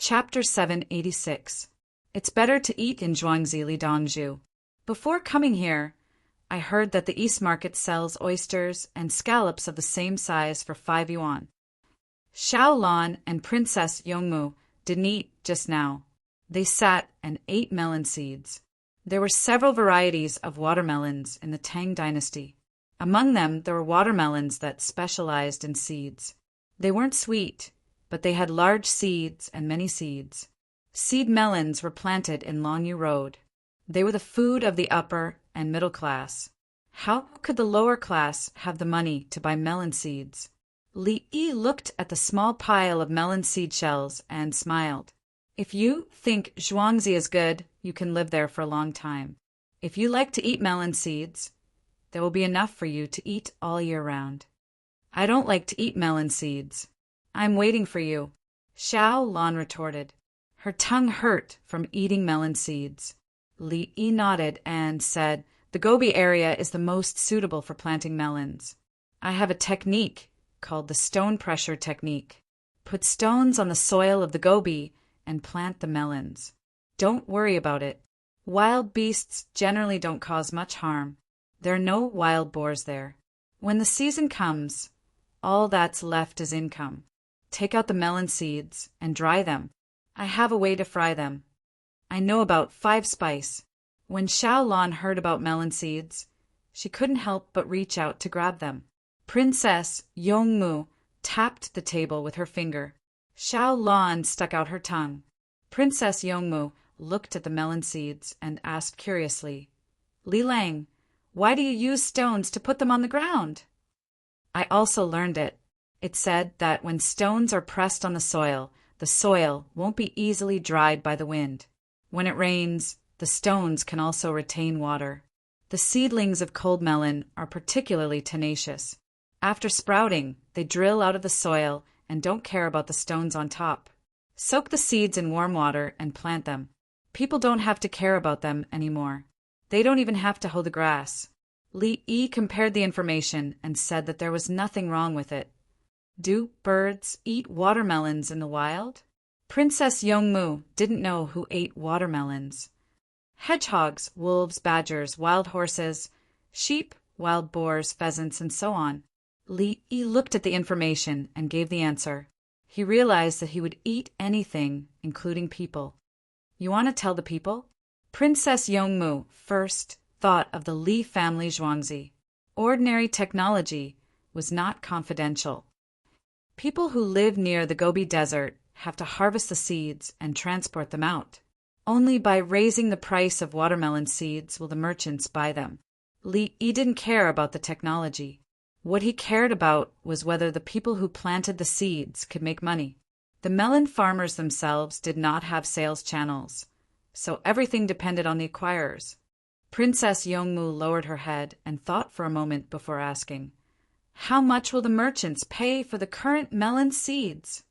Chapter 786. It's better to eat in Zhuangzi Li Dongzhu. Before coming here, I heard that the East Market sells oysters and scallops of the same size for 5 yuan. Xiao Lan and Princess Yongmu didn't eat just now. They sat and ate melon seeds. There were several varieties of watermelons in the Tang dynasty. Among them, there were watermelons that specialized in seeds. They weren't sweet, but they had large seeds and many seeds. Seed melons were planted in Longyu Road. They were the food of the upper and middle class. How could the lower class have the money to buy melon seeds? Li Yi looked at the small pile of melon seed shells and smiled. If you think Zhuangzi is good, you can live there for a long time. If you like to eat melon seeds, there will be enough for you to eat all year round. I don't like to eat melon seeds. I'm waiting for you, Xiao Lan retorted. Her tongue hurt from eating melon seeds. Li Yi nodded and said, "The Gobi area is the most suitable for planting melons. I have a technique called the stone pressure technique. Put stones on the soil of the Gobi and plant the melons. Don't worry about it. Wild beasts generally don't cause much harm. There are no wild boars there. When the season comes, all that's left is income. Take out the melon seeds and dry them. I have a way to fry them. I know about 5 spice." When Xiao Lan heard about melon seeds, she couldn't help but reach out to grab them. Princess Yongmu tapped the table with her finger. Xiao Lan stuck out her tongue. Princess Yongmu looked at the melon seeds and asked curiously, "Li Lang, why do you use stones to put them on the ground?" "I also learned it. It said that when stones are pressed on the soil won't be easily dried by the wind. When it rains, the stones can also retain water. The seedlings of cold melon are particularly tenacious. After sprouting, they drill out of the soil and don't care about the stones on top. Soak the seeds in warm water and plant them. People don't have to care about them anymore. They don't even have to hoe the grass." Li Yi compared the information and said that there was nothing wrong with it. Do birds eat watermelons in the wild? Princess Yongmu didn't know who ate watermelons. Hedgehogs, wolves, badgers, wild horses, sheep, wild boars, pheasants, and so on. Li Yi looked at the information and gave the answer. He realized that he would eat anything, including people. "You want to tell the people?" Princess Yongmu first thought of the Li family Zhuangzi. Ordinary technology was not confidential. People who live near the Gobi Desert have to harvest the seeds and transport them out. Only by raising the price of watermelon seeds will the merchants buy them. Li Yi didn't care about the technology. What he cared about was whether the people who planted the seeds could make money. The melon farmers themselves did not have sales channels, so everything depended on the acquirers. Princess Yongmu lowered her head and thought for a moment before asking, "How much will the merchants pay for the current melon seeds?"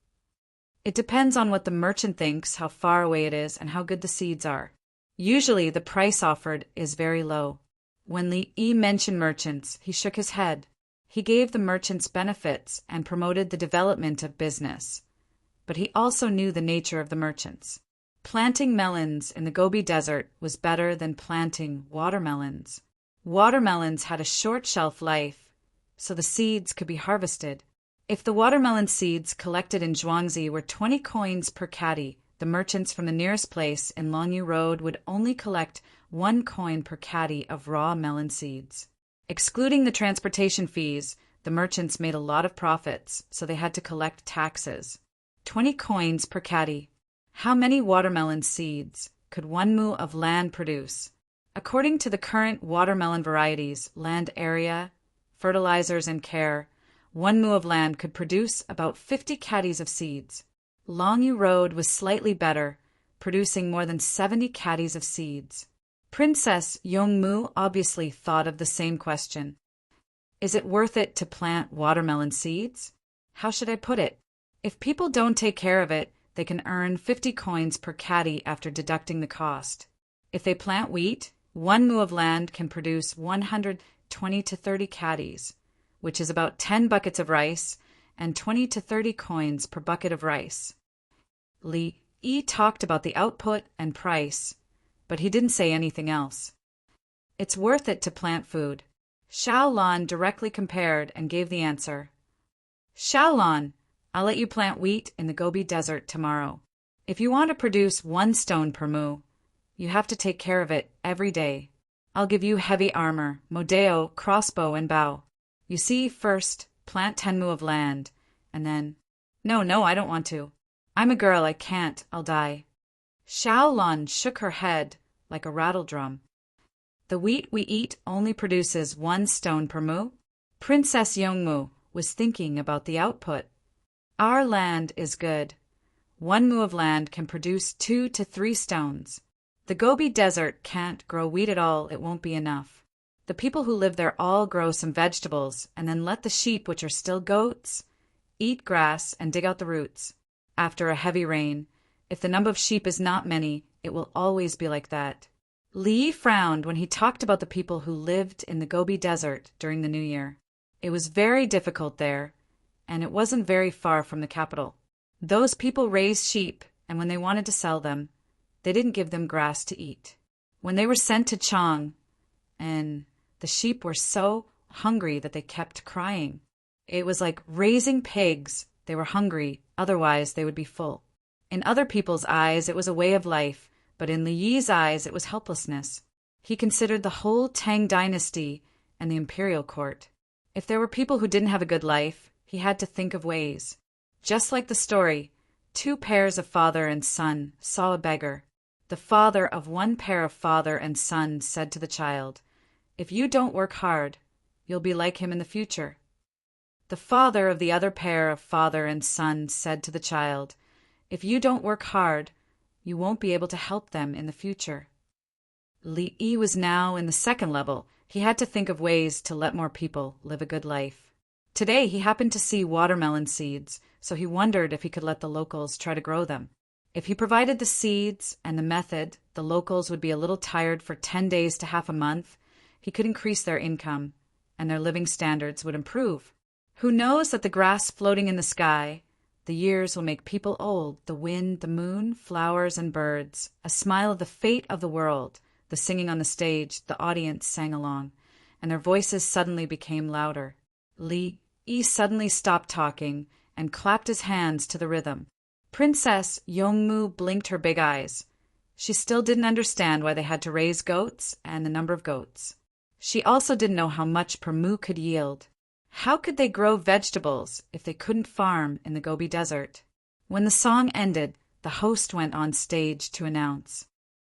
"It depends on what the merchant thinks, how far away it is, and how good the seeds are. Usually the price offered is very low." When Li Yi mentioned merchants, he shook his head. He gave the merchants benefits and promoted the development of business. But he also knew the nature of the merchants. Planting melons in the Gobi Desert was better than planting watermelons. Watermelons had a short shelf life, so the seeds could be harvested. If the watermelon seeds collected in Zhuangzi were 20 coins per caddy, the merchants from the nearest place in Longyu Road would only collect 1 coin per caddy of raw melon seeds. Excluding the transportation fees, the merchants made a lot of profits, so they had to collect taxes. 20 coins per caddy. How many watermelon seeds could 1 mu of land produce? According to the current watermelon varieties, land area, fertilizers, and care, 1 mu of land could produce about 50 caddies of seeds. Longyu Road was slightly better, producing more than 70 caddies of seeds. Princess Yongmu obviously thought of the same question. Is it worth it to plant watermelon seeds? How should I put it? If people don't take care of it, they can earn 50 coins per caddy after deducting the cost. If they plant wheat, 1 mu of land can produce 120 to 30 caddies, which is about 10 buckets of rice and 20 to 30 coins per bucket of rice. Li Yi talked about the output and price, but he didn't say anything else. It's worth it to plant food. Xiaolan directly compared and gave the answer. Xiaolan, I'll let you plant wheat in the Gobi Desert tomorrow. If you want to produce 1 stone per mu, you have to take care of it every day. I'll give you heavy armor, modeo, crossbow, and bow. You see, first, plant 10 mu of land, and then— No, I don't want to. I'm a girl, I can't, I'll die. Xiaolan shook her head like a rattledrum. The wheat we eat only produces 1 stone per mu? Princess Yongmu was thinking about the output. Our land is good. 1 mu of land can produce 2 to 3 stones. The Gobi Desert can't grow wheat at all, it won't be enough. The people who live there all grow some vegetables and then let the sheep, which are still goats, eat grass and dig out the roots. After a heavy rain, if the number of sheep is not many, it will always be like that. Li frowned when he talked about the people who lived in the Gobi Desert during the New Year. It was very difficult there, and it wasn't very far from the capital. Those people raised sheep, and when they wanted to sell them, they didn't give them grass to eat. When they were sent to Tang, and the sheep were so hungry that they kept crying. It was like raising pigs. They were hungry, otherwise they would be full. In other people's eyes, it was a way of life, but in Li Yi's eyes, it was helplessness. He considered the whole Tang dynasty and the imperial court. If there were people who didn't have a good life, he had to think of ways. Just like the story, 2 pairs of father and son saw a beggar. The father of one pair of father and son said to the child, "If you don't work hard, you'll be like him in the future." The father of the other pair of father and son said to the child, "If you don't work hard, you won't be able to help them in the future." Li Yi was now in the 2nd level. He had to think of ways to let more people live a good life. Today he happened to see watermelon seeds, so he wondered if he could let the locals try to grow them. If he provided the seeds and the method, the locals would be a little tired for 10 days to half a month. He could increase their income, and their living standards would improve. Who knows that the grass floating in the sky, the years will make people old, the wind, the moon, flowers, and birds, a smile of the fate of the world, the singing on the stage, the audience sang along, and their voices suddenly became louder. Li Yi suddenly stopped talking and clapped his hands to the rhythm. Princess Yongmu blinked her big eyes. She still didn't understand why they had to raise goats and the number of goats. She also didn't know how much per mu could yield. How could they grow vegetables if they couldn't farm in the Gobi Desert? When the song ended, the host went on stage to announce,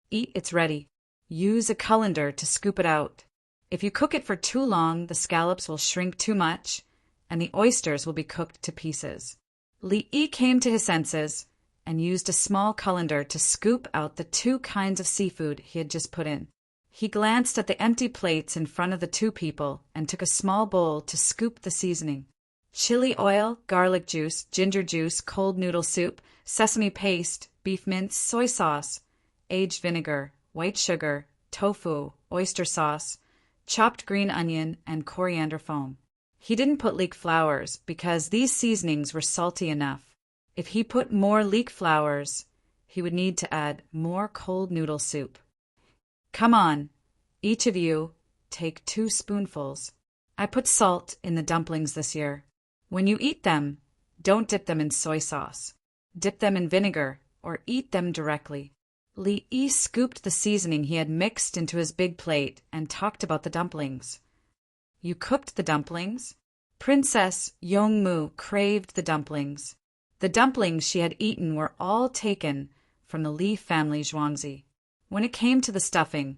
"Eat, it's ready. Use a colander to scoop it out. If you cook it for too long, the scallops will shrink too much, and the oysters will be cooked to pieces." Li Yi came to his senses and used a small colander to scoop out the 2 kinds of seafood he had just put in. He glanced at the empty plates in front of the 2 people and took a small bowl to scoop the seasoning. Chili oil, garlic juice, ginger juice, cold noodle soup, sesame paste, beef mince, soy sauce, aged vinegar, white sugar, tofu, oyster sauce, chopped green onion, and coriander foam. He didn't put leek flowers because these seasonings were salty enough. If he put more leek flowers, he would need to add more cold noodle soup. "Come on, each of you, take 2 spoonfuls. I put salt in the dumplings this year. When you eat them, don't dip them in soy sauce. Dip them in vinegar or eat them directly." Li Yi scooped the seasoning he had mixed into his big plate and talked about the dumplings. "You cooked the dumplings?" Princess Yongmu craved the dumplings. The dumplings she had eaten were all taken from the Li family zhuangzi. When it came to the stuffing,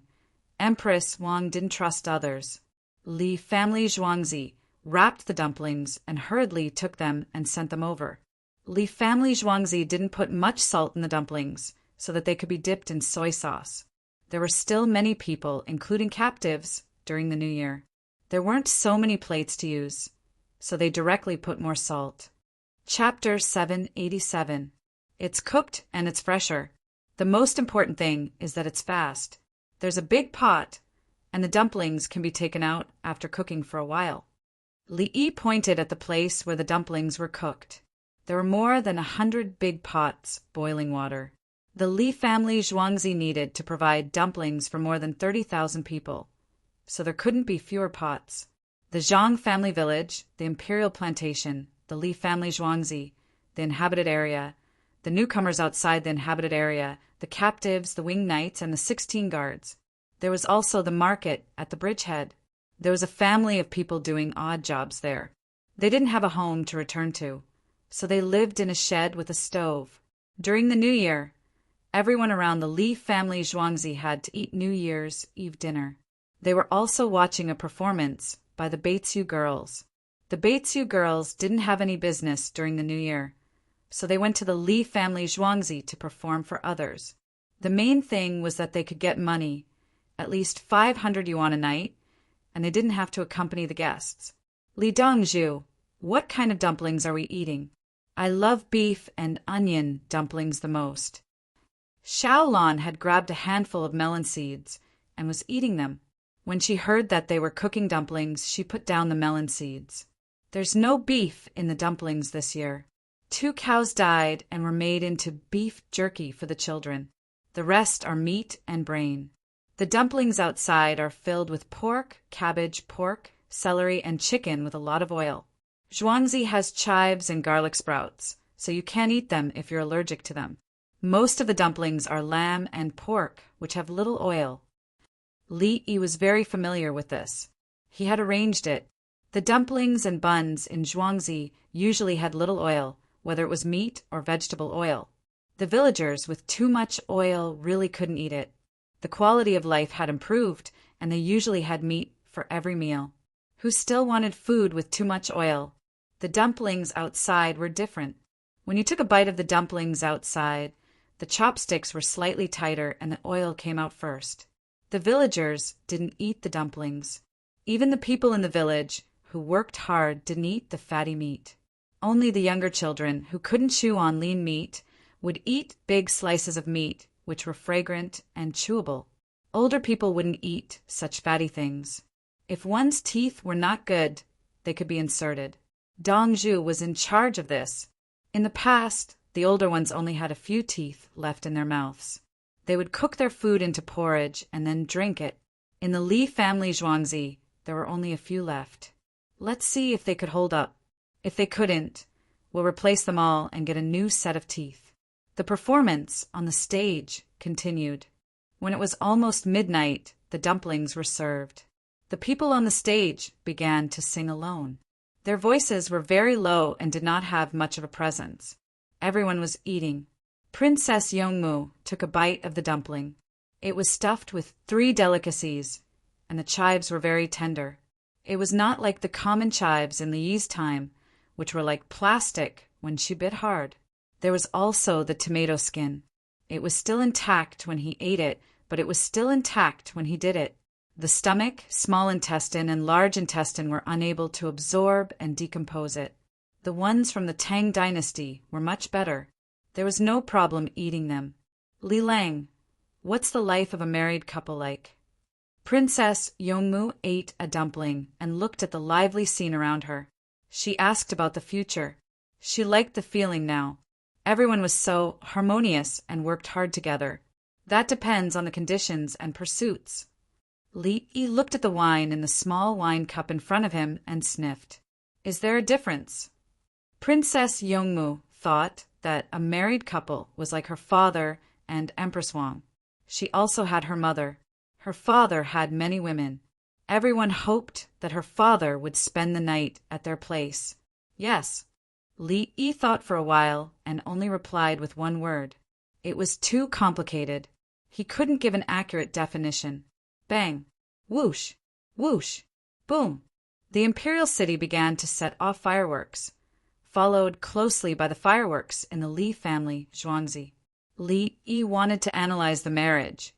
Empress Wang didn't trust others. Li family zhuangzi wrapped the dumplings and hurriedly took them and sent them over. Li family zhuangzi didn't put much salt in the dumplings so that they could be dipped in soy sauce. There were still many people, including captives, during the New Year. There weren't so many plates to use, so they directly put more salt. Chapter 787. It's cooked and it's fresher. The most important thing is that it's fast. There's a big pot, and the dumplings can be taken out after cooking for a while. Li Yi pointed at the place where the dumplings were cooked. There were more than 100 big pots boiling water. The Li family Zhuangzi needed to provide dumplings for more than 30,000 people, so there couldn't be fewer pots. The Zhang family village, the imperial plantation, the Li family Zhuangzi, the inhabited area, the newcomers outside the inhabited area, the captives, the winged knights, and the 16 guards. There was also the market at the bridgehead. There was a family of people doing odd jobs there. They didn't have a home to return to, so they lived in a shed with a stove. During the New Year, everyone around the Li family Zhuangzi had to eat New Year's Eve dinner. They were also watching a performance by the Baitsu girls. The Baitsu girls didn't have any business during the New Year, so they went to the Li family Zhuangzi to perform for others. The main thing was that they could get money, at least 500 yuan a night, and they didn't have to accompany the guests. Li Dongzhu, what kind of dumplings are we eating? I love beef and onion dumplings the most. Xiaolan had grabbed a handful of melon seeds and was eating them. When she heard that they were cooking dumplings, she put down the melon seeds. There's no beef in the dumplings this year. 2 cows died and were made into beef jerky for the children. The rest are meat and brain. The dumplings outside are filled with pork, cabbage, celery, and chicken with a lot of oil. Zhuangzi has chives and garlic sprouts, so you can't eat them if you're allergic to them. Most of the dumplings are lamb and pork, which have little oil. Li Yi was very familiar with this. He had arranged it. The dumplings and buns in Zhuangzi usually had little oil, whether it was meat or vegetable oil. The villagers with too much oil really couldn't eat it. The quality of life had improved, and they usually had meat for every meal. Who still wanted food with too much oil? The dumplings outside were different. When you took a bite of the dumplings outside, the chopsticks were slightly tighter and the oil came out first. The villagers didn't eat the dumplings. Even the people in the village who worked hard didn't eat the fatty meat. Only the younger children, who couldn't chew on lean meat, would eat big slices of meat, which were fragrant and chewable. Older people wouldn't eat such fatty things. If one's teeth were not good, they could be inserted. Dongzhu was in charge of this. In the past, the older ones only had a few teeth left in their mouths. They would cook their food into porridge and then drink it. In the Li family Zhuangzi, there were only a few left. Let's see if they could hold up. If they couldn't, we'll replace them all and get a new set of teeth. The performance on the stage continued. When it was almost midnight, the dumplings were served. The people on the stage began to sing alone. Their voices were very low and did not have much of a presence. Everyone was eating. Princess Yongmu took a bite of the dumpling. It was stuffed with 3 delicacies, and the chives were very tender. It was not like the common chives in Li Yi's time, which were like plastic when she bit hard. There was also the tomato skin. It was still intact when he ate it, but it was still intact when he did it. The stomach, small intestine, and large intestine were unable to absorb and decompose it. The ones from the Tang dynasty were much better. There was no problem eating them. Li Lang, what's the life of a married couple like? Princess Yongmu ate a dumpling and looked at the lively scene around her. She asked about the future. She liked the feeling now. Everyone was so harmonious and worked hard together. That depends on the conditions and pursuits. Li Yi looked at the wine in the small wine cup in front of him and sniffed. Is there a difference? Princess Yongmu thought that a married couple was like her father and Empress Wang. She also had her mother. Her father had many women. Everyone hoped that her father would spend the night at their place. Yes. Li Yi thought for a while and only replied with one word. It was too complicated. He couldn't give an accurate definition. Bang! Whoosh! Whoosh! Boom! The imperial city began to set off fireworks, followed closely by the fireworks in the Li family Zhuangzi. Li Yi wanted to analyze the marriage,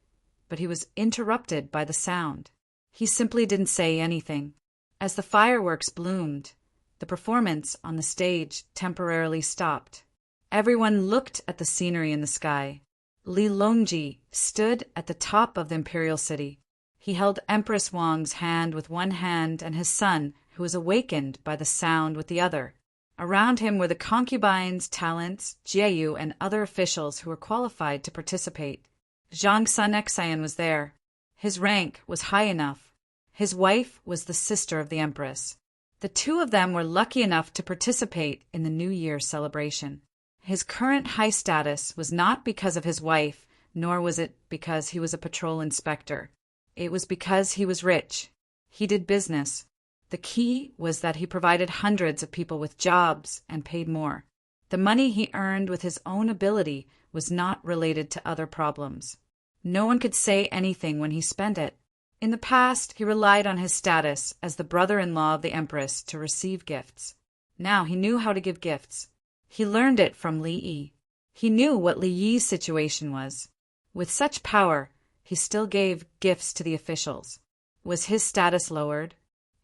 but he was interrupted by the sound. He simply didn't say anything. As the fireworks bloomed, the performance on the stage temporarily stopped. Everyone looked at the scenery in the sky. Li Longji stood at the top of the imperial city. He held Empress Wang's hand with one hand and his son, who was awakened by the sound, with the other. Around him were the concubines, talents, Jiayu, and other officials who were qualified to participate. Zhang Sun Xian was there. His rank was high enough. His wife was the sister of the empress. The two of them were lucky enough to participate in the New Year celebration. His current high status was not because of his wife, nor was it because he was a patrol inspector. It was because he was rich. He did business. The key was that he provided hundreds of people with jobs and paid more. The money he earned with his own ability was not related to other problems. No one could say anything when he spent it. In the past, he relied on his status as the brother-in-law of the empress to receive gifts. Now he knew how to give gifts. He learned it from Li Yi. He knew what Li Yi's situation was. With such power, he still gave gifts to the officials. Was his status lowered?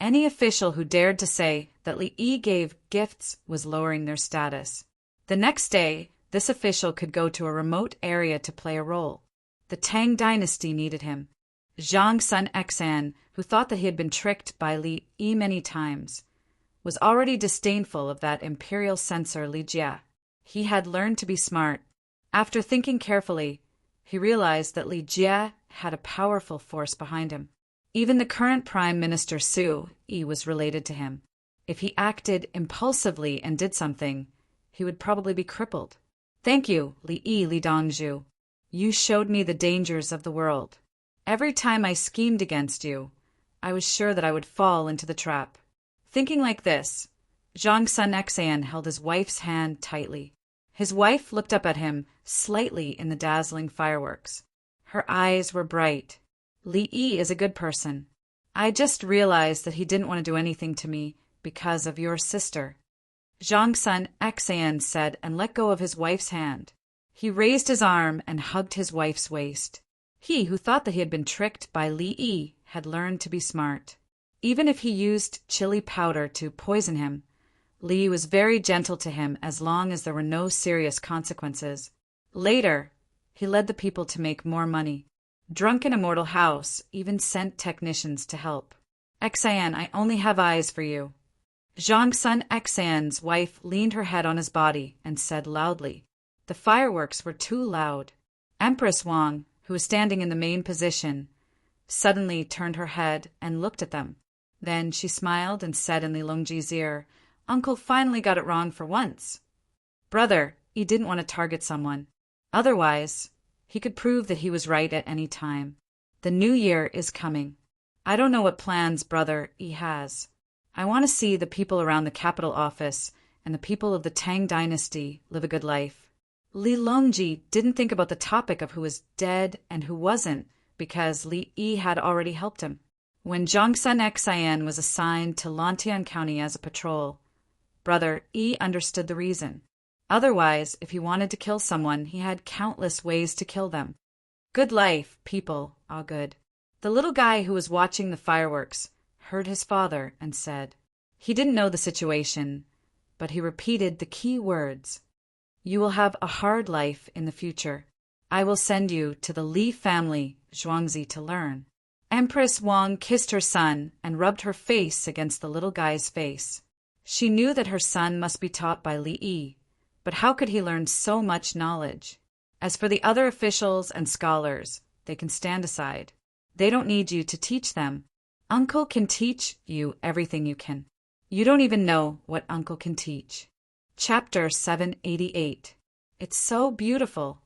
Any official who dared to say that Li Yi gave gifts was lowering their status. The next day, this official could go to a remote area to play a role. The Tang dynasty needed him. Zhang Sun Xian, who thought that he had been tricked by Li Yi many times, was already disdainful of that imperial censor Li Jie. He had learned to be smart. After thinking carefully, he realized that Li Jie had a powerful force behind him. Even the current Prime Minister Su Yi was related to him. If he acted impulsively and did something, he would probably be crippled. Thank you, Li Yi Li Dongzhu. You showed me the dangers of the world. Every time I schemed against you, I was sure that I would fall into the trap. Thinking like this, Zhang Sun Xian held his wife's hand tightly. His wife looked up at him slightly in the dazzling fireworks. Her eyes were bright. Li Yi is a good person. I just realized that he didn't want to do anything to me because of your sister. Zhang Sun Xian said and let go of his wife's hand. He raised his arm and hugged his wife's waist. He who thought that he had been tricked by Li Yi had learned to be smart. Even if he used chili powder to poison him, Li was very gentle to him as long as there were no serious consequences. Later, he led the people to make more money. Drunk in a mortal house, even sent technicians to help. Xian, I only have eyes for you. Zhang Sun Xian's wife leaned her head on his body and said loudly. The fireworks were too loud. Empress Wang, who was standing in the main position, suddenly turned her head and looked at them. Then she smiled and said in Li Longji's ear, Uncle finally got it wrong for once. Brother, he didn't want to target someone. Otherwise, he could prove that he was right at any time. The new year is coming. I don't know what plans Brother he has. I want to see the people around the capital office and the people of the Tang dynasty live a good life. Li Longji didn't think about the topic of who was dead and who wasn't because Li Yi had already helped him. When Zhang Sun Xian was assigned to Lantian County as a patrol, Brother Yi understood the reason. Otherwise, if he wanted to kill someone, he had countless ways to kill them. Good life, people, all good. The little guy who was watching the fireworks heard his father and said, he didn't know the situation, but he repeated the key words. You will have a hard life in the future. I will send you to the Li family, Zhuangzi, to learn. Empress Wang kissed her son and rubbed her face against the little guy's face. She knew that her son must be taught by Li Yi. But how could he learn so much knowledge? As for the other officials and scholars, they can stand aside. They don't need you to teach them. Uncle can teach you everything you can. You don't even know what Uncle can teach. Chapter 788. It's so beautiful.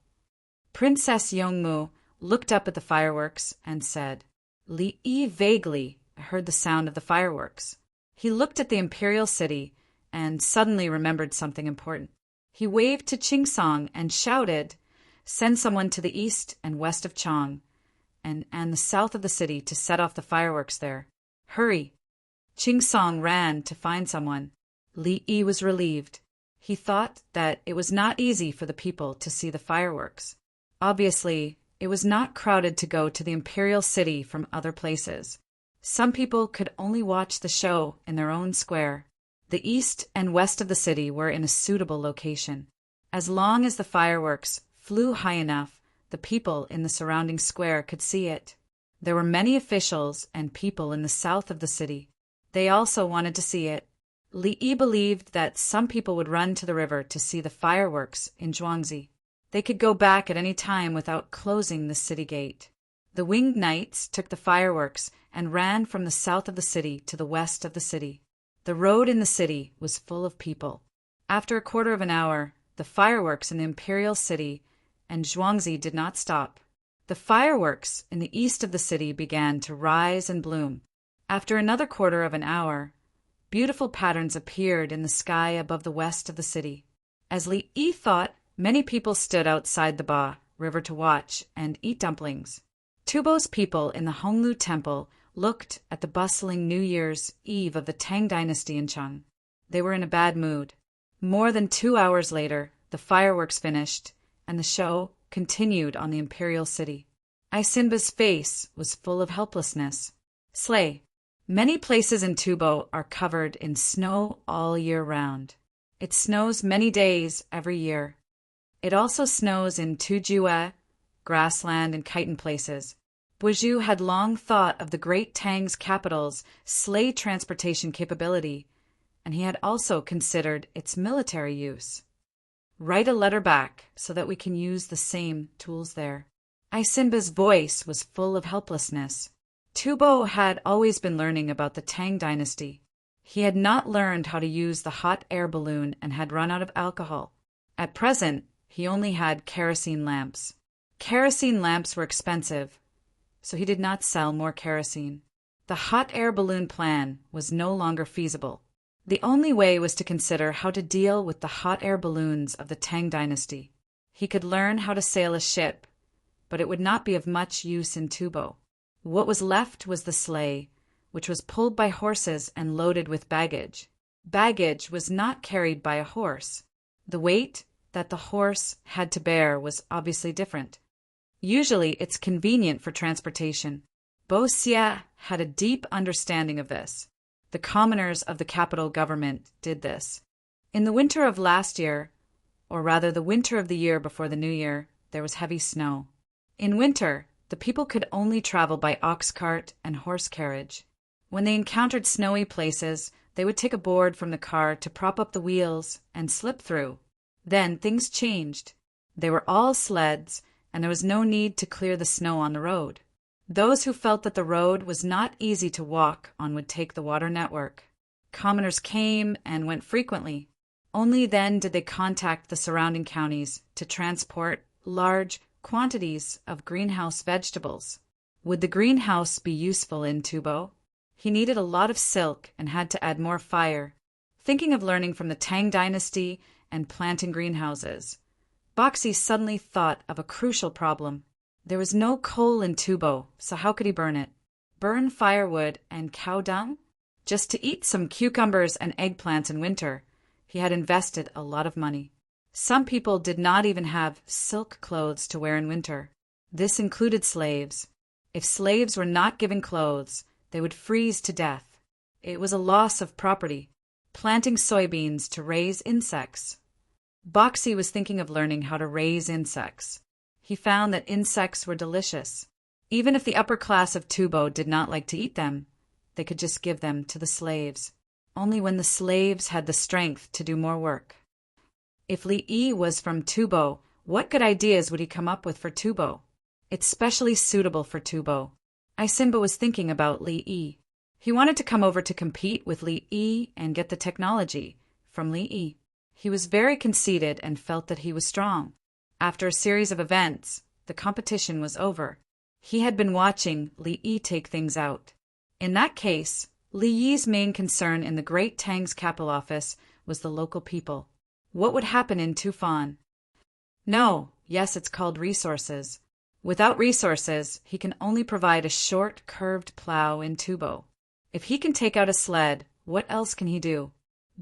Princess Yongmu looked up at the fireworks and said, Li Yi vaguely heard the sound of the fireworks. He looked at the imperial city and suddenly remembered something important. He waved to Qingsong and shouted, send someone to the east and west of Chang and the south of the city to set off the fireworks there. Hurry! Qingsong ran to find someone. Li Yi was relieved. He thought that it was not easy for the people to see the fireworks. Obviously, it was not crowded to go to the imperial city from other places. Some people could only watch the show in their own square. The east and west of the city were in a suitable location. As long as the fireworks flew high enough, the people in the surrounding square could see it. There were many officials and people in the south of the city. They also wanted to see it. Li Yi believed that some people would run to the river to see the fireworks in Zhuangzi. They could go back at any time without closing the city gate. The winged knights took the fireworks and ran from the south of the city to the west of the city. The road in the city was full of people. After a quarter of an hour, the fireworks in the imperial city and Zhuangzi did not stop. The fireworks in the east of the city began to rise and bloom. After another quarter of an hour, beautiful patterns appeared in the sky above the west of the city. As Li Yi thought, many people stood outside the Ba river to watch and eat dumplings. Tubo's people in the Honglu Temple looked at the bustling New Year's Eve of the Tang dynasty in Cheng. They were in a bad mood. More than 2 hours later, the fireworks finished, and the show continued on the imperial city. Isinba's face was full of helplessness. Slay. Many places in Tubo are covered in snow all year round. It snows many days every year. It also snows in Tujue, grassland, and chitin places. Buizhu had long thought of the great Tang's capital's sleigh transportation capability, and he had also considered its military use. Write a letter back so that we can use the same tools there. Isinba's voice was full of helplessness. Tubo had always been learning about the Tang dynasty. He had not learned how to use the hot air balloon and had run out of alcohol. At present, he only had kerosene lamps. Kerosene lamps were expensive, so he did not sell more kerosene. The hot air balloon plan was no longer feasible. The only way was to consider how to deal with the hot air balloons of the Tang dynasty. He could learn how to sail a ship, but it would not be of much use in Tubo. What was left was the sleigh, which was pulled by horses and loaded with baggage. Baggage was not carried by a horse. The weight that the horse had to bear was obviously different. Usually it's convenient for transportation. Bo Xia had a deep understanding of this. The commoners of the capital government did this. In the winter of last year, or rather the winter of the year before the new year, there was heavy snow. In winter, the people could only travel by ox cart and horse carriage. When they encountered snowy places, they would take a board from the car to prop up the wheels and slip through. Then things changed. They were all sleds, and there was no need to clear the snow on the road. Those who felt that the road was not easy to walk on would take the water network. Commoners came and went frequently. Only then did they contact the surrounding counties to transport large quantities of greenhouse vegetables. Would the greenhouse be useful in Tubo? He needed a lot of silk and had to add more fire. Thinking of learning from the Tang dynasty and planting greenhouses, Boxy suddenly thought of a crucial problem. There was no coal in Tubo, so how could he burn it? Burn firewood and cow dung? Just to eat some cucumbers and eggplants in winter, he had invested a lot of money. Some people did not even have silk clothes to wear in winter. This included slaves. If slaves were not given clothes, they would freeze to death. It was a loss of property. Planting soybeans to raise insects. Boxy was thinking of learning how to raise insects. He found that insects were delicious. Even if the upper class of Tubo did not like to eat them, they could just give them to the slaves. Only when the slaves had the strength to do more work. If Li Yi was from Tubo, what good ideas would he come up with for Tubo? It's specially suitable for Tubo. Isinba was thinking about Li Yi. He wanted to come over to compete with Li Yi and get the technology from Li Yi. He was very conceited and felt that he was strong. After a series of events, the competition was over. He had been watching Li Yi take things out. In that case, Li Yi's main concern in the Great Tang's capital office was the local people. What would happen in Tufan? Yes, it's called resources. Without resources, he can only provide a short, curved plow in Tubo. If he can take out a sled, what else can he do?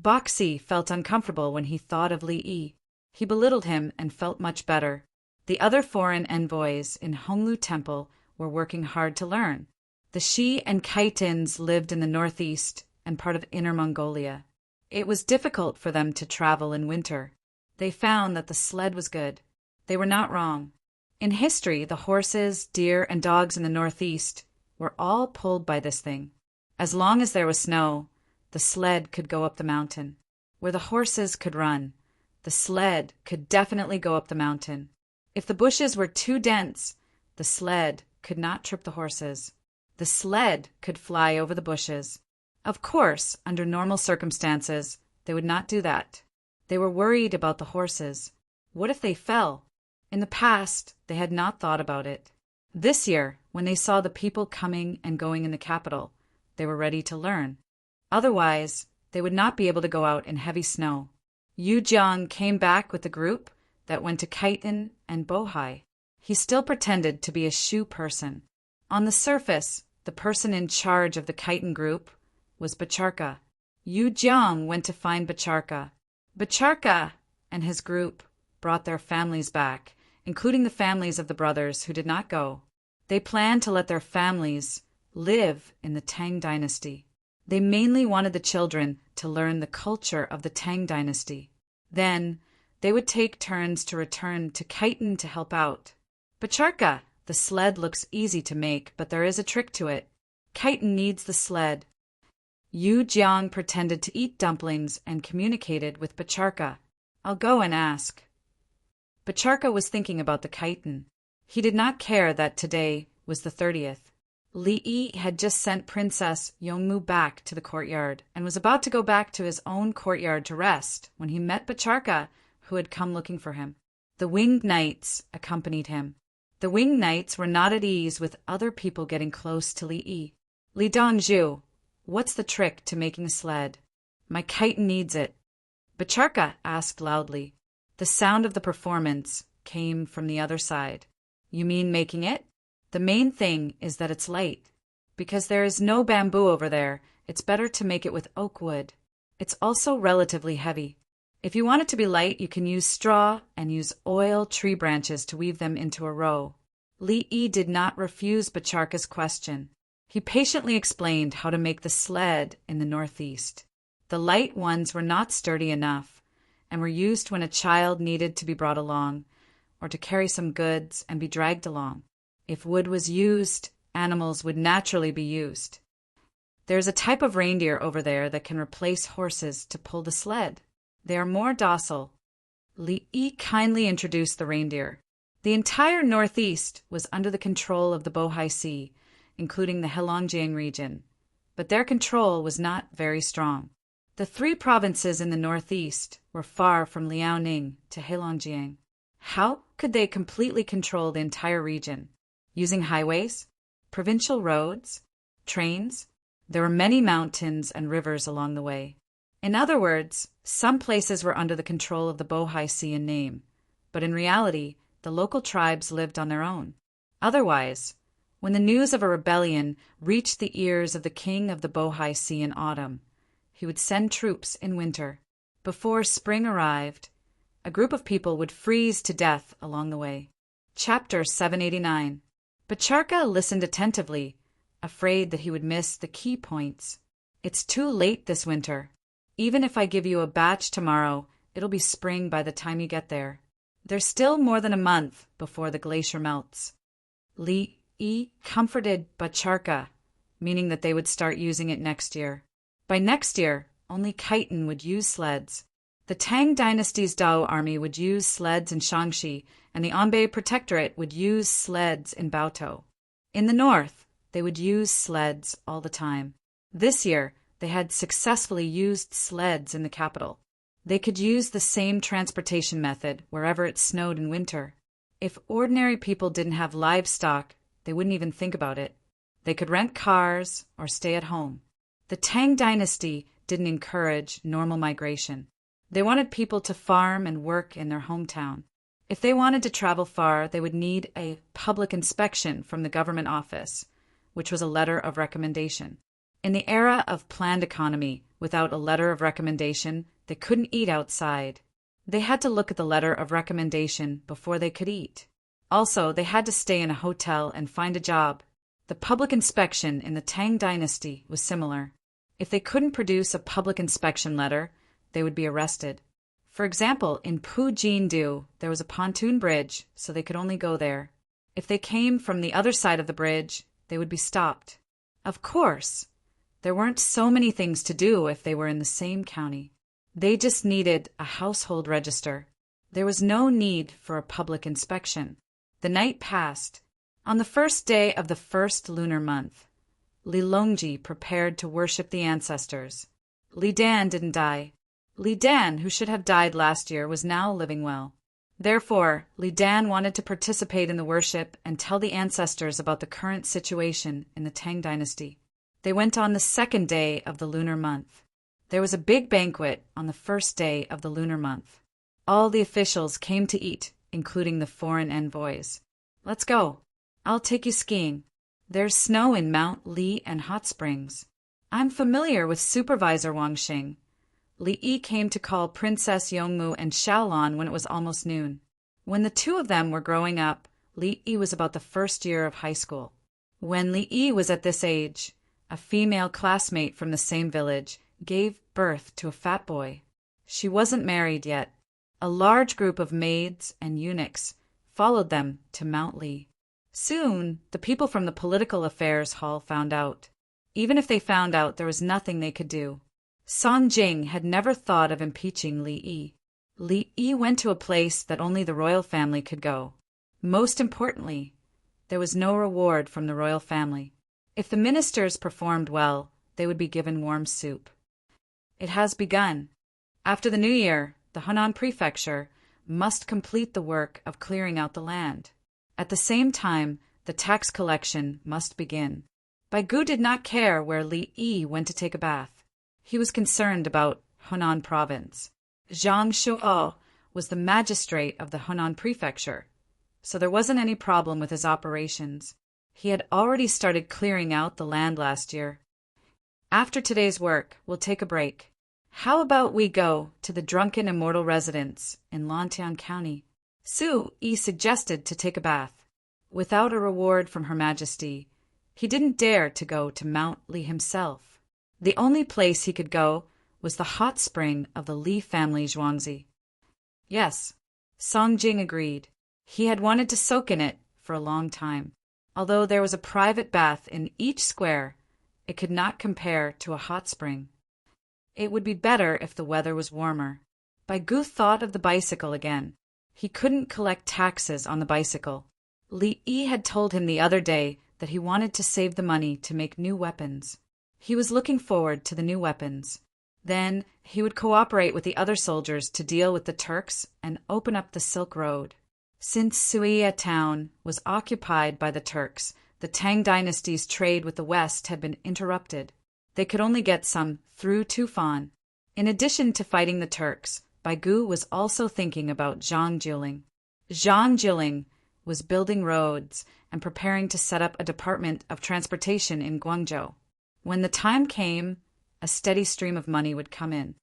Boxy felt uncomfortable when he thought of Li Yi. He belittled him and felt much better. The other foreign envoys in Honglu Temple were working hard to learn. The Shi and Kaitins lived in the northeast and part of Inner Mongolia. It was difficult for them to travel in winter. They found that the sled was good. They were not wrong. In history, the horses, deer, and dogs in the northeast were all pulled by this thing. As long as there was snow, the sled could go up the mountain. Where the horses could run, the sled could definitely go up the mountain. If the bushes were too dense, the sled could not trip the horses. The sled could fly over the bushes. Of course, under normal circumstances, they would not do that. They were worried about the horses. What if they fell? In the past, they had not thought about it. This year, when they saw the people coming and going in the capital, they were ready to learn. Otherwise, they would not be able to go out in heavy snow. Yu Jiang came back with the group that went to Khitan and Bohai. He still pretended to be a shoe person. On the surface, the person in charge of the Khitan group was Bacharka. Yu Jiang went to find Bacharka. Bacharka and his group brought their families back, including the families of the brothers who did not go. They planned to let their families live in the Tang dynasty. They mainly wanted the children to learn the culture of the Tang dynasty. Then, they would take turns to return to Khitan to help out. Bacharka, the sled looks easy to make, but there is a trick to it. Khitan needs the sled. Yu Jiang pretended to eat dumplings and communicated with Bacharka. I'll go and ask. Bacharka was thinking about the Khitan. He did not care that today was the 30th. Li Yi had just sent Princess Yongmu back to the courtyard and was about to go back to his own courtyard to rest when he met Bacharka, who had come looking for him. The winged knights accompanied him. The winged knights were not at ease with other people getting close to Li Yi. Li Dongzhu, what's the trick to making a sled? My Khitan needs it. Bacharka asked loudly. The sound of the performance came from the other side. You mean making it? The main thing is that it's light. Because there is no bamboo over there, it's better to make it with oak wood. It's also relatively heavy. If you want it to be light, you can use straw and use oil tree branches to weave them into a row. Li Yi did not refuse Bacharka's question. He patiently explained how to make the sled in the northeast. The light ones were not sturdy enough and were used when a child needed to be brought along or to carry some goods and be dragged along. If wood was used, animals would naturally be used. There is a type of reindeer over there that can replace horses to pull the sled. They are more docile. Li Yi kindly introduced the reindeer. The entire northeast was under the control of the Bohai Sea, including the Heilongjiang region, but their control was not very strong. The 3 provinces in the northeast were far from Liaoning to Heilongjiang. How could they completely control the entire region? Using highways, provincial roads, trains? There were many mountains and rivers along the way. In other words, some places were under the control of the Bohai Sea in name, but in reality, the local tribes lived on their own. Otherwise, when the news of a rebellion reached the ears of the king of the Bohai Sea in autumn, he would send troops in winter. Before spring arrived, a group of people would freeze to death along the way. Chapter 789. Bacharka listened attentively, afraid that he would miss the key points. It's too late this winter. Even if I give you a batch tomorrow, it'll be spring by the time you get there. There's still more than a month before the glacier melts. Li Yi comforted Bacharka, meaning that they would start using it next year. By next year, only Khitan would use sleds. The Tang dynasty's Dao army would use sleds in Shaanxi, and the Anbei Protectorate would use sleds in Baotou. In the north, they would use sleds all the time. This year, they had successfully used sleds in the capital. They could use the same transportation method wherever it snowed in winter. If ordinary people didn't have livestock, they wouldn't even think about it. They could rent cars or stay at home. The Tang dynasty didn't encourage normal migration. They wanted people to farm and work in their hometown. If they wanted to travel far, they would need a public inspection from the government office, which was a letter of recommendation. In the era of planned economy, without a letter of recommendation, they couldn't eat outside. They had to look at the letter of recommendation before they could eat. Also, they had to stay in a hotel and find a job. The public inspection in the Tang dynasty was similar. If they couldn't produce a public inspection letter, they would be arrested. For example, in Pujindu, there was a pontoon bridge, so they could only go there. If they came from the other side of the bridge, they would be stopped. Of course, There weren't so many things to do if they were in the same county. They just needed a household register. There was no need for a public inspection. The night passed. On the first day of the first lunar month, Lilongji prepared to worship the ancestors. Li Dan didn't die. Li Dan, who should have died last year, was now living well. Therefore, Li Dan wanted to participate in the worship and tell the ancestors about the current situation in the Tang dynasty. They went on the second day of the lunar month. There was a big banquet on the first day of the lunar month. All the officials came to eat, including the foreign envoys. Let's go. I'll take you skiing. There's snow in Mount Li and Hot Springs. I'm familiar with Supervisor Wang Xing. Li Yi came to call Princess Yongmu and Xiaolon when it was almost noon. When the two of them were growing up, Li Yi was about the first year of high school. When Li Yi was at this age, a female classmate from the same village gave birth to a fat boy. She wasn't married yet. A large group of maids and eunuchs followed them to Mount Li. Soon, the people from the political affairs hall found out. Even if they found out, there was nothing they could do. Song Jing had never thought of impeaching Li Yi. Li Yi went to a place that only the royal family could go. Most importantly, there was no reward from the royal family. If the ministers performed well, they would be given warm soup. It has begun. After the new year, the Henan prefecture must complete the work of clearing out the land. At the same time, the tax collection must begin. Baigu did not care where Li Yi went to take a bath. He was concerned about Henan province. Zhang Shuo was the magistrate of the Henan prefecture, so there wasn't any problem with his operations. He had already started clearing out the land last year. After today's work, we'll take a break. How about we go to the Drunken Immortal residence in Lantian County? Su Yi suggested to take a bath. Without a reward from Her Majesty, he didn't dare to go to Mount Li himself. The only place he could go was the hot spring of the Li family Zhuangzi. Yes, Song Jing agreed. He had wanted to soak in it for a long time. Although there was a private bath in each square, it could not compare to a hot spring. It would be better if the weather was warmer. Baigu thought of the bicycle again. He couldn't collect taxes on the bicycle. Li Yi had told him the other day that he wanted to save the money to make new weapons. He was looking forward to the new weapons. Then he would cooperate with the other soldiers to deal with the Turks and open up the Silk Road. Since Suiya town was occupied by the Turks, the Tang dynasty's trade with the West had been interrupted. They could only get some through Tufan. In addition to fighting the Turks, Baigu was also thinking about Zhang Jiling. Zhang Jiling was building roads and preparing to set up a department of transportation in Guangzhou. When the time came, a steady stream of money would come in.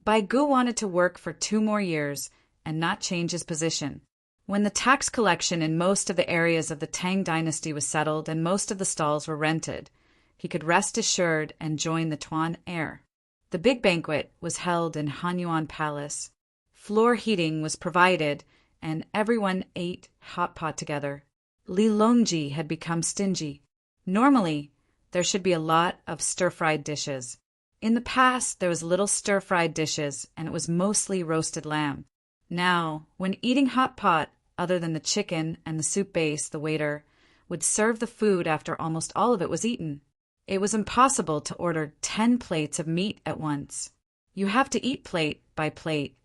Baigu wanted to work for 2 more years and not change his position. When the tax collection in most of the areas of the Tang dynasty was settled and most of the stalls were rented, he could rest assured and join the Tuan heir. The big banquet was held in Hanyuan Palace. Floor heating was provided, and everyone ate hot pot together. Li Longji had become stingy. Normally, there should be a lot of stir-fried dishes. In the past, there was little stir-fried dishes, and it was mostly roasted lamb. Now, when eating hot pot, other than the chicken and the soup base, the waiter would serve the food after almost all of it was eaten. It was impossible to order 10 plates of meat at once. You have to eat plate by plate.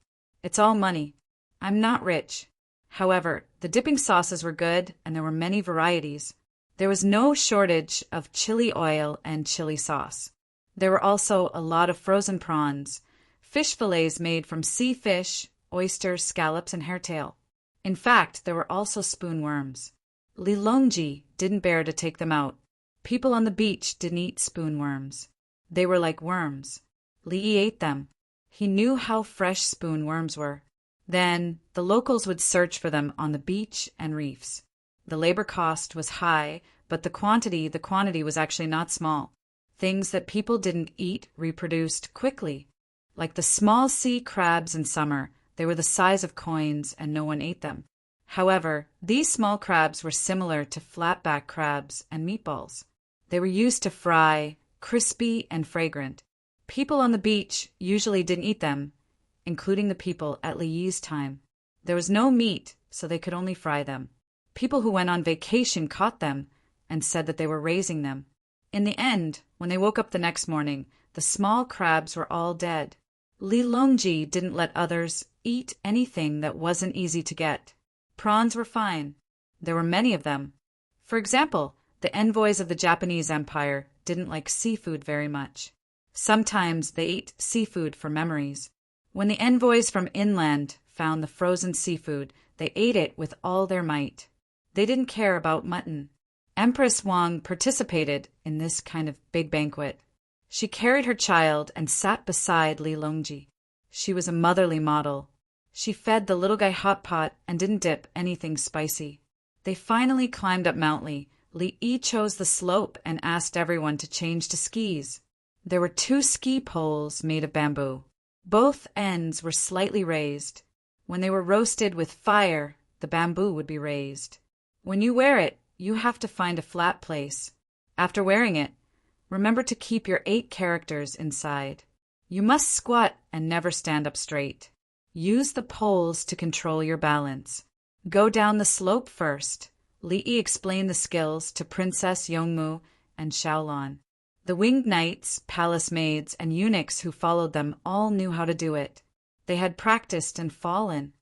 It's all money. I'm not rich. However, the dipping sauces were good and there were many varieties. There was no shortage of chili oil and chili sauce. There were also a lot of frozen prawns, fish fillets made from sea fish, oysters, scallops, and hairtail. In fact, there were also spoonworms. Li Longji didn't bear to take them out. People on the beach didn't eat spoonworms. They were like worms. Li Yi ate them. He knew how fresh spoonworms were. Then, the locals would search for them on the beach and reefs. The labor cost was high, but the quantity was actually not small. Things that people didn't eat reproduced quickly. Like the small sea crabs in summer, they were the size of coins and no one ate them. However, these small crabs were similar to flatback crabs and meatballs. They were used to fry, crispy and fragrant. People on the beach usually didn't eat them, including the people at Li Yi's time. There was no meat, so they could only fry them. People who went on vacation caught them and said that they were raising them. In the end, when they woke up the next morning, the small crabs were all dead. Li Longji didn't let others eat anything that wasn't easy to get. Prawns were fine. There were many of them. For example, the envoys of the Japanese Empire didn't like seafood very much. Sometimes they ate seafood for memories. When the envoys from inland found the frozen seafood, they ate it with all their might. They didn't care about mutton. Empress Wang participated in this kind of big banquet. She carried her child and sat beside Li Longji. She was a motherly model. She fed the little guy hot pot and didn't dip anything spicy. They finally climbed up Mount Li. Li Yi chose the slope and asked everyone to change to skis. There were 2 ski poles made of bamboo. Both ends were slightly raised. When they were roasted with fire, the bamboo would be raised. When you wear it, you have to find a flat place. After wearing it, remember to keep your 8 characters inside. You must squat and never stand up straight. Use the poles to control your balance. Go down the slope first. Li Yi explained the skills to Princess Yongmu and Xiaolan. The winged knights, palace maids, and eunuchs who followed them all knew how to do it. They had practiced and fallen.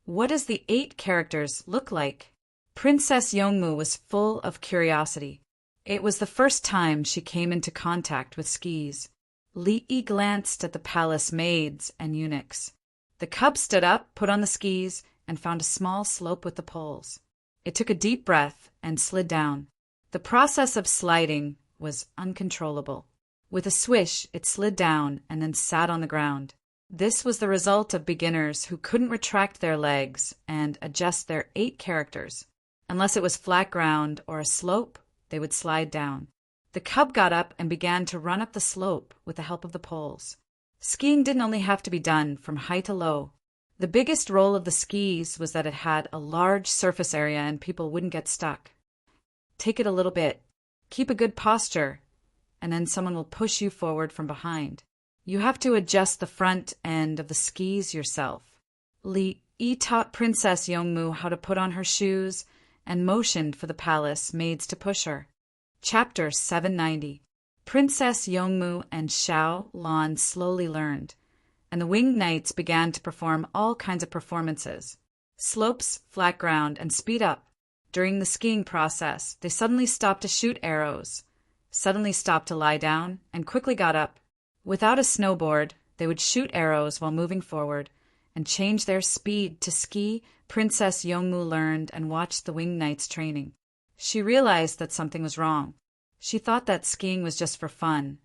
What does the 8 characters look like? Princess Yongmu was full of curiosity. It was the first time she came into contact with skis. Li Yi glanced at the palace maids and eunuchs. The cub stood up, put on the skis, and found a small slope with the poles. It took a deep breath and slid down. The process of sliding was uncontrollable. With a swish, it slid down and then sat on the ground. This was the result of beginners who couldn't retract their legs and adjust their 8 characters. Unless it was flat ground or a slope, they would slide down. The cub got up and began to run up the slope with the help of the poles. Skiing didn't only have to be done from high to low. The biggest role of the skis was that it had a large surface area and people wouldn't get stuck. Take it a little bit. Keep a good posture, and then someone will push you forward from behind. You have to adjust the front end of the skis yourself. Li Yi taught Princess Yongmu how to put on her shoes and motioned for the palace maids to push her. Chapter 790. Princess Yongmu and Xiao Lan slowly learned, and the winged knights began to perform all kinds of performances. Slopes, flat ground, and speed up. During the skiing process, they suddenly stopped to shoot arrows, suddenly stopped to lie down, and quickly got up. Without a snowboard, they would shoot arrows while moving forward and change their speed to ski. Princess Yongmu learned and watched the winged knights training. She realized that something was wrong. She thought that skiing was just for fun,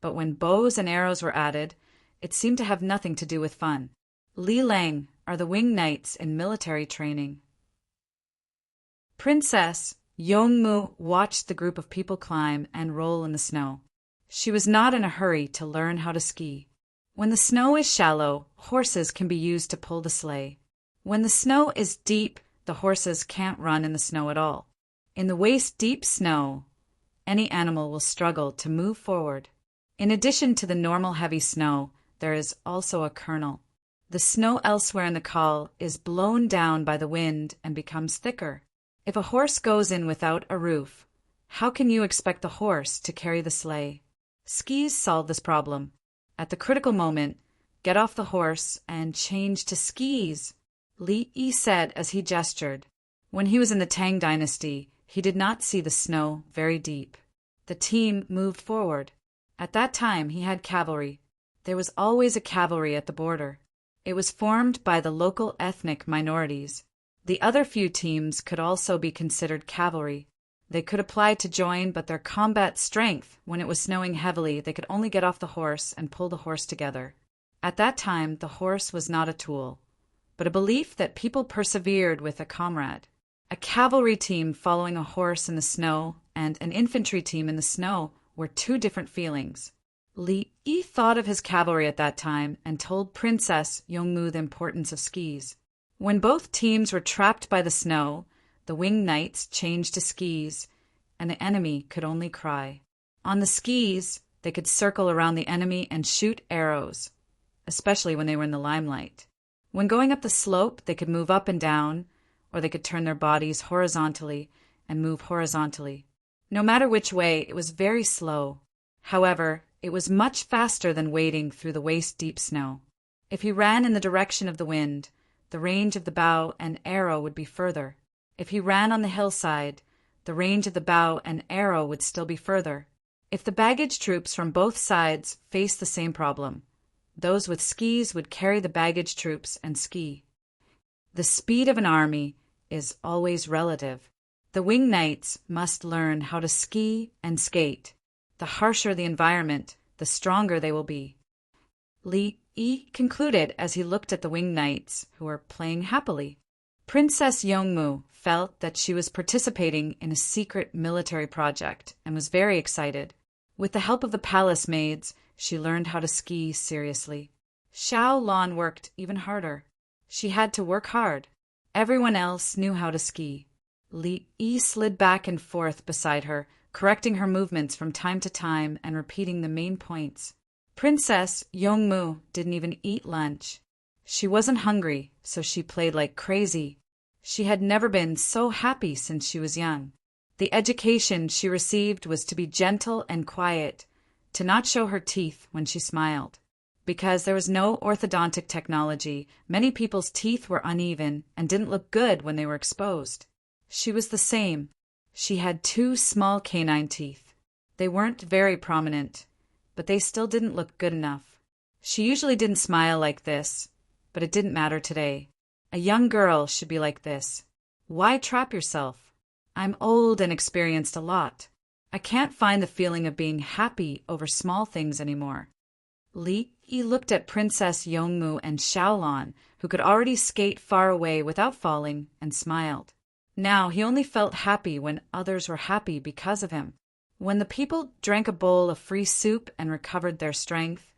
but when bows and arrows were added, it seemed to have nothing to do with fun. Li Lang are the winged knights in military training. Princess Yongmu watched the group of people climb and roll in the snow. She was not in a hurry to learn how to ski. When the snow is shallow, horses can be used to pull the sleigh. When the snow is deep, the horses can't run in the snow at all. In the waist-deep snow, any animal will struggle to move forward. In addition to the normal heavy snow, there is also a kernel. The snow elsewhere in the col is blown down by the wind and becomes thicker. If a horse goes in without a roof, how can you expect the horse to carry the sleigh? Skis solve this problem. At the critical moment, get off the horse and change to skis, Li Yi said as he gestured. When he was in the Tang dynasty, he did not see the snow very deep. The team moved forward. At that time, he had cavalry. There was always a cavalry at the border. It was formed by the local ethnic minorities. The other few teams could also be considered cavalry. They could apply to join, but their combat strength, when it was snowing heavily, they could only get off the horse and pull the horse together. At that time, the horse was not a tool, but a belief that people persevered with a comrade. A cavalry team following a horse in the snow and an infantry team in the snow were 2 different feelings. Li Yi thought of his cavalry at that time and told Princess Yongmu the importance of skis. When both teams were trapped by the snow, the winged knights changed to skis, and the enemy could only cry. On the skis, they could circle around the enemy and shoot arrows, especially when they were in the limelight. When going up the slope, they could move up and down, or they could turn their bodies horizontally and move horizontally. No matter which way, it was very slow. However, it was much faster than wading through the waist-deep snow. If he ran in the direction of the wind, the range of the bow and arrow would be further. If he ran on the hillside, the range of the bow and arrow would still be further. If the baggage troops from both sides faced the same problem, those with skis would carry the baggage troops and ski. The speed of an army is always relative. The wing knights must learn how to ski and skate. The harsher the environment, the stronger they will be. Li Yi concluded as he looked at the wing knights, who were playing happily. Princess Yongmu felt that she was participating in a secret military project and was very excited. With the help of the palace maids, she learned how to ski seriously. Xiao Lan worked even harder. She had to work hard. Everyone else knew how to ski. Li Yi slid back and forth beside her, correcting her movements from time to time and repeating the main points. Princess Yongmu didn't even eat lunch. She wasn't hungry, so she played like crazy. She had never been so happy since she was young. The education she received was to be gentle and quiet, to not show her teeth when she smiled. Because there was no orthodontic technology, many people's teeth were uneven and didn't look good when they were exposed. She was the same. She had 2 small canine teeth. They weren't very prominent, but they still didn't look good enough. She usually didn't smile like this, but it didn't matter today. A young girl should be like this. Why trap yourself? I'm old and experienced a lot. I can't find the feeling of being happy over small things anymore. Li Yi looked at Princess Yongmu and Xiaolan, who could already skate far away without falling, and smiled. Now he only felt happy when others were happy because of him. When the people drank a bowl of free soup and recovered their strength,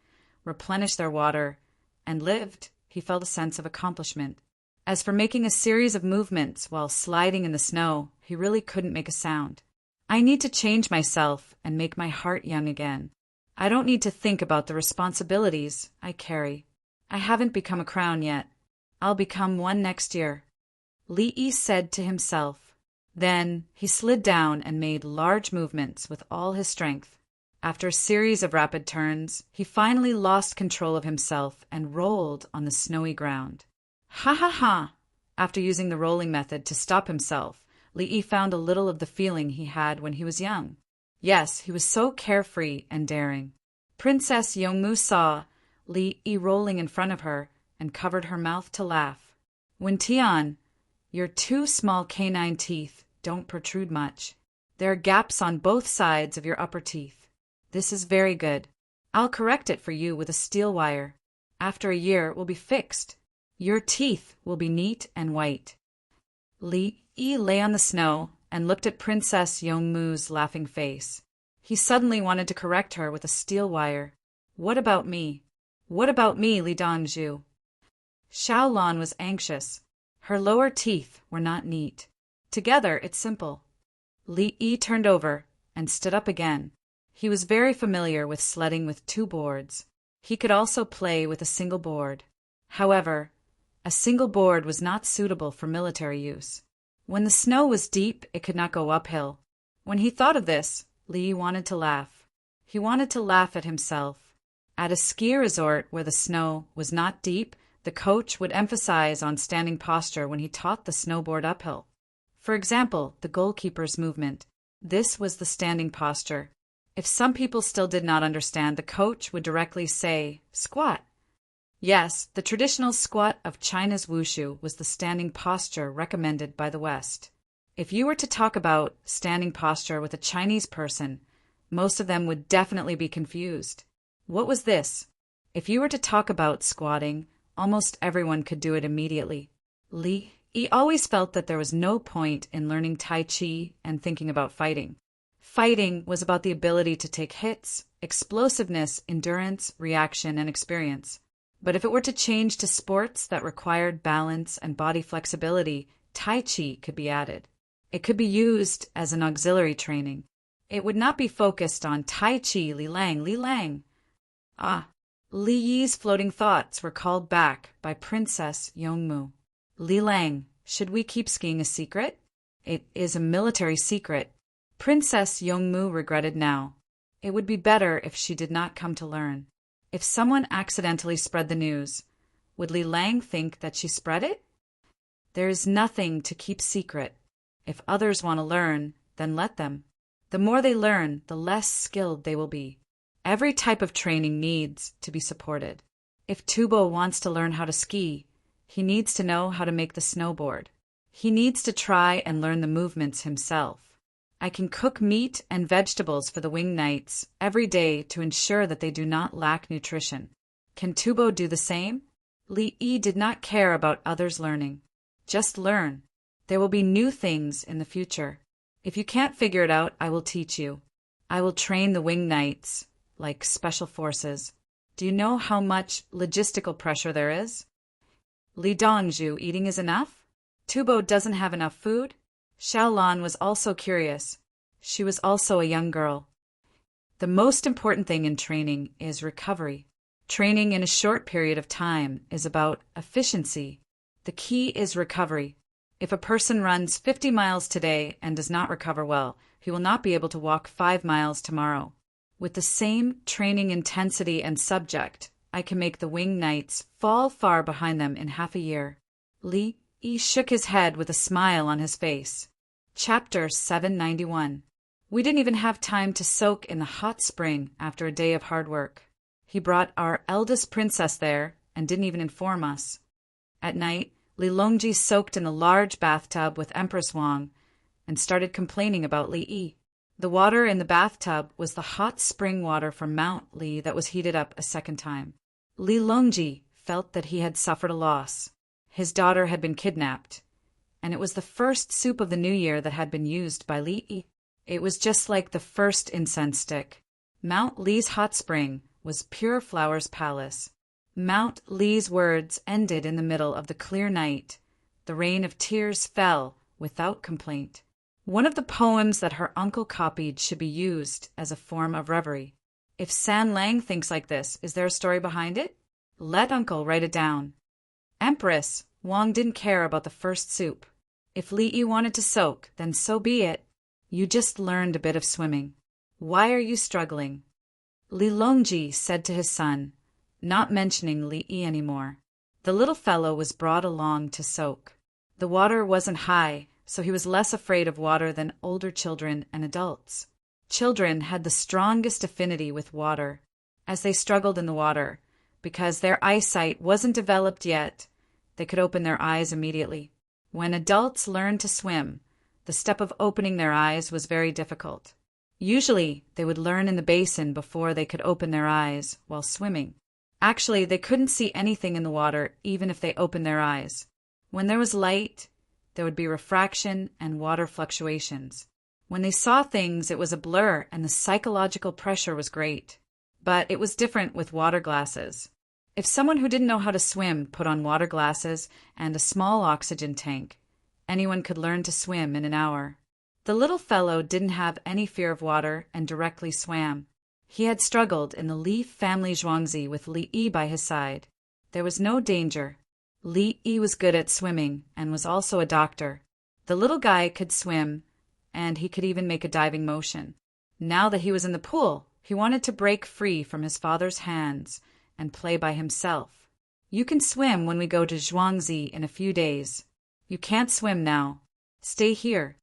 replenished their water, and lived, he felt a sense of accomplishment. As for making a series of movements while sliding in the snow, he really couldn't make a sound. I need to change myself and make my heart young again. I don't need to think about the responsibilities I carry. I haven't become a crown yet. I'll become one next year. Li Yi said to himself. Then he slid down and made large movements with all his strength. After a series of rapid turns, he finally lost control of himself and rolled on the snowy ground. Ha ha ha! After using the rolling method to stop himself, Li Yi found a little of the feeling he had when he was young. Yes, he was so carefree and daring. Princess Yongmu saw Li Yi rolling in front of her and covered her mouth to laugh. When Tian, your 2 small canine teeth don't protrude much. There are gaps on both sides of your upper teeth. This is very good. I'll correct it for you with a steel wire. After a year, it will be fixed. Your teeth will be neat and white. Li Yi lay on the snow and looked at Princess Yongmu's laughing face. He suddenly wanted to correct her with a steel wire. What about me? What about me, Li Danju? Xiaolan was anxious. Her lower teeth were not neat. Together, it's simple. Li Yi turned over and stood up again. He was very familiar with sledding with 2 boards. He could also play with a single board. However, a single board was not suitable for military use. When the snow was deep, it could not go uphill. When he thought of this, Li wanted to laugh. He wanted to laugh at himself. At a ski resort where the snow was not deep, the coach would emphasize on standing posture when he taught the snowboard uphill. For example, the goalkeeper's movement. This was the standing posture. If some people still did not understand, the coach would directly say, squat. Yes, the traditional squat of China's wushu was the standing posture recommended by the West. If you were to talk about standing posture with a Chinese person, most of them would definitely be confused. What was this? If you were to talk about squatting, almost everyone could do it immediately. Li Yi always felt that there was no point in learning Tai Chi and thinking about fighting. Fighting was about the ability to take hits, explosiveness, endurance, reaction, and experience. But if it were to change to sports that required balance and body flexibility, Tai Chi could be added. It could be used as an auxiliary training. It would not be focused on Tai Chi, Li Lang, Li Lang. Ah, Li Yi's floating thoughts were called back by Princess Yongmu. Li Lang, should we keep skiing a secret? It is a military secret. Princess Yongmu regretted now. It would be better if she did not come to learn. If someone accidentally spread the news, would Li Lang think that she spread it? There is nothing to keep secret. If others want to learn, then let them. The more they learn, the less skilled they will be. Every type of training needs to be supported. If Tubo wants to learn how to ski, he needs to know how to make the snowboard. He needs to try and learn the movements himself. I can cook meat and vegetables for the wing knights every day to ensure that they do not lack nutrition. Can Tubo do the same? Li Yi did not care about others learning. Just learn. There will be new things in the future. If you can't figure it out, I will teach you. I will train the wing knights, like special forces. Do you know how much logistical pressure there is? Li Dongzhu, eating is enough? Tubo doesn't have enough food? Xiaolan was also curious. She was also a young girl. The most important thing in training is recovery. Training in a short period of time is about efficiency. The key is recovery. If a person runs 50 miles today and does not recover well, he will not be able to walk 5 miles tomorrow. With the same training intensity and subject, I can make the wing knights fall far behind them in half a year. Li Yi shook his head with a smile on his face. Chapter 791. We didn't even have time to soak in the hot spring after a day of hard work. He brought our eldest princess there and didn't even inform us. At night, Li Longji soaked in a large bathtub with Empress Wang and started complaining about Li Yi. The water in the bathtub was the hot spring water from Mount Li that was heated up a second time. Li Longji felt that he had suffered a loss. His daughter had been kidnapped, and it was the first soup of the new year that had been used by Li Yi. It was just like the first incense stick. Mount Li's hot spring was Pure Flower's palace. Mount Li's words ended in the middle of the clear night. The rain of tears fell without complaint. One of the poems that her uncle copied should be used as a form of reverie. If San Lang thinks like this, is there a story behind it? Let uncle write it down. Empress Wang didn't care about the first soup. If Li Yi wanted to soak, then so be it. You just learned a bit of swimming. Why are you struggling? Li Longji said to his son, not mentioning Li Yi anymore. The little fellow was brought along to soak. The water wasn't high, so he was less afraid of water than older children and adults. Children had the strongest affinity with water. As they struggled in the water, because their eyesight wasn't developed yet, they could open their eyes immediately. When adults learned to swim, the step of opening their eyes was very difficult. Usually, they would learn in the basin before they could open their eyes while swimming. Actually, they couldn't see anything in the water even if they opened their eyes. When there was light, there would be refraction and water fluctuations. When they saw things, it was a blur and the psychological pressure was great. But it was different with water glasses. If someone who didn't know how to swim put on water glasses and a small oxygen tank, anyone could learn to swim in an hour. The little fellow didn't have any fear of water and directly swam. He had struggled in the Li family Zhuangzi with Li Yi by his side. There was no danger. Li Yi was good at swimming and was also a doctor. The little guy could swim, and he could even make a diving motion. Now that he was in the pool, he wanted to break free from his father's hands and play by himself. You can swim when we go to Zhuangzi in a few days. You can't swim now. Stay here.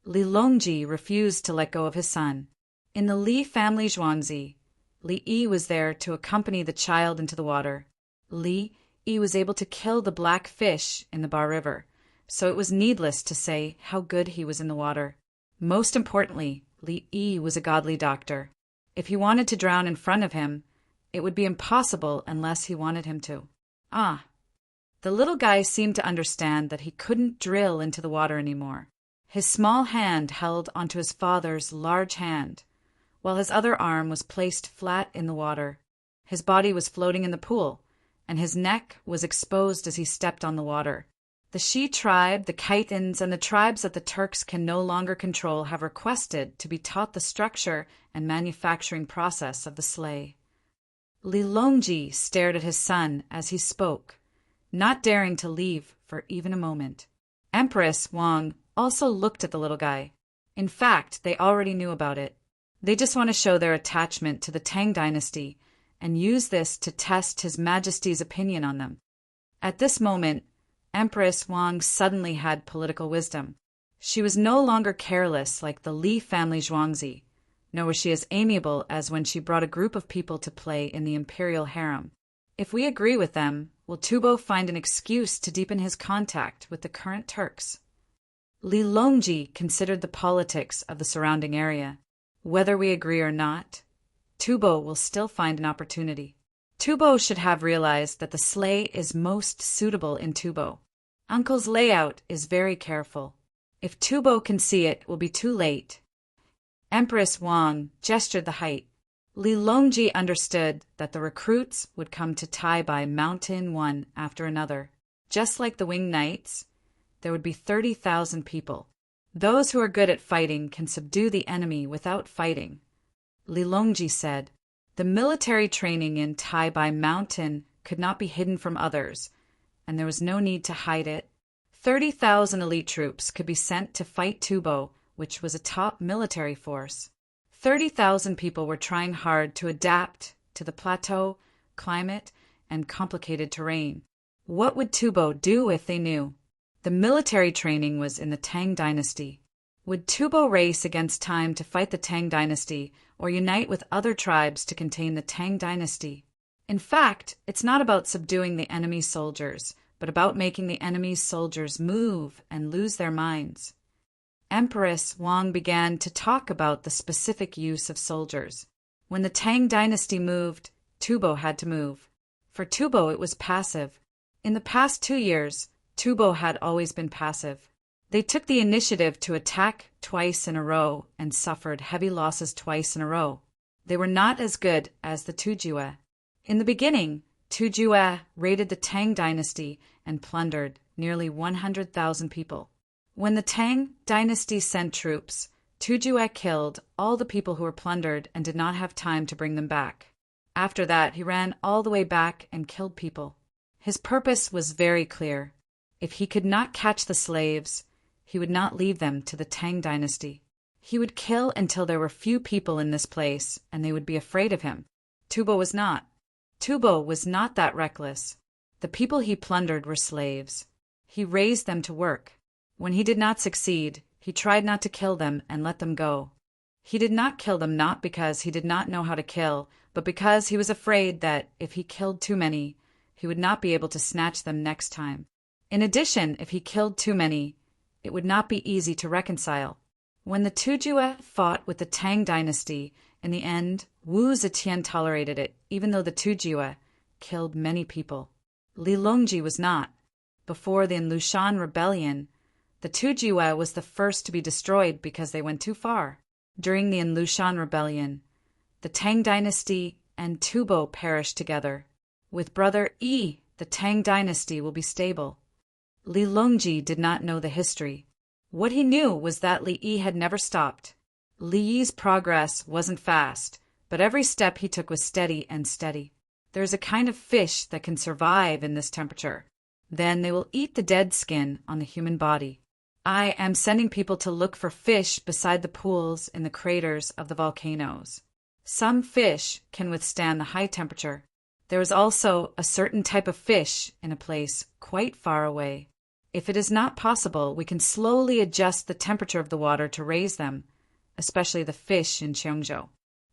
Li Longji refused to let go of his son. In the Li family Zhuangzi, Li Yi was there to accompany the child into the water. Li Yi was able to kill the black fish in the Bar River, so it was needless to say how good he was in the water. Most importantly, Li Yi was a godly doctor. If he wanted to drown in front of him, it would be impossible unless he wanted him to. Ah! The little guy seemed to understand that he couldn't drill into the water anymore. His small hand held onto his father's large hand, while his other arm was placed flat in the water. His body was floating in the pool, and his neck was exposed as he stepped on the water. The Shi tribe, the Khitans, and the tribes that the Turks can no longer control have requested to be taught the structure and manufacturing process of the sleigh. Li Longji stared at his son as he spoke, not daring to leave for even a moment. Empress Wang also looked at the little guy. In fact, they already knew about it. They just want to show their attachment to the Tang dynasty and use this to test His Majesty's opinion on them. At this moment, Empress Wang suddenly had political wisdom. She was no longer careless like the Li family Zhuangzi, nor was she as amiable as when she brought a group of people to play in the imperial harem. If we agree with them, will Tubo find an excuse to deepen his contact with the current Turks? Li Longji considered the politics of the surrounding area. Whether we agree or not, Tubo will still find an opportunity. Tubo should have realized that the sleigh is most suitable in Tubo. Uncle's layout is very careful. If Tubo can see it, will be too late. Empress Wang gestured the height. Li Longji understood that the recruits would come to Tai Bai Mountain one after another. Just like the Winged Knights, there would be 30,000 people. Those who are good at fighting can subdue the enemy without fighting. Li Longji said, the military training in Tai Bai Mountain could not be hidden from others, and there was no need to hide it. 30,000 elite troops could be sent to fight Tubo, which was a top military force. 30,000 people were trying hard to adapt to the plateau, climate, and complicated terrain. What would Tubo do if they knew? The military training was in the Tang dynasty. Would Tubo race against time to fight the Tang dynasty or unite with other tribes to contain the Tang dynasty? In fact, it's not about subduing the enemy's soldiers, but about making the enemy's soldiers move and lose their minds. Empress Wang began to talk about the specific use of soldiers. When the Tang dynasty moved, Tubo had to move. For Tubo, it was passive. In the past 2 years, Tubo had always been passive. They took the initiative to attack twice in a row and suffered heavy losses twice in a row. They were not as good as the Tujue. In the beginning, Tujue raided the Tang dynasty and plundered nearly 100,000 people. When the Tang dynasty sent troops, Tujue killed all the people who were plundered and did not have time to bring them back. After that, he ran all the way back and killed people. His purpose was very clear. If he could not catch the slaves, he would not leave them to the Tang dynasty. He would kill until there were few people in this place, and they would be afraid of him. Tubo was not. Tubo was not that reckless. The people he plundered were slaves. He raised them to work. When he did not succeed, he tried not to kill them and let them go. He did not kill them not because he did not know how to kill, but because he was afraid that if he killed too many, he would not be able to snatch them next time. In addition, if he killed too many, it would not be easy to reconcile. When the Tujue fought with the Tang dynasty, in the end, Wu Zetian tolerated it, even though the Tujue killed many people. Li Longji was not. Before the Lushan rebellion, the Tujue was the first to be destroyed because they went too far. During the Lushan rebellion, the Tang dynasty and Tubo perished together. With brother Yi, the Tang dynasty will be stable. Li Longji did not know the history. What he knew was that Li Yi had never stopped. Li Yi's progress wasn't fast, but every step he took was steady and steady. There is a kind of fish that can survive in this temperature. Then they will eat the dead skin on the human body. I am sending people to look for fish beside the pools in the craters of the volcanoes. Some fish can withstand the high temperature. There is also a certain type of fish in a place quite far away. If it is not possible, we can slowly adjust the temperature of the water to raise them, especially the fish in Cheongzhou.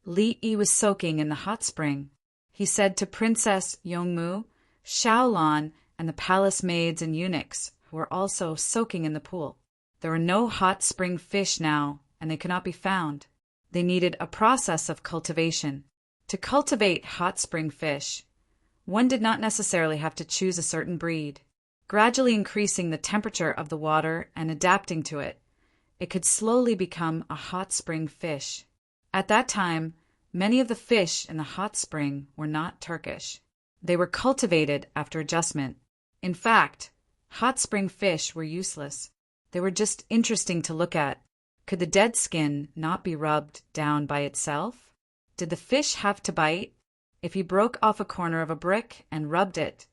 Li Yi was soaking in the hot spring. He said to Princess Yongmu, Xiaolan, and the palace maids and eunuchs, who were also soaking in the pool. There were no hot spring fish now, and they could not be found. They needed a process of cultivation. To cultivate hot spring fish, one did not necessarily have to choose a certain breed. Gradually increasing the temperature of the water and adapting to it, it could slowly become a hot spring fish. At that time, many of the fish in the hot spring were not Turkish. They were cultivated after adjustment. In fact, Hot spring fish were useless. They were just interesting to look at. Could the dead skin not be rubbed down by itself? Did the fish have to bite? If he broke off a corner of a brick and rubbed it,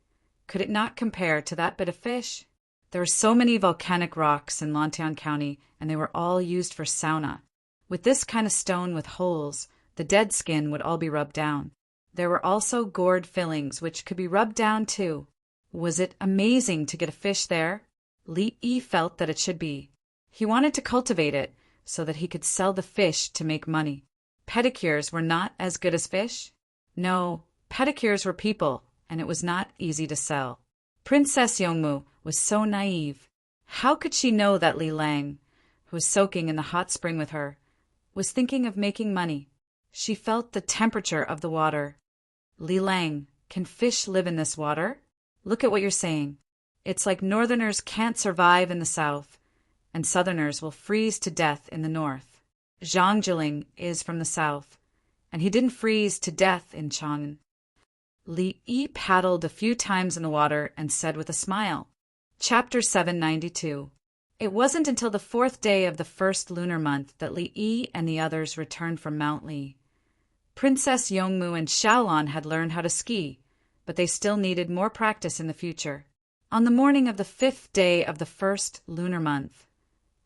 could it not compare to that bit of fish? There are so many volcanic rocks in Lontan County, and they were all used for sauna. With this kind of stone with holes, the dead skin would all be rubbed down. There were also gourd fillings, which could be rubbed down too. Was it amazing to get a fish there? Li Yi felt that it should be. He wanted to cultivate it so that he could sell the fish to make money. Pedicures were not as good as fish? No, pedicures were people, and it was not easy to sell. Princess Yongmu was so naive. How could she know that Li Lang, who was soaking in the hot spring with her, was thinking of making money? She felt the temperature of the water. Li Lang, can fish live in this water? Look at what you're saying. It's like northerners can't survive in the south, and southerners will freeze to death in the north. Zhang Jiling is from the south, and he didn't freeze to death in Chang'an. Li Yi paddled a few times in the water and said with a smile. Chapter 792. It wasn't until the 4th day of the first lunar month that Li Yi and the others returned from Mount Li. Princess Yongmu and Xiaolon had learned how to ski, but they still needed more practice in the future. On the morning of the 5th day of the first lunar month,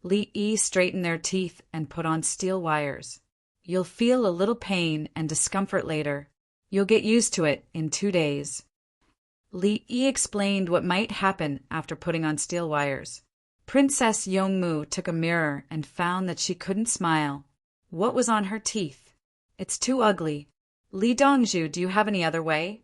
Li Yi straightened their teeth and put on steel wires. You'll feel a little pain and discomfort later. You'll get used to it in 2 days. Li Yi explained what might happen after putting on steel wires. Princess Yongmu took a mirror and found that she couldn't smile. What was on her teeth? It's too ugly. Li Dongzhu, do you have any other way?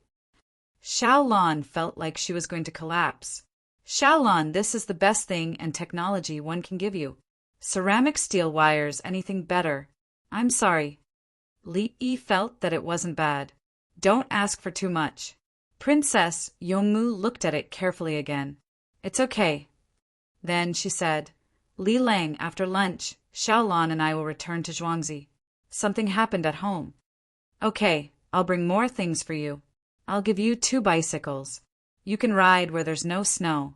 Xiaolon felt like she was going to collapse. Xiaolon, this is the best thing and technology one can give you. Ceramic steel wires, anything better. I'm sorry. Li Yi felt that it wasn't bad. Don't ask for too much. Princess Yongmu looked at it carefully again. It's okay. Then she said, Li Lang, after lunch, Xiaolon and I will return to Zhuangzi. Something happened at home. Okay, I'll bring more things for you. I'll give you 2 bicycles. You can ride where there's no snow.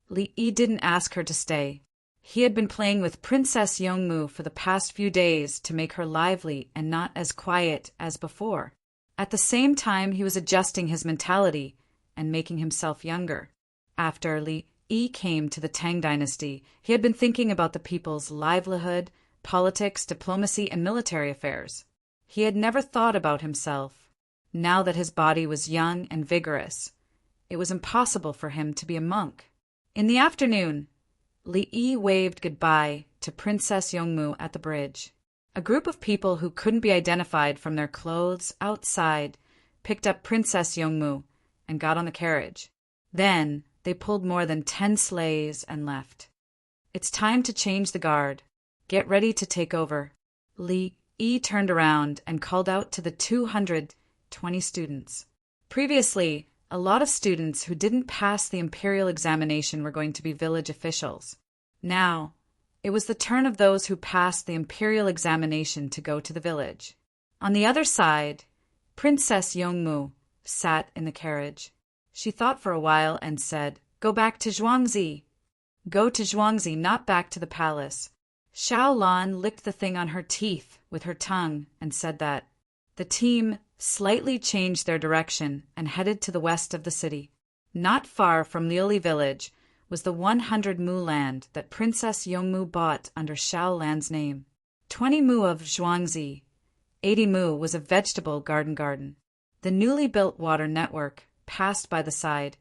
Li Yi didn't ask her to stay. He had been playing with Princess Yongmu for the past few days to make her lively and not as quiet as before. At the same time, he was adjusting his mentality and making himself younger. After Li Yi came to the Tang dynasty, he had been thinking about the people's livelihood, politics, diplomacy, and military affairs. He had never thought about himself. Now that his body was young and vigorous, it was impossible for him to be a monk. In the afternoon, Li Yi waved goodbye to Princess Yongmu at the bridge. A group of people who couldn't be identified from their clothes outside picked up Princess Yongmu and got on the carriage. Then they pulled more than 10 sleighs and left. It's time to change the guard. Get ready to take over. Li Yi turned around and called out to the 220 students. Previously, a lot of students who didn't pass the imperial examination were going to be village officials. Now, it was the turn of those who passed the imperial examination to go to the village. On the other side, Princess Yongmu sat in the carriage. She thought for a while and said, Go back to Zhuangzi. Go to Zhuangzi, not back to the palace. Xiaolon licked the thing on her teeth with her tongue and said that. The team slightly changed their direction and headed to the west of the city. Not far from Liuli village was the 100 mu land that Princess Yongmu bought under Xiaolan's name. 20 mu of Zhuangzi, 80 mu was a vegetable garden. The newly built water network passed by the side.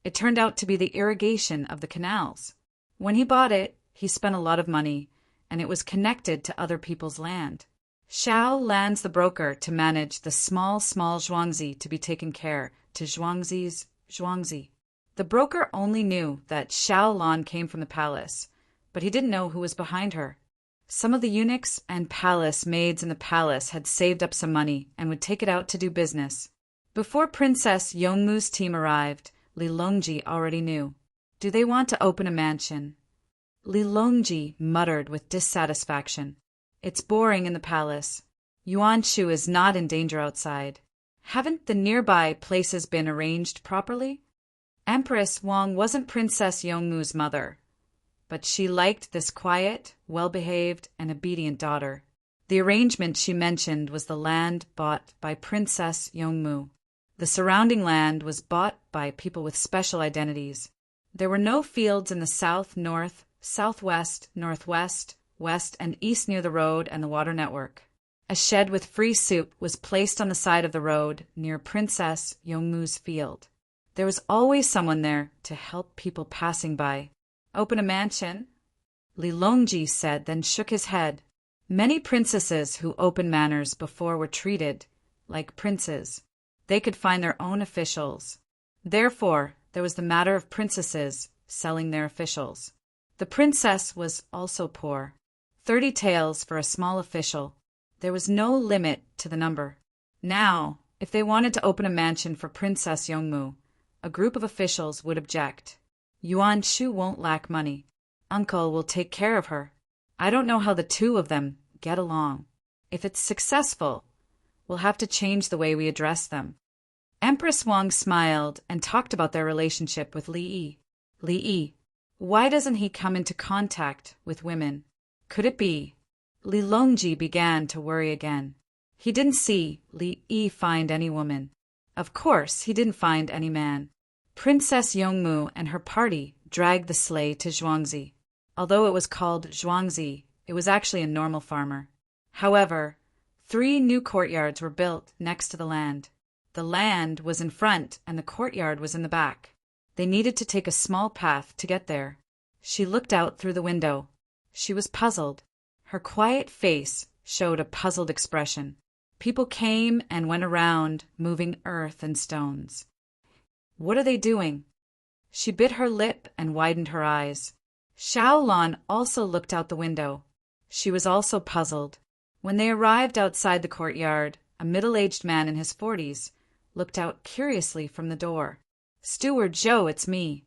It turned out to be the irrigation of the canals. When he bought it, he spent a lot of money, and it was connected to other people's land. Xiaolan's the broker to manage the small Zhuangzi to be taken care to Zhuangzi's Zhuangzi. The broker only knew that Xiaolan came from the palace, but he didn't know who was behind her. Some of the eunuchs and palace maids in the palace had saved up some money and would take it out to do business. Before Princess Yongmu's team arrived, Li Longji already knew. Do they want to open a mansion? Li Longji muttered with dissatisfaction. It's boring in the palace. Yuan Shu is not in danger outside. Haven't the nearby places been arranged properly? Empress Wang wasn't Princess Yongmu's mother, but she liked this quiet, well-behaved, and obedient daughter. The arrangement she mentioned was the land bought by Princess Yongmu. The surrounding land was bought by people with special identities. There were no fields in the south, north, southwest, northwest, west, and east near the road and the water network. A shed with free soup was placed on the side of the road near Princess Yongmu's field. There was always someone there to help people passing by. Open a mansion? Li Longji said, then shook his head. Many princesses who opened manors before were treated like princes. They could find their own officials. Therefore, there was the matter of princesses selling their officials. The princess was also poor. 30 taels for a small official. There was no limit to the number. Now, if they wanted to open a mansion for Princess Yongmu, a group of officials would object. Yuan Shu won't lack money. Uncle will take care of her. I don't know how the two of them get along. If it's successful, we'll have to change the way we address them. Empress Wang smiled and talked about their relationship with Li Yi. Li Yi, why doesn't he come into contact with women? Could it be? Li Longji began to worry again. He didn't see Li Yi find any woman. Of course, he didn't find any man. Princess Yongmu and her party dragged the sleigh to Zhuangzi. Although it was called Zhuangzi, it was actually a normal farmer. However, 3 new courtyards were built next to the land. The land was in front and the courtyard was in the back. They needed to take a small path to get there. She looked out through the window. She was puzzled. Her quiet face showed a puzzled expression. People came and went around, moving earth and stones. What are they doing? She bit her lip and widened her eyes. Xiaolan also looked out the window. She was also puzzled. When they arrived outside the courtyard, a middle-aged man in his 40s looked out curiously from the door. Steward Zhou, it's me.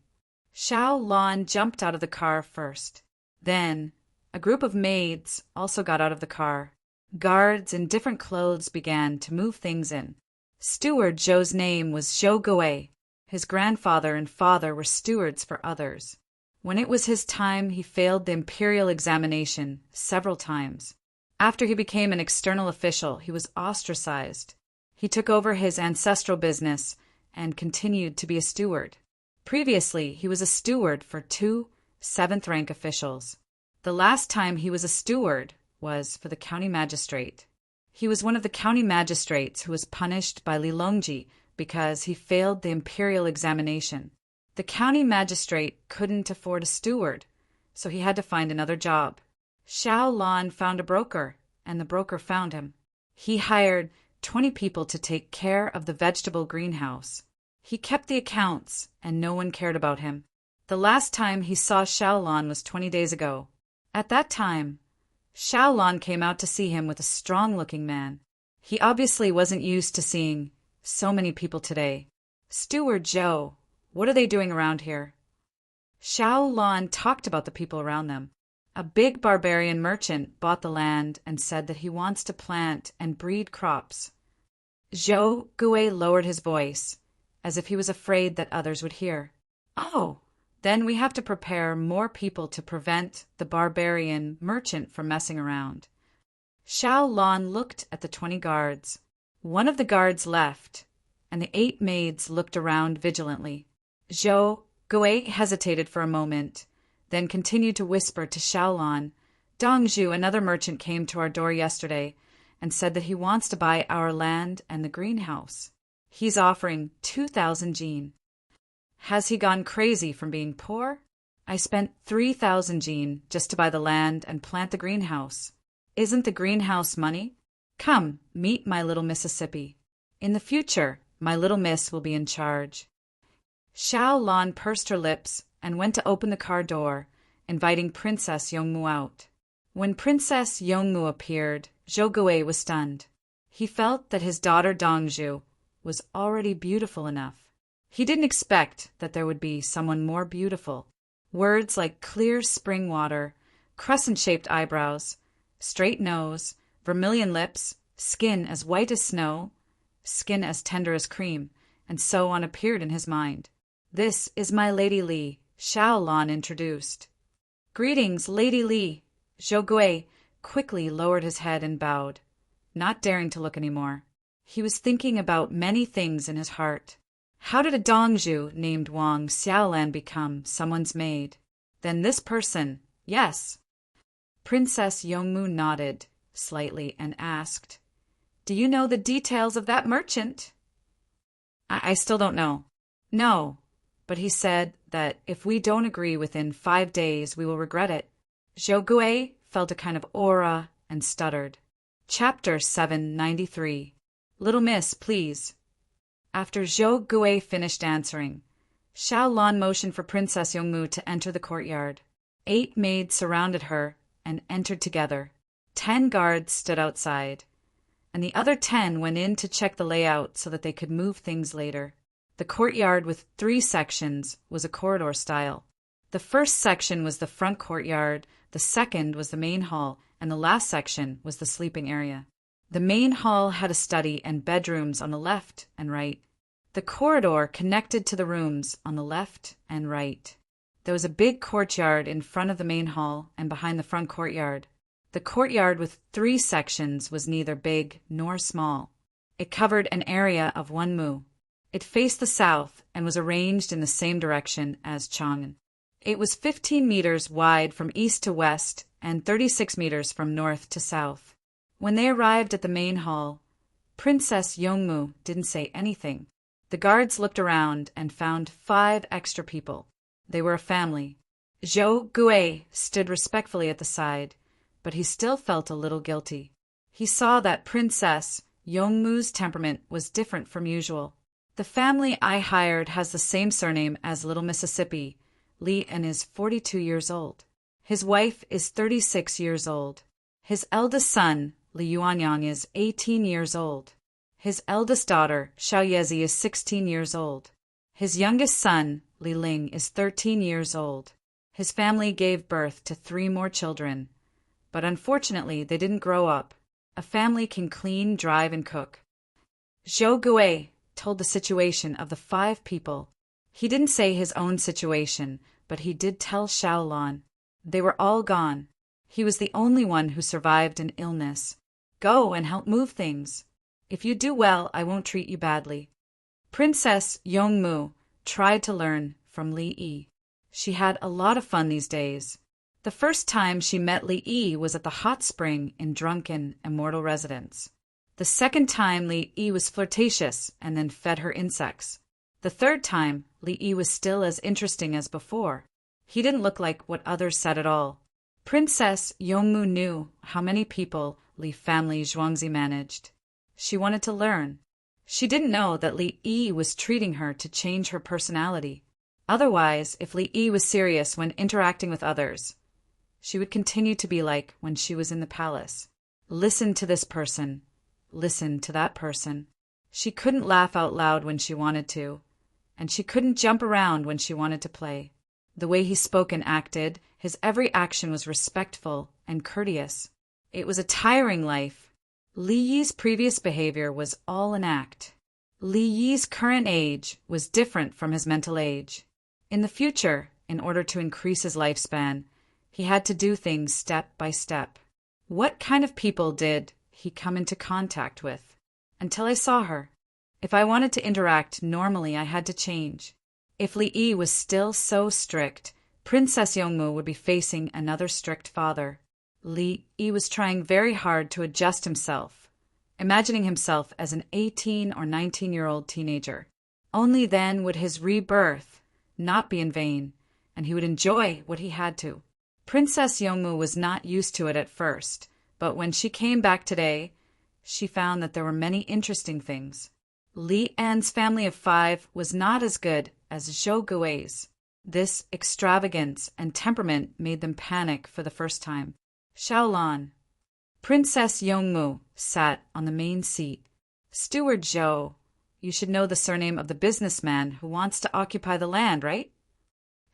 Xiaolan jumped out of the car first. Then, a group of maids also got out of the car. Guards in different clothes began to move things in. Steward Zhou's name was Zhou Gui. His grandfather and father were stewards for others. When it was his time, he failed the imperial examination several times. After he became an external official, he was ostracized. He took over his ancestral business and continued to be a steward. Previously, he was a steward for 2 7th-rank officials. The last time he was a steward was for the county magistrate. He was one of the county magistrates who was punished by Li Longji because he failed the imperial examination. The county magistrate couldn't afford a steward, so he had to find another job. Xiaolan found a broker, and the broker found him. He hired 20 people to take care of the vegetable greenhouse. He kept the accounts, and no one cared about him. The last time he saw Xiaolan was 20 days ago. At that time, Xiaolan came out to see him with a strong-looking man. He obviously wasn't used to seeing so many people today. Steward Zhou, what are they doing around here? Xiaolan talked about the people around them. A big barbarian merchant bought the land and said that he wants to plant and breed crops. Zhou Gui lowered his voice, as if he was afraid that others would hear. Oh, then we have to prepare more people to prevent the barbarian merchant from messing around. Xiaolan looked at the 20 guards. One of the guards left, and the 8 maids looked around vigilantly. Zhou Gui hesitated for a moment, then continued to whisper to Xiaolan, Dongzhu, another merchant, came to our door yesterday and said that he wants to buy our land and the greenhouse. He's offering 2,000 jin. Has he gone crazy from being poor? I spent 3,000 jin just to buy the land and plant the greenhouse. Isn't the greenhouse money? Come, meet my little Mississippi. In the future, my little miss will be in charge. Xiaolan pursed her lips and went to open the car door, inviting Princess Yongmu out. When Princess Yongmu appeared, Zhou Gui was stunned. He felt that his daughter Dongzhu was already beautiful enough. He didn't expect that there would be someone more beautiful. Words like clear spring water, crescent-shaped eyebrows, straight nose, vermilion lips, skin as white as snow, skin as tender as cream, and so on appeared in his mind. "This is my Lady Li," Xiao Lan introduced. "Greetings, Lady Li." Zhou Gui quickly lowered his head and bowed, not daring to look any more. He was thinking about many things in his heart. How did a Dongzhu named Wang Xiaolan become someone's maid? Then this person, yes. Princess Yongmu nodded slightly and asked, "Do you know the details of that merchant?" I still don't know. No, but he said that if we don't agree within 5 days, we will regret it. Zhou Gui felt a kind of aura and stuttered. Chapter 793. Little Miss, please. After Zhou Gui finished answering, Xiao Lan motioned for Princess Yongmu to enter the courtyard. 8 maids surrounded her and entered together. 10 guards stood outside, and the other 10 went in to check the layout so that they could move things later. The courtyard with 3 sections was a corridor style. The first section was the front courtyard, the second was the main hall, and the last section was the sleeping area. The main hall had a study and bedrooms on the left and right. The corridor connected to the rooms on the left and right. There was a big courtyard in front of the main hall and behind the front courtyard. The courtyard with 3 sections was neither big nor small. It covered an area of 1 mu. It faced the south and was arranged in the same direction as Chang'an. It was 15 meters wide from east to west and 36 meters from north to south. When they arrived at the main hall, Princess Yongmu didn't say anything. The guards looked around and found 5 extra people. They were a family. Zhou Gui stood respectfully at the side, but he still felt a little guilty. He saw that Princess Yongmu's temperament was different from usual. "The family I hired has the same surname as Little Mississippi, Li, and is 42 years old. His wife is 36 years old. His eldest son, Li Yuanyang, is 18 years old. His eldest daughter, Xiao Yezi, is 16 years old. His youngest son, Li Ling, is 13 years old. His family gave birth to 3 more children, but unfortunately they didn't grow up. A family can clean, drive, and cook." Zhou Gui told the situation of the 5 people. He didn't say his own situation, but he did tell Xiao Lan. They were all gone. He was the only one who survived an illness. "Go and help move things. If you do well, I won't treat you badly." Princess Yongmu tried to learn from Li Yi. She had a lot of fun these days. The first time she met Li Yi was at the hot spring in drunken, immortal residence. The second time Li Yi was flirtatious and then fed her insects. The third time, Li Yi was still as interesting as before. He didn't look like what others said at all. Princess Yongmu knew how many people Li family Zhuangzi managed. She wanted to learn. She didn't know that Li Yi was treating her to change her personality. Otherwise, if Li Yi was serious when interacting with others, she would continue to be like when she was in the palace. Listen to this person. Listen to that person. She couldn't laugh out loud when she wanted to, and she couldn't jump around when she wanted to play. The way he spoke and acted, his every action was respectful and courteous. It was a tiring life. Li Yi's previous behavior was all an act. Li Yi's current age was different from his mental age. In the future, in order to increase his lifespan, he had to do things step by step. What kind of people did he come into contact with? Until I saw her. If I wanted to interact normally, I had to change. If Li Yi was still so strict, Princess Yongmu would be facing another strict father. Li Yi was trying very hard to adjust himself, imagining himself as an 18 or 19-year-old teenager. Only then would his rebirth not be in vain, and he would enjoy what he had to. Princess Yongmu was not used to it at first, but when she came back today, she found that there were many interesting things. Li An's family of 5 was not as good as Zhou Gui's. This extravagance and temperament made them panic for the first time. Xiao Lan. Princess Yongmu sat on the main seat. "Steward Zhou, you should know the surname of the businessman who wants to occupy the land, right?"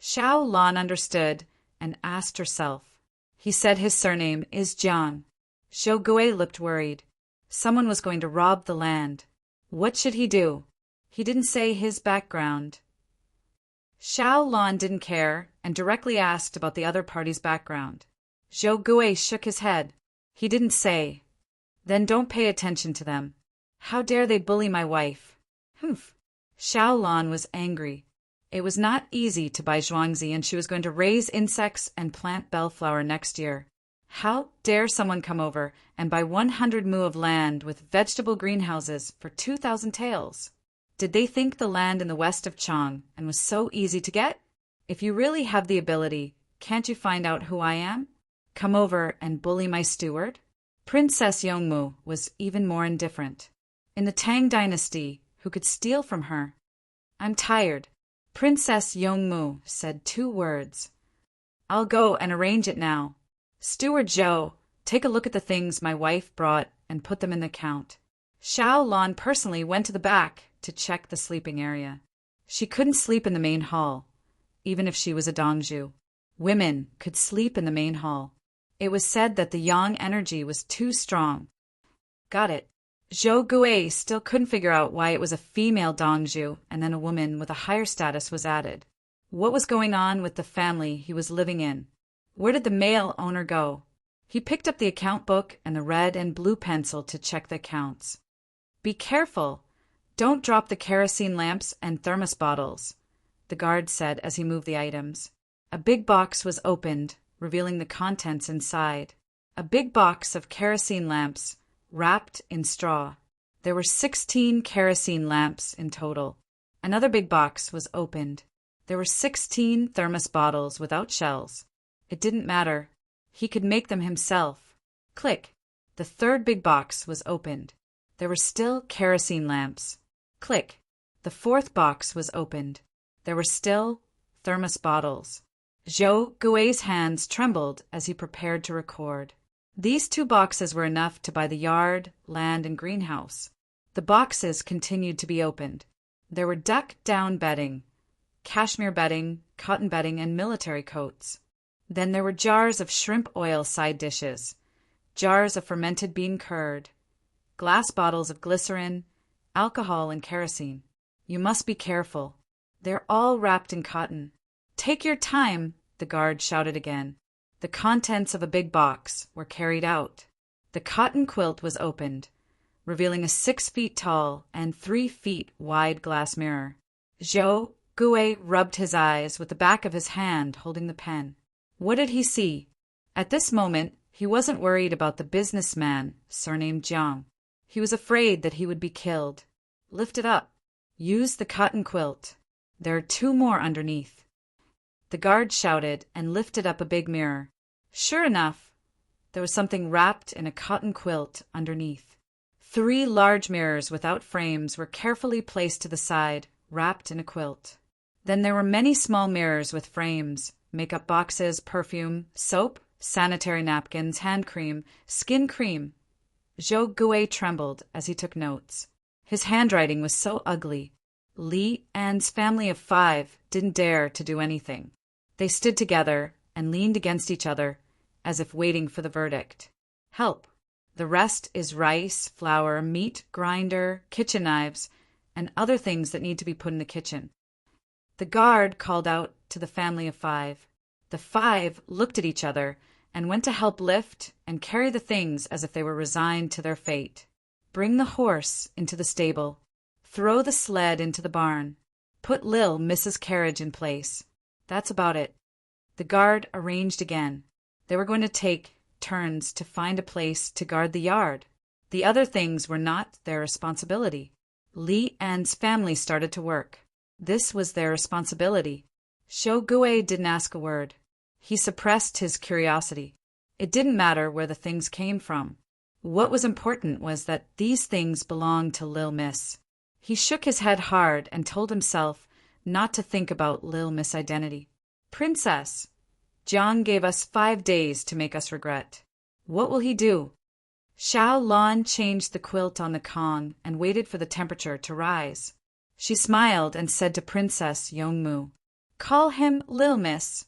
Xiao Lan understood and asked herself. "He said his surname is Jiang." Zhou Gui looked worried. Someone was going to rob the land. What should he do? He didn't say his background. Xiao Lan didn't care and directly asked about the other party's background. Zhou Gui shook his head. He didn't say. Then don't pay attention to them. How dare they bully my wife? Humph. Xiao Lan was angry. It was not easy to buy Zhuangzi, and she was going to raise insects and plant bellflower next year. How dare someone come over and buy 100 mu of land with vegetable greenhouses for 2,000 taels? Did they think the land in the west of Chang and was so easy to get? If you really have the ability, can't you find out who I am? Come over and bully my steward? Princess Yongmu was even more indifferent. In the Tang dynasty, who could steal from her? I'm tired. Princess Yongmu said 2 words. I'll go and arrange it now. Steward Zhou, take a look at the things my wife brought and put them in the count. Xiao Lan personally went to the back to check the sleeping area. She couldn't sleep in the main hall, even if she was a Dongju. Women could sleep in the main hall. It was said that the yang energy was too strong. Got it. Zhou Gui still couldn't figure out why it was a female Dongju and then a woman with a higher status was added. What was going on with the family he was living in? Where did the male owner go? He picked up the account book and the red and blue pencil to check the accounts. Be careful. Don't drop the kerosene lamps and thermos bottles, the guard said as he moved the items. A big box was opened, revealing the contents inside. A big box of kerosene lamps, wrapped in straw. There were 16 kerosene lamps in total. Another big box was opened. There were 16 thermos bottles without shells. It didn't matter. He could make them himself. Click. The third big box was opened. There were still kerosene lamps. Click. The fourth box was opened. There were still thermos bottles. Zhou Gui's hands trembled as he prepared to record. These 2 boxes were enough to buy the yard, land, and greenhouse. The boxes continued to be opened. There were duck-down bedding, cashmere bedding, cotton bedding, and military coats. Then there were jars of shrimp oil side dishes, jars of fermented bean curd, glass bottles of glycerin, alcohol, and kerosene. You must be careful. They're all wrapped in cotton. Take your time, the guard shouted again. The contents of a big box were carried out. The cotton quilt was opened, revealing a 6 feet tall and 3 feet wide glass mirror. Zhou Gui rubbed his eyes with the back of his hand holding the pen. What did he see? At this moment, he wasn't worried about the businessman, surnamed Jiang. He was afraid that he would be killed. Lift it up. Use the cotton quilt. There are 2 more underneath. The guard shouted and lifted up a big mirror. Sure enough, there was something wrapped in a cotton quilt underneath. 3 large mirrors without frames were carefully placed to the side, wrapped in a quilt. Then there were many small mirrors with frames, makeup boxes, perfume, soap, sanitary napkins, hand cream, skin cream. Zhou Gui trembled as he took notes. His handwriting was so ugly. Li An's family of 5 didn't dare to do anything. They stood together and leaned against each other, as if waiting for the verdict. Help. The rest is rice, flour, meat, grinder, kitchen knives, and other things that need to be put in the kitchen. The guard called out to the family of 5. The 5 looked at each other and went to help lift and carry the things as if they were resigned to their fate. Bring the horse into the stable. Throw the sled into the barn. Put Lil Mrs. Carriage in place. That's about it. The guard arranged again. They were going to take turns to find a place to guard the yard. The other things were not their responsibility. Li An's family started to work. This was their responsibility. Zhou Gui didn't ask a word. He suppressed his curiosity. It didn't matter where the things came from. What was important was that these things belonged to Lil Miss. He shook his head hard and told himself not to think about Lil Miss' identity. Princess, Jiang gave us 5 days to make us regret. What will he do? Xiao Lan changed the quilt on the Kong and waited for the temperature to rise. She smiled and said to Princess Yongmu, "Call him Lil Miss."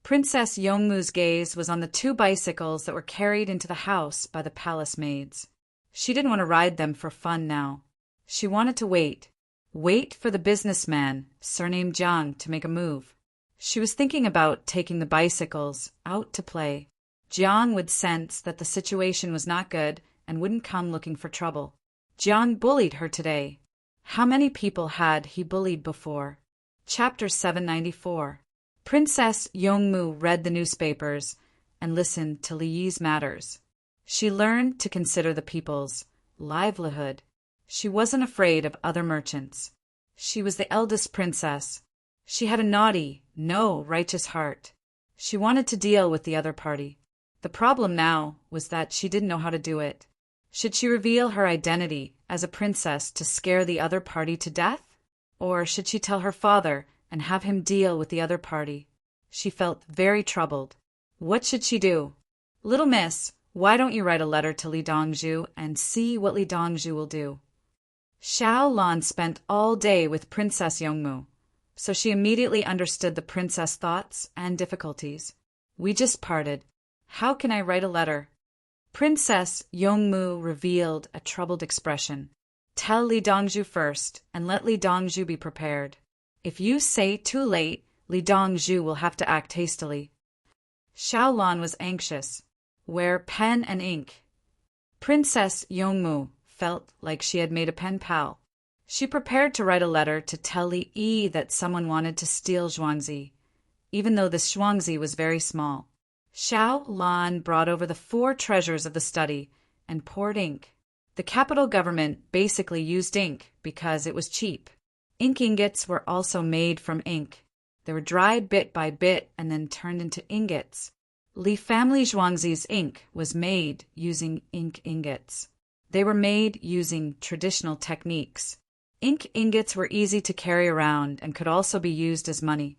Princess Yongmu's gaze was on the 2 bicycles that were carried into the house by the palace maids. She didn't want to ride them for fun now. She wanted to wait Wait for the businessman, surnamed Jiang, to make a move. She was thinking about taking the bicycles out to play. Jiang would sense that the situation was not good and wouldn't come looking for trouble. Jiang bullied her today. How many people had he bullied before? Chapter 794. Princess Yongmu read the newspapers and listened to Li Yi's matters. She learned to consider the people's livelihood. She wasn't afraid of other merchants. She was the eldest princess. She had a naughty, righteous heart. She wanted to deal with the other party. The problem now was that she didn't know how to do it. Should she reveal her identity as a princess to scare the other party to death? Or should she tell her father and have him deal with the other party? She felt very troubled. What should she do? Little miss, why don't you write a letter to Li Dongzhu and see what Li Dongzhu will do? Xiao Lan spent all day with Princess Yongmu, so she immediately understood the princess' thoughts and difficulties. We just parted. How can I write a letter? Princess Yongmu revealed a troubled expression. Tell Li Dongzhu first, and let Li Dongzhu be prepared. If you say too late, Li Dongzhu will have to act hastily. Xiao Lan was anxious. Where pen and ink? Princess Yongmu felt like she had made a pen pal. She prepared to write a letter to tell Li Yi that someone wanted to steal Zhuangzi, even though this Zhuangzi was very small. Xiao Lan brought over the 4 treasures of the study and poured ink. The capital government basically used ink because it was cheap. Ink ingots were also made from ink. They were dried bit by bit and then turned into ingots. Li family Zhuangzi's ink was made using ink ingots. They were made using traditional techniques. Ink ingots were easy to carry around and could also be used as money.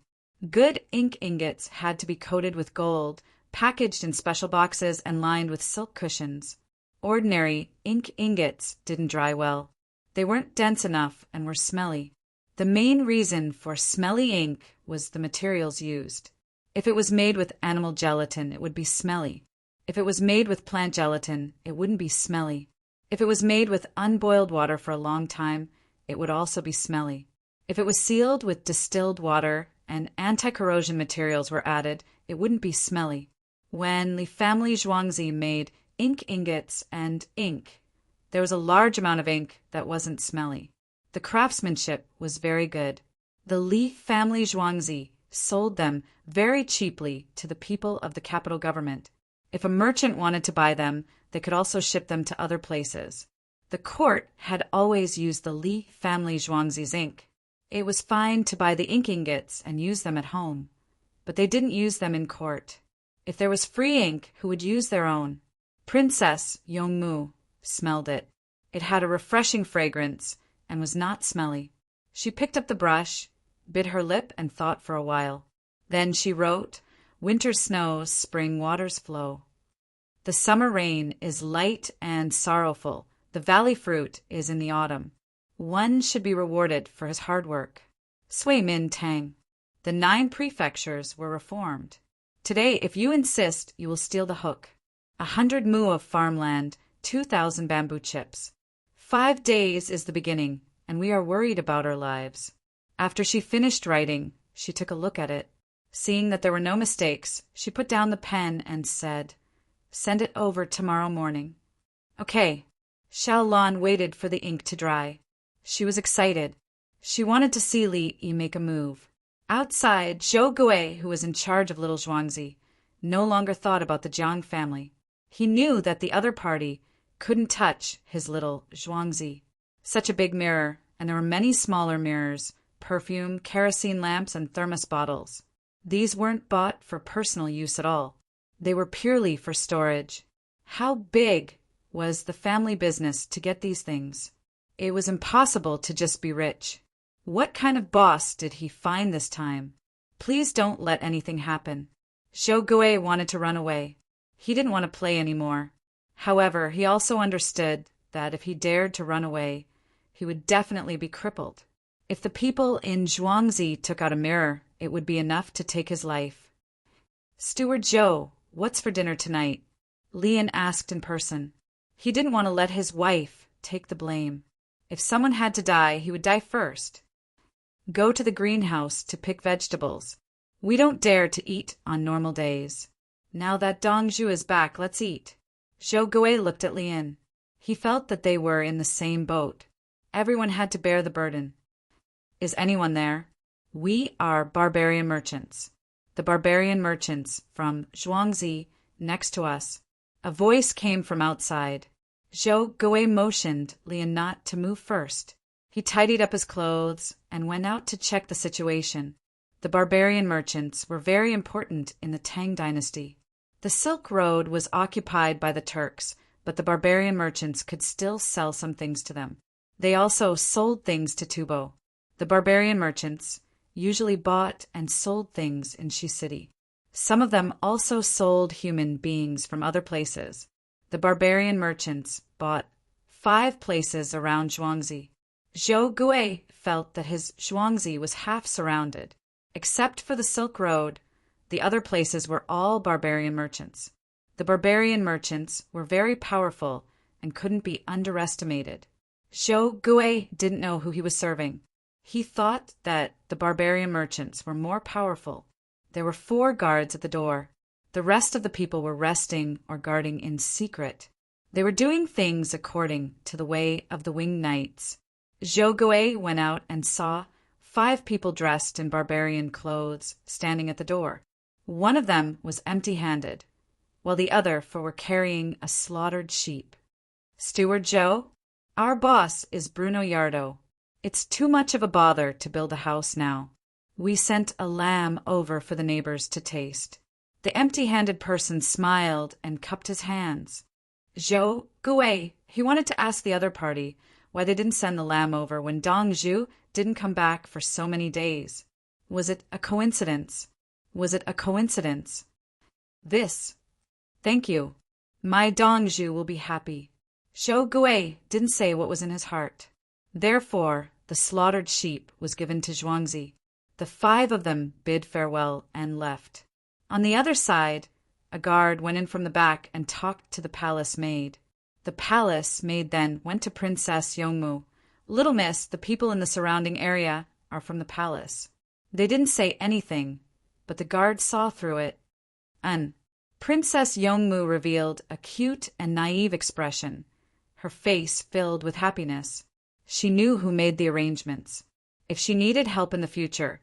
Good ink ingots had to be coated with gold, packaged in special boxes and lined with silk cushions. Ordinary ink ingots didn't dry well. They weren't dense enough and were smelly. The main reason for smelly ink was the materials used. If it was made with animal gelatin, it would be smelly. If it was made with plant gelatin, it wouldn't be smelly. If it was made with unboiled water for a long time, it would also be smelly. If it was sealed with distilled water and anti-corrosion materials were added, it wouldn't be smelly. When Li family Zhuangzi made ink ingots and ink, there was a large amount of ink that wasn't smelly. The craftsmanship was very good. The Li family Zhuangzi sold them very cheaply to the people of the capital government. If a merchant wanted to buy them, they could also ship them to other places. The court had always used the Li family Zhuangzi's ink. It was fine to buy the ink ingots and use them at home, but they didn't use them in court. If there was free ink, who would use their own? Princess Yongmu smelled it. It had a refreshing fragrance and was not smelly. She picked up the brush, bit her lip, and thought for a while. Then she wrote, "Winter snows, spring waters flow. The summer rain is light and sorrowful. The valley fruit is in the autumn. One should be rewarded for his hard work." Sui Min Tang. The 9 prefectures were reformed. Today, if you insist, you will steal the hook. 100 mu of farmland, 2,000 bamboo chips. 5 days is the beginning, and we are worried about our lives. After she finished writing, she took a look at it. Seeing that there were no mistakes, she put down the pen and said, "Send it over tomorrow morning." Okay. Xiao Lan waited for the ink to dry. She was excited. She wanted to see Li Yi make a move. Outside, Zhou Gui, who was in charge of little Zhuangzi, no longer thought about the Jiang family. He knew that the other party couldn't touch his little Zhuangzi. Such a big mirror, and there were many smaller mirrors, perfume, kerosene lamps, and thermos bottles. These weren't bought for personal use at all. They were purely for storage. How big was the family business to get these things? It was impossible to just be rich. What kind of boss did he find this time? Please don't let anything happen. Zhou Gui wanted to run away. He didn't want to play anymore. However, he also understood that if he dared to run away, he would definitely be crippled. If the people in Zhuangzi took out a mirror, it would be enough to take his life. "Steward Zhou, what's for dinner tonight?" Lian asked in person. He didn't want to let his wife take the blame. If someone had to die, he would die first. Go to the greenhouse to pick vegetables. We don't dare to eat on normal days. Now that Dong Zhu is back, let's eat. Zhou Gui looked at Lian. He felt that they were in the same boat. Everyone had to bear the burden. Is anyone there? We are barbarian merchants. The barbarian merchants from Zhuangzi, next to us. A voice came from outside. Zhou Gui motioned Lian not to move first. He tidied up his clothes and went out to check the situation. The barbarian merchants were very important in the Tang dynasty. The Silk Road was occupied by the Turks, but the barbarian merchants could still sell some things to them. They also sold things to Tubo. The barbarian merchants usually bought and sold things in Shi City. Some of them also sold human beings from other places. The barbarian merchants bought 5 places around Zhuangzi. Zhou Gui felt that his Zhuangzi was half surrounded. Except for the Silk Road, the other places were all barbarian merchants. The barbarian merchants were very powerful and couldn't be underestimated. Zhou Gui didn't know who he was serving. He thought that the barbarian merchants were more powerful. There were 4 guards at the door. The rest of the people were resting or guarding in secret. They were doing things according to the way of the winged knights. Zhou Gui went out and saw 5 people dressed in barbarian clothes standing at the door. One of them was empty-handed, while the other 4 were carrying a slaughtered sheep. Steward Zhou, our boss is Bruno Yardo. It's too much of a bother to build a house now. We sent a lamb over for the neighbors to taste. The empty-handed person smiled and cupped his hands. Zhou Gui, he wanted to ask the other party why they didn't send the lamb over when Dong Zhu didn't come back for so many days. Was it a coincidence? Was it a coincidence? This. Thank you. My Dong Zhu will be happy. Zhou Gui didn't say what was in his heart. Therefore, the slaughtered sheep was given to Zhuangzi. The 5 of them bid farewell and left. On the other side, a guard went in from the back and talked to the palace maid. The palace maid then went to Princess Yongmu. Little miss, the people in the surrounding area are from the palace. They didn't say anything, but the guard saw through it. Princess Yongmu revealed a cute and naive expression. Her face filled with happiness. She knew who made the arrangements. If she needed help in the future,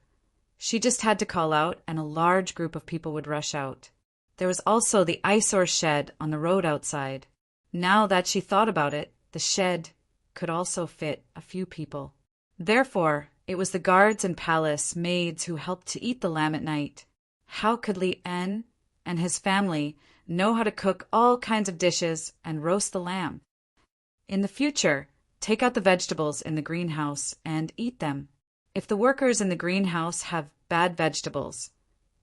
she just had to call out and a large group of people would rush out. There was also the eyesore shed on the road outside. Now that she thought about it, the shed could also fit a few people. Therefore, it was the guards and palace maids who helped to eat the lamb at night. How could Li En and his family know how to cook all kinds of dishes and roast the lamb? In the future, take out the vegetables in the greenhouse and eat them. If the workers in the greenhouse have bad vegetables,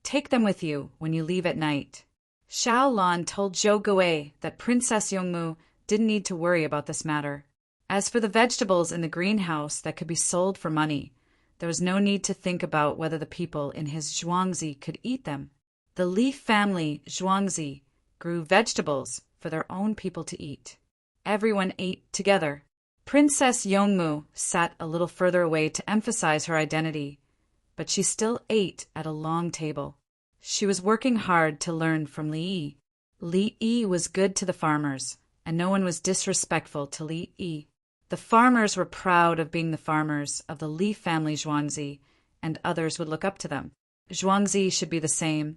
take them with you when you leave at night. Xiao Lan told Zhou Gui that Princess Yongmu didn't need to worry about this matter. As for the vegetables in the greenhouse that could be sold for money, there was no need to think about whether the people in his Zhuangzi could eat them. The Li family Zhuangzi grew vegetables for their own people to eat. Everyone ate together. Princess Yongmu sat a little further away to emphasize her identity, but she still ate at a long table. She was working hard to learn from Li Yi. Li Yi was good to the farmers, and no one was disrespectful to Li Yi. The farmers were proud of being the farmers of the Li family Zhuangzi, and others would look up to them. Zhuangzi should be the same,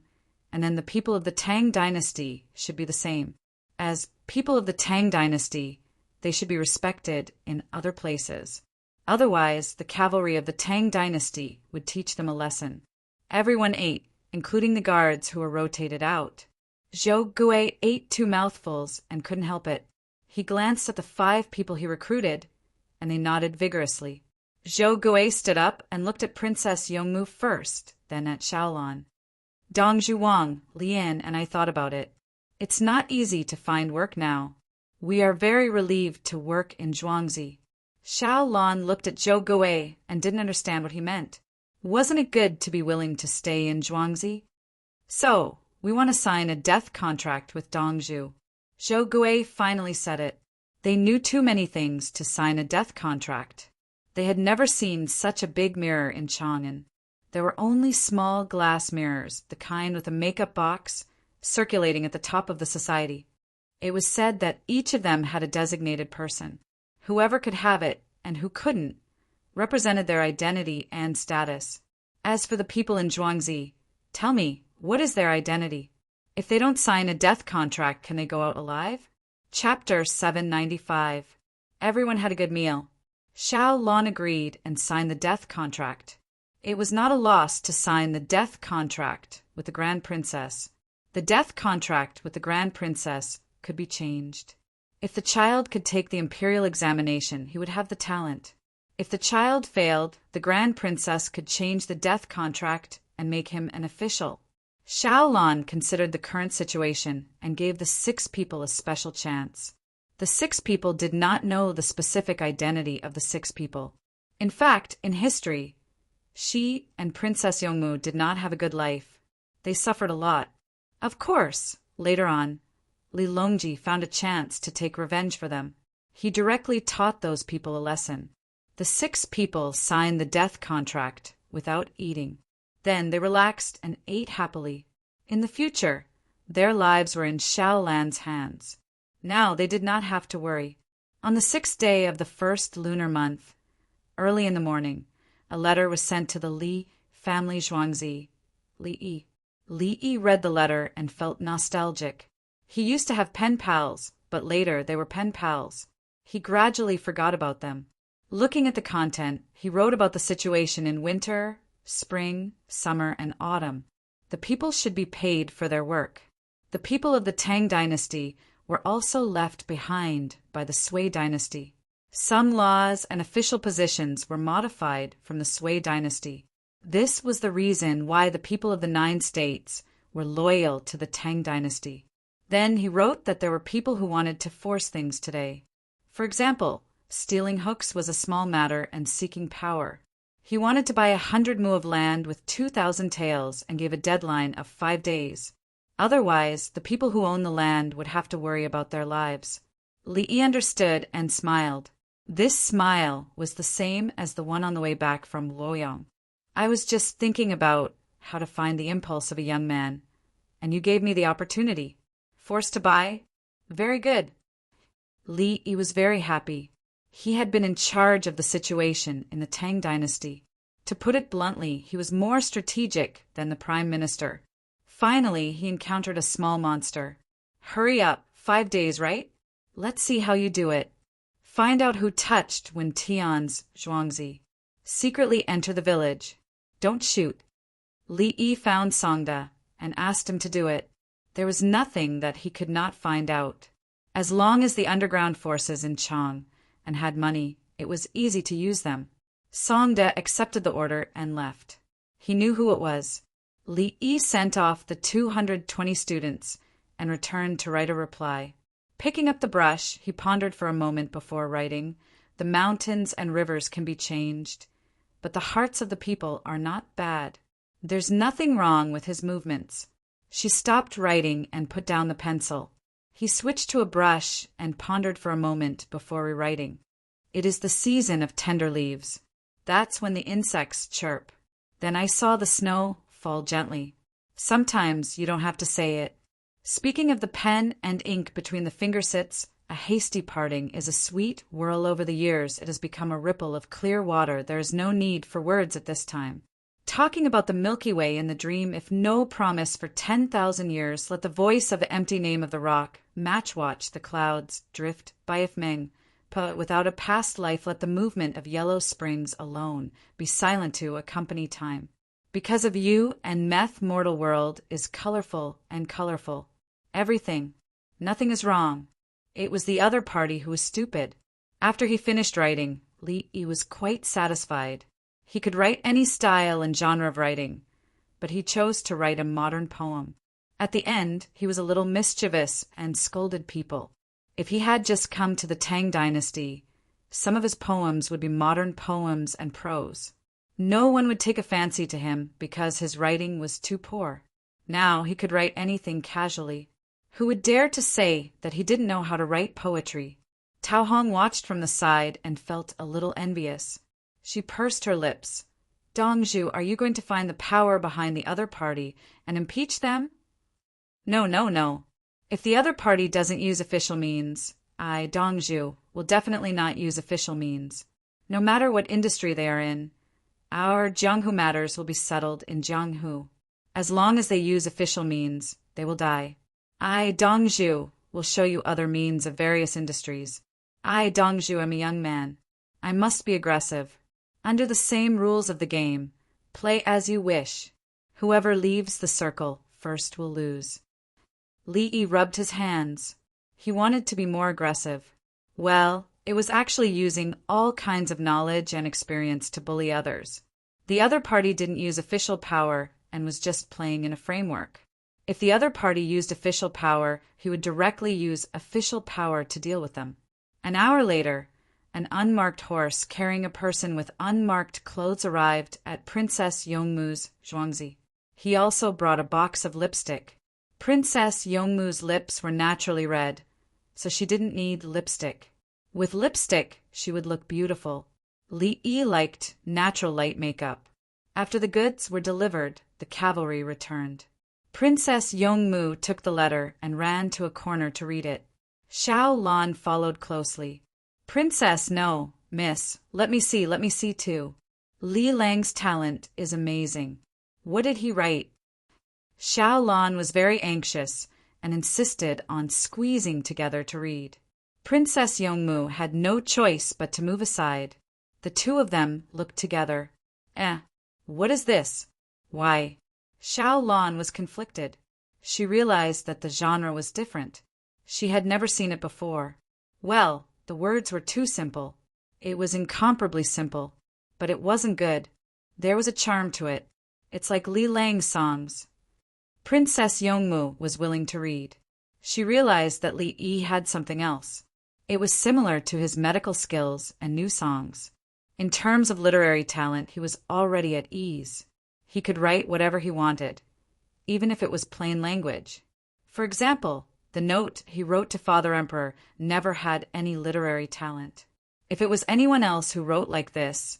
and then the people of the Tang dynasty should be the same. As people of the Tang dynasty, they should be respected in other places. Otherwise, the cavalry of the Tang dynasty would teach them a lesson. Everyone ate, including the guards who were rotated out. Zhou Gui ate 2 mouthfuls and couldn't help it. He glanced at the 5 people he recruited, and they nodded vigorously. Zhou Gui stood up and looked at Princess Yongmu first, then at Xiaolan. Dong Zhuang, Lian, and I thought about it. It's not easy to find work now. We are very relieved to work in Zhuangzi. Xiaolan looked at Zhou Gui and didn't understand what he meant. Wasn't it good to be willing to stay in Zhuangzi? So, we want to sign a death contract with Dong Zhu. Zhou Gui finally said it. They knew too many things to sign a death contract. They had never seen such a big mirror in Chang'an. There were only small glass mirrors, the kind with a makeup box, circulating at the top of the society. It was said that each of them had a designated person. Whoever could have it, and who couldn't, represented their identity and status. As for the people in Zhuangzi, tell me, what is their identity? If they don't sign a death contract, can they go out alive? Chapter 795. Everyone had a good meal. Xiao Lan agreed and signed the death contract. It was not a loss to sign the death contract with the Grand Princess. The death contract with the Grand Princess could be changed. If the child could take the imperial examination, he would have the talent. If the child failed, the Grand Princess could change the death contract and make him an official. Xiao Lan considered the current situation and gave the 6 people a special chance. The 6 people did not know the specific identity of the 6 people. In fact, in history, she and Princess Yongmu did not have a good life. They suffered a lot. Of course, later on, Li Longji found a chance to take revenge for them. He directly taught those people a lesson. The 6 people signed the death contract without eating. Then they relaxed and ate happily. In the future, their lives were in Xiao Lan's hands. Now they did not have to worry. On the 6th day of the 1st lunar month, early in the morning, a letter was sent to the Li family Zhuangzi. Li Yi. Li Yi read the letter and felt nostalgic. He used to have pen pals, but later they were pen pals. He gradually forgot about them. Looking at the content, he wrote about the situation in winter, spring, summer, and autumn. The people should be paid for their work. The people of the Tang dynasty were also left behind by the Sui dynasty. Some laws and official positions were modified from the Sui dynasty. This was the reason why the people of the 9 states were loyal to the Tang dynasty. Then he wrote that there were people who wanted to force things today. For example, stealing hooks was a small matter and seeking power. He wanted to buy 100 mu of land with 2,000 taels and gave a deadline of 5 days. Otherwise, the people who owned the land would have to worry about their lives. Li Yi understood and smiled. This smile was the same as the one on the way back from Luoyang. I was just thinking about how to find the impulse of a young man, and you gave me the opportunity. Forced to buy? Very good. Li Yi was very happy. He had been in charge of the situation in the Tang dynasty. To put it bluntly, he was more strategic than the prime minister. Finally, he encountered a small monster. Hurry up, 5 days, right? Let's see how you do it. Find out who touched Wen Tian's Zhuangzi. Secretly enter the village. Don't shoot. Li Yi found Songda and asked him to do it. There was nothing that he could not find out. As long as the underground forces in Chang and had money, it was easy to use them. Songda accepted the order and left. He knew who it was. Li Yi sent off the 220 students and returned to write a reply. Picking up the brush, he pondered for a moment before writing. The mountains and rivers can be changed, but the hearts of the people are not bad. There's nothing wrong with his movements. She stopped writing and put down the pencil. He switched to a brush and pondered for a moment before rewriting. It is the season of tender leaves. That's when the insects chirp. Then I saw the snow fall gently. Sometimes you don't have to say it. Speaking of the pen and ink between the fingersits, a hasty parting is a sweet whirl over the years. It has become a ripple of clear water. There is no need for words at this time. Talking about the Milky Way in the dream, if no promise for 10,000 years, let the voice of the empty name of the rock match-watch the clouds drift by if Meng. But without a past life, let the movement of yellow springs alone be silent to accompany time. Because of you and meth mortal world is colorful and colorful. Everything. Nothing is wrong. It was the other party who was stupid. After he finished writing, Li Yi was quite satisfied. He could write any style and genre of writing, but he chose to write a modern poem. At the end, he was a little mischievous and scolded people. If he had just come to the Tang dynasty, some of his poems would be modern poems and prose. No one would take a fancy to him because his writing was too poor. Now he could write anything casually. Who would dare to say that he didn't know how to write poetry? Tao Hong watched from the side and felt a little envious. She pursed her lips. Dongzhu, are you going to find the power behind the other party and impeach them? No, no, no. If the other party doesn't use official means, I, Dongzhu, will definitely not use official means. No matter what industry they are in, our Jianghu matters will be settled in Jianghu. As long as they use official means, they will die. I, Dongzhu, will show you other means of various industries. I, Dongzhu, am a young man. I must be aggressive. Under the same rules of the game, play as you wish. Whoever leaves the circle first will lose. Li Yi rubbed his hands. He wanted to be more aggressive. Well, it was actually using all kinds of knowledge and experience to bully others. The other party didn't use official power and was just playing in a framework. If the other party used official power, he would directly use official power to deal with them. An hour later, an unmarked horse carrying a person with unmarked clothes arrived at Princess Yongmu's zhuangzi. He also brought a box of lipstick. Princess Yongmu's lips were naturally red, so she didn't need lipstick. With lipstick, she would look beautiful. Li Yi liked natural light makeup. After the goods were delivered, the cavalry returned. Princess Yongmu took the letter and ran to a corner to read it. Xiao Lan followed closely. Princess, no, miss, let me see too. Li Lang's talent is amazing. What did he write? Xiao Lan was very anxious and insisted on squeezing together to read. Princess Yongmu had no choice but to move aside. The two of them looked together. What is this? Why? Xiao Lan was conflicted. She realized that the genre was different. She had never seen it before. Well, the words were too simple. It was incomparably simple, but it wasn't good. There was a charm to it. It's like Li Lang's songs. Princess Yongmu was willing to read. She realized that Li Yi had something else. It was similar to his medical skills and new songs. In terms of literary talent, he was already at ease. He could write whatever he wanted, even if it was plain language. For example, the note he wrote to Father Emperor never had any literary talent. If it was anyone else who wrote like this,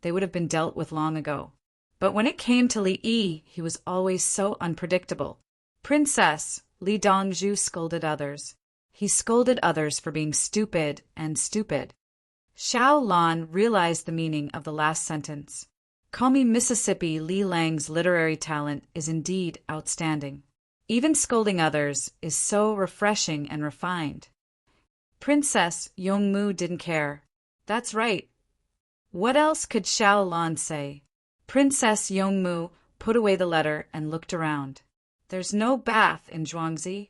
they would have been dealt with long ago. But when it came to Li Yi, he was always so unpredictable. Princess, Li Dongzhu scolded others. He scolded others for being stupid and stupid. Xiao Lan realized the meaning of the last sentence. Call me Mississippi. Li Lang's literary talent is indeed outstanding. Even scolding others is so refreshing and refined. Princess Yongmu didn't care. That's right. What else could Xiao Lan say? Princess Yongmu put away the letter and looked around. There's no bath in Zhuangzi.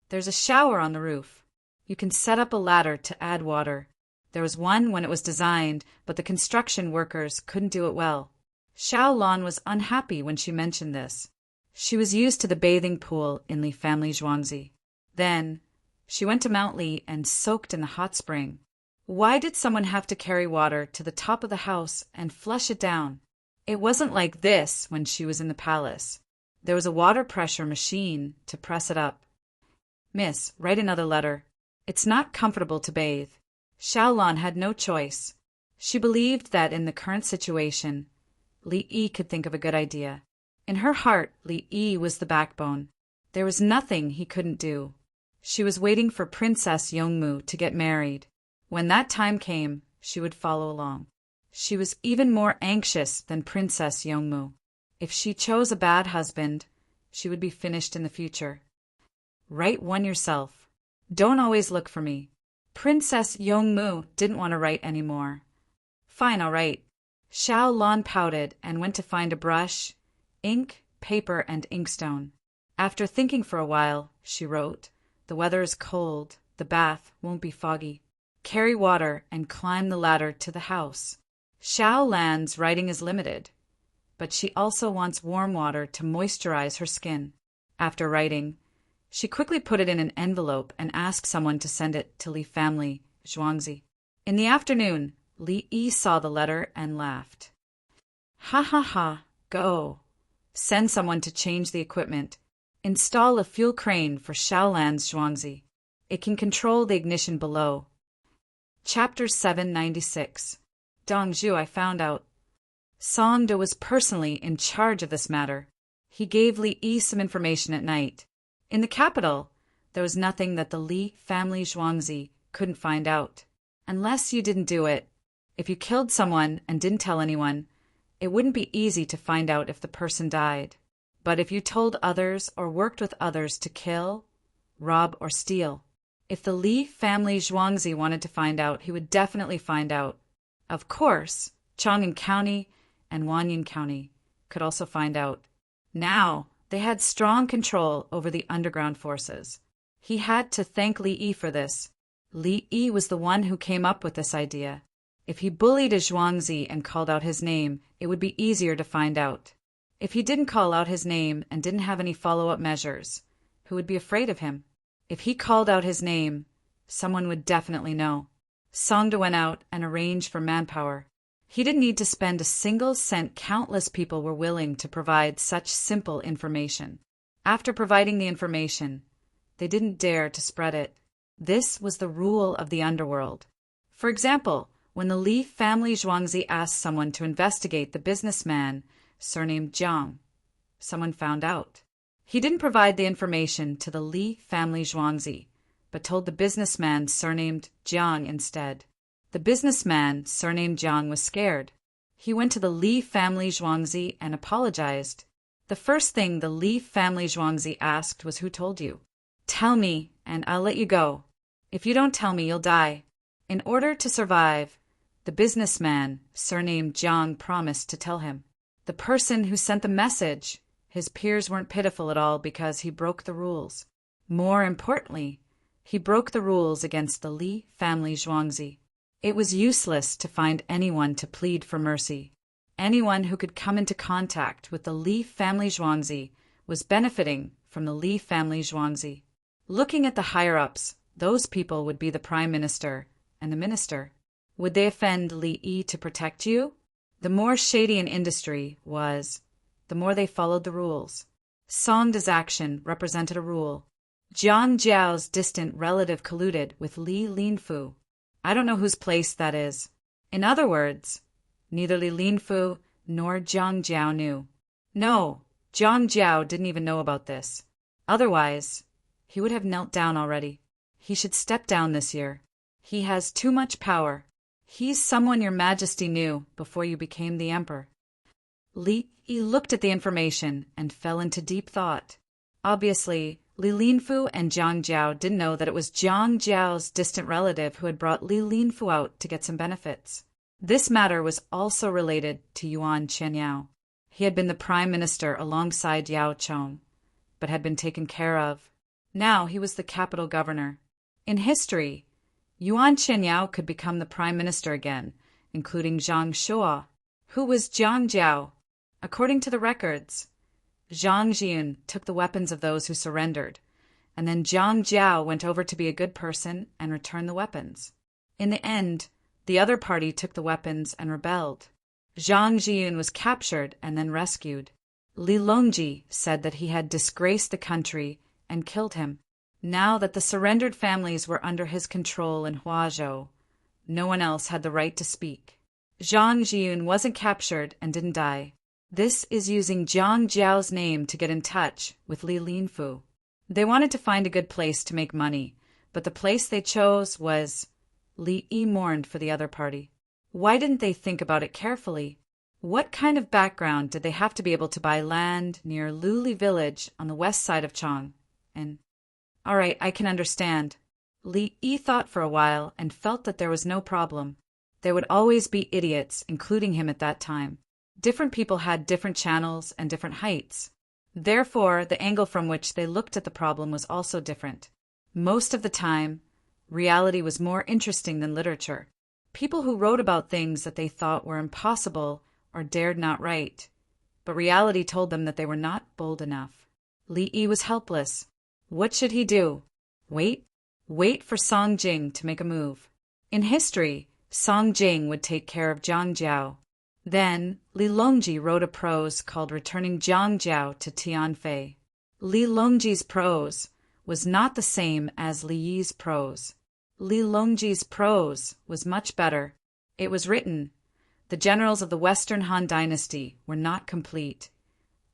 There's a shower on the roof. You can set up a ladder to add water. There was one when it was designed, but the construction workers couldn't do it well. Xiao Lan was unhappy when she mentioned this. She was used to the bathing pool in Li family zhuangzi. Then, she went to Mount Li and soaked in the hot spring. Why did someone have to carry water to the top of the house and flush it down? It wasn't like this when she was in the palace. There was a water pressure machine to press it up. Miss, write another letter. It's not comfortable to bathe. Xiao Lan had no choice. She believed that in the current situation, Li Yi could think of a good idea. In her heart, Li Yi was the backbone. There was nothing he couldn't do. She was waiting for Princess Yongmu to get married. When that time came, she would follow along. She was even more anxious than Princess Yongmu. If she chose a bad husband, she would be finished in the future. Write one yourself. Don't always look for me. Princess Yongmu didn't want to write anymore. Fine, I'll write. Xiao Lan pouted and went to find a brush, ink, paper, and inkstone. After thinking for a while, she wrote, "The weather is cold. The bath won't be foggy. Carry water and climb the ladder to the house." Xiao Lan's writing is limited, but she also wants warm water to moisturize her skin. After writing, she quickly put it in an envelope and asked someone to send it to Li family, Zhuangzi. In the afternoon, Li Yi saw the letter and laughed. Ha ha ha, go. Send someone to change the equipment. Install a fuel crane for Xiao Lan's Zhuangzi. It can control the ignition below. Chapter 796. Dong Zhu, I found out. Song De was personally in charge of this matter. He gave Li Yi some information at night. In the capital, there was nothing that the Li family Zhuangzi couldn't find out. Unless you didn't do it. If you killed someone and didn't tell anyone, it wouldn't be easy to find out if the person died. But if you told others or worked with others to kill, rob, or steal, if the Li family Zhuangzi wanted to find out, he would definitely find out. Of course, Chang'an County and Wanyan County could also find out. Now, they had strong control over the underground forces. He had to thank Li Yi for this. Li Yi was the one who came up with this idea. If he bullied a Zhuangzi and called out his name, it would be easier to find out. If he didn't call out his name and didn't have any follow-up measures, who would be afraid of him? If he called out his name, someone would definitely know. Song De went out and arranged for manpower. He didn't need to spend a single cent. Countless people were willing to provide such simple information. After providing the information, they didn't dare to spread it. This was the rule of the underworld. For example, when the Li family Zhuangzi asked someone to investigate the businessman surnamed Jiang, someone found out. He didn't provide the information to the Li family Zhuangzi, but told the businessman surnamed Jiang instead. The businessman surnamed Jiang was scared. He went to the Li family Zhuangzi and apologized. The first thing the Li family Zhuangzi asked was, "Who told you?" "Tell me, and I'll let you go. If you don't tell me, you'll die." In order to survive, the businessman surnamed Jiang promised to tell him. The person who sent the message, his peers weren't pitiful at all because he broke the rules. More importantly, he broke the rules against the Li family Zhuangzi. It was useless to find anyone to plead for mercy. Anyone who could come into contact with the Li family Zhuangzi was benefiting from the Li family Zhuangzi. Looking at the higher-ups, those people would be the prime minister and the minister. Would they offend Li Yi to protect you? The more shady an industry was, the more they followed the rules. Song De's action represented a rule. Jiang Jiao's distant relative colluded with Li Linfu. I don't know whose place that is. In other words, neither Li Linfu nor Jiang Jiao knew. No, Jiang Jiao didn't even know about this. Otherwise, he would have knelt down already. He should step down this year. He has too much power. He's someone your majesty knew before you became the emperor. Li Yi looked at the information and fell into deep thought. Obviously, Li Linfu and Jiang Jiao didn't know that it was Jiang Jiao's distant relative who had brought Li Linfu out to get some benefits. This matter was also related to Yuan Qianyao. He had been the prime minister alongside Yao Chong, but had been taken care of. Now he was the capital governor. In history, Yuan Qianyao could become the prime minister again, including Zhang Shuo. Who was Jiang Jiao? According to the records, Zhang Jian took the weapons of those who surrendered, and then Jiang Jiao went over to be a good person and returned the weapons. In the end, the other party took the weapons and rebelled. Zhang Jian was captured and then rescued. Li Longji said that he had disgraced the country and killed him. Now that the surrendered families were under his control in Huazhou, no one else had the right to speak. Zhang Jian wasn't captured and didn't die. This is using Jiang Jiao's name to get in touch with Li Linfu. They wanted to find a good place to make money, but the place they chose was Li Yi mourned for the other party. Why didn't they think about it carefully? What kind of background did they have to be able to buy land near Luli village on the west side of Chang? All right, I can understand. Li Yi thought for a while and felt that there was no problem. There would always be idiots, including him at that time. Different people had different channels and different heights. Therefore, the angle from which they looked at the problem was also different. Most of the time, reality was more interesting than literature. People who wrote about things that they thought were impossible or dared not write, but reality told them that they were not bold enough. Li Yi was helpless. What should he do? Wait? Wait for Song Jing to make a move. In history, Song Jing would take care of Jiang Jiao. Then, Li Longji wrote a prose called Returning Jiang Jiao to Tianfei. Li Longji's prose was not the same as Li Yi's prose. Li Longji's prose was much better. It was written. The generals of the Western Han Dynasty were not complete.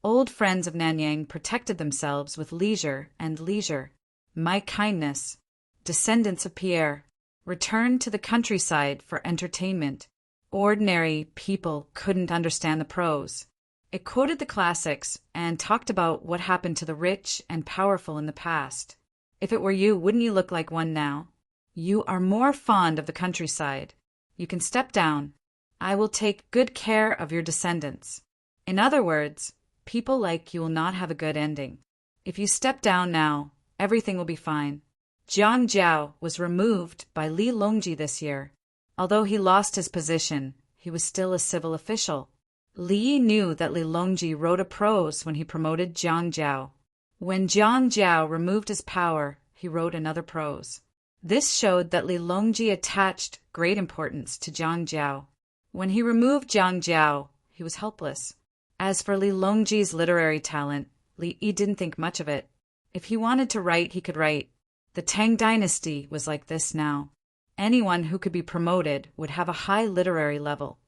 Old friends of Nanyang protected themselves with leisure and leisure. My kindness. Descendants of Pierre returned to the countryside for entertainment. Ordinary people couldn't understand the prose. It quoted the classics and talked about what happened to the rich and powerful in the past. If it were you, wouldn't you look like one now? You are more fond of the countryside. You can step down. I will take good care of your descendants. In other words, people like you will not have a good ending. If you step down now, everything will be fine. Jiang Jiao was removed by Li Longji this year. Although he lost his position, he was still a civil official. Li knew that Li Longji wrote a prose when he promoted Jiang Jiao. When Jiang Jiao removed his power, he wrote another prose. This showed that Li Longji attached great importance to Jiang Jiao. When he removed Jiang Jiao, he was helpless. As for Li Longji's literary talent, Li Yi didn't think much of it. If he wanted to write, he could write. The Tang dynasty was like this now. Anyone who could be promoted would have a high literary level.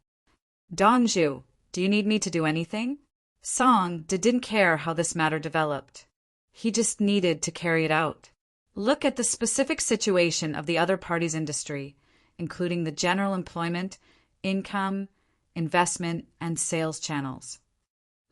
Dongzhu, do you need me to do anything? Song didn't care how this matter developed. He just needed to carry it out. Look at the specific situation of the other party's industry, including the general employment, income, investment, and sales channels.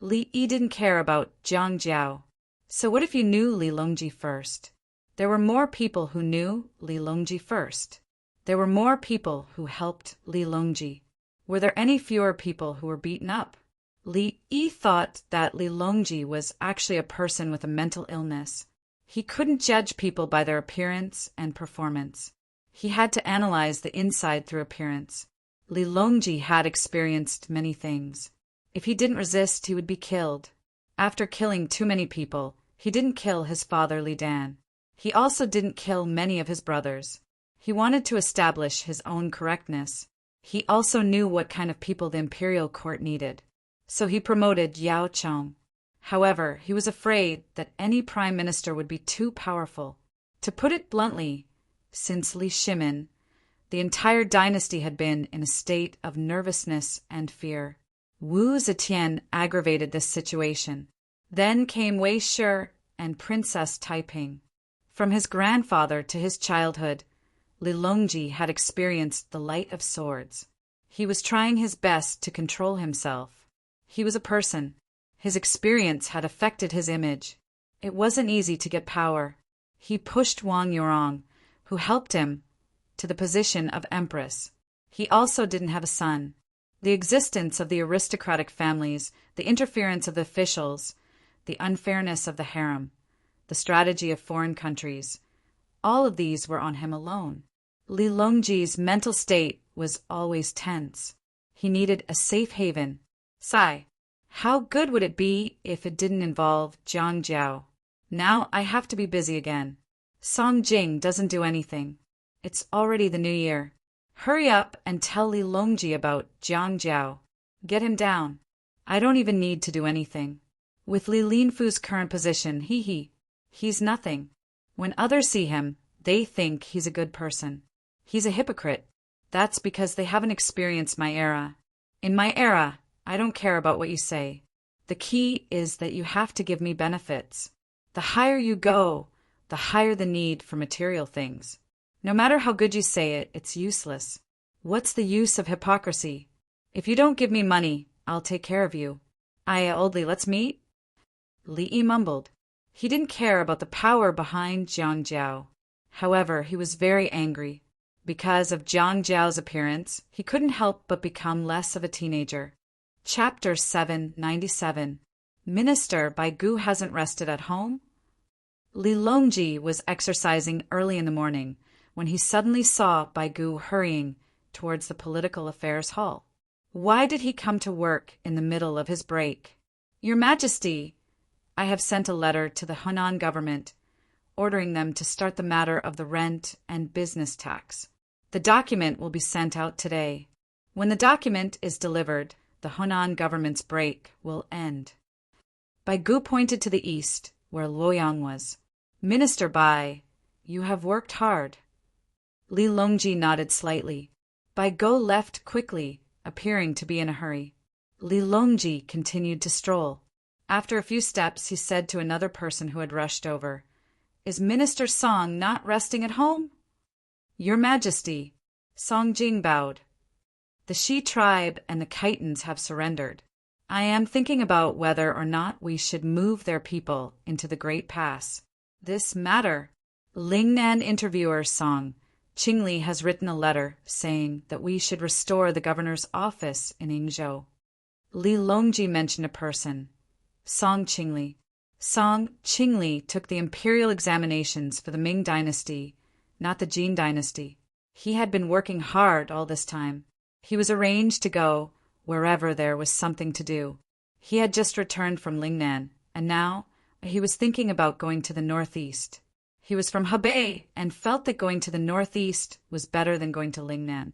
Li Yi didn't care about Jiang Jiao. So what if you knew Li Longji first? There were more people who knew Li Longji first. There were more people who helped Li Longji. Were there any fewer people who were beaten up? Li Yi thought that Li Longji was actually a person with a mental illness. He couldn't judge people by their appearance and performance. He had to analyze the inside through appearance. Li Longji had experienced many things. If he didn't resist, he would be killed. After killing too many people, he didn't kill his father Li Dan. He also didn't kill many of his brothers. He wanted to establish his own correctness. He also knew what kind of people the imperial court needed. So he promoted Yao Chong. However, he was afraid that any prime minister would be too powerful. To put it bluntly, since Li Shimin, the entire dynasty had been in a state of nervousness and fear. Wu Zetian aggravated this situation. Then came Wei Shi and Princess Taiping. From his grandfather to his childhood, Li Longji had experienced the light of swords. He was trying his best to control himself. He was a person. His experience had affected his image. It wasn't easy to get power. He pushed Wang Yurong, who helped him, to the position of empress. He also didn't have a son. The existence of the aristocratic families, the interference of the officials, the unfairness of the harem, the strategy of foreign countries, all of these were on him alone. Li Longji's mental state was always tense. He needed a safe haven. Sigh. How good would it be if it didn't involve Jiang Jiao? Now I have to be busy again. Song Jing doesn't do anything. It's already the new year. Hurry up and tell Li Longji about Jiang Jiao. Get him down. I don't even need to do anything. With Li Linfu's current position, he's nothing. When others see him, they think he's a good person. He's a hypocrite. That's because they haven't experienced my era. In my era, I don't care about what you say. The key is that you have to give me benefits. The higher you go, the higher the need for material things. No matter how good you say it, it's useless. What's the use of hypocrisy? If you don't give me money, I'll take care of you. Oldly, let's meet? Li Yi mumbled. He didn't care about the power behind Jiang Jiao. However, he was very angry. Because of Jiang Jiao's appearance, he couldn't help but become less of a teenager. Chapter 797. Minister Baigu hasn't rested at home? Li Longji was exercising early in the morning when he suddenly saw Baigu hurrying towards the political affairs hall. Why did he come to work in the middle of his break? Your Majesty, I have sent a letter to the Hunan government, ordering them to start the matter of the rent and business tax. The document will be sent out today. When the document is delivered, the Hunan government's break will end. Baigu pointed to the east, where Luoyang was. Minister Bai, you have worked hard. Li Longji nodded slightly. Bai Go left quickly, appearing to be in a hurry. Li Longji continued to stroll. After a few steps, he said to another person who had rushed over, "Is Minister Song not resting at home?" "Your Majesty," Song Jing bowed. "The Shi tribe and the Khitans have surrendered. I am thinking about whether or not we should move their people into the Great Pass. This matter." Lingnan interviewer Song Qingli has written a letter saying that we should restore the governor's office in Yingzhou. Li Longji mentioned a person. Song Qingli. Song Qingli took the imperial examinations for the Ming dynasty, not the Jin dynasty. He had been working hard all this time. He was arranged to go wherever there was something to do. He had just returned from Lingnan, and now he was thinking about going to the northeast. He was from Hebei and felt that going to the northeast was better than going to Lingnan.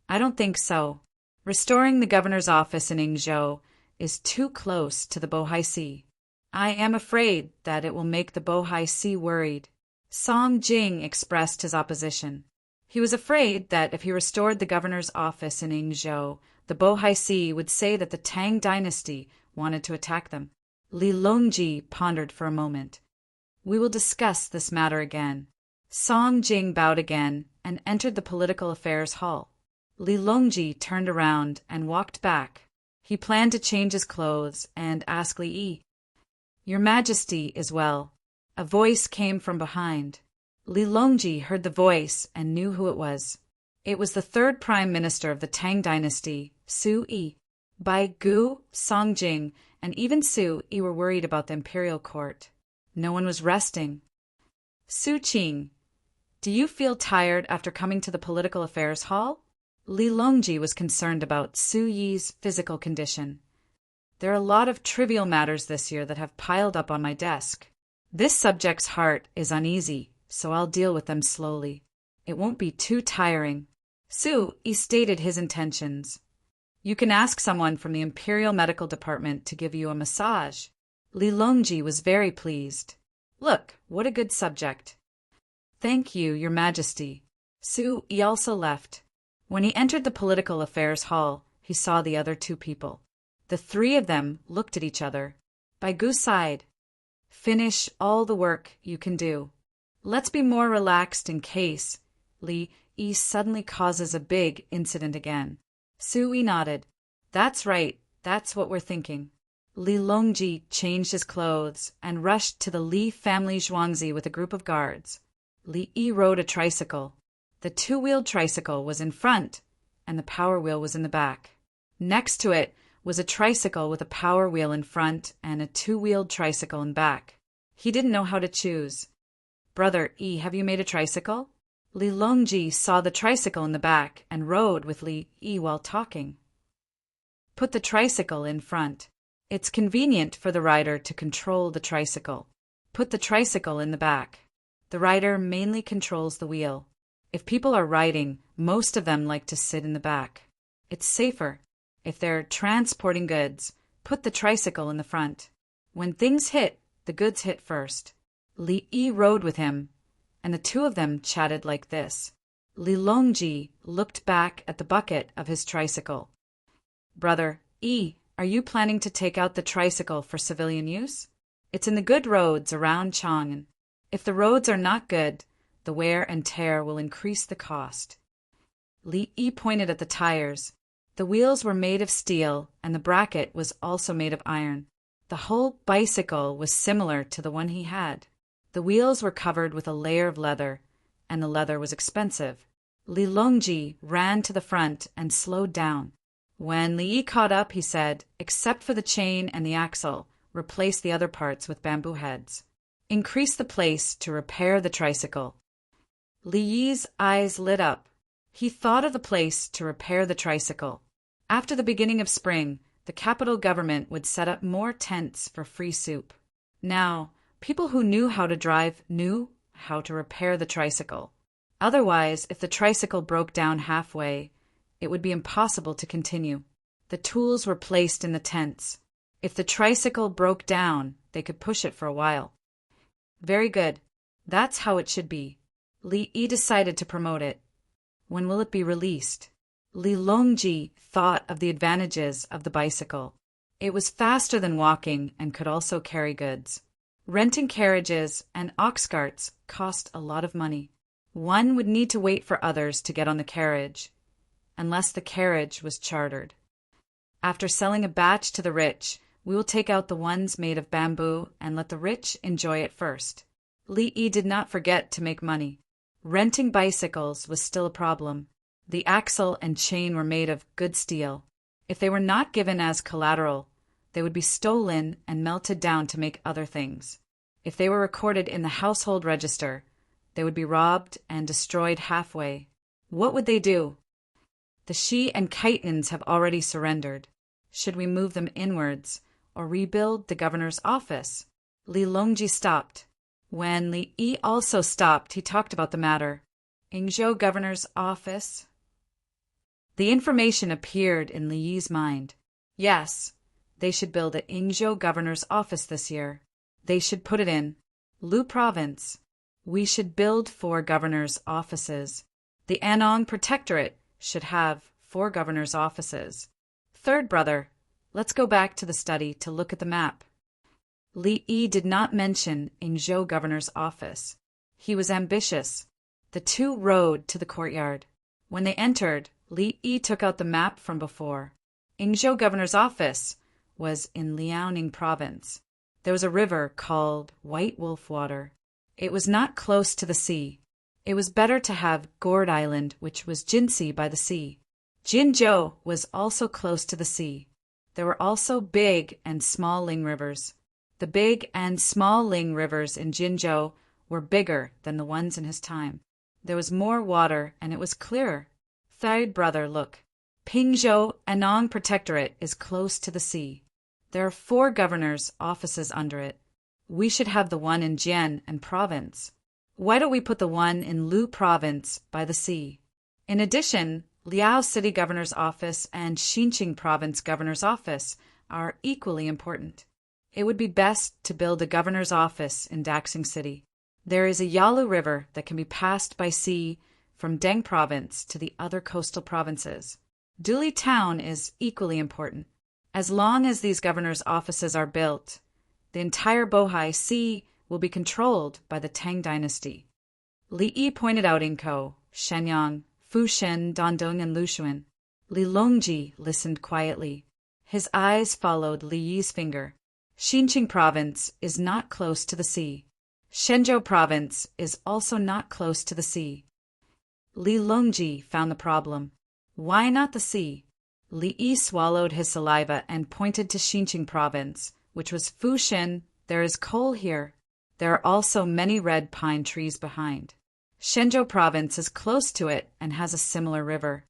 "I don't think so. Restoring the governor's office in Yingzhou is too close to the Bohai Sea. I am afraid that it will make the Bohai Sea worried." Song Jing expressed his opposition. He was afraid that if he restored the governor's office in Yingzhou, the Bohai Sea would say that the Tang dynasty wanted to attack them. Li Longji pondered for a moment. "We will discuss this matter again." Song Jing bowed again and entered the political affairs hall. Li Longji turned around and walked back. He planned to change his clothes and ask Li Yi, "Your Majesty is well." A voice came from behind. Li Longji heard the voice and knew who it was. It was the third prime minister of the Tang dynasty, Su Yi. Bai Gu, Song Jing, and even Su Yi were worried about the imperial court. No one was resting. "Su Qing, do you feel tired after coming to the political affairs hall?" Li Longji was concerned about Su Yi's physical condition. "There are a lot of trivial matters this year that have piled up on my desk. This subject's heart is uneasy, so I'll deal with them slowly. It won't be too tiring." Su Yi stated his intentions. "You can ask someone from the Imperial Medical Department to give you a massage." Li Longji was very pleased. "Look, what a good subject." "Thank you, Your Majesty." Su Yi also left. When he entered the political affairs hall, he saw the other two people. The three of them looked at each other. Bai Gu sighed. "Finish all the work you can do. Let's be more relaxed in case Li Yi suddenly causes a big incident again." Su Yi nodded. "That's right, that's what we're thinking." Li Longji changed his clothes and rushed to the Li family zhuangzi with a group of guards. Li Yi rode a tricycle. The two-wheeled tricycle was in front, and the power wheel was in the back. Next to it was a tricycle with a power wheel in front and a two-wheeled tricycle in back. He didn't know how to choose. "Brother Yi, have you made a tricycle?" Li Longji saw the tricycle in the back and rode with Li Yi while talking. "Put the tricycle in front. It's convenient for the rider to control the tricycle. Put the tricycle in the back. The rider mainly controls the wheel. If people are riding, most of them like to sit in the back. It's safer. If they're transporting goods, put the tricycle in the front. When things hit, the goods hit first." Li Yi rode with him, and the two of them chatted like this. Li Longji looked back at the bucket of his tricycle. "Brother Yi, are you planning to take out the tricycle for civilian use? It's in the good roads around Chang'an. If the roads are not good, the wear and tear will increase the cost." Li Yi pointed at the tires. The wheels were made of steel, and the bracket was also made of iron. The whole bicycle was similar to the one he had. The wheels were covered with a layer of leather, and the leather was expensive. Li Longji ran to the front and slowed down. When Li Yi caught up, he said, "Except for the chain and the axle, replace the other parts with bamboo heads. Increase the place to repair the tricycle." Li Yi's eyes lit up. He thought of the place to repair the tricycle. After the beginning of spring, the capital government would set up more tents for free soup. Now, people who knew how to drive knew how to repair the tricycle. Otherwise, if the tricycle broke down halfway, it would be impossible to continue. The tools were placed in the tents. If the tricycle broke down, they could push it for a while. "Very good. That's how it should be." Li Yi decided to promote it. When will it be released? Li Longji thought of the advantages of the bicycle. It was faster than walking and could also carry goods. Renting carriages and ox carts cost a lot of money. One would need to wait for others to get on the carriage, unless the carriage was chartered. After selling a batch to the rich, we will take out the ones made of bamboo and let the rich enjoy it first. Li Yi did not forget to make money. Renting bicycles was still a problem. The axle and chain were made of good steel. If they were not given as collateral, they would be stolen and melted down to make other things. If they were recorded in the household register, they would be robbed and destroyed halfway. What would they do? The Shi and Khitans have already surrendered. Should we move them inwards or rebuild the governor's office? Li Longji stopped. When Li Yi also stopped, he talked about the matter. Yingzhou governor's office. The information appeared in Li Yi's mind. Yes, they should build a Yingzhou governor's office this year. They should put it in Lu province. We should build 4 governors' offices. The Anong Protectorate should have 4 governors' offices. Third brother, let's go back to the study to look at the map. Li Yi did not mention Yingzhou governor's office. He was ambitious. The two rode to the courtyard. When they entered, Li Yi took out the map from before. Yingzhou governor's office was in Liaoning province. There was a river called White Wolf Water. It was not close to the sea. It was better to have Gourd Island, which was Jinsi by the sea. Jinzhou was also close to the sea. There were also big and small Ling rivers. The big and small Ling rivers in Jinzhou were bigger than the ones in his time. There was more water and it was clearer. Third brother, look. Pingzhou Anong Protectorate is close to the sea. There are 4 governors' offices under it. We should have the one in Jian and province. Why don't we put the one in Lu province by the sea? In addition, Liao City Governor's Office and Xinjiang Province Governor's Office are equally important. It would be best to build a governor's office in Daxing City. There is a Yalu River that can be passed by sea from Deng Province to the other coastal provinces. Duli Town is equally important. As long as these governor's offices are built, the entire Bohai Sea will be controlled by the Tang dynasty. Li Yi pointed out Inko, Shenyang, Fushen, Dandong, and Lushuan. Li Longji listened quietly. His eyes followed Li Yi's finger. Xinjiang Province is not close to the sea. Shenzhou Province is also not close to the sea. Li Longji found the problem. Why not the sea? Li Yi swallowed his saliva and pointed to Xinjiang Province, which was Fushen. There is coal here. There are also many red pine trees behind. Shenzhou Province is close to it and has a similar river.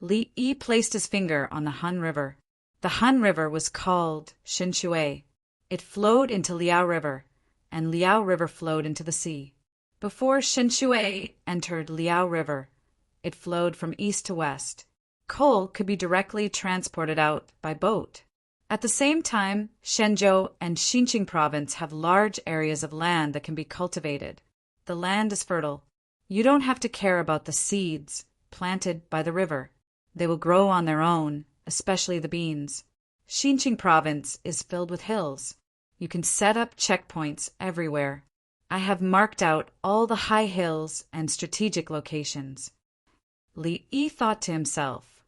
Li Yi placed his finger on the Han River. The Han River was called Shinshui. It flowed into Liao River, and Liao River flowed into the sea. Before Shinshui entered Liao River, it flowed from east to west. Coal could be directly transported out by boat. At the same time, Shenzhou and Xinjiang Province have large areas of land that can be cultivated. The land is fertile. You don't have to care about the seeds planted by the river. They will grow on their own, especially the beans. Xinjiang Province is filled with hills. You can set up checkpoints everywhere. I have marked out all the high hills and strategic locations. Li Yi thought to himself,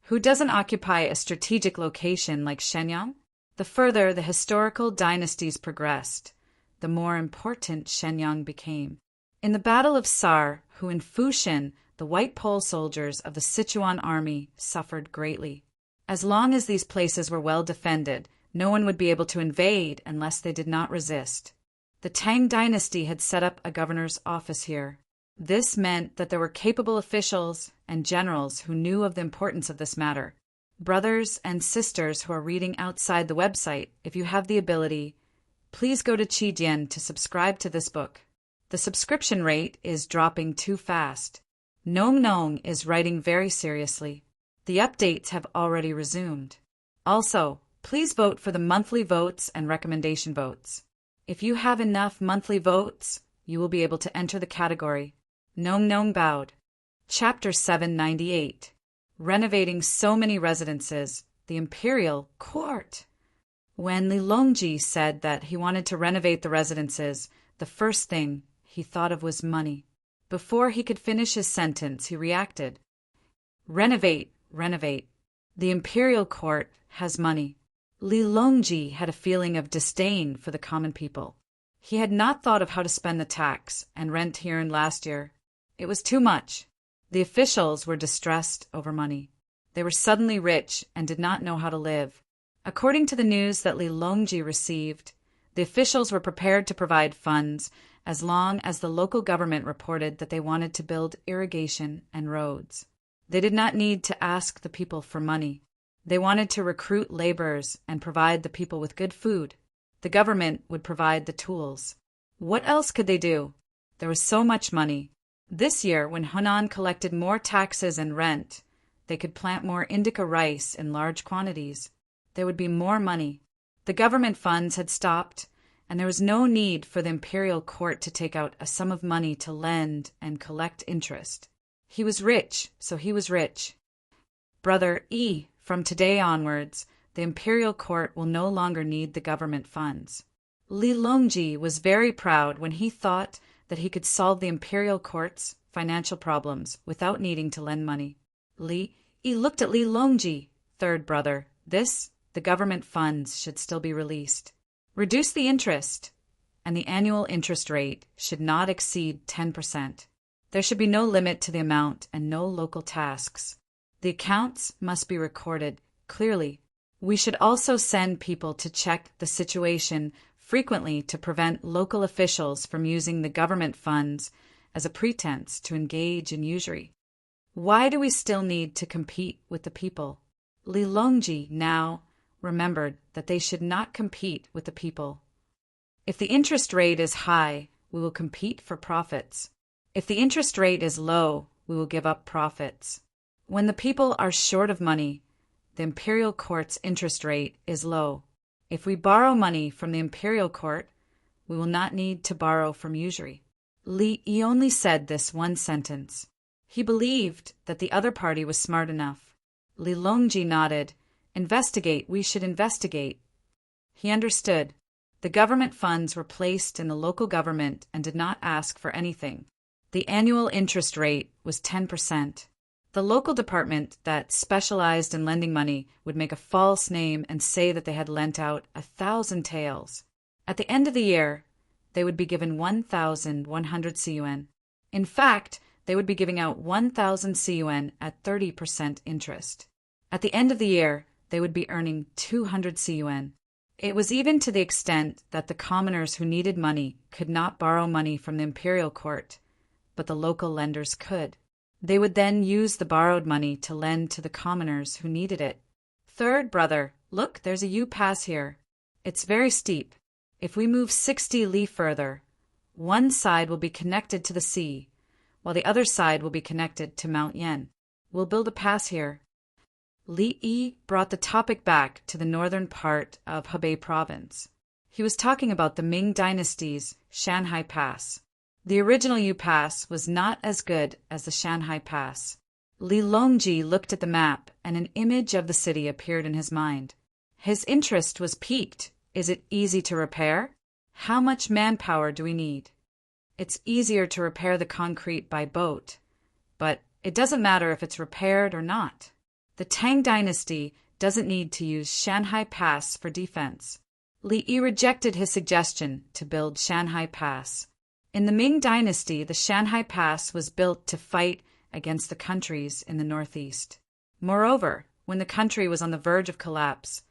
who doesn't occupy a strategic location like Shenyang? The further the historical dynasties progressed, the more important Shenyang became. In the Battle of Sar, Hu and Fushen, the White Pole soldiers of the Sichuan army suffered greatly. As long as these places were well defended, no one would be able to invade unless they did not resist. The Tang dynasty had set up a governor's office here. This meant that there were capable officials and generals who knew of the importance of this matter. Brothers and sisters who are reading outside the website, if you have the ability, please go to Qijian to subscribe to this book. The subscription rate is dropping too fast. Nong Nong is writing very seriously. The updates have already resumed. Also, please vote for the monthly votes and recommendation votes. If you have enough monthly votes, you will be able to enter the category. Nong Nong bowed. Chapter 798. Renovating so many residences, the imperial court. When Li Longji said that he wanted to renovate the residences, the first thing he thought of was money. Before he could finish his sentence, he reacted. Renovate, renovate. The imperial court has money. Li Longji had a feeling of disdain for the common people. He had not thought of how to spend the tax and rent here in last year. It was too much. The officials were distressed over money. They were suddenly rich and did not know how to live. According to the news that Li Longji received, the officials were prepared to provide funds as long as the local government reported that they wanted to build irrigation and roads. They did not need to ask the people for money. They wanted to recruit laborers and provide the people with good food. The government would provide the tools. What else could they do? There was so much money. This year, when Hunan collected more taxes and rent, they could plant more indica rice in large quantities. There would be more money. The government funds had stopped, and there was no need for the imperial court to take out a sum of money to lend and collect interest. He was rich, so he was rich. Brother E, from today onwards, the imperial court will no longer need the government funds. Li Longji was very proud when he thought that he could solve the imperial court's financial problems without needing to lend money. Li E looked at Li Longji. Third brother, the government funds should still be released. Reduce the interest, and the annual interest rate should not exceed 10%. There should be no limit to the amount and no local tasks. The accounts must be recorded clearly. We should also send people to check the situation frequently to prevent local officials from using the government funds as a pretense to engage in usury. Why do we still need to compete with the people? Li Longji now remembered that they should not compete with the people. If the interest rate is high, we will compete for profits. If the interest rate is low, we will give up profits. When the people are short of money, the imperial court's interest rate is low. If we borrow money from the imperial court, we will not need to borrow from usury. Li Yi only said this one sentence. He believed that the other party was smart enough. Li Longji nodded. Investigate, we should investigate. He understood. The government funds were placed in the local government and did not ask for anything. The annual interest rate was 10%. The local department that specialized in lending money would make a false name and say that they had lent out 1,000 taels. At the end of the year, they would be given 1,100 CUN. In fact, they would be giving out 1,000 CUN at 30% interest. At the end of the year, they would be earning 200 CUN. It was even to the extent that the commoners who needed money could not borrow money from the imperial court, but the local lenders could. They would then use the borrowed money to lend to the commoners who needed it. Third brother, look, there's a U-pass here. It's very steep. If we move 60 li further, one side will be connected to the sea, while the other side will be connected to Mount Yen. We'll build a pass here. Li Yi brought the topic back to the northern part of Hebei province. He was talking about the Ming dynasty's Shanhai Pass. The original U-Pass was not as good as the Shanhai Pass. Li Longji looked at the map, and an image of the city appeared in his mind. His interest was piqued. Is it easy to repair? How much manpower do we need? It's easier to repair the concrete by boat, but it doesn't matter if it's repaired or not. The Tang dynasty doesn't need to use Shanhai Pass for defense. Li Yi rejected his suggestion to build Shanhai Pass. In the Ming dynasty, the Shanhai Pass was built to fight against the countries in the northeast. Moreover, when the country was on the verge of collapse,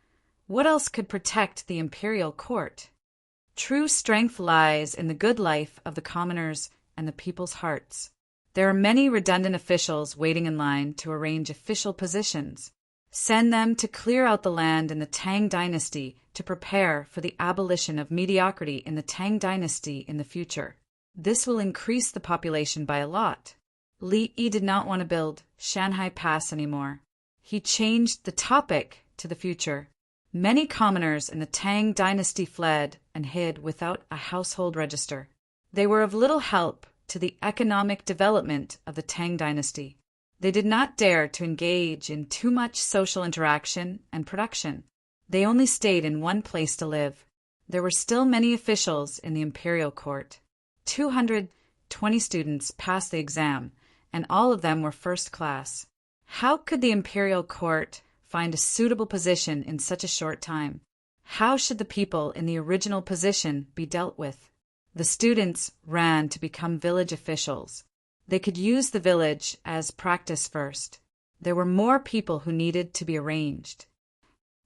what else could protect the imperial court? True strength lies in the good life of the commoners and the people's hearts. There are many redundant officials waiting in line to arrange official positions. Send them to clear out the land in the Tang dynasty to prepare for the abolition of mediocrity in the Tang dynasty in the future. This will increase the population by a lot. Li Yi did not want to build Shanhai Pass anymore. He changed the topic to the future. Many commoners in the Tang dynasty fled and hid without a household register. They were of little help to the economic development of the Tang dynasty. They did not dare to engage in too much social interaction and production. They only stayed in one place to live. There were still many officials in the imperial court. 220 students passed the exam, and all of them were first class. How could the imperial court find a suitable position in such a short time? How should the people in the original position be dealt with? The students ran to become village officials. They could use the village as practice first. There were more people who needed to be arranged.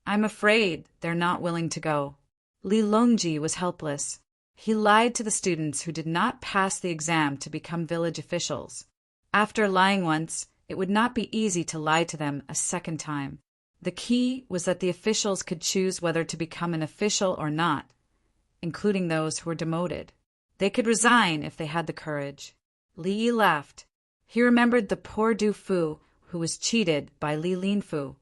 I'm afraid they're not willing to go. Li Longji was helpless. He lied to the students who did not pass the exam to become village officials. After lying once, it would not be easy to lie to them a second time. The key was that the officials could choose whether to become an official or not, including those who were demoted. They could resign if they had the courage. Li Yi laughed. He remembered the poor Du Fu who was cheated by Li Linfu.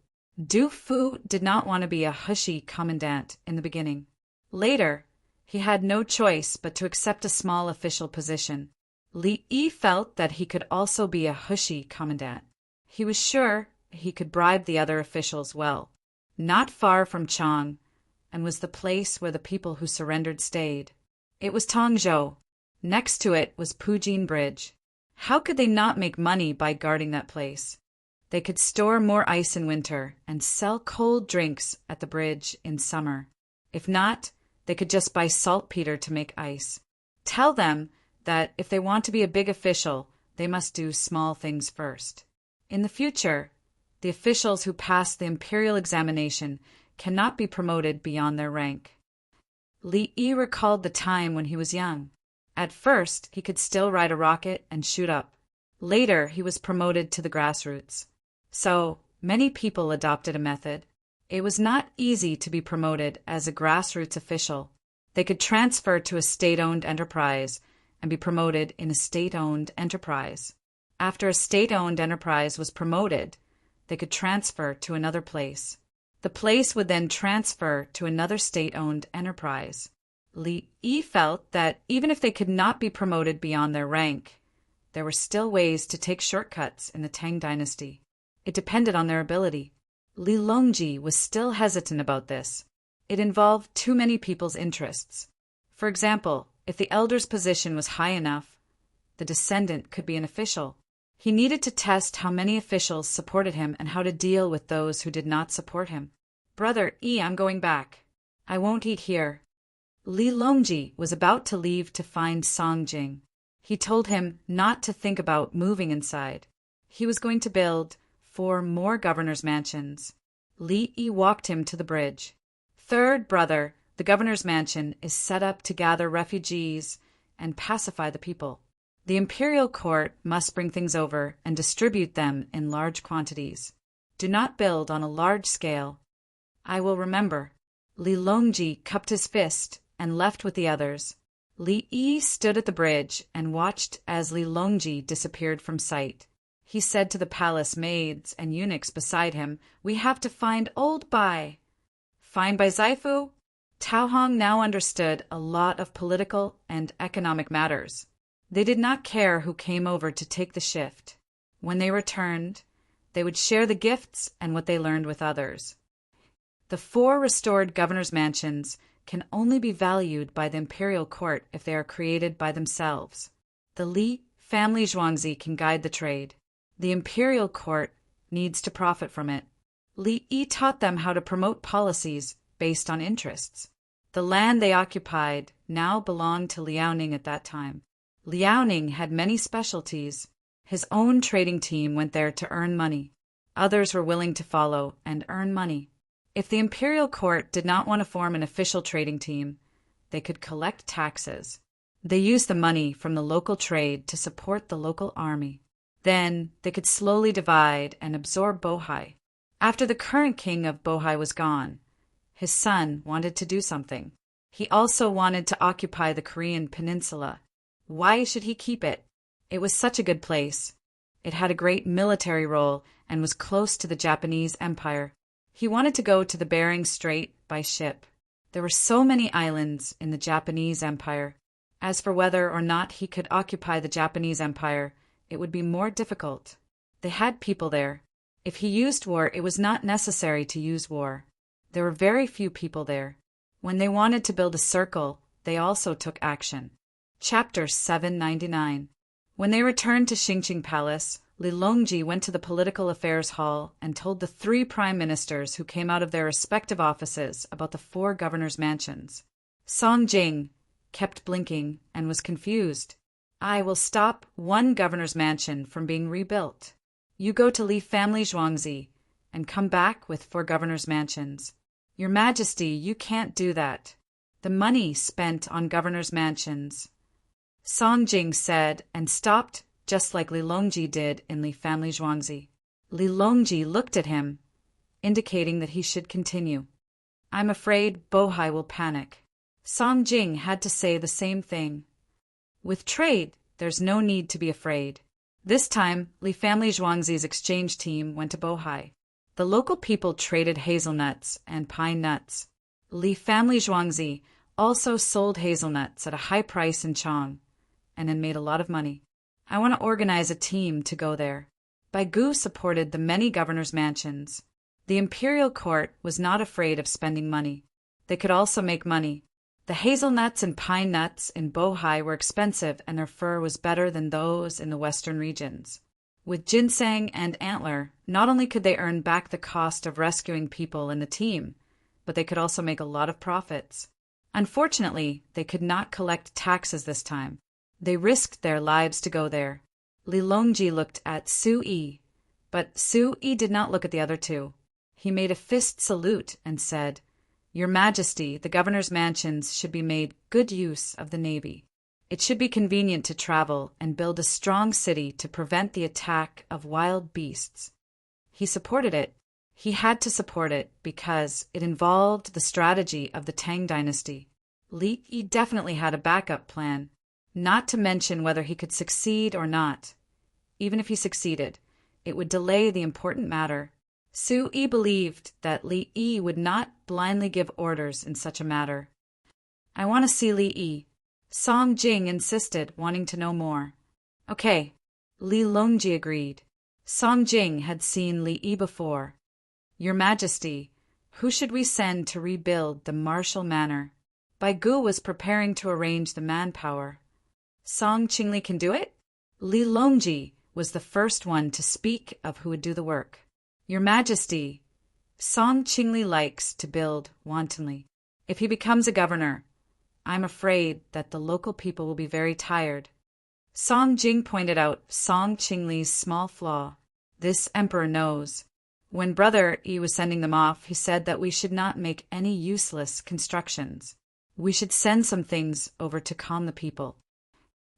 Du Fu did not want to be a hushy commandant in the beginning. Later, he had no choice but to accept a small official position. Li Yi felt that he could also be a hushy commandant. He was sure he could bribe the other officials well. Not far from Chang, and was the place where the people who surrendered stayed. It was Tongzhou. Next to it was Pujin Bridge. How could they not make money by guarding that place? They could store more ice in winter and sell cold drinks at the bridge in summer. If not, they could just buy saltpeter to make ice. Tell them that if they want to be a big official, they must do small things first. In the future, the officials who pass the imperial examination cannot be promoted beyond their rank. Li Yi recalled the time when he was young. At first, he could still ride a rocket and shoot up. Later, he was promoted to the grassroots. So, many people adopted a method. It was not easy to be promoted as a grassroots official. They could transfer to a state-owned enterprise and be promoted in a state-owned enterprise. After a state-owned enterprise was promoted, they could transfer to another place. The place would then transfer to another state-owned enterprise. Li Yi felt that even if they could not be promoted beyond their rank, there were still ways to take shortcuts in the Tang dynasty. It depended on their ability. Li Longji was still hesitant about this. It involved too many people's interests. For example, if the elder's position was high enough, the descendant could be an official. He needed to test how many officials supported him and how to deal with those who did not support him. Brother Yi, I'm going back. I won't eat here. Li Longji was about to leave to find Song Jing. He told him not to think about moving inside. He was going to build 4 more governor's mansions. Li Yi walked him to the bridge. Third brother, the governor's mansion is set up to gather refugees and pacify the people. The imperial court must bring things over and distribute them in large quantities. Do not build on a large scale. I will remember. Li Longji cupped his fist and left with the others. Li Yi stood at the bridge and watched as Li Longji disappeared from sight. He said to the palace maids and eunuchs beside him, "We have to find old Bai." Find Bai Zaifu? Tao Hong now understood a lot of political and economic matters. They did not care who came over to take the shift. When they returned, they would share the gifts and what they learned with others. The 4 restored governor's mansions can only be valued by the imperial court if they are created by themselves. The Li family Zhuangzi can guide the trade. The imperial court needs to profit from it. Li Yi taught them how to promote policies based on interests. The land they occupied now belonged to Liaoning at that time. Liaoning had many specialties. His own trading team went there to earn money. Others were willing to follow and earn money. If the imperial court did not want to form an official trading team, they could collect taxes. They used the money from the local trade to support the local army. Then they could slowly divide and absorb Bohai. After the current king of Bohai was gone, his son wanted to do something. He also wanted to occupy the Korean peninsula. Why should he keep it? It was such a good place. It had a great military role and was close to the Japanese Empire. He wanted to go to the Bering Strait by ship. There were so many islands in the Japanese Empire. As for whether or not he could occupy the Japanese Empire, it would be more difficult. They had people there. If he used war, it was not necessary to use war. There were very few people there. When they wanted to build a circle, they also took action. Chapter 799. When they returned to Xingqing Palace, Li Longji went to the Political Affairs Hall and told the 3 prime ministers who came out of their respective offices about the 4 governors' mansions. Song Jing kept blinking and was confused. I will stop 1 governor's mansion from being rebuilt. You go to Li family Zhuangzi and come back with 4 governors' mansions. Your Majesty, you can't do that. The money spent on governors' mansions, Song Jing said, and stopped just like Li Longji did in Li family Zhuangzi. Li Longji looked at him, indicating that he should continue. I'm afraid Bohai will panic. Song Jing had to say the same thing. With trade, there's no need to be afraid. This time, Li family Zhuangzi's exchange team went to Bohai. The local people traded hazelnuts and pine nuts. Li family Zhuangzi also sold hazelnuts at a high price in Chang, and then made a lot of money. I want to organize a team to go there. Baigu supported the many governors' mansions. The imperial court was not afraid of spending money. They could also make money. The hazelnuts and pine nuts in Bohai were expensive, and their fur was better than those in the western regions. With ginseng and antler, not only could they earn back the cost of rescuing people in the team, but they could also make a lot of profits. Unfortunately, they could not collect taxes this time. They risked their lives to go there. Li Longji looked at Su Yi, but Su Yi did not look at the other 2. He made a fist salute and said, Your Majesty, the governor's mansions should be made good use of the navy. It should be convenient to travel and build a strong city to prevent the attack of wild beasts. He supported it. He had to support it because it involved the strategy of the Tang dynasty. Li Yi definitely had a backup plan, not to mention whether he could succeed or not. Even if he succeeded, it would delay the important matter. Su Yi believed that Li Yi would not blindly give orders in such a matter. I want to see Li Yi. Song Jing insisted, wanting to know more. Okay, Li Longji agreed. Song Jing had seen Li Yi before. Your Majesty, who should we send to rebuild the martial manor? Baigu was preparing to arrange the manpower. Song Qingli can do it? Li Longji was the first one to speak of who would do the work. Your Majesty, Song Qingli likes to build wantonly. If he becomes a governor, I'm afraid that the local people will be very tired. Song Jing pointed out Song Qingli's small flaw. This emperor knows. When Brother Yi was sending them off, he said that we should not make any useless constructions. We should send some things over to calm the people.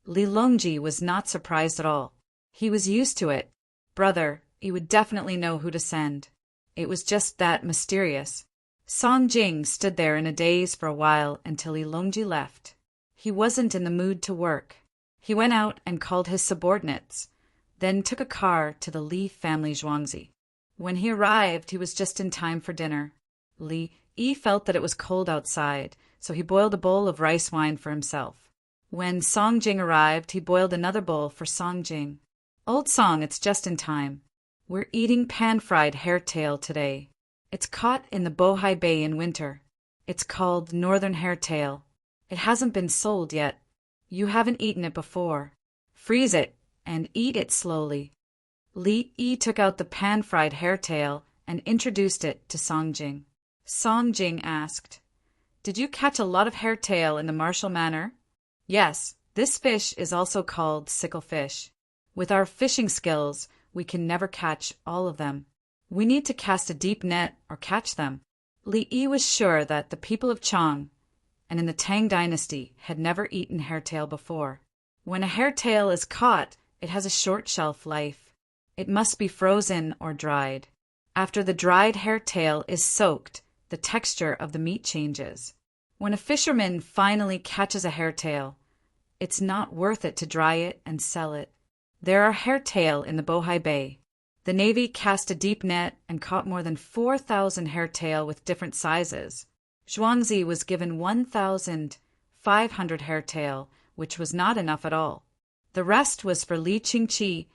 Li Longji was not surprised at all. He was used to it. Brother Yi would definitely know who to send. It was just that mysterious. Song Jing stood there in a daze for a while until Li Longji left. He wasn't in the mood to work. He went out and called his subordinates, then took a car to the Li family Zhuangzi. When he arrived, he was just in time for dinner. Li Yi felt that it was cold outside, so he boiled a bowl of rice wine for himself. When Song Jing arrived, he boiled another bowl for Song Jing. Old Song, it's just in time. We're eating pan-fried hairtail today. It's caught in the Bohai Bay in winter. It's called northern hairtail. It hasn't been sold yet. You haven't eaten it before. Freeze it and eat it slowly. Li Yi took out the pan-fried hairtail and introduced it to Song Jing. Song Jing asked, Did you catch a lot of hairtail in the martial manor? Yes, this fish is also called sickle fish. With our fishing skills, we can never catch all of them. We need to cast a deep net or catch them. Li Yi was sure that the people of Chang and in the Tang dynasty had never eaten hairtail before. When a hairtail is caught, it has a short shelf life. It must be frozen or dried. After the dried hairtail is soaked, the texture of the meat changes. When a fisherman finally catches a hairtail, it's not worth it to dry it and sell it. There are hairtail in the Bohai Bay. The Navy cast a deep net and caught more than 4,000 hairtail with different sizes. Zhuangzi was given 1,500 hairtail, which was not enough at all. The rest was for Li Qingqi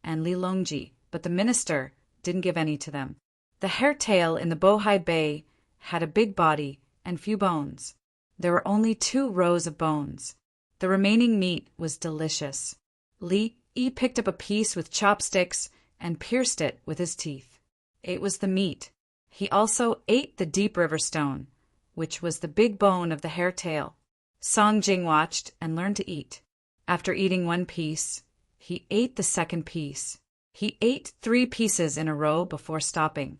and Li Longji, but the minister didn't give any to them. The hair-tail in the Bohai Bay had a big body and few bones. There were only 2 rows of bones. The remaining meat was delicious. Li Yi picked up a piece with chopsticks and pierced it with his teeth. It was the meat. He also ate the deep river stone, which was the big bone of the hair-tail. Song Jing watched and learned to eat. After eating 1 piece, he ate the second piece. He ate 3 pieces in a row before stopping.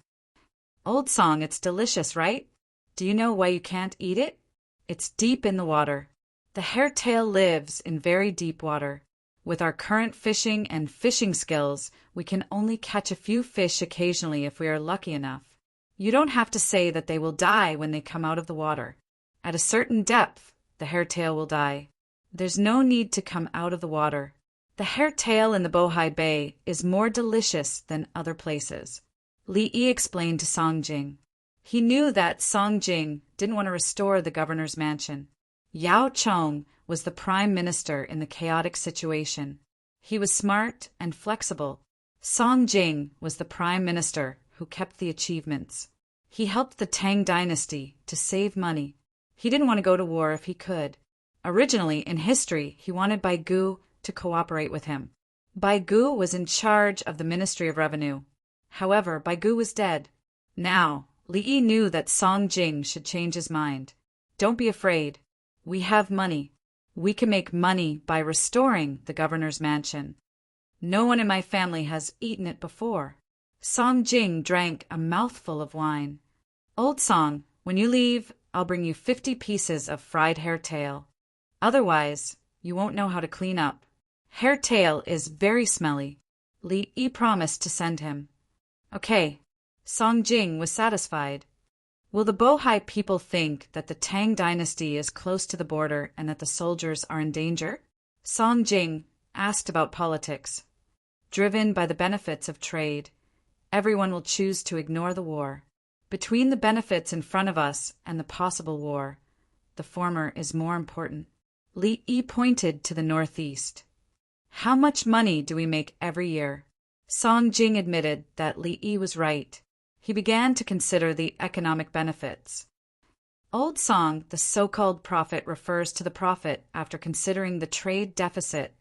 Old Song, it's delicious, right? Do you know why you can't eat it? It's deep in the water. The hair-tail lives in very deep water. With our current fishing and fishing skills, we can only catch a few fish occasionally if we are lucky enough. You don't have to say that they will die when they come out of the water. At a certain depth, the hair-tail will die. There's no need to come out of the water. The hair-tail in the Bohai Bay is more delicious than other places. Li Yi explained to Song Jing. He knew that Song Jing didn't want to restore the governor's mansion. Yao Chong was the prime minister in the chaotic situation. He was smart and flexible. Song Jing was the prime minister who kept the achievements. He helped the Tang dynasty to save money. He didn't want to go to war if he could. Originally, in history, he wanted Bai Gu to cooperate with him. Bai Gu was in charge of the Ministry of Revenue. However, Bai Gu was dead. Now, Li Yi knew that Song Jing should change his mind. Don't be afraid. We have money. We can make money by restoring the governor's mansion. No one in my family has eaten it before. Song Jing drank a mouthful of wine. Old Song, when you leave, I'll bring you 50 pieces of fried hair-tail. Otherwise, you won't know how to clean up. Hair-tail is very smelly. Li Yi promised to send him. Okay. Song Jing was satisfied. Will the Bohai people think that the Tang dynasty is close to the border and that the soldiers are in danger? Song Jing asked about politics. Driven by the benefits of trade, everyone will choose to ignore the war. Between the benefits in front of us and the possible war, the former is more important. Li Yi pointed to the northeast. How much money do we make every year? Song Jing admitted that Li Yi was right. He began to consider the economic benefits. Old Song, the so-called profit, refers to the profit after considering the trade deficit,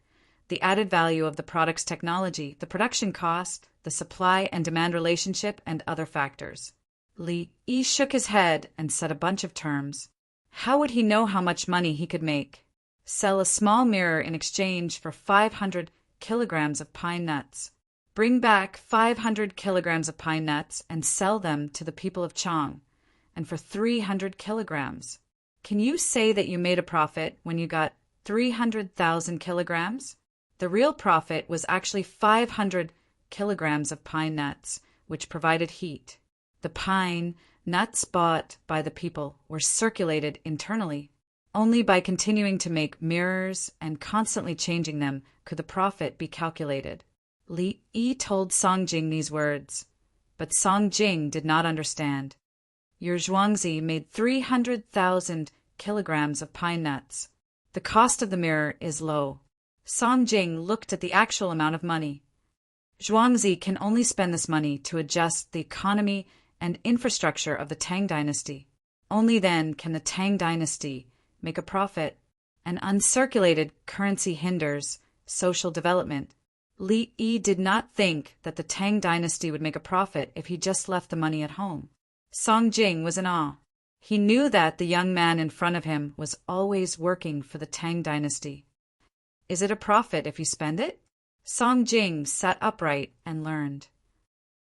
the added value of the product's technology, the production cost, the supply and demand relationship, and other factors. Li Yi shook his head and said a bunch of terms. How would he know how much money he could make? Sell a small mirror in exchange for 500 kilograms of pine nuts. Bring back 500 kilograms of pine nuts and sell them to the people of Chang, and for 300 kilograms. Can you say that you made a profit when you got 300,000 kilograms? The real profit was actually 500 kilograms of pine nuts, which provided heat. The pine nuts bought by the people were circulated internally. Only by continuing to make mirrors and constantly changing them could the profit be calculated. Li Yi told Song Jing these words, but Song Jing did not understand. Your Zhuangzi made 300,000 kilograms of pine nuts. The cost of the mirror is low. Song Jing looked at the actual amount of money. Zhuangzi can only spend this money to adjust the economy and infrastructure of the Tang dynasty. Only then can the Tang dynasty make a profit. An uncirculated currency hinders social development. Li Yi did not think that the Tang dynasty would make a profit if he just left the money at home. Song Jing was in awe. He knew that the young man in front of him was always working for the Tang dynasty. Is it a profit if you spend it? Song Jing sat upright and learned.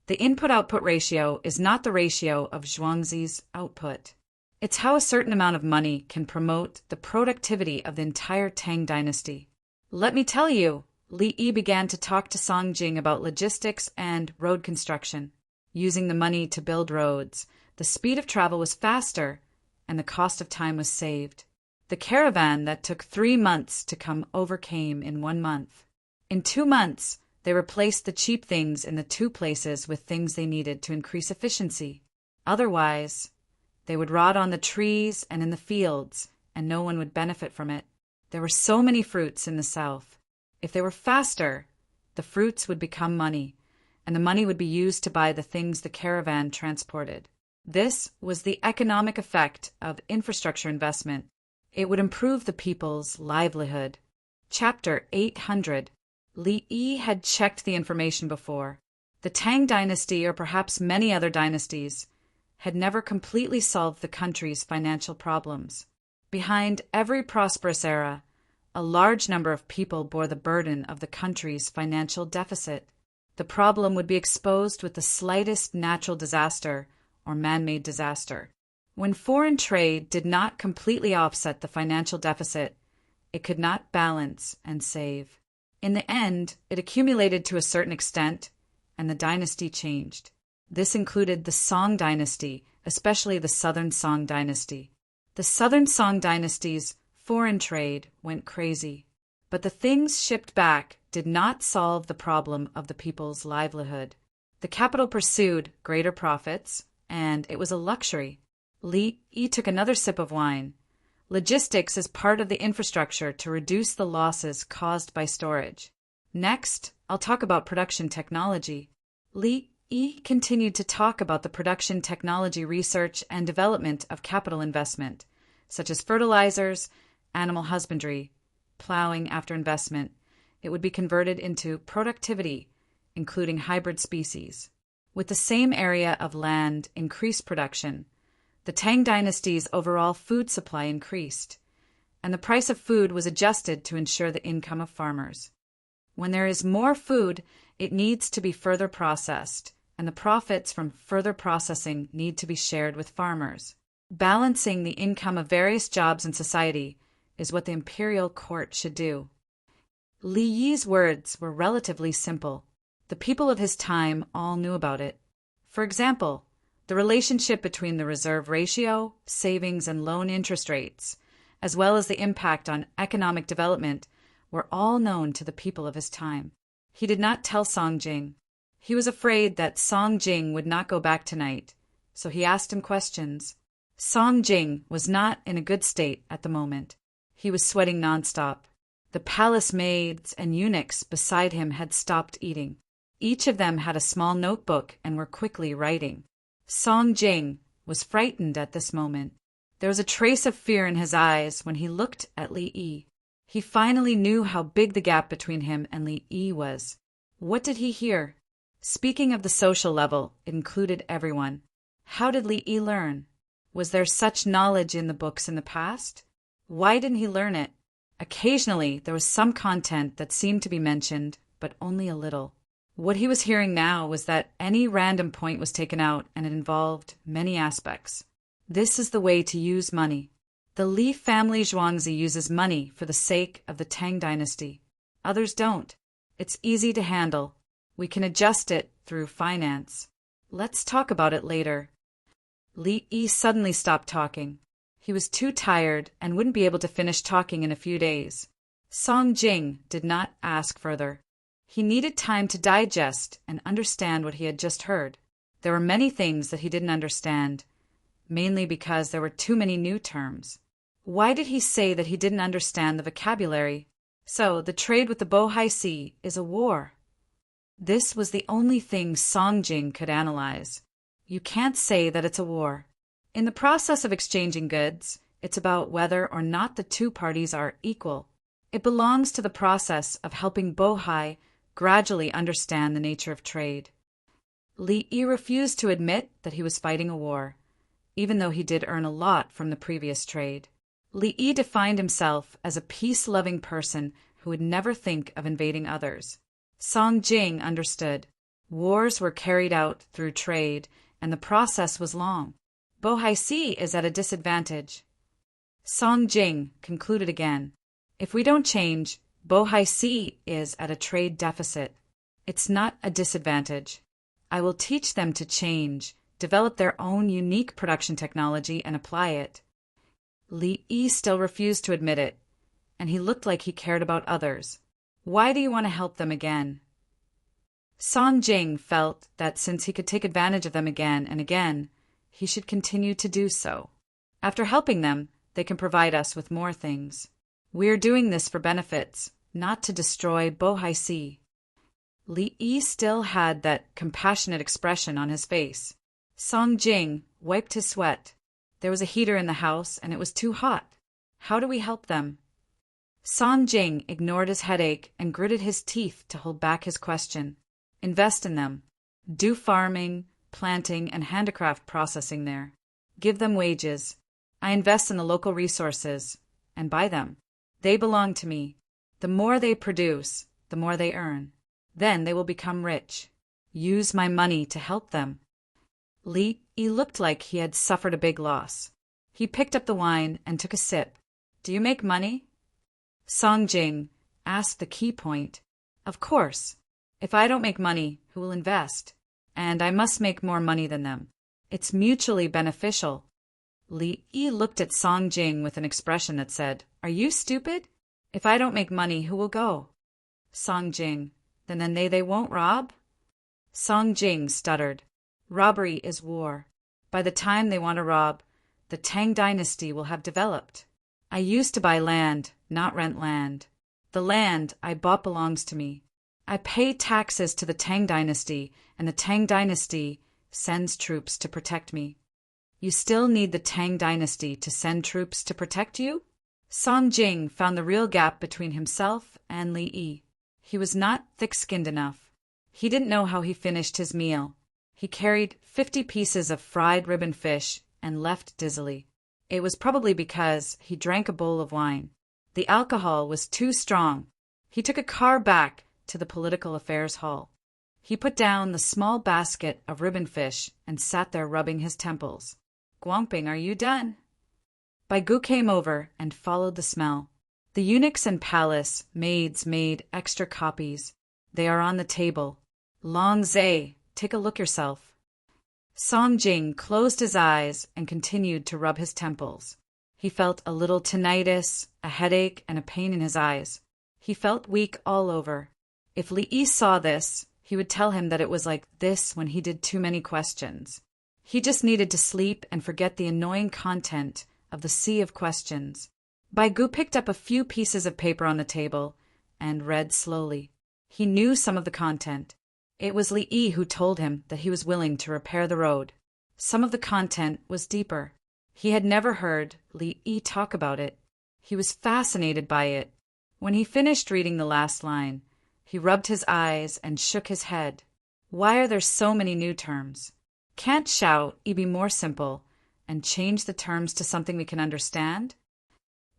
The input-output ratio is not the ratio of Zhuangzi's output. It's how a certain amount of money can promote the productivity of the entire Tang dynasty. Let me tell you, Li Yi began to talk to Song Jing about logistics and road construction. Using the money to build roads, the speed of travel was faster and the cost of time was saved. The caravan that took 3 months to come overcame in 1 month. In 2 months, they replaced the cheap things in the 2 places with things they needed to increase efficiency. Otherwise, they would rot on the trees and in the fields, and no one would benefit from it. There were so many fruits in the south. If they were faster, the fruits would become money, and the money would be used to buy the things the caravan transported. This was the economic effect of infrastructure investment. It would improve the people's livelihood. Chapter 800. Li Yi had checked the information before. The Tang dynasty, or perhaps many other dynasties, had never completely solved the country's financial problems. Behind every prosperous era, a large number of people bore the burden of the country's financial deficit. The problem would be exposed with the slightest natural disaster or man-made disaster. When foreign trade did not completely offset the financial deficit, it could not balance and save. In the end, it accumulated to a certain extent, and the dynasty changed. This included the Song dynasty, especially the Southern Song dynasty. The Southern Song dynasty's foreign trade went crazy, but the things shipped back did not solve the problem of the people's livelihood. The capital pursued greater profits, and it was a luxury. Li Yi took another sip of wine. Logistics is part of the infrastructure to reduce the losses caused by storage. Next, I'll talk about production technology. Li Yi continued to talk about the production technology research and development of capital investment, such as fertilizers, animal husbandry, plowing after investment. It would be converted into productivity, including hybrid species. With the same area of land increased production, the Tang dynasty's overall food supply increased, and the price of food was adjusted to ensure the income of farmers. When there is more food, it needs to be further processed, and the profits from further processing need to be shared with farmers. Balancing the income of various jobs in society is what the imperial court should do. Li Yi's words were relatively simple. The people of his time all knew about it. For example, the relationship between the reserve ratio, savings, and loan interest rates, as well as the impact on economic development, were all known to the people of his time. He did not tell Song Jing. He was afraid that Song Jing would not go back tonight, so he asked him questions. Song Jing was not in a good state at the moment. He was sweating nonstop. The palace maids and eunuchs beside him had stopped eating. Each of them had a small notebook and were quickly writing. Song Jing was frightened at this moment. There was a trace of fear in his eyes when he looked at Li Yi. He finally knew how big the gap between him and Li Yi was. What did he hear? Speaking of the social level, it included everyone. How did Li Yi learn? Was there such knowledge in the books in the past? Why didn't he learn it? Occasionally, there was some content that seemed to be mentioned, but only a little. What he was hearing now was that any random point was taken out and it involved many aspects. This is the way to use money. The Li family Zhuangzi uses money for the sake of the Tang dynasty. Others don't. It's easy to handle. We can adjust it through finance. Let's talk about it later. Li Yi suddenly stopped talking. He was too tired and wouldn't be able to finish talking in a few days. Song Jing did not ask further. He needed time to digest and understand what he had just heard. There were many things that he didn't understand, mainly because there were too many new terms. Why did he say that he didn't understand the vocabulary? So, the trade with the Bohai Sea is a war. This was the only thing Song Jing could analyze. You can't say that it's a war. In the process of exchanging goods, it's about whether or not the two parties are equal. It belongs to the process of helping Bohai gradually understand the nature of trade. Li Yi refused to admit that he was fighting a war, even though he did earn a lot from the previous trade. Li Yi defined himself as a peace-loving person who would never think of invading others. Song Jing understood. Wars were carried out through trade, and the process was long. Bohai Sea is at a disadvantage. Song Jing concluded again. If we don't change, Bohai Sea is at a trade deficit. It's not a disadvantage. I will teach them to change, develop their own unique production technology, and apply it. Li Yi still refused to admit it, and he looked like he cared about others. Why do you want to help them again? Song Jing felt that since he could take advantage of them again and again, he should continue to do so. After helping them, they can provide us with more things. We're doing this for benefits, not to destroy Bohai Sea. Li Yi still had that compassionate expression on his face. Song Jing wiped his sweat. There was a heater in the house, and it was too hot. How do we help them? Song Jing ignored his headache and gritted his teeth to hold back his question. Invest in them. Do farming, planting, and handicraft processing there. Give them wages. I invest in the local resources and buy them. They belong to me. The more they produce, the more they earn. Then they will become rich. Use my money to help them. Li Yi looked like he had suffered a big loss. He picked up the wine and took a sip. Do you make money? Song Jing asked the key point. Of course. If I don't make money, who will invest? And I must make more money than them. It's mutually beneficial. Li Yi looked at Song Jing with an expression that said, Are you stupid? If I don't make money, who will go? Song Jing, then they won't rob? Song Jing stuttered. Robbery is war. By the time they want to rob, the Tang dynasty will have developed. I used to buy land, not rent land. The land I bought belongs to me. I pay taxes to the Tang dynasty, and the Tang dynasty sends troops to protect me. You still need the Tang dynasty to send troops to protect you? Song Jing found the real gap between himself and Li Yi. He was not thick-skinned enough. He didn't know how he finished his meal. He carried 50 pieces of fried ribbon fish and left dizzily. It was probably because he drank a bowl of wine. The alcohol was too strong. He took a car back to the political affairs hall. He put down the small basket of ribbon fish and sat there rubbing his temples. Guangping, are you done? Baigu came over and followed the smell. The eunuchs and palace maids made extra copies. They are on the table. Long Zhe, take a look yourself. Song Jing closed his eyes and continued to rub his temples. He felt a little tinnitus, a headache, and a pain in his eyes. He felt weak all over. If Li Yi saw this, he would tell him that it was like this when he did too many questions. He just needed to sleep and forget the annoying content of the sea of questions. Baigu picked up a few pieces of paper on the table and read slowly. He knew some of the content. It was Li Yi who told him that he was willing to repair the road. Some of the content was deeper. He had never heard Li Yi talk about it. He was fascinated by it. When he finished reading the last line, he rubbed his eyes and shook his head. Why are there so many new terms? Can't Xiao Yi be more simple and change the terms to something we can understand?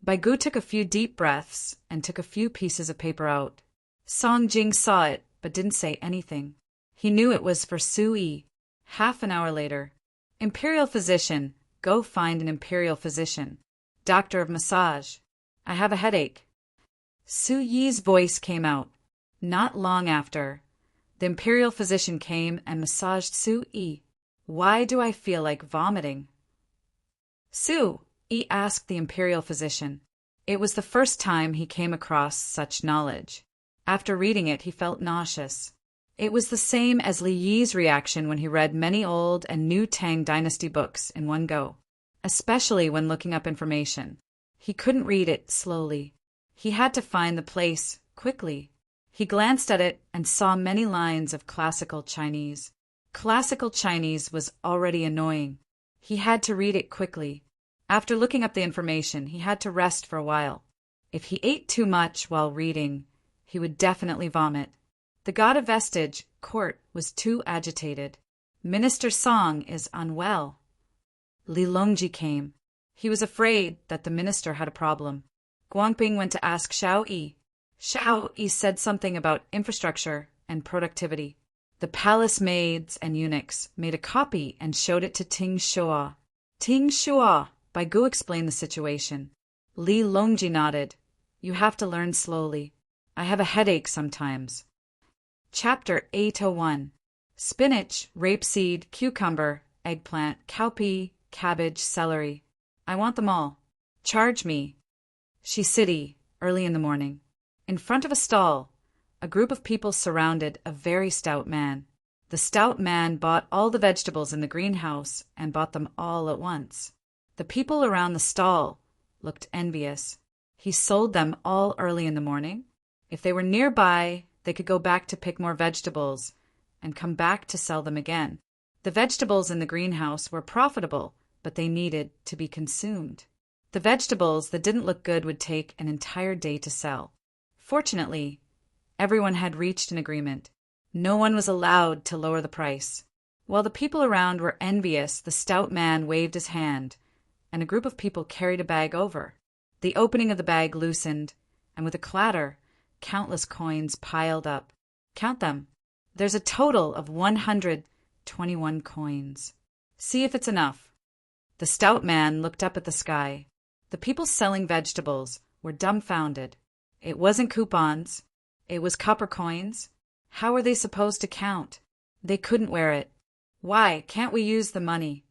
Baigu took a few deep breaths and took a few pieces of paper out. Song Jing saw it, but didn't say anything. He knew it was for Su Yi. Half an hour later. Imperial physician, go find an imperial physician. Doctor of massage. I have a headache. Su Yi's voice came out. Not long after, the imperial physician came and massaged Su Yi. Why do I feel like vomiting? Su Yi asked the imperial physician. It was the first time he came across such knowledge. After reading it, he felt nauseous. It was the same as Li Yi's reaction when he read many old and new Tang dynasty books in one go, especially when looking up information. He couldn't read it slowly. He had to find the place quickly. He glanced at it and saw many lines of classical Chinese. Classical Chinese was already annoying. He had to read it quickly. After looking up the information, he had to rest for a while. If he ate too much while reading, he would definitely vomit. The god of vestige, court, was too agitated. Minister Song is unwell. Li Longji came. He was afraid that the minister had a problem. Guangping went to ask Xiao Yi. Xiao Yi said something about infrastructure and productivity. The palace maids and eunuchs made a copy and showed it to Ting Shua. Ting Shua, Baigu explained the situation. Li Longji nodded. You have to learn slowly. I have a headache sometimes. Chapter 801. Spinach, rapeseed, cucumber, eggplant, cowpea, cabbage, celery. I want them all. Charge me. She city, early in the morning. In front of a stall, a group of people surrounded a very stout man. The stout man bought all the vegetables in the greenhouse and bought them all at once. The people around the stall looked envious. He sold them all early in the morning. If they were nearby, they could go back to pick more vegetables and come back to sell them again. The vegetables in the greenhouse were profitable, but they needed to be consumed. The vegetables that didn't look good would take an entire day to sell. Fortunately, everyone had reached an agreement. No one was allowed to lower the price. While the people around were envious, the stout man waved his hand, and a group of people carried a bag over. The opening of the bag loosened, and with a clatter, countless coins piled up. Count them. There's a total of 121 coins. See if it's enough. The stout man looked up at the sky. The people selling vegetables were dumbfounded. It wasn't coupons. It was copper coins. How were they supposed to count? They couldn't wear it. Why can't we use the money?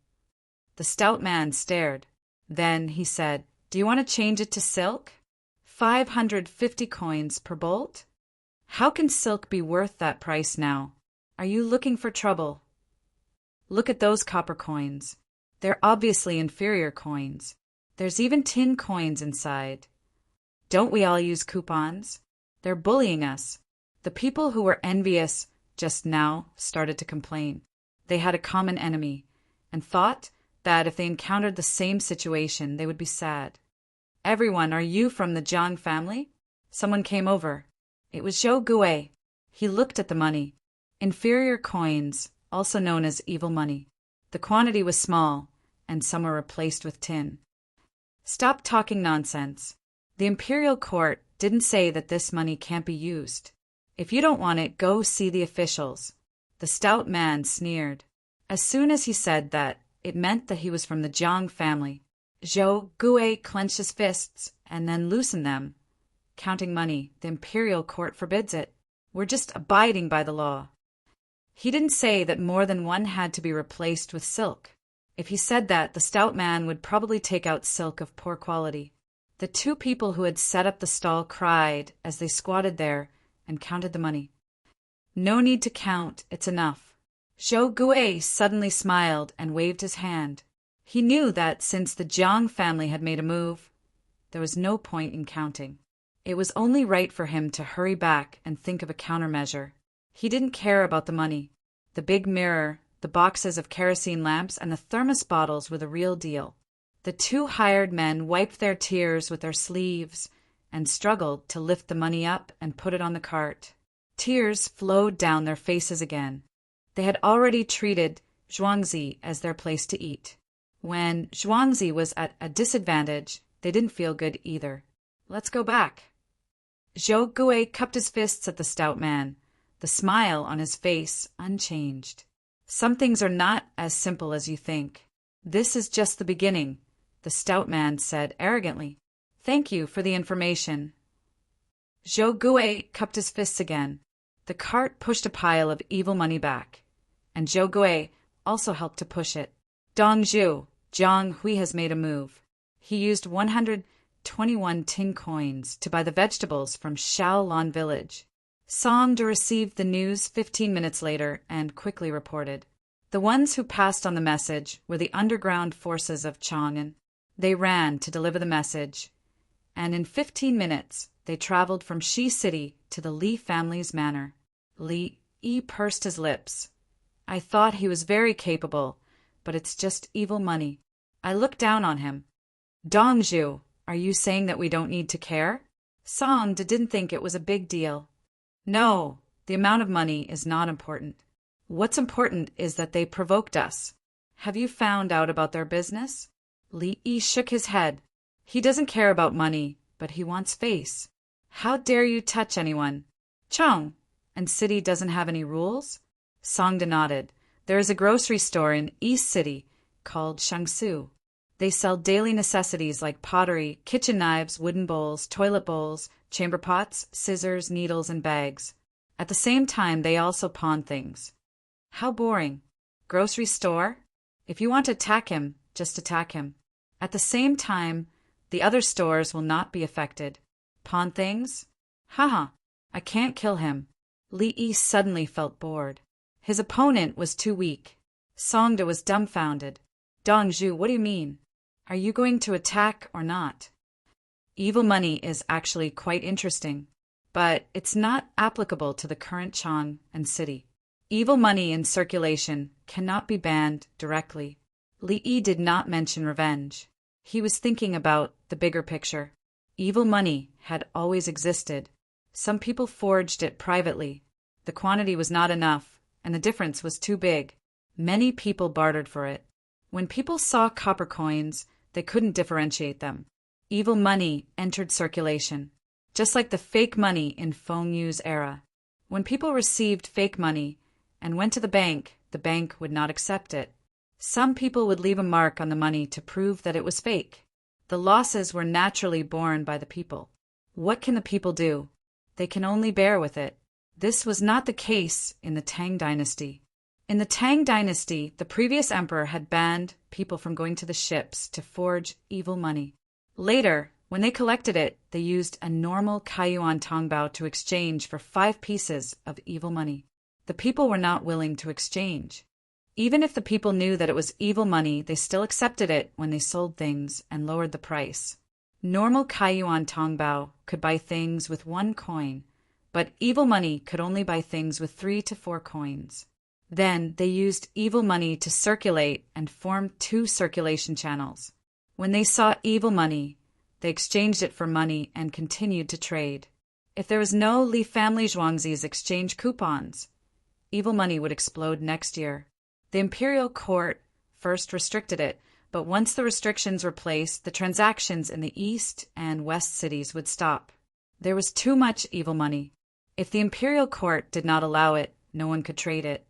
The stout man stared. Then he said, "Do you want to change it to silk? 550 coins per bolt? How can silk be worth that price now? Are you looking for trouble? Look at those copper coins. They're obviously inferior coins. There's even tin coins inside. Don't we all use coupons? They're bullying us." The people who were envious just now started to complain. They had a common enemy, and thought that if they encountered the same situation, they would be sad. "Everyone, are you from the Jiang family?" Someone came over. It was Zhou Gui. He looked at the money. Inferior coins, also known as evil money. The quantity was small, and some were replaced with tin. "Stop talking nonsense. The imperial court didn't say that this money can't be used. If you don't want it, go see the officials." The stout man sneered. As soon as he said that, it meant that he was from the Jiang family. Zhou Gui clenched his fists and then loosened them. "Counting money, the imperial court forbids it. We're just abiding by the law." He didn't say that more than one had to be replaced with silk. If he said that, the stout man would probably take out silk of poor quality. The two people who had set up the stall cried as they squatted there and counted the money. "No need to count, it's enough." Zhou Gui suddenly smiled and waved his hand. He knew that since the Jiang family had made a move, there was no point in counting. It was only right for him to hurry back and think of a countermeasure. He didn't care about the money. The big mirror, the boxes of kerosene lamps, and the thermos bottles were the real deal. The two hired men wiped their tears with their sleeves and struggled to lift the money up and put it on the cart. Tears flowed down their faces again. They had already treated Zhuangzi as their place to eat. When Zhuangzi was at a disadvantage, they didn't feel good either. "Let's go back." Zhou Gui cupped his fists at the stout man, the smile on his face unchanged. "Some things are not as simple as you think. This is just the beginning," the stout man said arrogantly. "Thank you for the information." Zhou Gui cupped his fists again. The cart pushed a pile of evil money back, and Zhou Gui also helped to push it. "Dongzhu, Jiang Hui has made a move. He used 121 tin coins to buy the vegetables from Shaolon village." Song De received the news 15 minutes later and quickly reported. The ones who passed on the message were the underground forces of Chang'an. They ran to deliver the message, and in 15 minutes they traveled from Shi City to the Li family's manor. Li Yi pursed his lips. "I thought he was very capable, but it's just evil money. I look down on him." "Dongzhu, are you saying that we don't need to care?" Song De didn't think it was a big deal. "No, the amount of money is not important. What's important is that they provoked us. Have you found out about their business?" Li Yi shook his head. "He doesn't care about money, but he wants face. How dare you touch anyone? Chong, and city doesn't have any rules?" Songda nodded. "There is a grocery store in East City called Shangsu. They sell daily necessities like pottery, kitchen knives, wooden bowls, toilet bowls, chamber pots, scissors, needles, and bags. At the same time, they also pawn things." "How boring. Grocery store? If you want to attack him, just attack him. At the same time, the other stores will not be affected. Pawn things? Haha, I can't kill him." Li Yi suddenly felt bored. His opponent was too weak. Songda was dumbfounded. "Dongzhu, what do you mean? Are you going to attack or not?" Evil money is actually quite interesting, but it's not applicable to the current Chang and city. Evil money in circulation cannot be banned directly. Li Yi did not mention revenge. He was thinking about the bigger picture. Evil money had always existed. Some people forged it privately. The quantity was not enough, and the difference was too big. Many people bartered for it. When people saw copper coins, they couldn't differentiate them. Evil money entered circulation, just like the fake money in Feng Yu's era. When people received fake money and went to the bank would not accept it. Some people would leave a mark on the money to prove that it was fake. The losses were naturally borne by the people. What can the people do? They can only bear with it. This was not the case in the Tang dynasty. In the Tang dynasty, the previous emperor had banned people from going to the ships to forge evil money. Later, when they collected it, they used a normal Kaiyuan Tongbao to exchange for 5 pieces of evil money. The people were not willing to exchange. Even if the people knew that it was evil money, they still accepted it when they sold things and lowered the price. Normal Kaiyuan Tongbao could buy things with 1 coin, but evil money could only buy things with 3 to 4 coins. Then they used evil money to circulate and formed 2 circulation channels. When they saw evil money, they exchanged it for money and continued to trade. If there was no Li family Zhuangzi's exchange coupons, evil money would explode next year. The imperial court first restricted it, but once the restrictions were placed, the transactions in the east and west cities would stop. There was too much evil money. If the imperial court did not allow it, no one could trade it.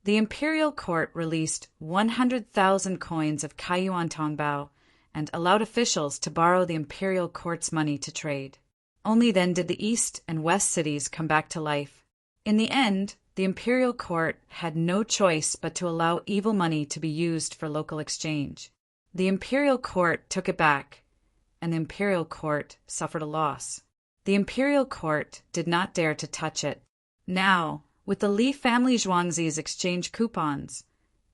The imperial court released 100,000 coins of Kaiyuan Tongbao and allowed officials to borrow the imperial court's money to trade. Only then did the east and west cities come back to life. In the end, the imperial court had no choice but to allow evil money to be used for local exchange. The imperial court took it back, and the imperial court suffered a loss. The imperial court did not dare to touch it. Now, with the Li family Zhuangzi's exchange coupons,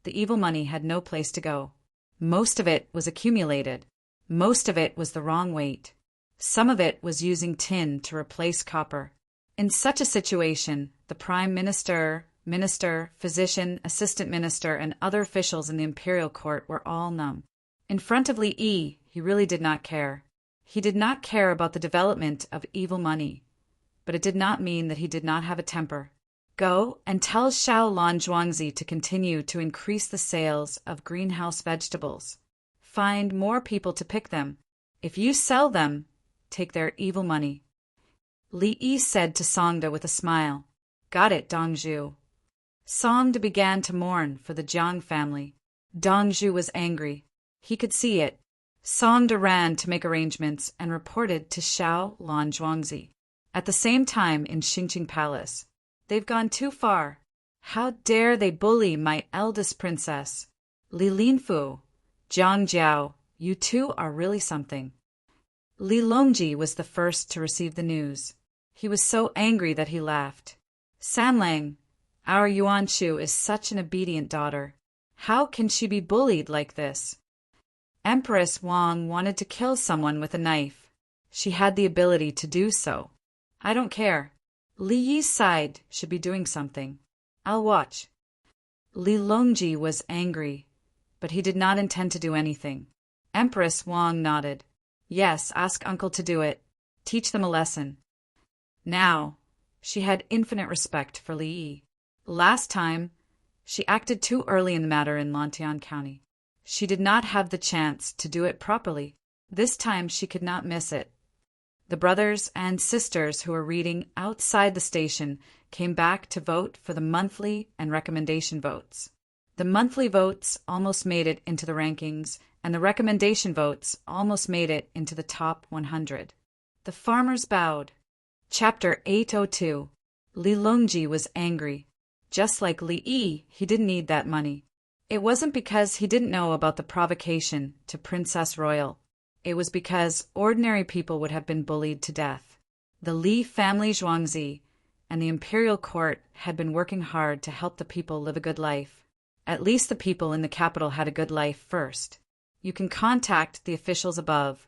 the evil money had no place to go. Most of it was accumulated. Most of it was the wrong weight. Some of it was using tin to replace copper. In such a situation, the prime minister, physician, assistant minister, and other officials in the imperial court were all numb. In front of Li Yi, he really did not care. He did not care about the development of evil money, but it did not mean that he did not have a temper. Go and tell Xiao Lan Zhuangzi to continue to increase the sales of greenhouse vegetables. Find more people to pick them. If you sell them, take their evil money. Li Yi said to Songde with a smile. Got it, Dongzhu. Songde began to mourn for the Jiang family. Dongzhu was angry. He could see it. Songde ran to make arrangements and reported to Xiao Lan Zhuangzi. At the same time in Xingqing Palace. They've gone too far. How dare they bully my eldest princess? Li Linfu, Jiang Jiao, you two are really something. Li Longji was the first to receive the news. He was so angry that he laughed. Sanlang, our Yuanshu is such an obedient daughter. How can she be bullied like this? Empress Wang wanted to kill someone with a knife. She had the ability to do so. I don't care. Li Yi's side should be doing something. I'll watch. Li Longji was angry, but he did not intend to do anything. Empress Wang nodded. Yes, ask uncle to do it. Teach them a lesson. Now, she had infinite respect for Li Yi. Last time, she acted too early in the matter in Lantian County. She did not have the chance to do it properly. This time she could not miss it. The brothers and sisters who were reading outside the station came back to vote for the monthly and recommendation votes. The monthly votes almost made it into the rankings, and the recommendation votes almost made it into the top 100. The farmers bowed. Chapter 802. Li Longji was angry. Just like Li Yi, he didn't need that money. It wasn't because he didn't know about the provocation to Princess Royal. It was because ordinary people would have been bullied to death. The Li family Zhuangzi and the imperial court had been working hard to help the people live a good life. At least the people in the capital had a good life first. You can contact the officials above.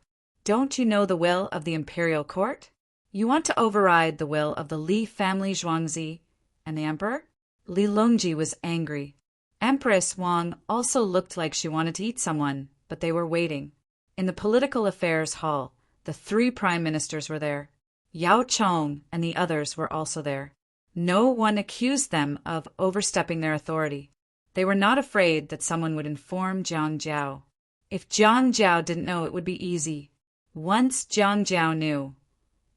Don't you know the will of the imperial court? You want to override the will of the Li family Zhuangzi and the emperor? Li Longji was angry. Empress Wang also looked like she wanted to eat someone, but they were waiting. In the political affairs hall, the 3 prime ministers were there. Yao Chong and the others were also there. No one accused them of overstepping their authority. They were not afraid that someone would inform Jiang Jiao. If Jiang Jiao didn't know, it would be easy. Once Jiang Jiao knew,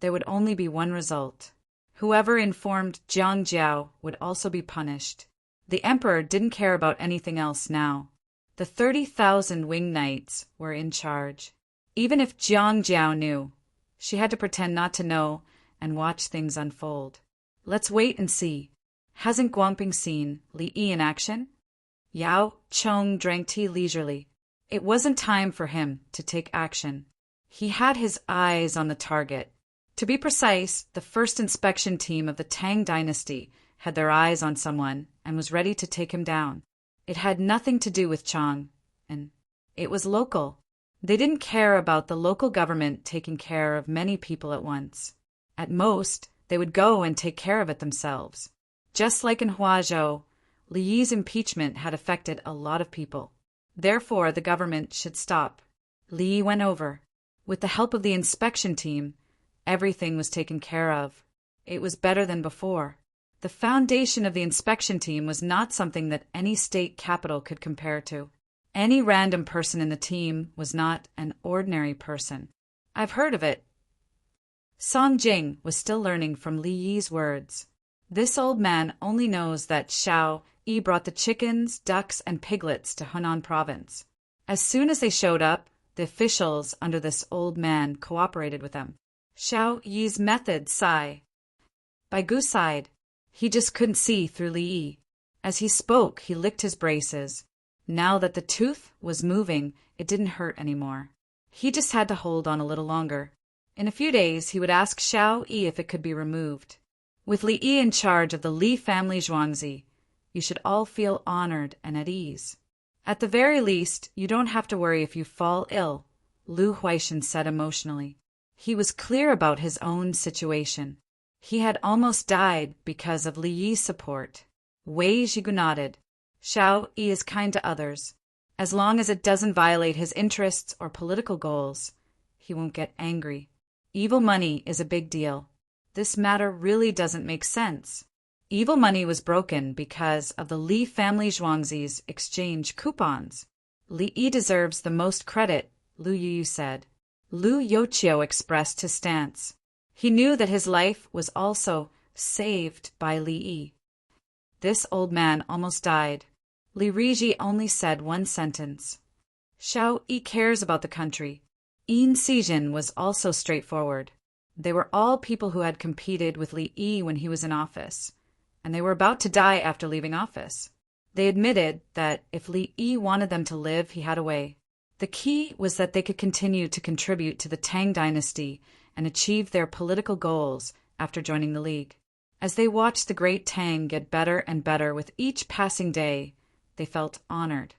there would only be one result. Whoever informed Jiang Jiao would also be punished. The emperor didn't care about anything else now. The 30,000 winged knights were in charge. Even if Jiang Jiao knew, she had to pretend not to know and watch things unfold. Let's wait and see. Hasn't Guangping seen Li Yi in action? Yao Chong drank tea leisurely. It wasn't time for him to take action. He had his eyes on the target. To be precise, the first inspection team of the Tang dynasty had their eyes on someone and was ready to take him down. It had nothing to do with Chang, and it was local. They didn't care about the local government taking care of many people at once. At most, they would go and take care of it themselves. Just like in Huazhou, Li Yi's impeachment had affected a lot of people. Therefore, the government should stop. Li Yi went over. With the help of the inspection team, everything was taken care of. It was better than before. The foundation of the inspection team was not something that any state capital could compare to. Any random person in the team was not an ordinary person. I've heard of it. Song Jing was still learning from Li Yi's words. This old man only knows that Xiao Yi brought the chickens, ducks, and piglets to Hunan province. As soon as they showed up, the officials under this old man cooperated with them. Xiao Yi's method, sigh. By Gu's side, he just couldn't see through Li Yi. As he spoke, he licked his braces. Now that the tooth was moving, it didn't hurt anymore. He just had to hold on a little longer. In a few days, he would ask Xiao Yi if it could be removed. With Li Yi in charge of the Li family Zhuangzi, you should all feel honored and at ease. At the very least, you don't have to worry if you fall ill, Lu Huaishan said emotionally. He was clear about his own situation. He had almost died because of Li Yi's support. Wei Zhigu nodded. Xiao Yi is kind to others. As long as it doesn't violate his interests or political goals, he won't get angry. Evil money is a big deal. This matter really doesn't make sense. Evil money was broken because of the Li family Zhuangzi's exchange coupons. Li Yi deserves the most credit, Lu Yu said. Lu Youqiu expressed his stance. He knew that his life was also saved by Li Yi. This old man almost died. Li Riji only said one sentence. Xiao Yi cares about the country. Yin Xijin was also straightforward. They were all people who had competed with Li Yi when he was in office, and they were about to die after leaving office. They admitted that if Li Yi wanted them to live, he had a way. The key was that they could continue to contribute to the Tang dynasty and achieve their political goals after joining the League. As they watched the great Tang get better and better with each passing day, they felt honored.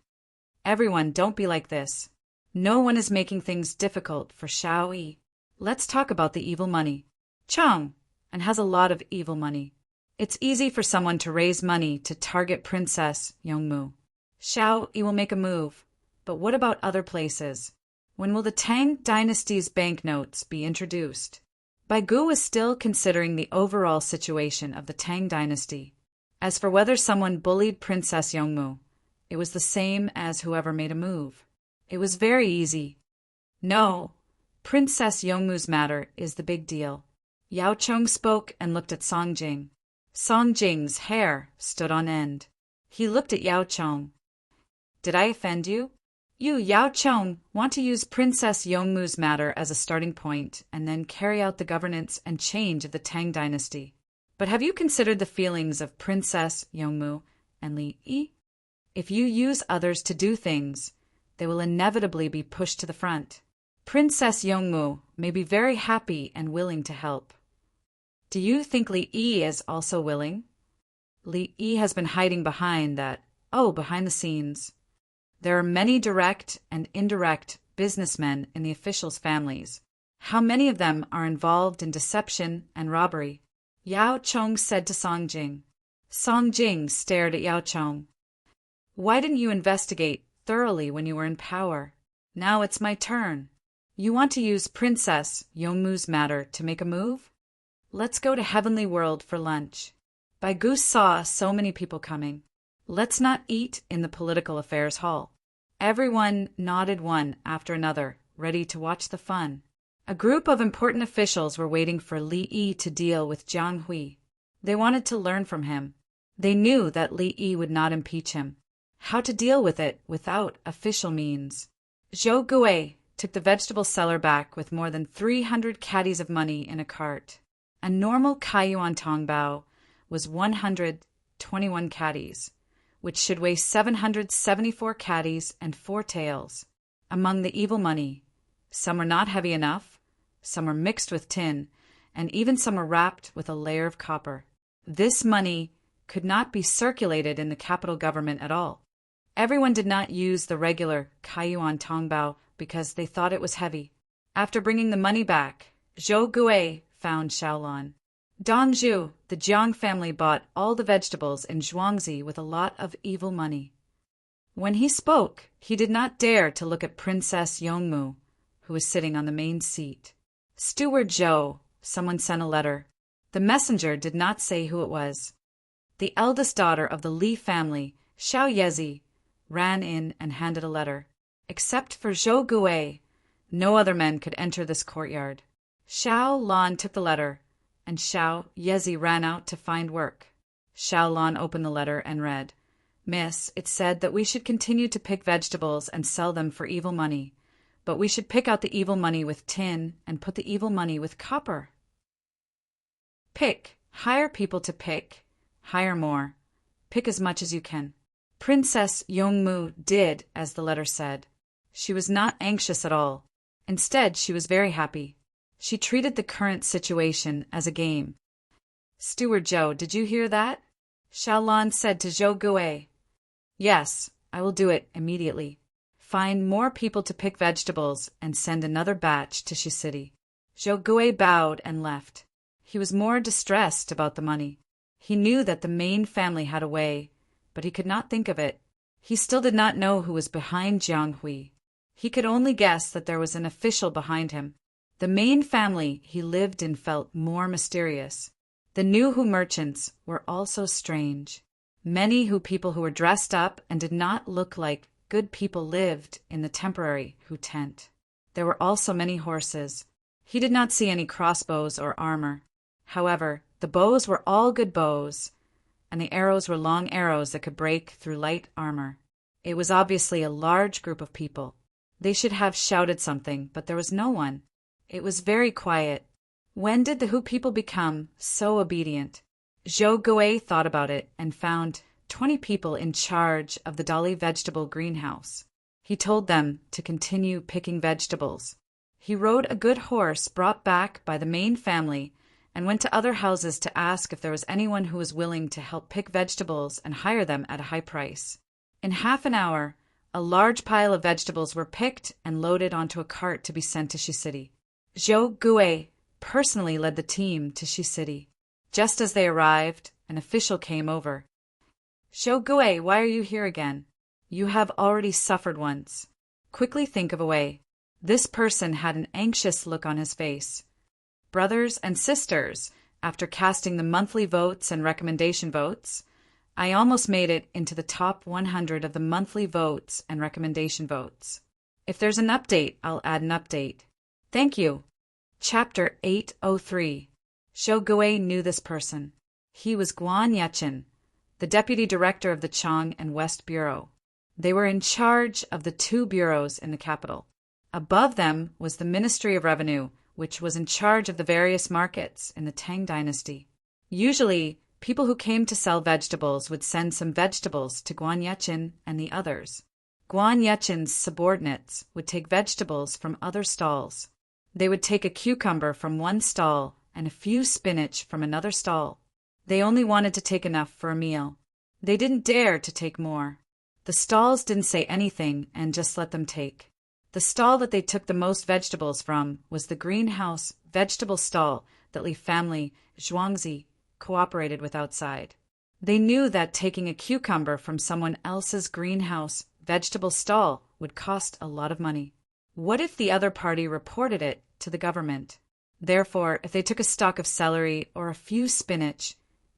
Everyone, don't be like this. No one is making things difficult for Xiao Yi. Let's talk about the evil money. Chang and has a lot of evil money. It's easy for someone to raise money to target Princess Yongmu. Xiao Yi will make a move. But what about other places? When will the Tang dynasty's banknotes be introduced? Bai Gu was still considering the overall situation of the Tang dynasty. As for whether someone bullied Princess Yongmu, it was the same as whoever made a move. It was very easy. No, Princess Yongmu's matter is the big deal. Yao Chong spoke and looked at Song Jing. Song Jing's hair stood on end. He looked at Yao Chong. Did I offend you? You, Yao Chong, want to use Princess Yongmu's matter as a starting point and then carry out the governance and change of the Tang dynasty. But have you considered the feelings of Princess Yongmu and Li Yi? If you use others to do things, they will inevitably be pushed to the front. Princess Yongmu may be very happy and willing to help. Do you think Li Yi is also willing? Li Yi has been hiding behind the scenes. There are many direct and indirect businessmen in the officials' families. How many of them are involved in deception and robbery? Yao Chong said to Song Jing. Song Jing stared at Yao Chong. Why didn't you investigate thoroughly when you were in power? Now it's my turn. You want to use Princess Yongmu's matter to make a move? Let's go to Heavenly World for lunch. Bai Goose saw so many people coming. Let's not eat in the political affairs hall. Everyone nodded one after another, ready to watch the fun. A group of important officials were waiting for Li Yi to deal with Jiang Hui. They wanted to learn from him. They knew that Li Yi would not impeach him. How to deal with it without official means. Zhou Gui took the vegetable seller back with more than 300 caddies of money in a cart. A normal Kaiyuan Tongbao was 121 caddies, which should weigh 774 caddies and 4 taels. Among the evil money, some were not heavy enough, some were mixed with tin, and even some were wrapped with a layer of copper. This money could not be circulated in the capital government at all. Everyone did not use the regular Kaiyuan Tongbao because they thought it was heavy. After bringing the money back, Zhou Gui found Xiaolan. Dongzhu, the Jiang family, bought all the vegetables in Zhuangzi with a lot of evil money. When he spoke, he did not dare to look at Princess Yongmu, who was sitting on the main seat. Steward Zhou, someone sent a letter. The messenger did not say who it was. The eldest daughter of the Li family, Xiao Yezi, ran in and handed a letter. Except for Zhou Gui, no other men could enter this courtyard. Xiao Lan took the letter, and Xiao Yezi ran out to find work. Xiao Lan opened the letter and read, Miss, it said that we should continue to pick vegetables and sell them for evil money, but we should pick out the evil money with tin and put the evil money with copper. Pick, hire people to pick, hire more, pick as much as you can. Princess Yongmu did as the letter said. She was not anxious at all. Instead, she was very happy. She treated the current situation as a game. Steward Zhou, did you hear that? Xiaolan said to Zhou Gui. Yes, I will do it immediately. Find more people to pick vegetables and send another batch to Shi City. Zhou Gui bowed and left. He was more distressed about the money. He knew that the main family had a way, but he could not think of it. He still did not know who was behind Jiang Hui. He could only guess that there was an official behind him. The main family he lived in felt more mysterious. The New Hu merchants were also strange. Many Hu people who were dressed up and did not look like good people lived in the temporary Hu tent. There were also many horses. He did not see any crossbows or armor. However, the bows were all good bows, and the arrows were long arrows that could break through light armor. It was obviously a large group of people. They should have shouted something, but there was no one. It was very quiet. When did the Hu people become so obedient? Zhou Gui thought about it and found 20 people in charge of the Dali vegetable greenhouse. He told them to continue picking vegetables. He rode a good horse brought back by the main family and went to other houses to ask if there was anyone who was willing to help pick vegetables and hire them at a high price. In half an hour, a large pile of vegetables were picked and loaded onto a cart to be sent to Shi City. Zhou Gui personally led the team to Shi City. Just as they arrived, an official came over. Zhou Gui, why are you here again? You have already suffered once. Quickly think of a way. This person had an anxious look on his face. Brothers and sisters, after casting the monthly votes and recommendation votes, I almost made it into the top 100 of the monthly votes and recommendation votes. If there's an update, I'll add an update. Thank you. Chapter 803. Zhou Gui knew this person. He was Guan Yechen, the deputy director of the Chang and West Bureau. They were in charge of the 2 bureaus in the capital. Above them was the Ministry of Revenue, which was in charge of the various markets in the Tang dynasty. Usually, people who came to sell vegetables would send some vegetables to Guan Yechen and the others. Guan Yechen's subordinates would take vegetables from other stalls. They would take a cucumber from one stall and a few spinach from another stall. They only wanted to take enough for a meal. They didn't dare to take more. The stalls didn't say anything and just let them take. The stall that they took the most vegetables from was the greenhouse vegetable stall that Li family, Zhuangzi, cooperated with outside. They knew that taking a cucumber from someone else's greenhouse vegetable stall would cost a lot of money. What if the other party reported it to the government? Therefore, if they took a stalk of celery or a few spinach,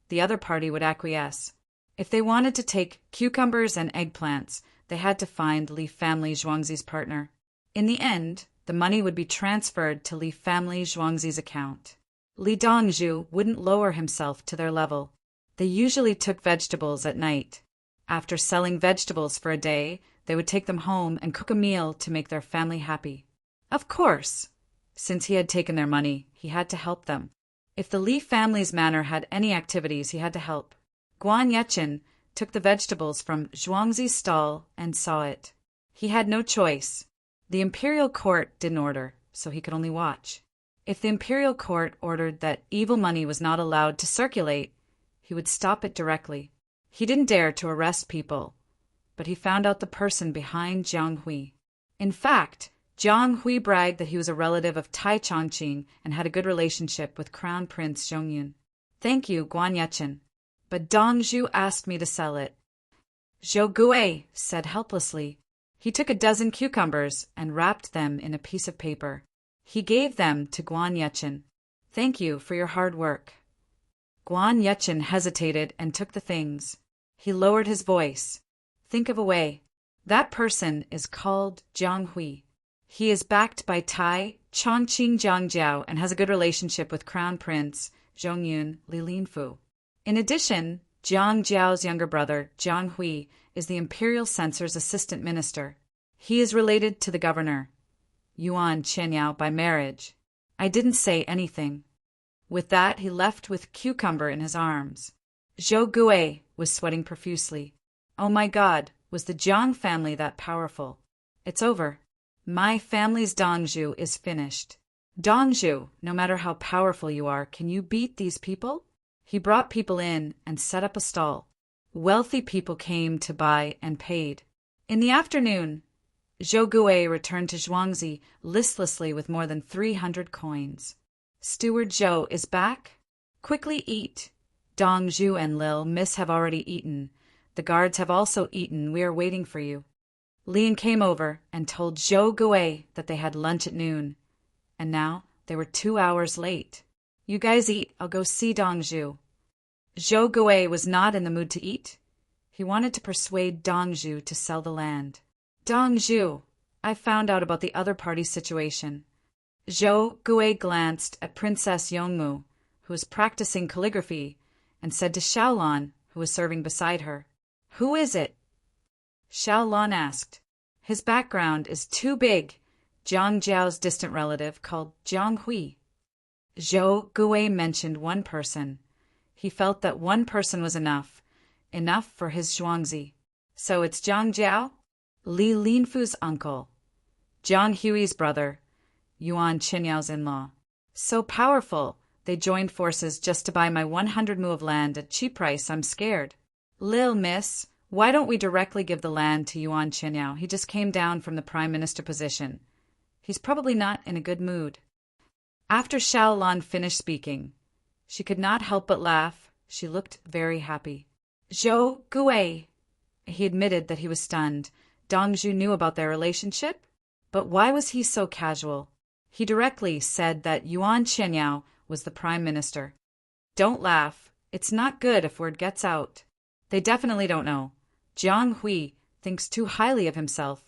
the other party would acquiesce. If they wanted to take cucumbers and eggplants, they had to find Li family Zhuangzi's partner. In the end, the money would be transferred to Li family Zhuangzi's account. Li Dongzhu wouldn't lower himself to their level. They usually took vegetables at night. After selling vegetables for a day, they would take them home and cook a meal to make their family happy. Of course, since he had taken their money, he had to help them. If the Li family's manor had any activities, he had to help. Guan Yechen took the vegetables from Zhuangzi's stall and saw it. He had no choice. The imperial court didn't order, so he could only watch. If the imperial court ordered that evil money was not allowed to circulate, he would stop it directly. He didn't dare to arrest people, but he found out the person behind Jiang Hui. In fact, Jiang Hui bragged that he was a relative of Tai Chongqing and had a good relationship with Crown Prince Zhongyun. Thank you, Guan Yechen. But Dongzhu asked me to sell it. Zhou Gui said helplessly. He took a dozen cucumbers and wrapped them in a piece of paper. He gave them to Guan Yechen. Thank you for your hard work. Guan Yechen hesitated and took the things. He lowered his voice. Think of a way. That person is called Jiang Hui. He is backed by Tai Chongqing Jiangjiao and has a good relationship with Crown Prince Zhongyun Li Linfu. In addition, Jiang Jiao's younger brother, Jiang Hui, is the imperial censor's assistant minister. He is related to the governor, Yuan Qianyao, by marriage. I didn't say anything. With that, he left with cucumber in his arms. Zhou Gui was sweating profusely. Oh my God, was the Jiang family that powerful? It's over. My family's Dongzhu is finished. Dongzhu, no matter how powerful you are, can you beat these people? He brought people in and set up a stall. Wealthy people came to buy and paid. In the afternoon, Zhou Gui returned to Zhuangzi listlessly with more than 300 coins. Steward Zhou is back? Quickly eat. Dongzhu and Lil Miss have already eaten. The guards have also eaten. We are waiting for you. Lian came over and told Zhou Gui that they had lunch at noon. And now they were 2 hours late. You guys eat, I'll go see Dongzhu. Zhou Gui was not in the mood to eat. He wanted to persuade Dongzhu to sell the land. Dongzhu, I found out about the other party's situation. Zhou Gui glanced at Princess Yongmu, who was practicing calligraphy, and said to Xiaolan, who was serving beside her, Who is it? Xiaolan asked. His background is too big. Jiang Jiao's distant relative called Jiang Hui. Zhou Gui mentioned one person. He felt that one person was enough for his Zhuangzi. So it's Jiang Jiao? Li Linfu's uncle. Jiang Hui's brother. Yuan Qinyao's in-law. So powerful, they joined forces just to buy my 100 mu of land at cheap price. I'm scared. Lil Miss, why don't we directly give the land to Yuan Qinyao? He just came down from the prime minister position. He's probably not in a good mood. After Xiaolan finished speaking, she could not help but laugh. She looked very happy. Zhou Gui. He admitted that he was stunned. Dongzhu knew about their relationship? But why was he so casual? He directly said that Yuan Qianyao was the prime minister. Don't laugh. It's not good if word gets out. They definitely don't know. Jiang Hui thinks too highly of himself.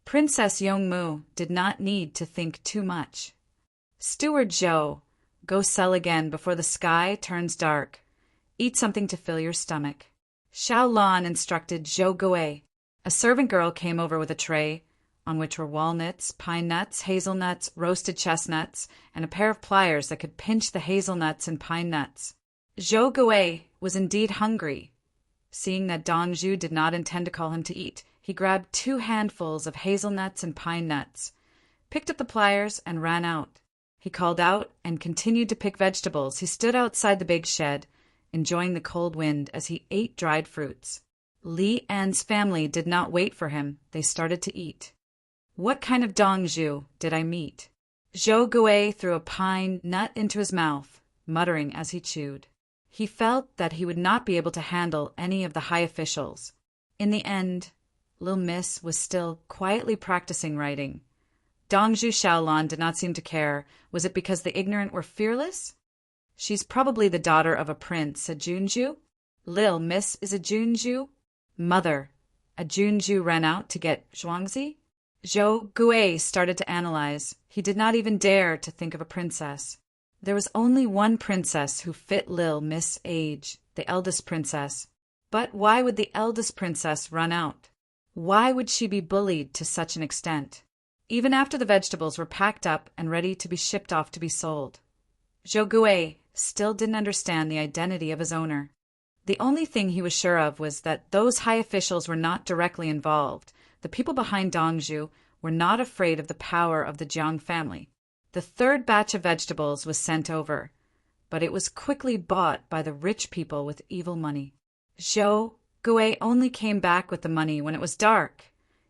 Princess Yongmu did not need to think too much. Steward Zhou, go sell again before the sky turns dark. Eat something to fill your stomach. Xiaolan instructed Zhou Gui. A servant girl came over with a tray, on which were walnuts, pine nuts, hazelnuts, roasted chestnuts, and a pair of pliers that could pinch the hazelnuts and pine nuts. Zhou Gui was indeed hungry. Seeing that Dongzhu did not intend to call him to eat, he grabbed 2 handfuls of hazelnuts and pine nuts, picked up the pliers, and ran out. He called out and continued to pick vegetables. He stood outside the big shed, enjoying the cold wind as he ate dried fruits. Li An's family did not wait for him. They started to eat. What kind of Dongju did I meet? Zhou Gui threw a pine nut into his mouth, muttering as he chewed. He felt that he would not be able to handle any of the high officials. In the end, Little Miss was still quietly practicing writing. Dongju Xiaolan did not seem to care. Was it because the ignorant were fearless? She's probably the daughter of a prince, a Junju. Lil Miss is a Junju. Mother, a Junju ran out to get Zhuangzi? Zhou Gui started to analyze. He did not even dare to think of a princess. There was only one princess who fit Lil Miss' age, the eldest princess. But why would the eldest princess run out? Why would she be bullied to such an extent? Even after the vegetables were packed up and ready to be shipped off to be sold, Zhou Gui still didn't understand the identity of his owner. The only thing he was sure of was that those high officials were not directly involved. The people behind Dongju were not afraid of the power of the Jiang family. The third batch of vegetables was sent over, but it was quickly bought by the rich people with evil money. Zhou Gui only came back with the money when it was dark.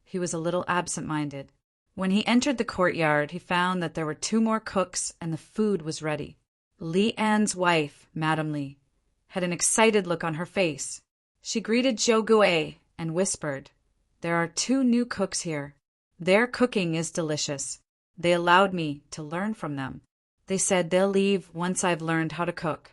He was a little absent-minded. When he entered the courtyard, he found that there were 2 more cooks and the food was ready. Li An's wife, Madame Li, had an excited look on her face. She greeted Zhou Gui and whispered, "There are 2 new cooks here. Their cooking is delicious. They allowed me to learn from them. They said they'll leave once I've learned how to cook."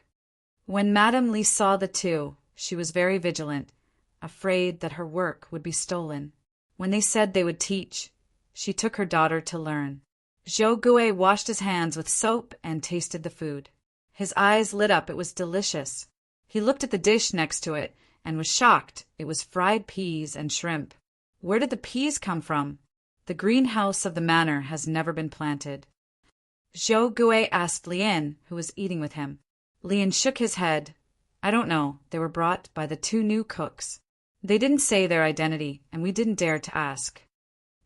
When Madame Li saw the 2, she was very vigilant, afraid that her work would be stolen. When they said they would teach, she took her daughter to learn. Zhou Gui washed his hands with soap and tasted the food. His eyes lit up. It was delicious. He looked at the dish next to it and was shocked. It was fried peas and shrimp. Where did the peas come from? The greenhouse of the manor has never been planted. Zhou Gui asked Lian, who was eating with him. Lian shook his head. "I don't know. They were brought by the 2 new cooks. They didn't say their identity, and we didn't dare to ask."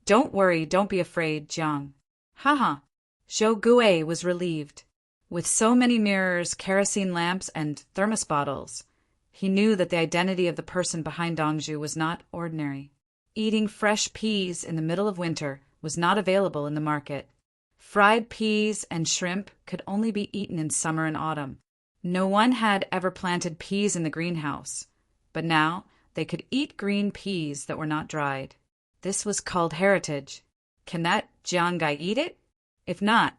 "Don't worry, don't be afraid, Jiang." "Haha." Zhou Gui was relieved. With so many mirrors, kerosene lamps, and thermos bottles, he knew that the identity of the person behind Dongju was not ordinary. Eating fresh peas in the middle of winter was not available in the market. Fried peas and shrimp could only be eaten in summer and autumn. No one had ever planted peas in the greenhouse, but now they could eat green peas that were not dried. This was called heritage. Can that Jiang guy eat it? If not,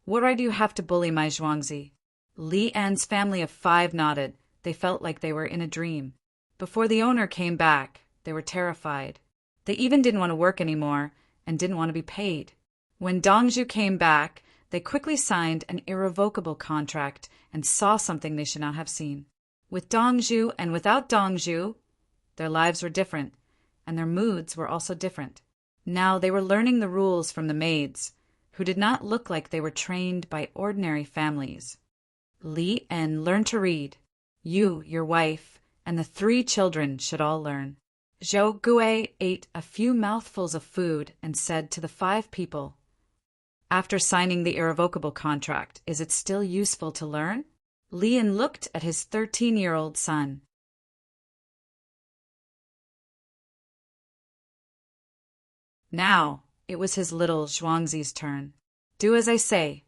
what right do you have to bully my Zhuangzi? Li An's family of 5 nodded. They felt like they were in a dream. Before the owner came back, they were terrified. They even didn't want to work anymore and didn't want to be paid. When Dongju came back, they quickly signed an irrevocable contract and saw something they should not have seen. With Dongju and without Dongju, their lives were different, and their moods were also different. Now they were learning the rules from the maids, who did not look like they were trained by ordinary families. Li En learned to read. You, your wife, and the 3 children should all learn. Zhou Gui ate a few mouthfuls of food and said to the 5 people, "After signing the irrevocable contract, is it still useful to learn?" Li En looked at his 13-year-old son. Now it was his little Zhuangzi's turn. "Do as I say."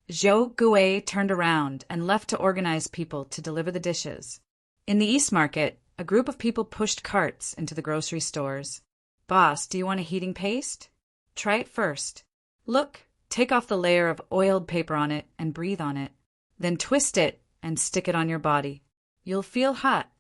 Zhou Gui turned around and left to organize people to deliver the dishes. In the East Market, a group of people pushed carts into the grocery stores. "Boss, do you want a heating paste? Try it first. Look, take off the layer of oiled paper on it and breathe on it. Then twist it and stick it on your body. You'll feel hot."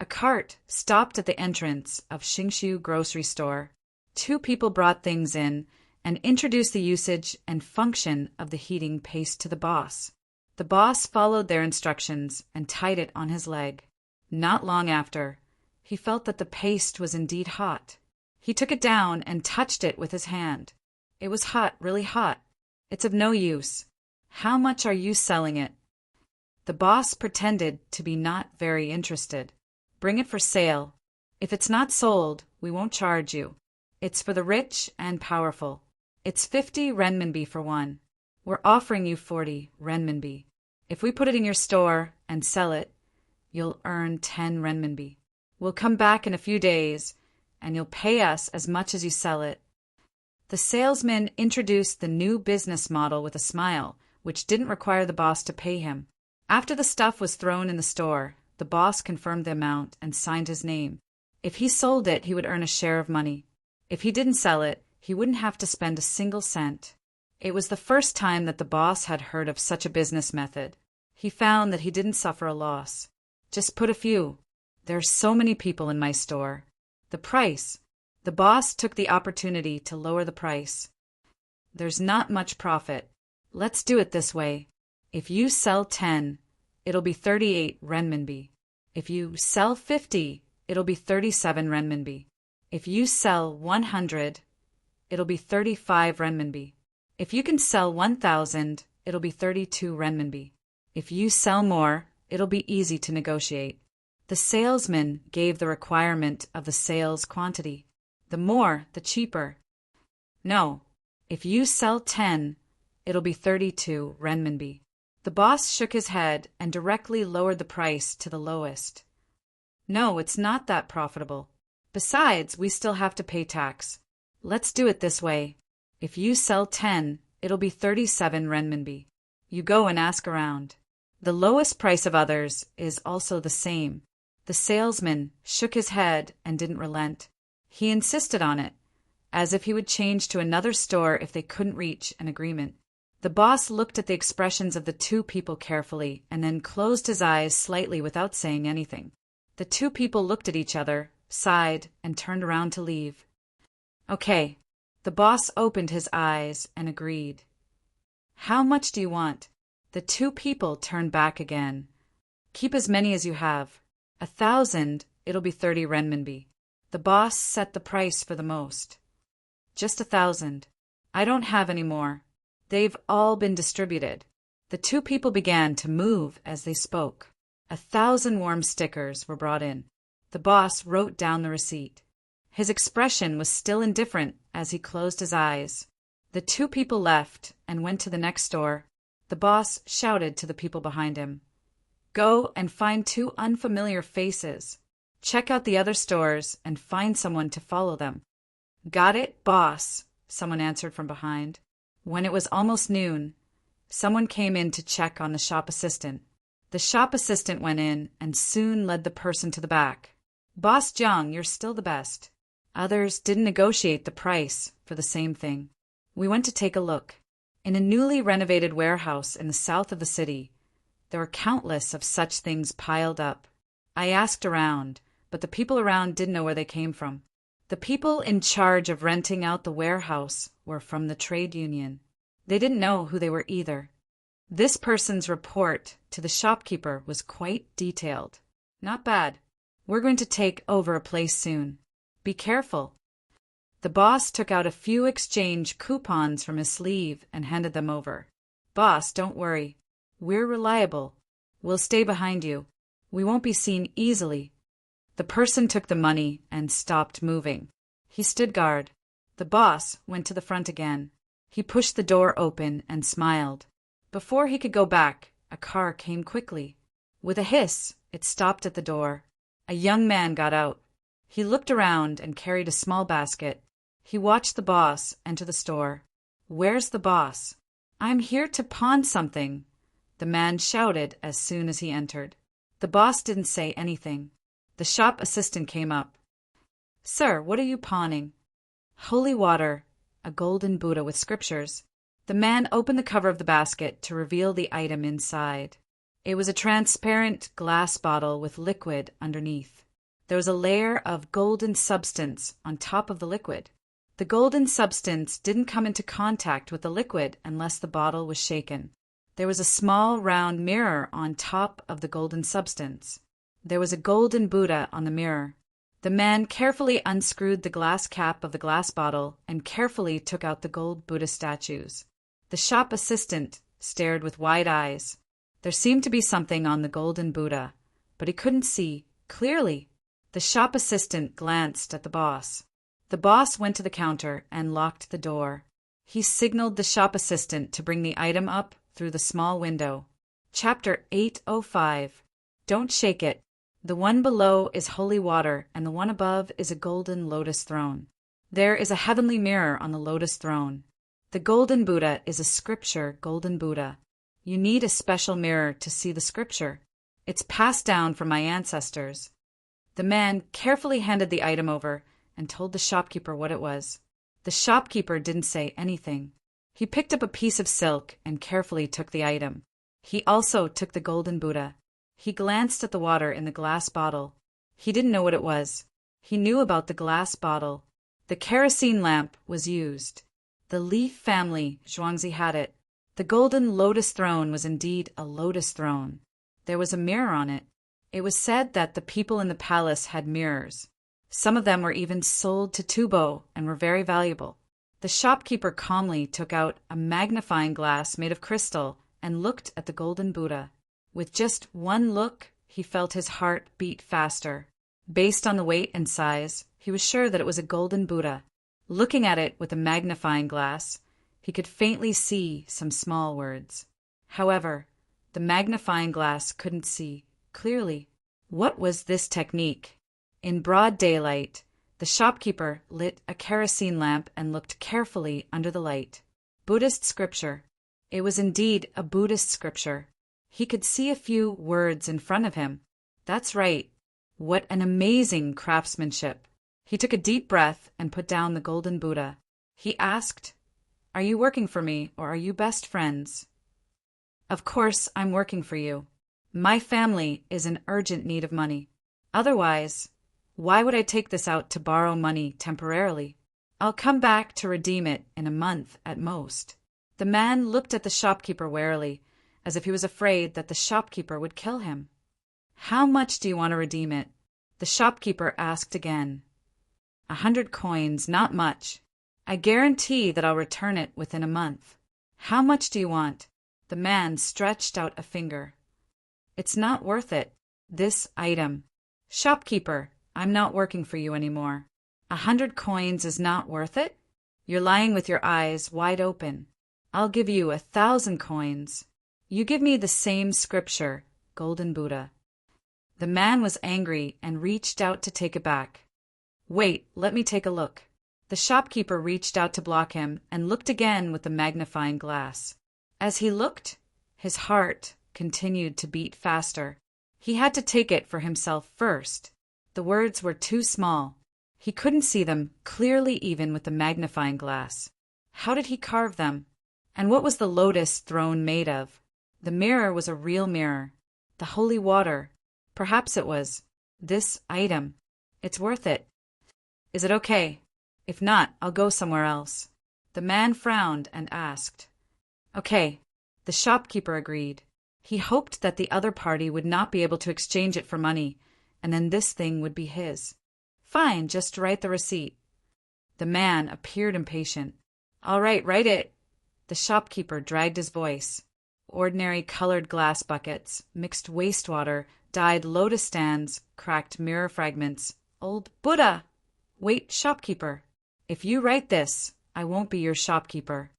A cart stopped at the entrance of Xingshu grocery store. 2 people brought things in and introduced the usage and function of the heating paste to the boss. The boss followed their instructions and tied it on his leg. Not long after, he felt that the paste was indeed hot. He took it down and touched it with his hand. It was hot, really hot. "It's of no use. How much are you selling it?" The boss pretended to be not very interested. "Bring it for sale. If it's not sold, we won't charge you. It's for the rich and powerful. It's 50 renminbi for one. We're offering you 40 renminbi. If we put it in your store and sell it, you'll earn 10 renminbi. We'll come back in a few days, and you'll pay us as much as you sell it." The salesman introduced the new business model with a smile, which didn't require the boss to pay him. After the stuff was thrown in the store, the boss confirmed the amount and signed his name. If he sold it, he would earn a share of money. If he didn't sell it, he wouldn't have to spend a single cent. It was the first time that the boss had heard of such a business method. He found that he didn't suffer a loss. Just put a few. There are so many people in my store. The price. The boss took the opportunity to lower the price. There's not much profit. Let's do it this way. If you sell 10, it'll be 38 renminbi. If you sell 50, it'll be 37 renminbi. If you sell 100, it'll be 35 renminbi. If you can sell 1,000, it'll be 32 renminbi. If you sell more, it'll be easy to negotiate. The salesman gave the requirement of the sales quantity. The more, the cheaper. No, if you sell 10, it'll be 32 renminbi. The boss shook his head and directly lowered the price to the lowest. No, it's not that profitable. Besides, we still have to pay tax. Let's do it this way. If you sell 10, it'll be 37 renminbi. You go and ask around. The lowest price of others is also the same. The salesman shook his head and didn't relent. He insisted on it, as if he would change to another store if they couldn't reach an agreement. The boss looked at the expressions of the two people carefully and then closed his eyes slightly without saying anything. The two people looked at each other, sighed, and turned around to leave. Okay. The boss opened his eyes and agreed. How much do you want? The two people turned back again. Keep as many as you have. 1,000, it'll be 30 renminbi. The boss set the price for the most. Just 1,000. I don't have any more. They've all been distributed. The two people began to move as they spoke. 1,000 warm stickers were brought in. The boss wrote down the receipt. His expression was still indifferent as he closed his eyes. The two people left and went to the next store. The boss shouted to the people behind him. Go and find 2 unfamiliar faces. Check out the other stores and find someone to follow them. Got it, boss, someone answered from behind. When it was almost noon, someone came in to check on the shop assistant. The shop assistant went in and soon led the person to the back. Boss Jiang, you're still the best. Others didn't negotiate the price for the same thing. We went to take a look. In a newly renovated warehouse in the south of the city, there were countless of such things piled up. I asked around, but the people around didn't know where they came from. The people in charge of renting out the warehouse were from the trade union. They didn't know who they were either. This person's report to the shopkeeper was quite detailed. Not bad. We're going to take over a place soon. Be careful. The boss took out a few exchange coupons from his sleeve and handed them over. Boss, don't worry. We're reliable. We'll stay behind you. We won't be seen easily. The person took the money and stopped moving. He stood guard. The boss went to the front again. He pushed the door open and smiled. Before he could go back, a car came quickly. With a hiss, it stopped at the door. A young man got out. He looked around and carried a small basket. He watched the boss enter the store. Where's the boss? I'm here to pawn something, the man shouted as soon as he entered. The boss didn't say anything. The shop assistant came up. Sir, what are you pawning? Holy water, a golden Buddha with scriptures. The man opened the cover of the basket to reveal the item inside. It was a transparent glass bottle with liquid underneath. There was a layer of golden substance on top of the liquid. The golden substance didn't come into contact with the liquid unless the bottle was shaken. There was a small round mirror on top of the golden substance. There was a golden Buddha on the mirror. The man carefully unscrewed the glass cap of the glass bottle and carefully took out the gold Buddha statues. The shop assistant stared with wide eyes. There seemed to be something on the golden Buddha, but he couldn't see clearly. The shop assistant glanced at the boss. The boss went to the counter and locked the door. He signaled the shop assistant to bring the item up through the small window. Chapter 805. Don't shake it. The one below is holy water, and the one above is a golden lotus throne. There is a heavenly mirror on the lotus throne. The golden Buddha is a scripture golden Buddha. You need a special mirror to see the scripture. It's passed down from my ancestors. The man carefully handed the item over and told the shopkeeper what it was. The shopkeeper didn't say anything. He picked up a piece of silk and carefully took the item. He also took the golden Buddha. He glanced at the water in the glass bottle. He didn't know what it was. He knew about the glass bottle. The kerosene lamp was used. The leaf family, Zhuangzi had it. The golden lotus throne was indeed a lotus throne. There was a mirror on it. It was said that the people in the palace had mirrors. Some of them were even sold to Tubo and were very valuable. The shopkeeper calmly took out a magnifying glass made of crystal and looked at the golden Buddha. With just one look, he felt his heart beat faster. Based on the weight and size, he was sure that it was a golden Buddha. Looking at it with a magnifying glass, he could faintly see some small words. However, the magnifying glass couldn't see clearly. What was this technique? In broad daylight, the shopkeeper lit a kerosene lamp and looked carefully under the light. Buddhist scripture. It was indeed a Buddhist scripture. He could see a few words in front of him. That's right. What an amazing craftsmanship. He took a deep breath and put down the golden Buddha. He asked, "Are you working for me, or are you best friends?" "Of course I'm working for you. My family is in urgent need of money. Otherwise, why would I take this out to borrow money temporarily? I'll come back to redeem it in a month at most." The man looked at the shopkeeper warily, as if he was afraid that the shopkeeper would kill him. "How much do you want to redeem it?" The shopkeeper asked again. 100 coins, not much. I guarantee that I'll return it within a month. How much do you want? The man stretched out a finger. It's not worth it. This item. Shopkeeper, I'm not working for you anymore. 100 coins is not worth it? You're lying with your eyes wide open. I'll give you 1,000 coins. You give me the same scripture, golden Buddha. The man was angry and reached out to take it back. Wait, let me take a look. The shopkeeper reached out to block him and looked again with the magnifying glass. As he looked, his heart continued to beat faster. He had to take it for himself first. The words were too small. He couldn't see them clearly even with the magnifying glass. How did he carve them? And what was the lotus throne made of? The mirror was a real mirror. The holy water. Perhaps it was. This item. It's worth it. Is it okay? If not, I'll go somewhere else. The man frowned and asked. Okay. The shopkeeper agreed. He hoped that the other party would not be able to exchange it for money, and then this thing would be his. Fine, just write the receipt. The man appeared impatient. All right, write it. The shopkeeper dragged his voice. Ordinary colored glass buckets, mixed wastewater, dyed lotus stands, cracked mirror fragments. Old Buddha! Wait, shopkeeper. If you write this, I won't be your shopkeeper.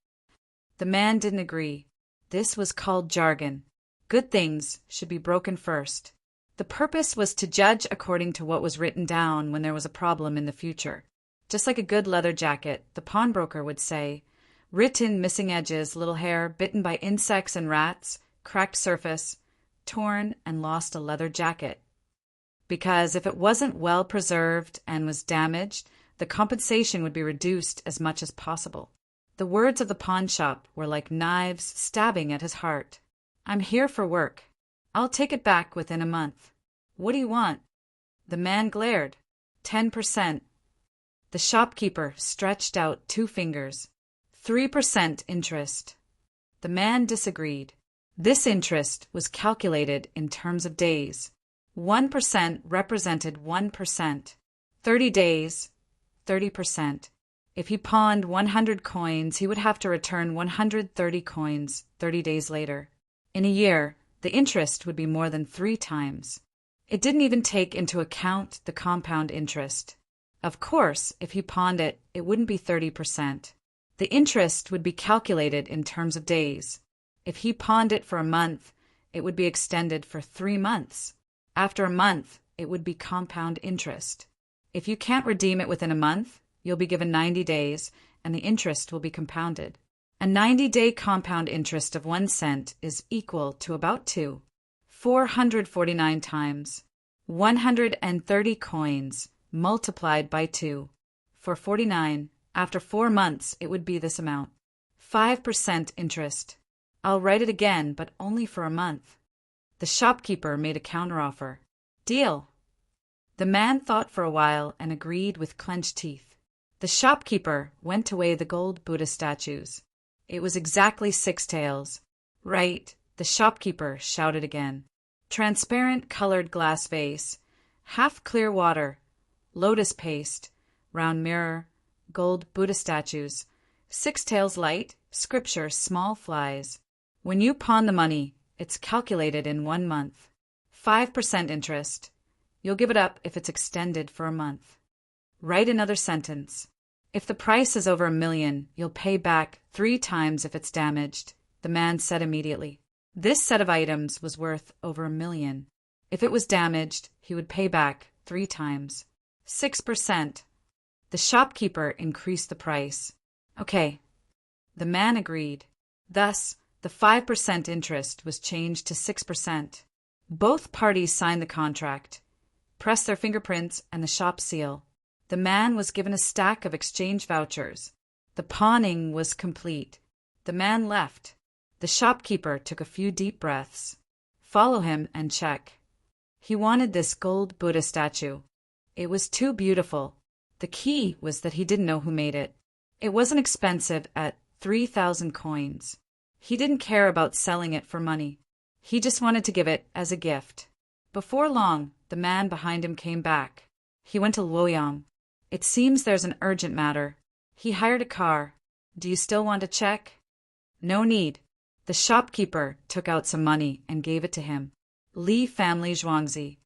The man didn't agree. This was called jargon. Good things should be broken first. The purpose was to judge according to what was written down when there was a problem in the future. Just like a good leather jacket, the pawnbroker would say, written missing edges, little hair, bitten by insects and rats, cracked surface, torn and lost a leather jacket. Because if it wasn't well preserved and was damaged, the compensation would be reduced as much as possible. The words of the pawn shop were like knives stabbing at his heart. I'm here for work. I'll take it back within a month. What do you want? The man glared. 10%. The shopkeeper stretched out 2 fingers. 3% interest. The man disagreed. This interest was calculated in terms of days. 1% represented 1%. 30 days, 30%. If he pawned 100 coins, he would have to return 130 coins 30 days later. In a year, the interest would be more than 3 times. It didn't even take into account the compound interest. Of course, if he pawned it, it wouldn't be 30%. The interest would be calculated in terms of days. If he pawned it for a month, it would be extended for 3 months. After a month, it would be compound interest. If you can't redeem it within a month, You'll be given 90 days, and the interest will be compounded. A 90-day compound interest of 1 cent is equal to about 449 times 130 coins multiplied by 2. For 49, after 4 months, it would be this amount. 5% interest. I'll write it again, but only for a month. The shopkeeper made a counteroffer. Deal. The man thought for a while and agreed with clenched teeth. The shopkeeper went to weigh the gold Buddha statues. It was exactly 6 taels. Right, the shopkeeper shouted again. Transparent colored glass vase, half clear water, lotus paste, round mirror, gold Buddha statues, 6 taels light, scripture small flies. When you pawn the money, it's calculated in 1 month. 5% interest. You'll give it up if it's extended for a month. Write another sentence. If the price is over $1 million, you'll pay back 3 times if it's damaged, the man said immediately. This set of items was worth over $1 million. If it was damaged, he would pay back 3 times. 6%. The shopkeeper increased the price. Okay. The man agreed. Thus, the 5% interest was changed to 6%. Both parties signed the contract, pressed their fingerprints and the shop seal. The man was given a stack of exchange vouchers. The pawning was complete. The man left. The shopkeeper took a few deep breaths. Follow him and check. He wanted this gold Buddha statue. It was too beautiful. The key was that he didn't know who made it. It wasn't expensive at 3,000 coins. He didn't care about selling it for money. He just wanted to give it as a gift. Before long, the man behind him came back. He went to Luoyang. It seems there's an urgent matter. He hired a car. Do you still want to check? No need. The shopkeeper took out some money and gave it to him. Li family Zhuangzi.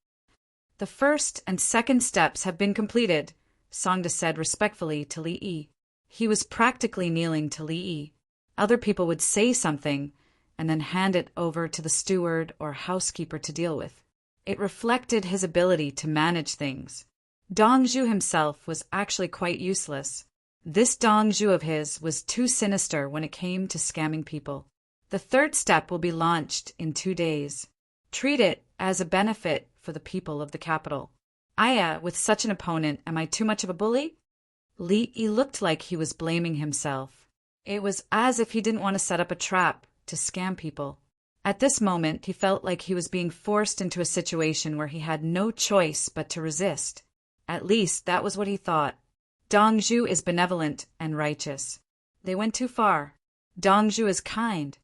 The first and second steps have been completed, Songda said respectfully to Li Yi. He was practically kneeling to Li Yi. Other people would say something and then hand it over to the steward or housekeeper to deal with. It reflected his ability to manage things. Dongzhu himself was actually quite useless. This Dongzhu of his was too sinister when it came to scamming people. The third step will be launched in 2 days. Treat it as a benefit for the people of the capital. With such an opponent, am I too much of a bully? Li Yi looked like he was blaming himself. It was as if he didn't want to set up a trap to scam people. At this moment, he felt like he was being forced into a situation where he had no choice but to resist. At least that was what he thought. Dongzhu is benevolent and righteous. They went too far. Dongzhu is kind.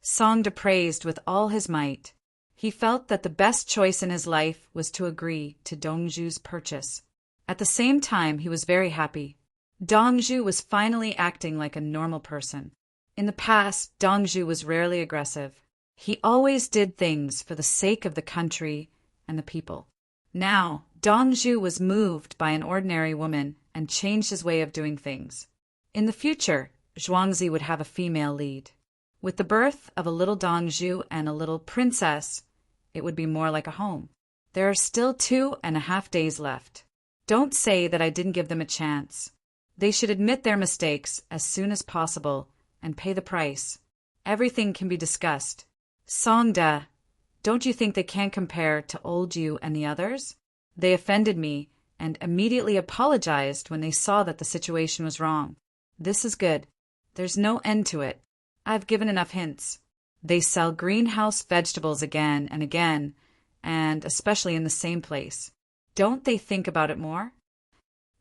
Songda praised with all his might. He felt that the best choice in his life was to agree to Dongzhu's purchase. At the same time, he was very happy. Dongzhu was finally acting like a normal person. In the past, Dongzhu was rarely aggressive. He always did things for the sake of the country and the people. Now, Dongzhu was moved by an ordinary woman and changed his way of doing things. In the future, Zhuangzi would have a female lead. With the birth of a little Dongzhu and a little princess, it would be more like a home. There are still 2.5 days left. Don't say that I didn't give them a chance. They should admit their mistakes as soon as possible and pay the price. Everything can be discussed. Songda, don't you think they can't compare to old you and the others? They offended me and immediately apologized when they saw that the situation was wrong. This is good. There's no end to it. I've given enough hints. They sell greenhouse vegetables again and again, and especially in the same place. Don't they think about it more?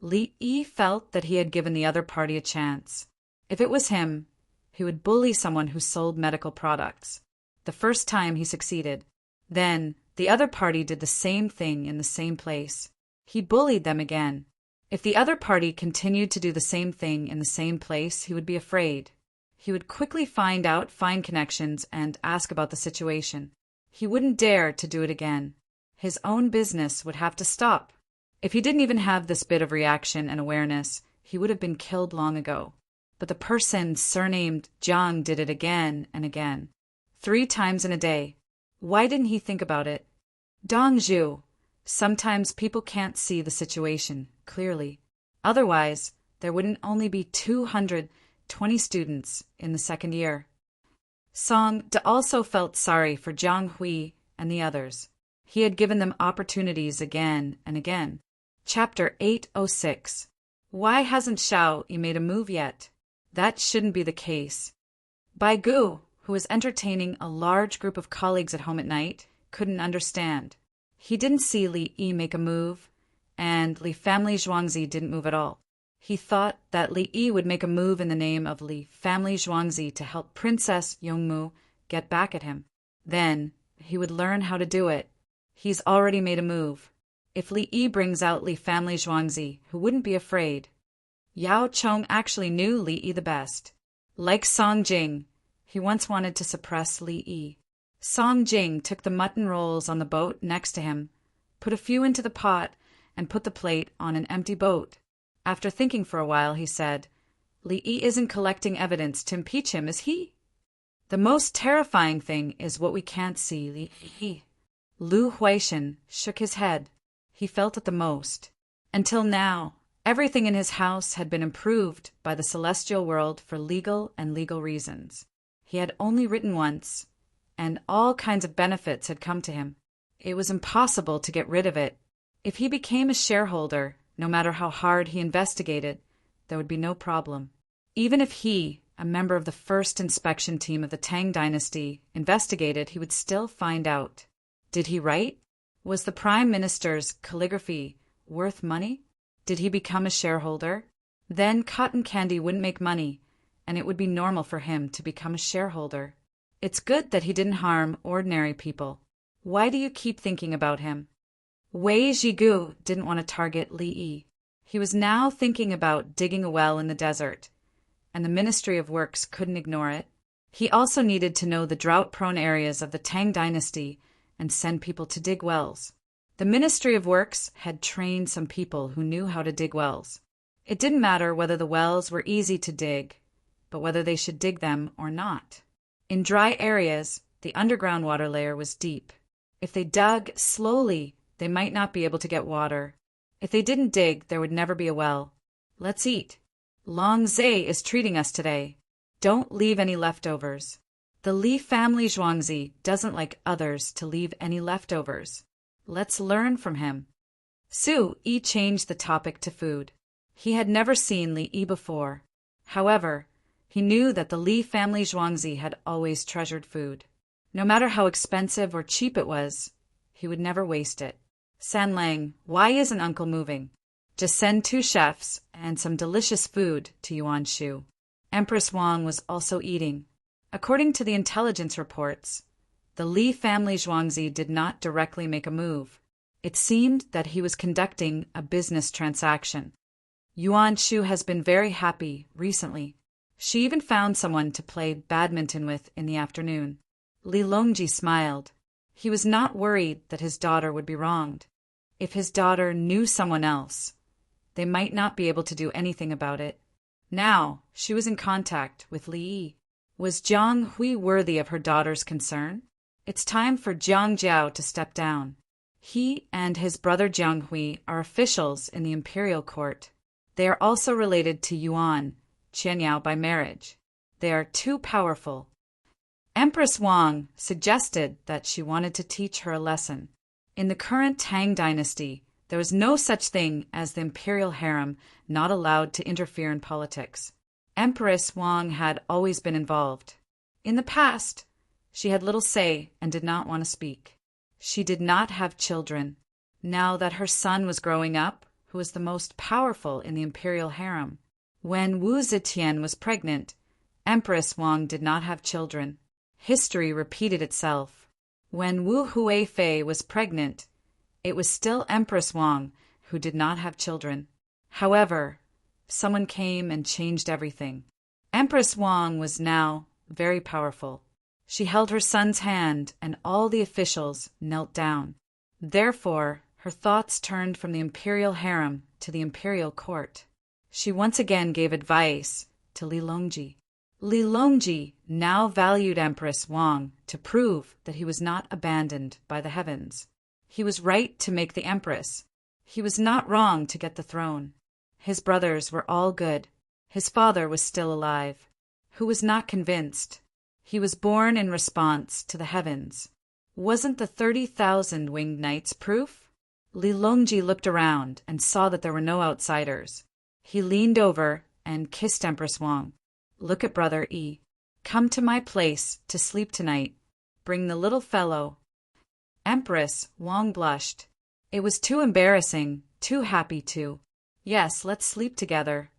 Li Yi felt that he had given the other party a chance. If it was him, he would bully someone who sold medical products. The first time he succeeded. Then, the other party did the same thing in the same place. He bullied them again. If the other party continued to do the same thing in the same place, he would be afraid. He would quickly find connections, and ask about the situation. He wouldn't dare to do it again. His own business would have to stop. If he didn't even have this bit of reaction and awareness, he would have been killed long ago. But the person surnamed Jiang did it again and again. 3 times in a day. Why didn't he think about it? Dongzhu, sometimes people can't see the situation clearly. Otherwise, there wouldn't only be 220 students in the second year. Song De also felt sorry for Jiang Hui and the others. He had given them opportunities again and again. Chapter 806. Why hasn't Xiao Yi made a move yet? That shouldn't be the case. Bai Gu, who was entertaining a large group of colleagues at home at night, couldn't understand. He didn't see Li Yi make a move, and Li family Zhuangzi didn't move at all. He thought that Li Yi would make a move in the name of Li family Zhuangzi to help Princess Yongmu get back at him. Then he would learn how to do it. He's already made a move. If Li Yi brings out Li family Zhuangzi, who wouldn't be afraid? Yao Chong actually knew Li Yi the best. Like Song Jing, he once wanted to suppress Li Yi. Song Jing took the mutton rolls on the boat next to him, put a few into the pot, and put the plate on an empty boat. After thinking for a while, he said, Li Yi isn't collecting evidence to impeach him, is he? The most terrifying thing is what we can't see, Li Yi. Lu Huaishan shook his head. He felt it the most. Until now, everything in his house had been improved by the celestial world for legal reasons. He had only written once, and all kinds of benefits had come to him. It was impossible to get rid of it. If he became a shareholder, no matter how hard he investigated, there would be no problem. Even if he, a member of the first inspection team of the Tang dynasty, investigated, he would still find out. Did he write? Was the Prime Minister's calligraphy worth money? Did he become a shareholder? Then cotton candy wouldn't make money, and it would be normal for him to become a shareholder. It's good that he didn't harm ordinary people. Why do you keep thinking about him? Wei Zhigu didn't want to target Li Yi. He was now thinking about digging a well in the desert, and the Ministry of Works couldn't ignore it. He also needed to know the drought-prone areas of the Tang dynasty and send people to dig wells. The Ministry of Works had trained some people who knew how to dig wells. It didn't matter whether the wells were easy to dig, but whether they should dig them or not. In dry areas, the underground water layer was deep. If they dug slowly, they might not be able to get water. If they didn't dig, there would never be a well. Let's eat. Long Zhe is treating us today. Don't leave any leftovers. The Li family Zhuangzi doesn't like others to leave any leftovers. Let's learn from him. Su Yi changed the topic to food. He had never seen Li Yi before. However, he knew that the Li family Zhuangzi had always treasured food. No matter how expensive or cheap it was, he would never waste it. San Lang, why isn't Uncle moving? Just send 2 chefs and some delicious food to Yuan Shu. Empress Wang was also eating. According to the intelligence reports, the Li family Zhuangzi did not directly make a move. It seemed that he was conducting a business transaction. Yuan Shu has been very happy recently. She even found someone to play badminton with in the afternoon. Li Longji smiled. He was not worried that his daughter would be wronged. If his daughter knew someone else, they might not be able to do anything about it. Now, she was in contact with Li Yi. Was Jiang Hui worthy of her daughter's concern? It's time for Jiang Jiao to step down. He and his brother Jiang Hui are officials in the imperial court. They are also related to Yuan Qianyao by marriage. They are too powerful. Empress Wang suggested that she wanted to teach her a lesson. In the current Tang dynasty, there was no such thing as the imperial harem not allowed to interfere in politics. Empress Wang had always been involved. In the past, she had little say and did not want to speak. She did not have children. Now that her son was growing up, who was the most powerful in the imperial harem. When Wu Zetian was pregnant, Empress Wang did not have children. History repeated itself. When Wu Huifei was pregnant, it was still Empress Wang who did not have children. However, someone came and changed everything. Empress Wang was now very powerful. She held her son's hand and all the officials knelt down. Therefore, her thoughts turned from the imperial harem to the imperial court. She once again gave advice to Li Longji. Li Longji now valued Empress Wang to prove that he was not abandoned by the heavens. He was right to make the empress. He was not wrong to get the throne. His brothers were all good. His father was still alive, who was not convinced. He was born in response to the heavens. Wasn't the 30,000 winged knights proof? Li Longji looked around and saw that there were no outsiders. He leaned over and kissed Empress Wang. Look at Brother Yi. Come to my place to sleep tonight. Bring the little fellow. Empress Wang blushed. It was too embarrassing, too happy to. Yes, let's sleep together.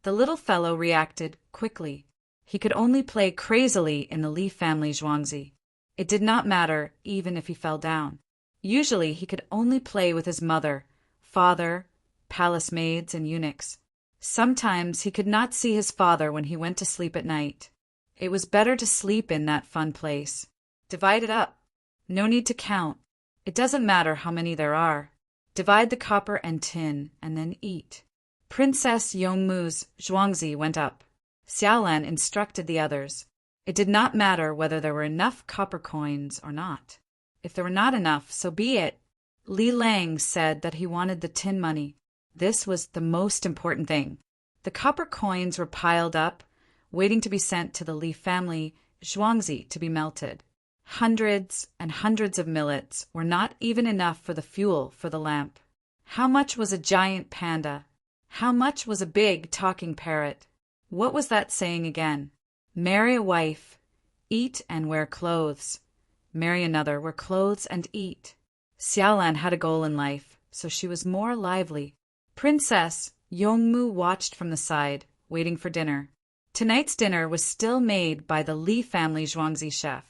The little fellow reacted quickly. He could only play crazily in the Li family zhuangzi. It did not matter even if he fell down. Usually he could only play with his mother, father, palace maids, and eunuchs. Sometimes he could not see his father when he went to sleep at night. It was better to sleep in that fun place. Divide it up. No need to count. It doesn't matter how many there are. Divide the copper and tin, and then eat. Princess Yongmu's zhuangzi went up. Xiaolan instructed the others. It did not matter whether there were enough copper coins or not. If there were not enough, so be it. Li Lang said that he wanted the tin money. This was the most important thing. The copper coins were piled up, waiting to be sent to the Li family zhuangzi to be melted. Hundreds and hundreds of millets were not even enough for the fuel for the lamp. How much was a giant panda? How much was a big talking parrot? What was that saying again? Marry a wife, eat and wear clothes. Marry another, wear clothes and eat. Xiaolan had a goal in life, so she was more lively. Princess Yongmu watched from the side, waiting for dinner. Tonight's dinner was still made by the Li family zhuangzi chef.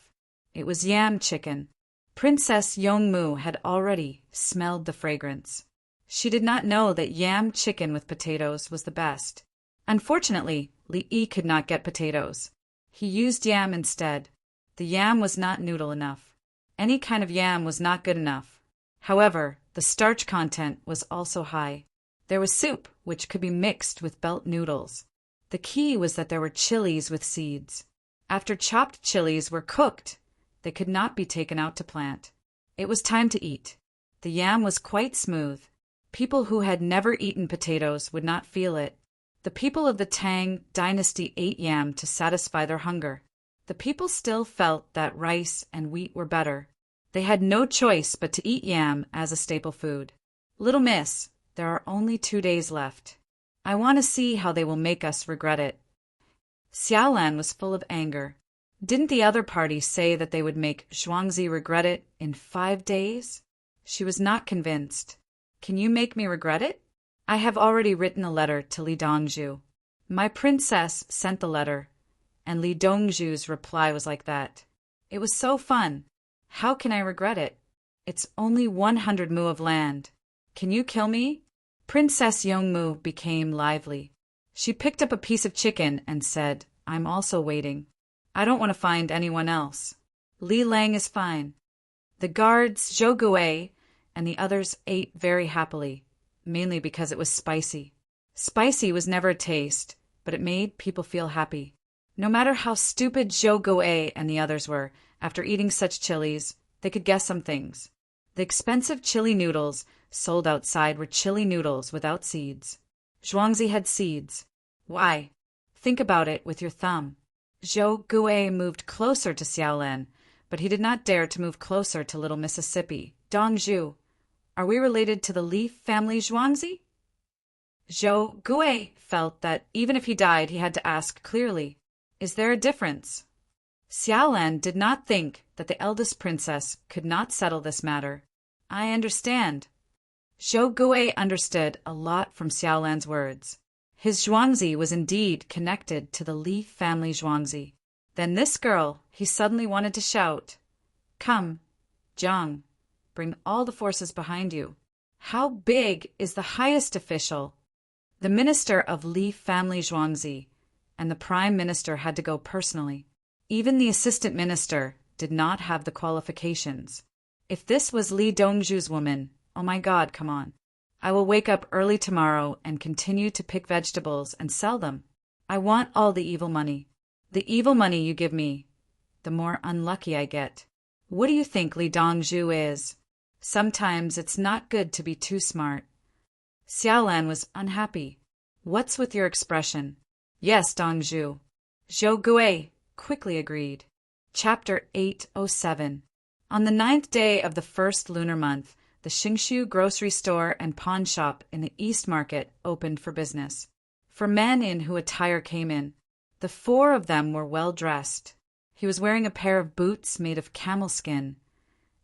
It was yam chicken. Princess Yongmu had already smelled the fragrance. She did not know that yam chicken with potatoes was the best. Unfortunately, Li Yi could not get potatoes. He used yam instead. The yam was not noodle enough. Any kind of yam was not good enough. However, the starch content was also high. There was soup, which could be mixed with belt noodles. The key was that there were chilies with seeds. After chopped chilies were cooked, they could not be taken out to plant. It was time to eat. The yam was quite smooth. People who had never eaten potatoes would not feel it. The people of the Tang dynasty ate yam to satisfy their hunger. The people still felt that rice and wheat were better. They had no choice but to eat yam as a staple food. Little miss, there are only 2 days left. I want to see how they will make us regret it. Xiaolan was full of anger. Didn't the other party say that they would make Zhuangzi regret it in 5 days? She was not convinced. Can you make me regret it? I have already written a letter to Li Dongzhu. My princess sent the letter, and Li Dongzhu's reply was like that. It was so fun. How can I regret it? It's only 100 mu of land. Can you kill me? Princess Yongmu became lively. She picked up a piece of chicken and said, I'm also waiting. I don't want to find anyone else. Li Lang is fine. The guards, Zhou Gui, and the others ate very happily, mainly because it was spicy. Spicy was never a taste, but it made people feel happy. No matter how stupid Zhou Gui and the others were, after eating such chilies, they could guess some things. The expensive chili noodles sold outside were chili noodles without seeds. Zhuangzi had seeds. Why? Think about it with your thumb. Zhou Gui moved closer to Xiaolan, but he did not dare to move closer to Little Mississippi. Dongzhu, are we related to the Li family Zhuangzi? Zhou Gui felt that even if he died, he had to ask clearly, is there a difference? Xiaolan did not think that the eldest princess could not settle this matter. I understand. Zhou Gui understood a lot from Xiaolan's words. His Zhuangzi was indeed connected to the Li family Zhuangzi. Then this girl, he suddenly wanted to shout, Come, Jiang, bring all the forces behind you. How big is the highest official? The minister of Li family Zhuangzi, and the prime minister had to go personally. Even the assistant minister did not have the qualifications. If this was Li Dongzhu's woman, oh my God, come on. I will wake up early tomorrow and continue to pick vegetables and sell them. I want all the evil money. The evil money you give me, the more unlucky I get. What do you think Li Dongzhu is? Sometimes it's not good to be too smart. Xiaolan was unhappy. What's with your expression? Yes, Dongzhu. Zhou Gui quickly agreed. Chapter 807. On the 9th day of the first lunar month, the Xingshu grocery store and pawn shop in the East Market opened for business. For men in who attire came in. The 4 of them were well dressed. He was wearing a pair of boots made of camel skin,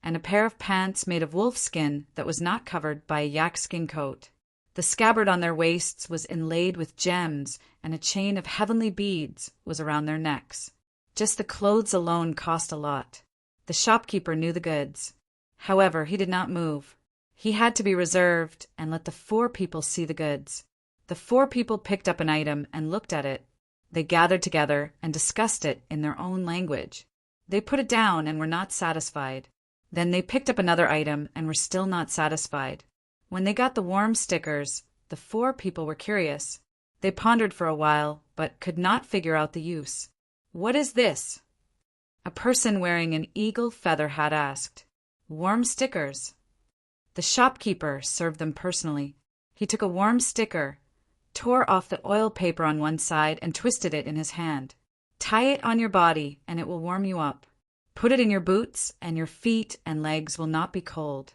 and a pair of pants made of wolf skin that was not covered by a yak skin coat. The scabbard on their waists was inlaid with gems, and a chain of heavenly beads was around their necks. Just the clothes alone cost a lot. The shopkeeper knew the goods. However, he did not move. He had to be reserved and let the 4 people see the goods. The 4 people picked up an item and looked at it. They gathered together and discussed it in their own language. They put it down and were not satisfied. Then they picked up another item and were still not satisfied. When they got the warm stickers, the 4 people were curious. They pondered for a while, but could not figure out the use. What is this? A person wearing an eagle feather hat asked. Warm stickers. The shopkeeper served them personally. He took a warm sticker, tore off the oil paper on one side and twisted it in his hand. Tie it on your body and it will warm you up. Put it in your boots and your feet and legs will not be cold.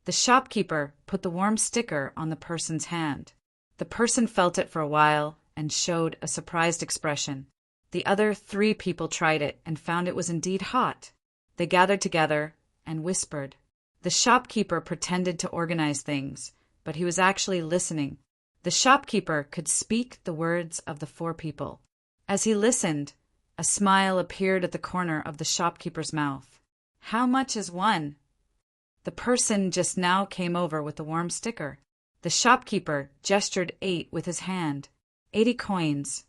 The shopkeeper put the warm sticker on the person's hand. The person felt it for a while and showed a surprised expression. The other 3 people tried it and found it was indeed hot. They gathered together and whispered. The shopkeeper pretended to organize things, but he was actually listening. The shopkeeper could speak the words of the 4 people. As he listened, a smile appeared at the corner of the shopkeeper's mouth. How much is one? The person just now came over with the warm sticker. The shopkeeper gestured 8 with his hand. 80 coins.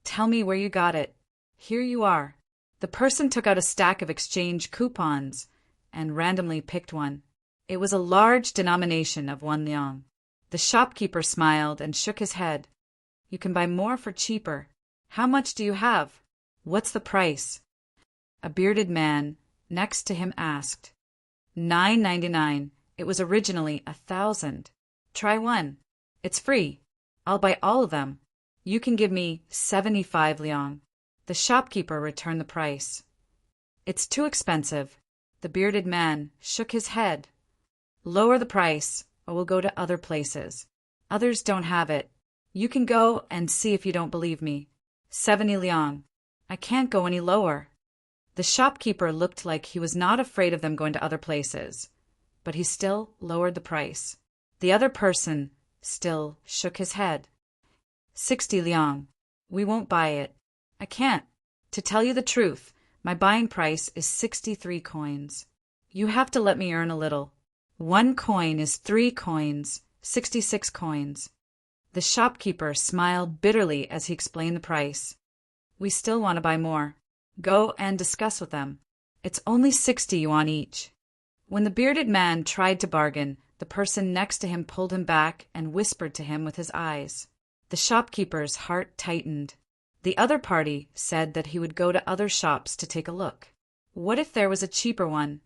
Tell me where you got it. Here you are. The person took out a stack of exchange coupons and randomly picked one. It was a large denomination of 1 liang. The shopkeeper smiled and shook his head. You can buy more for cheaper. How much do you have? What's the price? A bearded man next to him asked. $9.99. It was originally 1,000. Try one. It's free. I'll buy all of them. You can give me 75 liang. The shopkeeper returned the price. It's too expensive. The bearded man shook his head. Lower the price, or we'll go to other places. Others don't have it. You can go and see if you don't believe me. 70 liang. I can't go any lower. The shopkeeper looked like he was not afraid of them going to other places, but he still lowered the price. The other person still shook his head. 60 liang. We won't buy it. I can't. To tell you the truth, my buying price is 63 coins. You have to let me earn a little. 1 coin is 3 coins, 66 coins. The shopkeeper smiled bitterly as he explained the price. We still want to buy more. Go and discuss with them. It's only 60 yuan each. When the bearded man tried to bargain, the person next to him pulled him back and whispered to him with his eyes. The shopkeeper's heart tightened. The other party said that he would go to other shops to take a look. What if there was a cheaper one?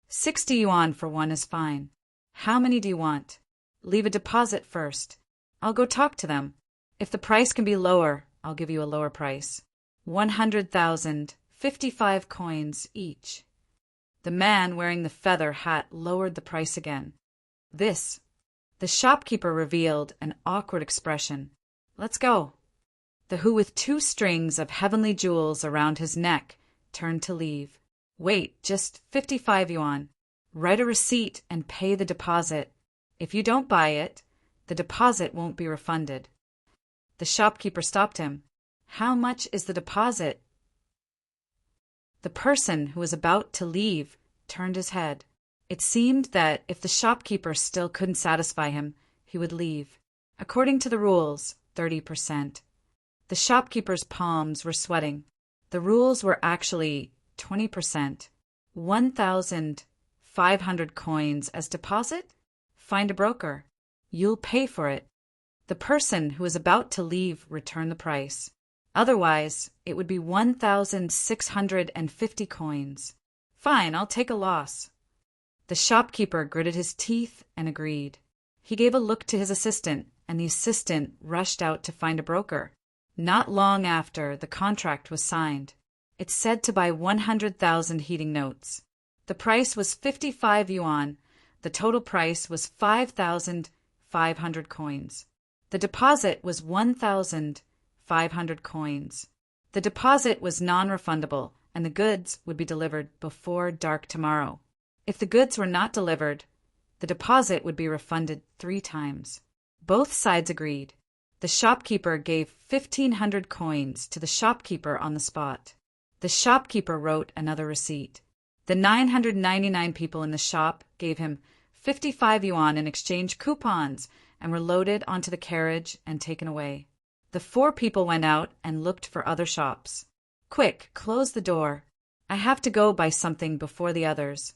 60 yuan for one is fine. How many do you want? Leave a deposit first. I'll go talk to them. If the price can be lower, I'll give you a lower price. 100,000, 55 coins each. The man wearing the feather hat lowered the price again. This. The shopkeeper revealed an awkward expression. Let's go. The who with 2 strings of heavenly jewels around his neck turned to leave. Wait, just 55 yuan. Write a receipt and pay the deposit. If you don't buy it, the deposit won't be refunded. The shopkeeper stopped him. How much is the deposit? The person who was about to leave turned his head. It seemed that if the shopkeeper still couldn't satisfy him, he would leave. According to the rules, 30%. The shopkeeper's palms were sweating. The rules were actually 20%. 1,500 coins as deposit? Find a broker. You'll pay for it. The person who was about to leave returned the price. Otherwise, it would be 1,650 coins. Fine, I'll take a loss. The shopkeeper gritted his teeth and agreed. He gave a look to his assistant, and the assistant rushed out to find a broker. Not long after, the contract was signed. It said to buy 100,000 heating notes. The price was 55 yuan. The total price was 5,500 coins. The deposit was 1,500 coins. The deposit was non-refundable, and the goods would be delivered before dark tomorrow. If the goods were not delivered, the deposit would be refunded 3 times. Both sides agreed. The shopkeeper gave 1,500 coins to the shopkeeper on the spot. The shopkeeper wrote another receipt. The 999 people in the shop gave him 55 yuan in exchange coupons and were loaded onto the carriage and taken away. The 4 people went out and looked for other shops. "Quick, close the door. I have to go buy something before the others."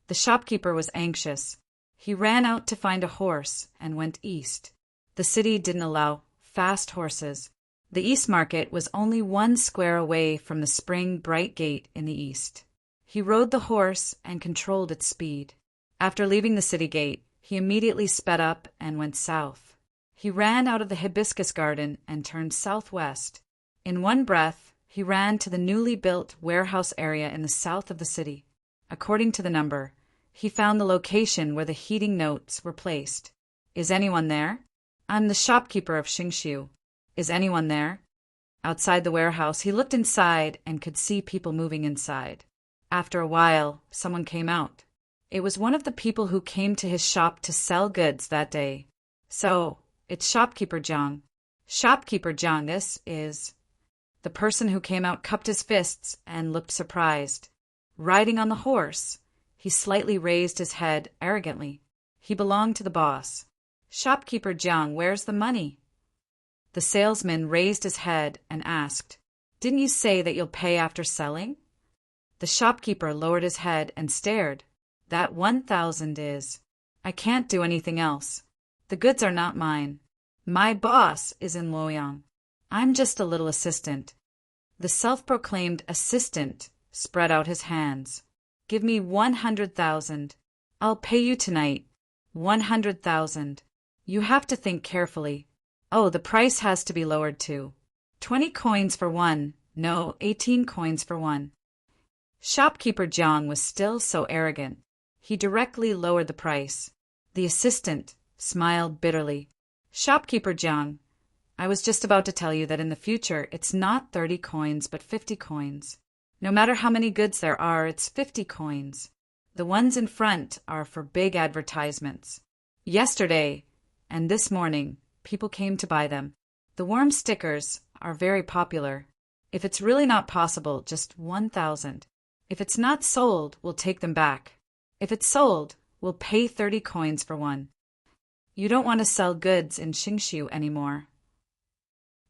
The shopkeeper was anxious. He ran out to find a horse and went east. The city didn't allow fast horses. The East Market was only 1 square away from the spring bright gate in the east. He rode the horse and controlled its speed. After leaving the city gate, he immediately sped up and went south. He ran out of the hibiscus garden and turned southwest. In one breath, he ran to the newly built warehouse area in the south of the city. According to the number, he found the location where the heating notes were placed. "Is anyone there? I'm the shopkeeper of Xingshu. Is anyone there?" Outside the warehouse, he looked inside and could see people moving inside. After a while, someone came out. It was one of the people who came to his shop to sell goods that day. "So, it's Shopkeeper Jiang." "Shopkeeper Jiang, this is—" The person who came out cupped his fists and looked surprised. Riding on the horse, he slightly raised his head arrogantly. He belonged to the boss. "Shopkeeper Jiang, where's the money?" The salesman raised his head and asked, "Didn't you say that you'll pay after selling?" The shopkeeper lowered his head and stared. "That 1,000 is. I can't do anything else. The goods are not mine. My boss is in Luoyang. I'm just a little assistant." The self-proclaimed assistant spread out his hands. "Give me 100,000. I'll pay you tonight. 100,000. You have to think carefully. Oh, the price has to be lowered too. 20 coins for one. No, 18 coins for one." Shopkeeper Jiang was still so arrogant. He directly lowered the price. The assistant smiled bitterly. "Shopkeeper Jiang, I was just about to tell you that in the future it's not 30 coins but 50 coins. No matter how many goods there are, it's 50 coins. The ones in front are for big advertisements. Yesterday and this morning, people came to buy them. The worm stickers are very popular. If it's really not possible, just 1,000. If it's not sold, we'll take them back. If it's sold, we'll pay 30 coins for one. You don't want to sell goods in Xingshu anymore."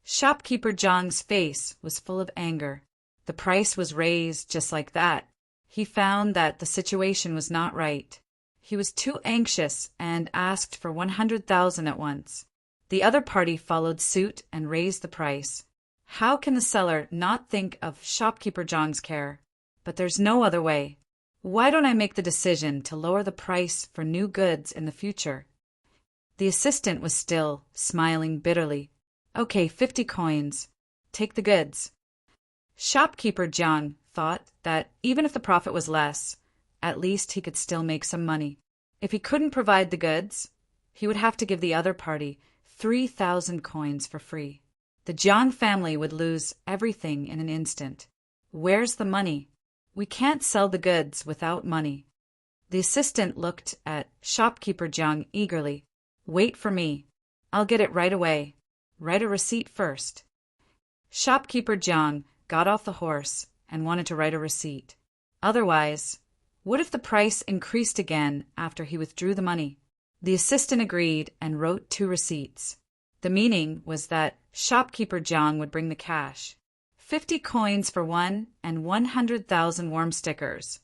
Shopkeeper Jiang's face was full of anger. The price was raised just like that. He found that the situation was not right. He was too anxious and asked for 100,000 at once. The other party followed suit and raised the price. How can the seller not think of Shopkeeper Jiang's care? But there's no other way. Why don't I make the decision to lower the price for new goods in the future? The assistant was still smiling bitterly. "Okay, 50 coins. Take the goods." Shopkeeper Jiang thought that even if the profit was less, at least he could still make some money. If he couldn't provide the goods, he would have to give the other party 3,000 coins for free. The Jiang family would lose everything in an instant. Where's the money? We can't sell the goods without money. The assistant looked at Shopkeeper Jiang eagerly. "Wait for me. I'll get it right away. Write a receipt first." Shopkeeper Jiang got off the horse and wanted to write a receipt. Otherwise, what if the price increased again after he withdrew the money? The assistant agreed and wrote 2 receipts. The meaning was that Shopkeeper Jiang would bring the cash. 50 coins for one and 100,000 worm stickers.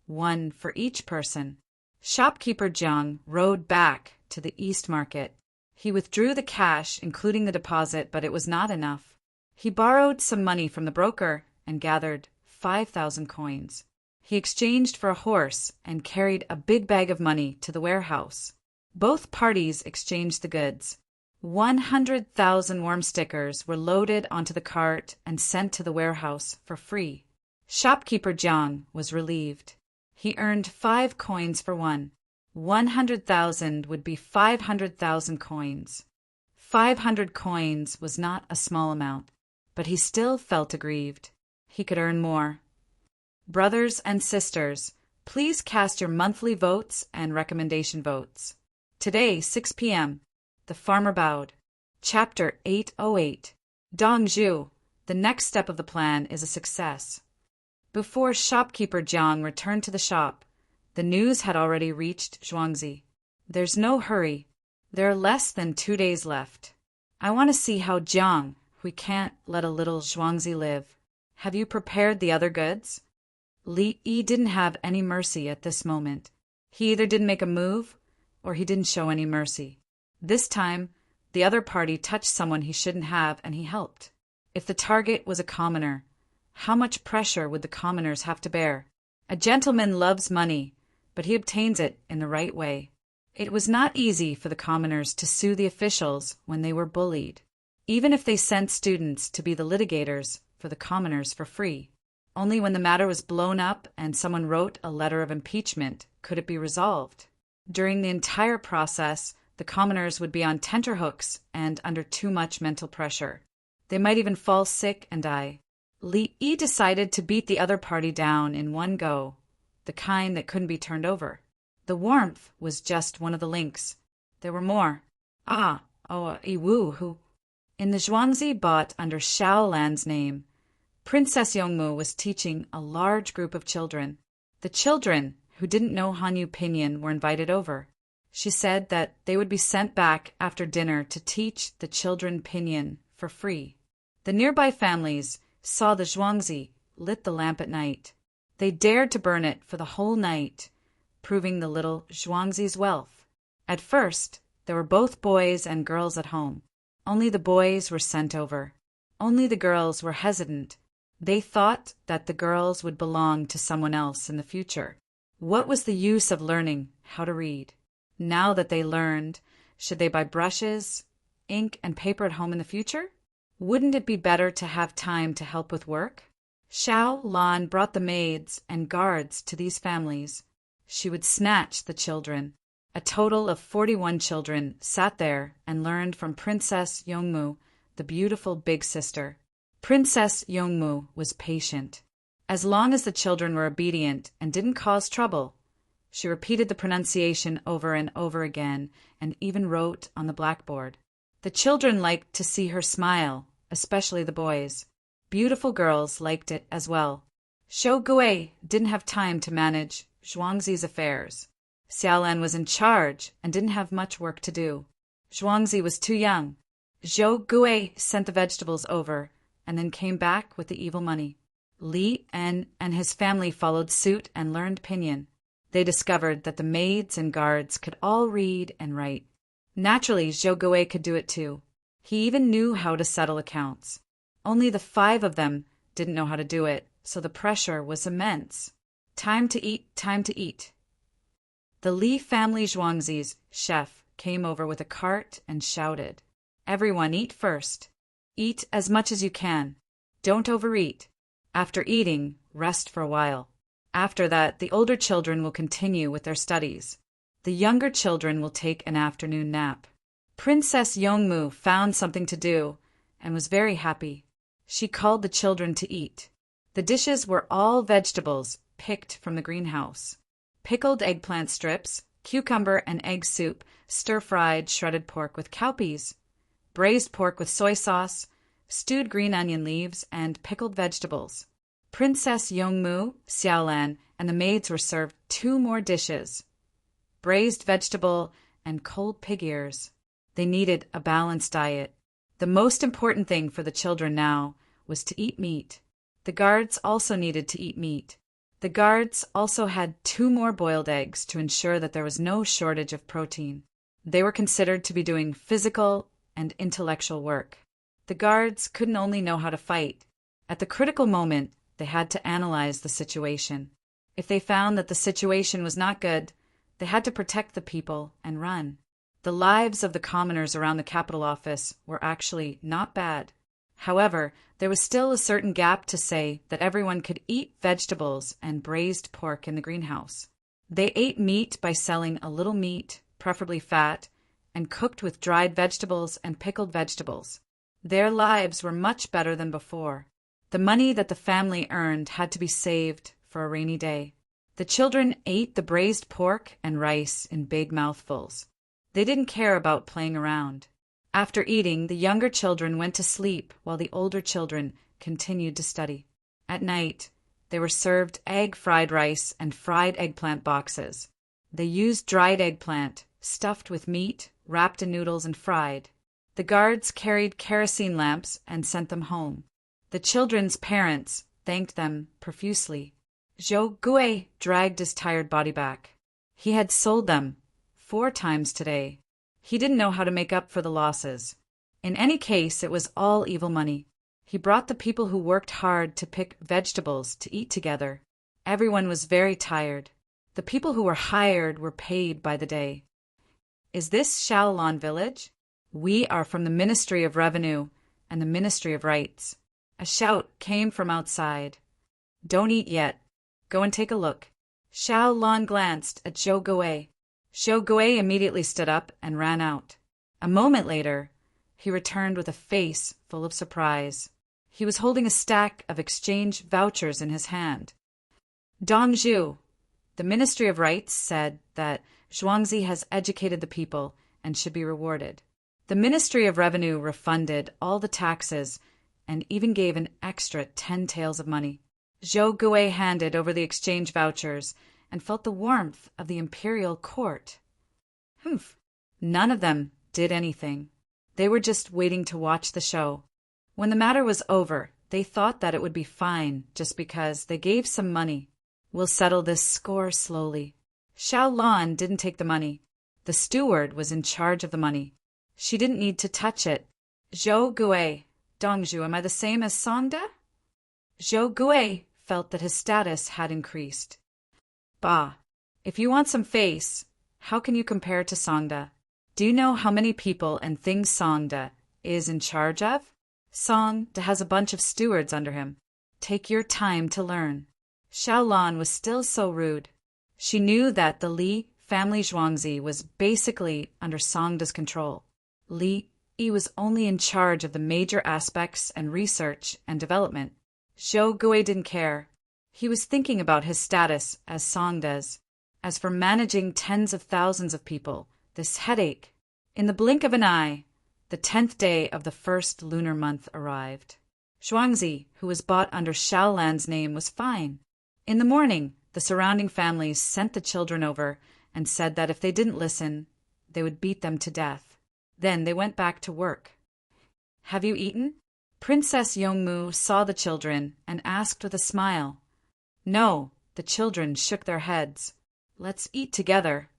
1 for each person. Shopkeeper Jiang rode back to the East Market. He withdrew the cash, including the deposit, but it was not enough. He borrowed some money from the broker and gathered 5,000 coins. He exchanged for a horse and carried a big bag of money to the warehouse. Both parties exchanged the goods. 100,000 worm stickers were loaded onto the cart and sent to the warehouse for free. Shopkeeper Jiang was relieved. He earned 5 coins for one. 100,000 would be 500,000 coins. 500 coins was not a small amount, but he still felt aggrieved. He could earn more. Brothers and sisters, please cast your monthly votes and recommendation votes. Today, 6 p.m. The farmer bowed. Chapter 808. Dong Zhu. The next step of the plan is a success. Before shopkeeper Jiang returned to the shop, the news had already reached Zhuangzi. There's no hurry. There are less than 2 days left. I want to see how Jiang. We can't let a little Zhuangzi live. Have you prepared the other goods? Li Yi didn't have any mercy at this moment. He either didn't make a move, or he didn't show any mercy. This time, the other party touched someone he shouldn't have, and he helped. If the target was a commoner, how much pressure would the commoners have to bear? A gentleman loves money, but he obtains it in the right way. It was not easy for the commoners to sue the officials when they were bullied, even if they sent students to be the litigators for the commoners for free. Only when the matter was blown up and someone wrote a letter of impeachment could it be resolved. During the entire process, the commoners would be on tenterhooks and under too much mental pressure. They might even fall sick and die. Li Yi decided to beat the other party down in one go, the kind that couldn't be turned over. The warmth was just one of the links. There were more. Yiwu, who... In the Zhuangzi bought under Xiaolan's name, Princess Yongmu was teaching a large group of children. The children, who didn't know Hanyu Pinyin, were invited over. She said that they would be sent back after dinner to teach the children Pinyin for free. The nearby families saw the Zhuangzi lit the lamp at night. They dared to burn it for the whole night, proving the little Zhuangzi's wealth. At first, there were both boys and girls at home. Only the boys were sent over. Only the girls were hesitant. They thought that the girls would belong to someone else in the future. What was the use of learning how to read? Now that they learned, should they buy brushes, ink, and paper at home in the future? Wouldn't it be better to have time to help with work? Xiao Lan brought the maids and guards to these families. She would snatch the children. A total of 41 children sat there and learned from Princess Yongmu, the beautiful big sister. Princess Yongmu was patient. As long as the children were obedient and didn't cause trouble, she repeated the pronunciation over and over again and even wrote on the blackboard. The children liked to see her smile, especially the boys. Beautiful girls liked it as well. Zhou Gui didn't have time to manage Zhuangzi's affairs. Xiaolan was in charge and didn't have much work to do. Zhuangzi was too young. Zhou Gui sent the vegetables over and then came back with the evil money. Li En and his family followed suit and learned Pinyin. They discovered that the maids and guards could all read and write. Naturally, Zhou Gui could do it too. He even knew how to settle accounts. Only the 5 of them didn't know how to do it, so the pressure was immense. Time to eat, time to eat. The Li family Zhuangzi's chef came over with a cart and shouted, "Everyone eat first. Eat as much as you can. Don't overeat. After eating, rest for a while. After that, the older children will continue with their studies. The younger children will take an afternoon nap." Princess Yongmu found something to do and was very happy. She called the children to eat. The dishes were all vegetables picked from the greenhouse. Pickled eggplant strips, cucumber and egg soup, stir-fried shredded pork with cowpeas, braised pork with soy sauce, stewed green onion leaves, and pickled vegetables. Princess Yongmu, Xiaolan, and the maids were served 2 more dishes, braised vegetable and cold pig ears. They needed a balanced diet. The most important thing for the children now was to eat meat. The guards also needed to eat meat. The guards also had 2 more boiled eggs to ensure that there was no shortage of protein. They were considered to be doing physical and intellectual work. The guards couldn't only know how to fight. At the critical moment, they had to analyze the situation. If they found that the situation was not good, they had to protect the people and run. The lives of the commoners around the capital office were actually not bad. However, there was still a certain gap to say that everyone could eat vegetables and braised pork in the greenhouse. They ate meat by selling a little meat, preferably fat, and cooked with dried vegetables and pickled vegetables. Their lives were much better than before. The money that the family earned had to be saved for a rainy day. The children ate the braised pork and rice in big mouthfuls. They didn't care about playing around. After eating, the younger children went to sleep while the older children continued to study. At night, they were served egg fried rice and fried eggplant boxes. They used dried eggplant, stuffed with meat, wrapped in noodles and fried. The guards carried kerosene lamps and sent them home. The children's parents thanked them profusely. Zhou Gui dragged his tired body back. He had sold them 4 times today. He didn't know how to make up for the losses. In any case, it was all evil money. He brought the people who worked hard to pick vegetables to eat together. Everyone was very tired. The people who were hired were paid by the day. Is this Shaolin village? We are from the Ministry of Revenue and the Ministry of Rights. A shout came from outside. Don't eat yet. Go and take a look. Shaolin glanced at Zhou Gui. Zhou Gui immediately stood up and ran out. A moment later, he returned with a face full of surprise. He was holding a stack of exchange vouchers in his hand. Dongzhu, the Ministry of Rights said that Zhuangzi has educated the people and should be rewarded. The Ministry of Revenue refunded all the taxes and even gave an extra 10 taels of money. Zhou Gui handed over the exchange vouchers and felt the warmth of the imperial court. None of them did anything. They were just waiting to watch the show. When the matter was over, they thought that it would be fine just because they gave some money. We'll settle this score slowly. Shaolin didn't take the money. The steward was in charge of the money. She didn't need to touch it. Zhou Gui, Dongzhu, am I the same as Songda? Zhou Gui felt that his status had increased. Bah, if you want some face, how can you compare to Songda? Do you know how many people and things Songda is in charge of? Songda has a bunch of stewards under him. Take your time to learn. Shaolin was still so rude. She knew that the Li family Zhuangzi was basically under Songda's control. Li was only in charge of the major aspects and research and development. Zhou Gui didn't care. He was thinking about his status as Songda's. As for managing tens of thousands of people, this headache. In the blink of an eye, the 10th day of the first lunar month arrived. Zhuangzi, who was bought under Shaolin's name, was fine. In the morning, the surrounding families sent the children over and said that if they didn't listen, they would beat them to death. Then they went back to work. Have you eaten? Princess Yongmu saw the children and asked with a smile. No, the children shook their heads. Let's eat together.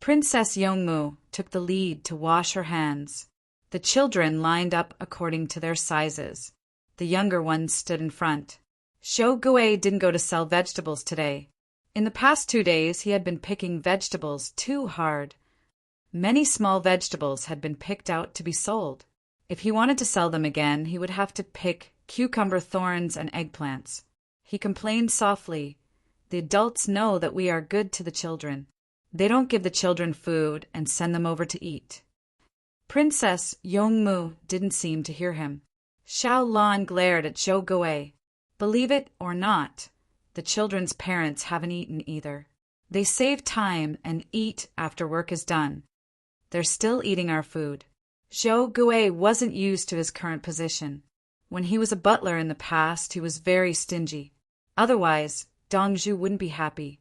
Princess Yongmu took the lead to wash her hands. The children lined up according to their sizes. The younger ones stood in front. Zhou Gui didn't go to sell vegetables today. In the past 2 days, he had been picking vegetables too hard. Many small vegetables had been picked out to be sold. If he wanted to sell them again, he would have to pick cucumber thorns and eggplants. He complained softly. The adults know that we are good to the children. They don't give the children food and send them over to eat. Princess Yongmu didn't seem to hear him. Shaolin glared at Zhou Gui. Believe it or not, the children's parents haven't eaten either. They save time and eat after work is done. They're still eating our food. Zhou Gui wasn't used to his current position. When he was a butler in the past, he was very stingy. Otherwise, Dongzhu wouldn't be happy.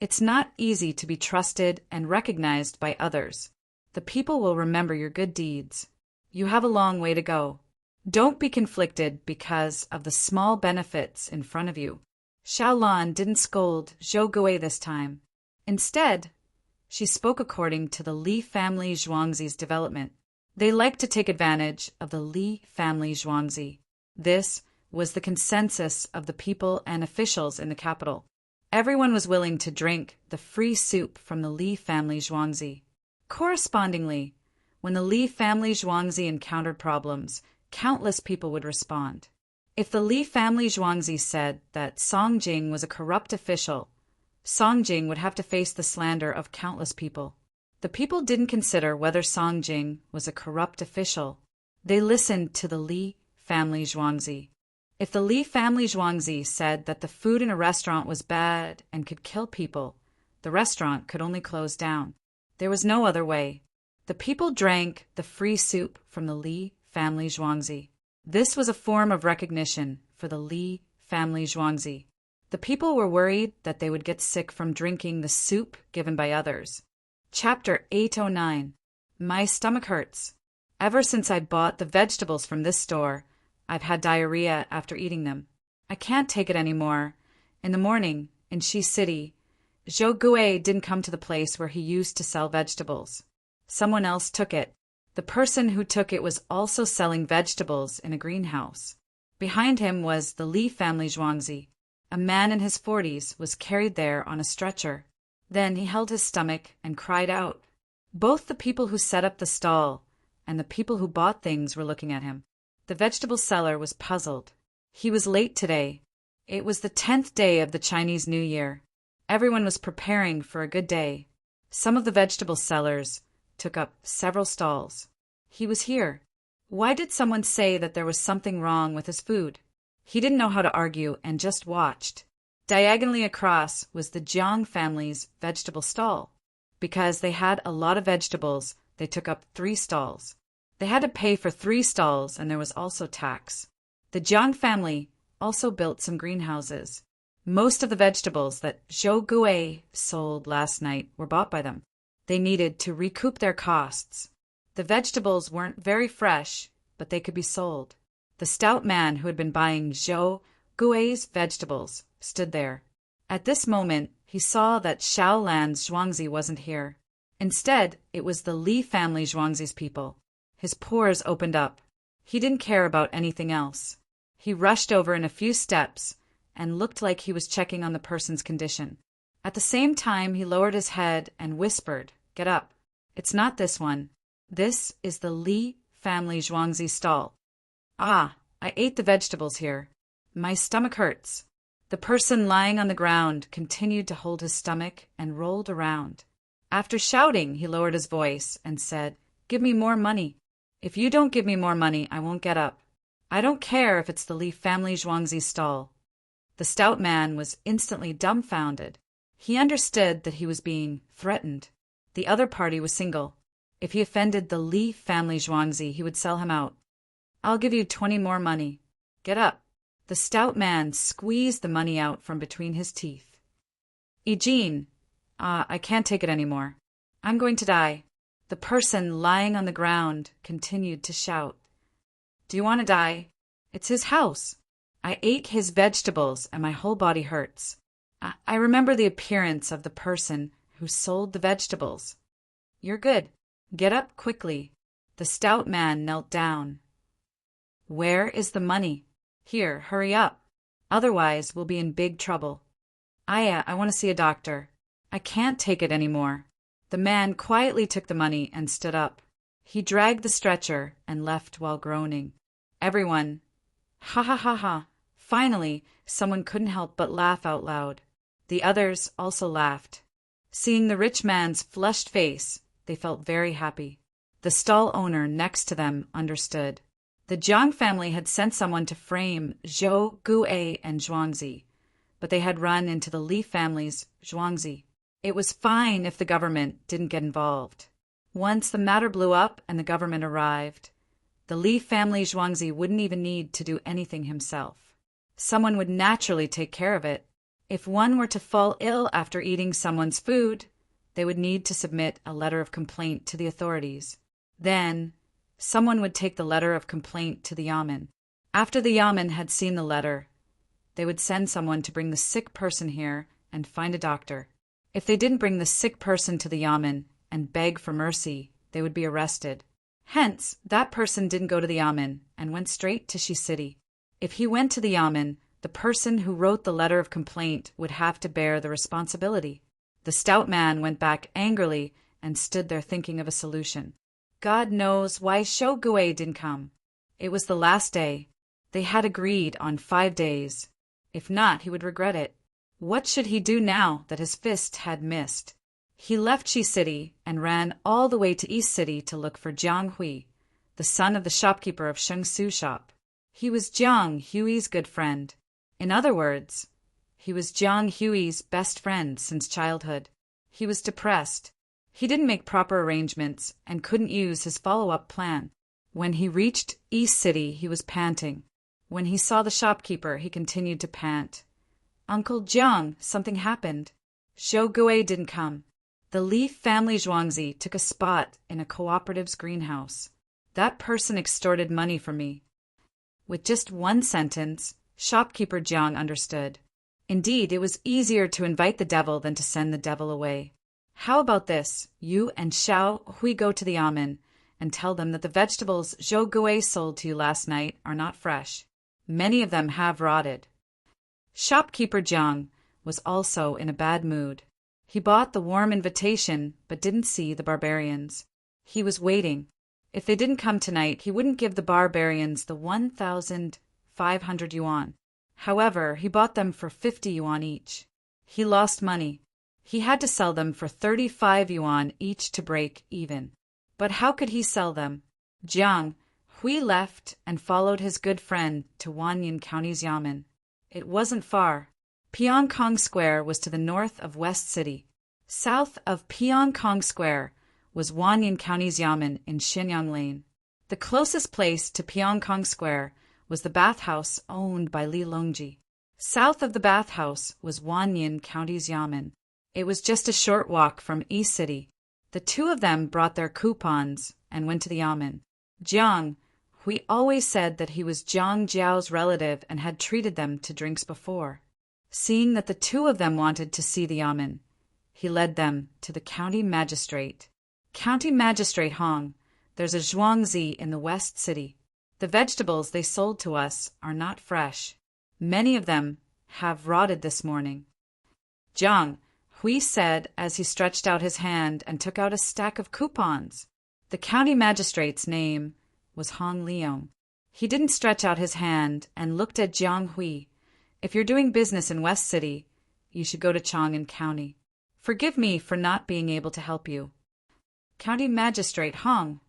It's not easy to be trusted and recognized by others. The people will remember your good deeds. You have a long way to go. Don't be conflicted because of the small benefits in front of you. Shaolin didn't scold Zhou Gui this time. Instead, she spoke according to the Li family Zhuangzi's development. They liked to take advantage of the Li family Zhuangzi. This was the consensus of the people and officials in the capital. Everyone was willing to drink the free soup from the Li family Zhuangzi. Correspondingly, when the Li family Zhuangzi encountered problems, countless people would respond. If the Li family Zhuangzi said that Song Jing was a corrupt official, Song Jing would have to face the slander of countless people. The people didn't consider whether Song Jing was a corrupt official. They listened to the Li family Zhuangzi. If the Li family Zhuangzi said that the food in a restaurant was bad and could kill people, the restaurant could only close down. There was no other way. The people drank the free soup from the Li family Zhuangzi. This was a form of recognition for the Li family Zhuangzi. The people were worried that they would get sick from drinking the soup given by others. Chapter 809. My stomach hurts. Ever since I bought the vegetables from this store, I've had diarrhea after eating them. I can't take it anymore. In the morning, in Shi City, Zhou Gui didn't come to the place where he used to sell vegetables. Someone else took it. The person who took it was also selling vegetables in a greenhouse. Behind him was the Li family Zhuangzi. A man in his 40s was carried there on a stretcher. Then he held his stomach and cried out. Both the people who set up the stall and the people who bought things were looking at him. The vegetable seller was puzzled. He was late today. It was the 10th day of the Chinese New Year. Everyone was preparing for a good day. Some of the vegetable sellers took up several stalls. He was here. Why did someone say that there was something wrong with his food? He didn't know how to argue and just watched. Diagonally across was the Jiang family's vegetable stall. Because they had a lot of vegetables, they took up 3 stalls. They had to pay for 3 stalls, and there was also tax. The Jiang family also built some greenhouses. Most of the vegetables that Zhou Gui sold last night were bought by them. They needed to recoup their costs. The vegetables weren't very fresh, but they could be sold. The stout man who had been buying Zhou Gui's vegetables stood there. At this moment, he saw that Shaolan's Zhuangzi wasn't here. Instead, it was the Li family Zhuangzi's people. His pores opened up. He didn't care about anything else. He rushed over in a few steps and looked like he was checking on the person's condition. At the same time, he lowered his head and whispered, "Get up. It's not this one. This is the Li family Zhuangzi stall. Ah, I ate the vegetables here. My stomach hurts." The person lying on the ground continued to hold his stomach and rolled around. After shouting, he lowered his voice and said, "Give me more money. If you don't give me more money, I won't get up. I don't care if it's the Li family Zhuangzi stall." The stout man was instantly dumbfounded. He understood that he was being threatened. The other party was single. If he offended the Li family Zhuangzi, he would sell him out. "I'll give you 20 more money. Get up." The stout man squeezed the money out from between his teeth. "Eugene, I can't take it anymore. I'm going to die." The person lying on the ground continued to shout. "Do you want to die? It's his house. I ate his vegetables and my whole body hurts. I remember the appearance of the person who sold the vegetables." "You're good. Get up quickly." The stout man knelt down. "Where is the money? Here, hurry up. Otherwise, we'll be in big trouble." I want to see a doctor. I can't take it anymore." The man quietly took the money and stood up. He dragged the stretcher and left while groaning. Everyone, "Ha ha ha ha." Finally, someone couldn't help but laugh out loud. The others also laughed. Seeing the rich man's flushed face, they felt very happy. The stall owner next to them understood. The Jiang family had sent someone to frame Zhou Gui and Zhuangzi, but they had run into the Li family's Zhuangzi. It was fine if the government didn't get involved. Once the matter blew up and the government arrived, the Li family Zhuangzi wouldn't even need to do anything himself. Someone would naturally take care of it. If one were to fall ill after eating someone's food, they would need to submit a letter of complaint to the authorities. Then, someone would take the letter of complaint to the yamen. After the yamen had seen the letter, they would send someone to bring the sick person here and find a doctor. If they didn't bring the sick person to the yamen and beg for mercy, they would be arrested. Hence, that person didn't go to the yamen and went straight to Shi City. If he went to the yamen, the person who wrote the letter of complaint would have to bear the responsibility. The stout man went back angrily and stood there thinking of a solution. God knows why Shogui didn't come. It was the last day. They had agreed on 5 days. If not, he would regret it. What should he do now that his fist had missed? He left Chi City and ran all the way to East City to look for Jiang Hui, the son of the shopkeeper of Shengsu shop. He was Jiang Hui's good friend. In other words, he was Jiang Hui's best friend since childhood. He was depressed. He didn't make proper arrangements and couldn't use his follow-up plan. When he reached East City, he was panting. When he saw the shopkeeper, he continued to pant. Uncle Jiang, something happened. Shogui didn't come. The Li family Zhuangzi took a spot in a cooperative's greenhouse. That person extorted money from me. With just one sentence, shopkeeper Jiang understood. Indeed, it was easier to invite the devil than to send the devil away. How about this? You and Xiao Hui go to the Yamen and tell them that the vegetables Zhou Gui sold to you last night are not fresh. Many of them have rotted. Shopkeeper Jiang was also in a bad mood. He bought the warm invitation but didn't see the barbarians. He was waiting. If they didn't come tonight, he wouldn't give the barbarians the 1,500 yuan. However, he bought them for 50 yuan each. He lost money. He had to sell them for 35 yuan each to break even. But how could he sell them? Jiang Hui left and followed his good friend to Wanyan County's Yamen. It wasn't far. Pyongkong Square was to the north of West City. South of Pyongkong Square was Wanyan County's Yamen in Xinyang Lane. The closest place to Pyongkong Square was the bathhouse owned by Li Longji. South of the bathhouse was Wanyan County's Yamen. It was just a short walk from East City. The two of them brought their coupons and went to the Yamen. Jiang Hui always said that he was Zhang Jiao's relative and had treated them to drinks before. Seeing that the two of them wanted to see the Yamen, he led them to the county magistrate. County Magistrate Hong, there's a Zhuangzi in the West City. The vegetables they sold to us are not fresh. Many of them have rotted this morning. Jiang Hui said as he stretched out his hand and took out a stack of coupons. The county magistrate's name was Hong Leong. He didn't stretch out his hand and looked at Jiang Hui. If you're doing business in West City, you should go to Chang'an County. Forgive me for not being able to help you. County Magistrate Hong.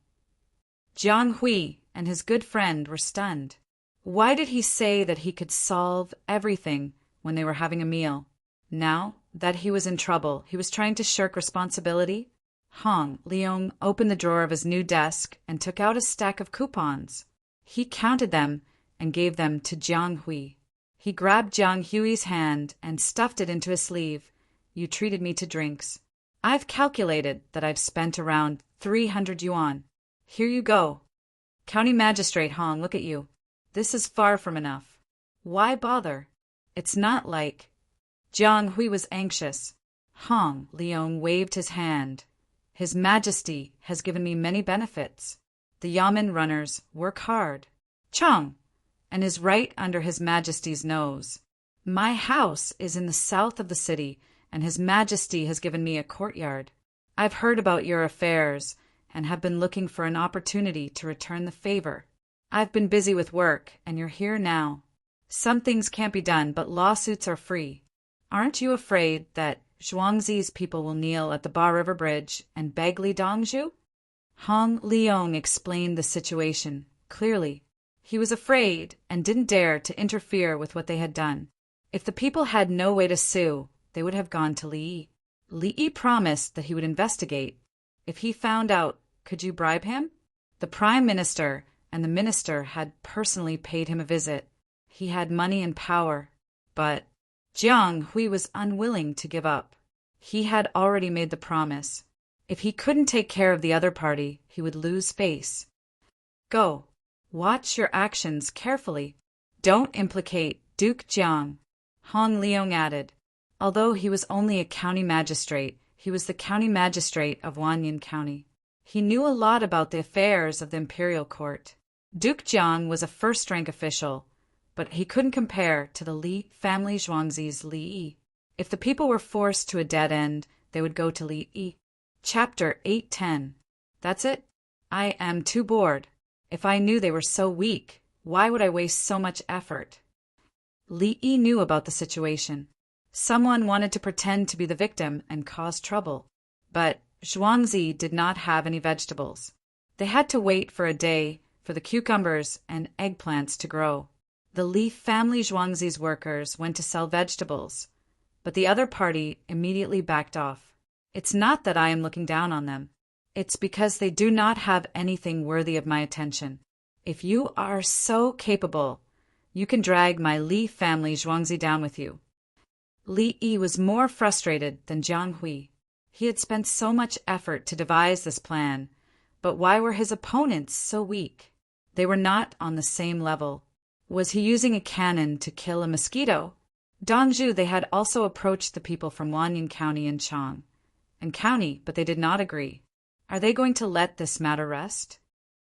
Jiang Hui and his good friend were stunned. Why did he say that he could solve everything when they were having a meal? Now that he was in trouble, he was trying to shirk responsibility? Hong Leong opened the drawer of his new desk and took out a stack of coupons. He counted them and gave them to Jiang Hui. He grabbed Jiang Hui's hand and stuffed it into his sleeve. You treated me to drinks. I've calculated that I've spent around 300 yuan. Here you go. County Magistrate Hong, look at you. This is far from enough. Why bother? It's not like... Jiang Hui was anxious. Hong Leong waved his hand. His Majesty has given me many benefits. The Yamen runners work hard. Chang! And is right under His Majesty's nose. My house is in the south of the city, and His Majesty has given me a courtyard. I've heard about your affairs, and have been looking for an opportunity to return the favor. I've been busy with work, and you're here now. Some things can't be done, but lawsuits are free. Aren't you afraid that Zhuangzi's people will kneel at the Ba River Bridge and beg Li Dongzhu? Hong Leong explained the situation clearly. He was afraid and didn't dare to interfere with what they had done. If the people had no way to sue, they would have gone to Li Yi. Li Yi promised that he would investigate. If he found out, could you bribe him? The Prime Minister and the Minister had personally paid him a visit. He had money and power, but Jiang Hui was unwilling to give up. He had already made the promise. If he couldn't take care of the other party, he would lose face. Go. Watch your actions carefully. Don't implicate Duke Jiang, Hong Leong added. Although he was only a county magistrate, he was the county magistrate of Wanyan County. He knew a lot about the affairs of the imperial court. Duke Jiang was a first-rank official, but he couldn't compare to the Li family Zhuangzi's Li Yi. If the people were forced to a dead end, they would go to Li Yi. Chapter 810. That's it? I am too bored. If I knew they were so weak, why would I waste so much effort? Li Yi knew about the situation. Someone wanted to pretend to be the victim and cause trouble. But Zhuangzi did not have any vegetables. They had to wait for a day for the cucumbers and eggplants to grow. The Li family Zhuangzi's workers went to sell vegetables, but the other party immediately backed off. It's not that I am looking down on them. It's because they do not have anything worthy of my attention. If you are so capable, you can drag my Li family Zhuangzi down with you. Li Yi was more frustrated than Jiang Hui. He had spent so much effort to devise this plan, but why were his opponents so weak? They were not on the same level. Was he using a cannon to kill a mosquito? Dongzhu, they had also approached the people from Wanyan County and Chang and County, but they did not agree. Are they going to let this matter rest?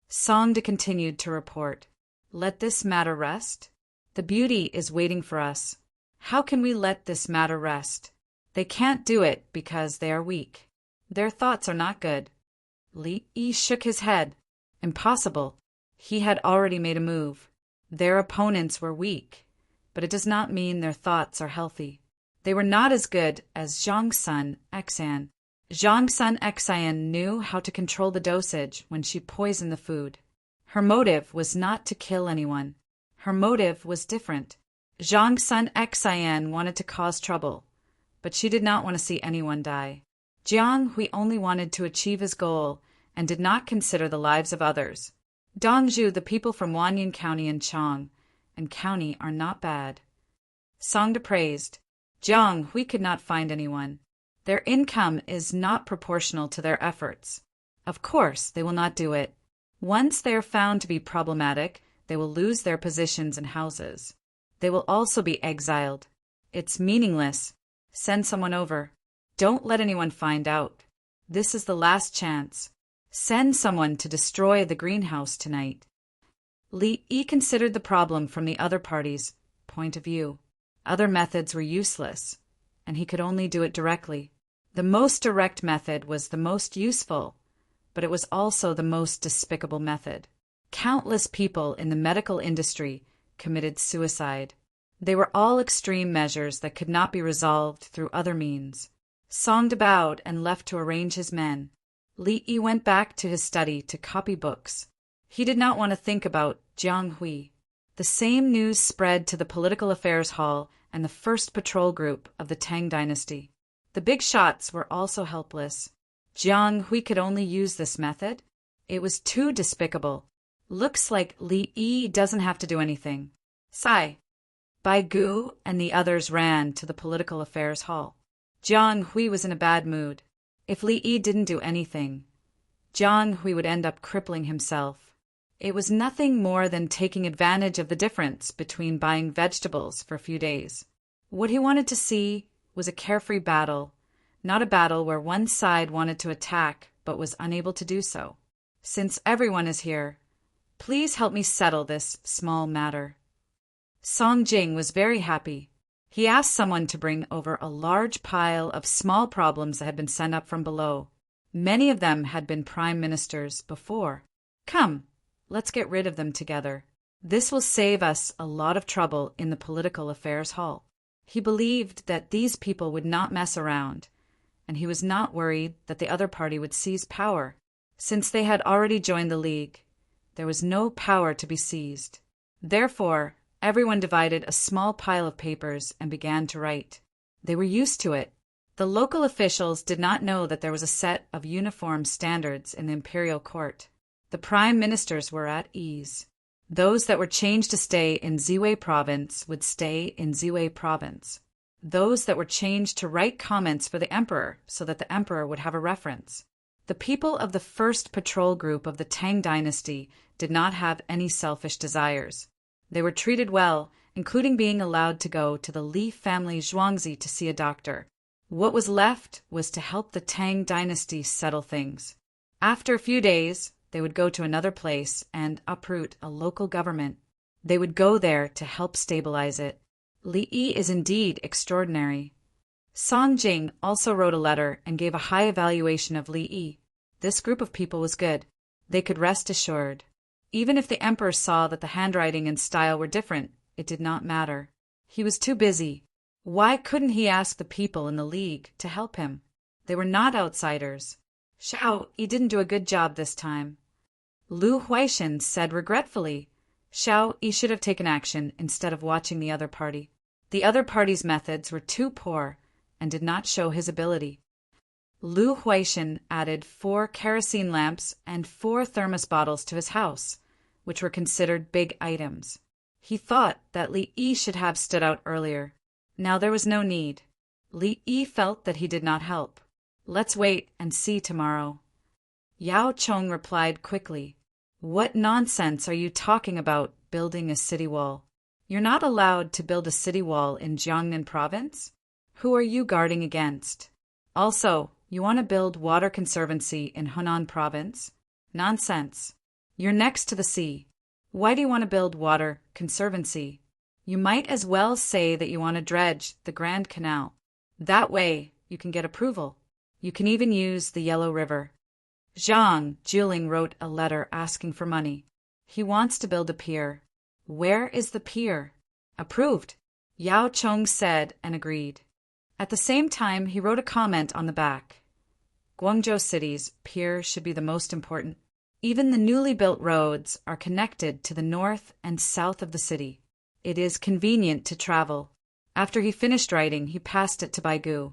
Songde continued to report. Let this matter rest? The beauty is waiting for us. How can we let this matter rest? They can't do it because they are weak. Their thoughts are not good. Li Yi shook his head. Impossible. He had already made a move. Their opponents were weak, but it does not mean their thoughts are healthy. They were not as good as Zhangsun Exan. Zhangsun Exan knew how to control the dosage when she poisoned the food. Her motive was not to kill anyone. Her motive was different. Zhangsun Exan wanted to cause trouble, but she did not want to see anyone die. Jiang Hui only wanted to achieve his goal and did not consider the lives of others. Dongzhu, the people from Wanyan County and Chang and County are not bad. Songde praised. Jiang Hui could not find anyone. Their income is not proportional to their efforts. Of course, they will not do it. Once they are found to be problematic, they will lose their positions and houses. They will also be exiled. It's meaningless. Send someone over. Don't let anyone find out. This is the last chance. Send someone to destroy the greenhouse tonight. Li Yi considered the problem from the other party's point of view. Other methods were useless, and he could only do it directly. The most direct method was the most useful, but it was also the most despicable method. Countless people in the medical industry committed suicide. They were all extreme measures that could not be resolved through other means. Songde bowed and left to arrange his men. Li Yi went back to his study to copy books. He did not want to think about Jiang Hui. The same news spread to the Political Affairs Hall and the first patrol group of the Tang dynasty. The big shots were also helpless. Jiang Hui could only use this method. It was too despicable. Looks like Li Yi doesn't have to do anything. Sigh. Bai Gu and the others ran to the Political Affairs Hall. Jiang Hui was in a bad mood. If Li Yi didn't do anything, Jiang Hui would end up crippling himself. It was nothing more than taking advantage of the difference between buying vegetables for a few days. What he wanted to see was a carefree battle, not a battle where one side wanted to attack but was unable to do so. Since everyone is here, please help me settle this small matter. Song Jing was very happy. He asked someone to bring over a large pile of small problems that had been sent up from below. Many of them had been prime ministers before. Come, let's get rid of them together. This will save us a lot of trouble in the Political Affairs Hall. He believed that these people would not mess around, and he was not worried that the other party would seize power. Since they had already joined the League, there was no power to be seized. Therefore, everyone divided a small pile of papers and began to write. They were used to it. The local officials did not know that there was a set of uniform standards in the imperial court. The prime ministers were at ease. Those that were changed to stay in Ziwei province would stay in Ziwei province. Those that were changed to write comments for the emperor so that the emperor would have a reference. The people of the first patrol group of the Tang dynasty did not have any selfish desires. They were treated well, including being allowed to go to the Li family Zhuangzi to see a doctor. What was left was to help the Tang dynasty settle things. After a few days, they would go to another place and uproot a local government. They would go there to help stabilize it. Li Yi is indeed extraordinary. Song Jing also wrote a letter and gave a high evaluation of Li Yi. This group of people was good. They could rest assured. Even if the emperor saw that the handwriting and style were different, it did not matter. He was too busy. Why couldn't he ask the people in the league to help him? They were not outsiders. Xiao Yi didn't do a good job this time. Lu Huaishan said regretfully, Xiao Yi should have taken action instead of watching the other party. The other party's methods were too poor and did not show his ability. Lu Huaishan added 4 kerosene lamps and 4 thermos bottles to his house, which were considered big items. He thought that Li Yi should have stood out earlier. Now there was no need. Li Yi felt that he did not help. Let's wait and see tomorrow. Yao Chong replied quickly, What nonsense are you talking about, building a city wall? You're not allowed to build a city wall in Jiangnan province? Who are you guarding against? Also, you want to build water conservancy in Hunan province? Nonsense. You're next to the sea. Why do you want to build water conservancy? You might as well say that you want to dredge the Grand Canal. That way, you can get approval. You can even use the Yellow River. Zhang Juling wrote a letter asking for money. He wants to build a pier. Where is the pier? Approved. Yao Chong said and agreed. At the same time, he wrote a comment on the back. Guangzhou City's pier should be the most important. Even the newly built roads are connected to the north and south of the city. It is convenient to travel. After he finished writing, he passed it to Baigu.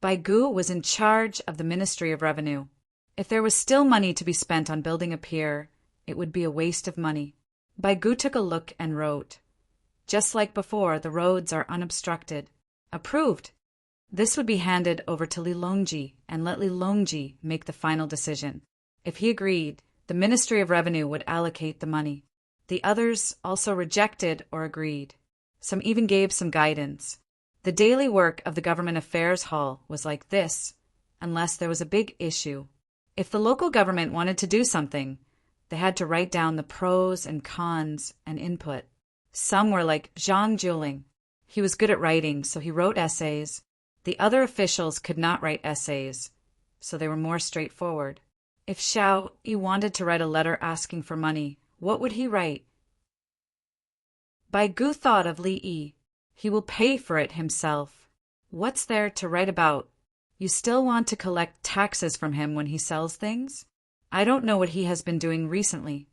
Baigu was in charge of the Ministry of Revenue. If there was still money to be spent on building a pier, it would be a waste of money. Baigu took a look and wrote, Just like before, the roads are unobstructed. Approved. This would be handed over to Li Longji and let Li Longji make the final decision. If he agreed, the Ministry of Revenue would allocate the money. The others also rejected or agreed. Some even gave some guidance. The daily work of the Government Affairs Hall was like this, unless there was a big issue. If the local government wanted to do something, they had to write down the pros and cons and input. Some were like Zhang Juling. He was good at writing, so he wrote essays. The other officials could not write essays, so they were more straightforward. If Xiao Yi wanted to write a letter asking for money, what would he write? Baigu thought of Li Yi. He will pay for it himself. What's there to write about? You still want to collect taxes from him when he sells things? I don't know what he has been doing recently.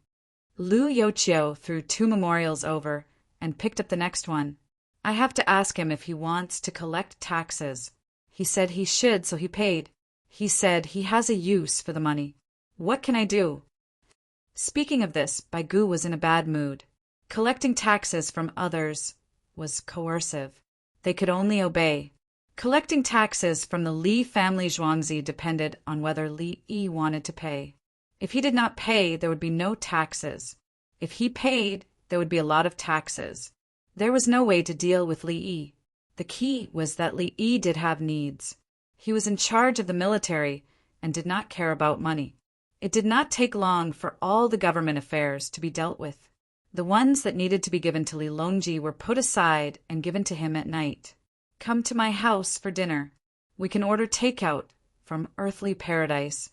Lu Youqiu threw 2 memorials over and picked up the next one. I have to ask him if he wants to collect taxes. He said he should, so he paid. He said he has a use for the money. What can I do? Speaking of this, Baigu was in a bad mood. Collecting taxes from others was coercive. They could only obey. Collecting taxes from the Li family Zhuangzi depended on whether Li Yi wanted to pay. If he did not pay, there would be no taxes. If he paid, there would be a lot of taxes. There was no way to deal with Li Yi. The key was that Li Yi did have needs. He was in charge of the military and did not care about money. It did not take long for all the government affairs to be dealt with. The ones that needed to be given to Li Longji were put aside and given to him at night. Come to my house for dinner. We can order takeout from Earthly Paradise.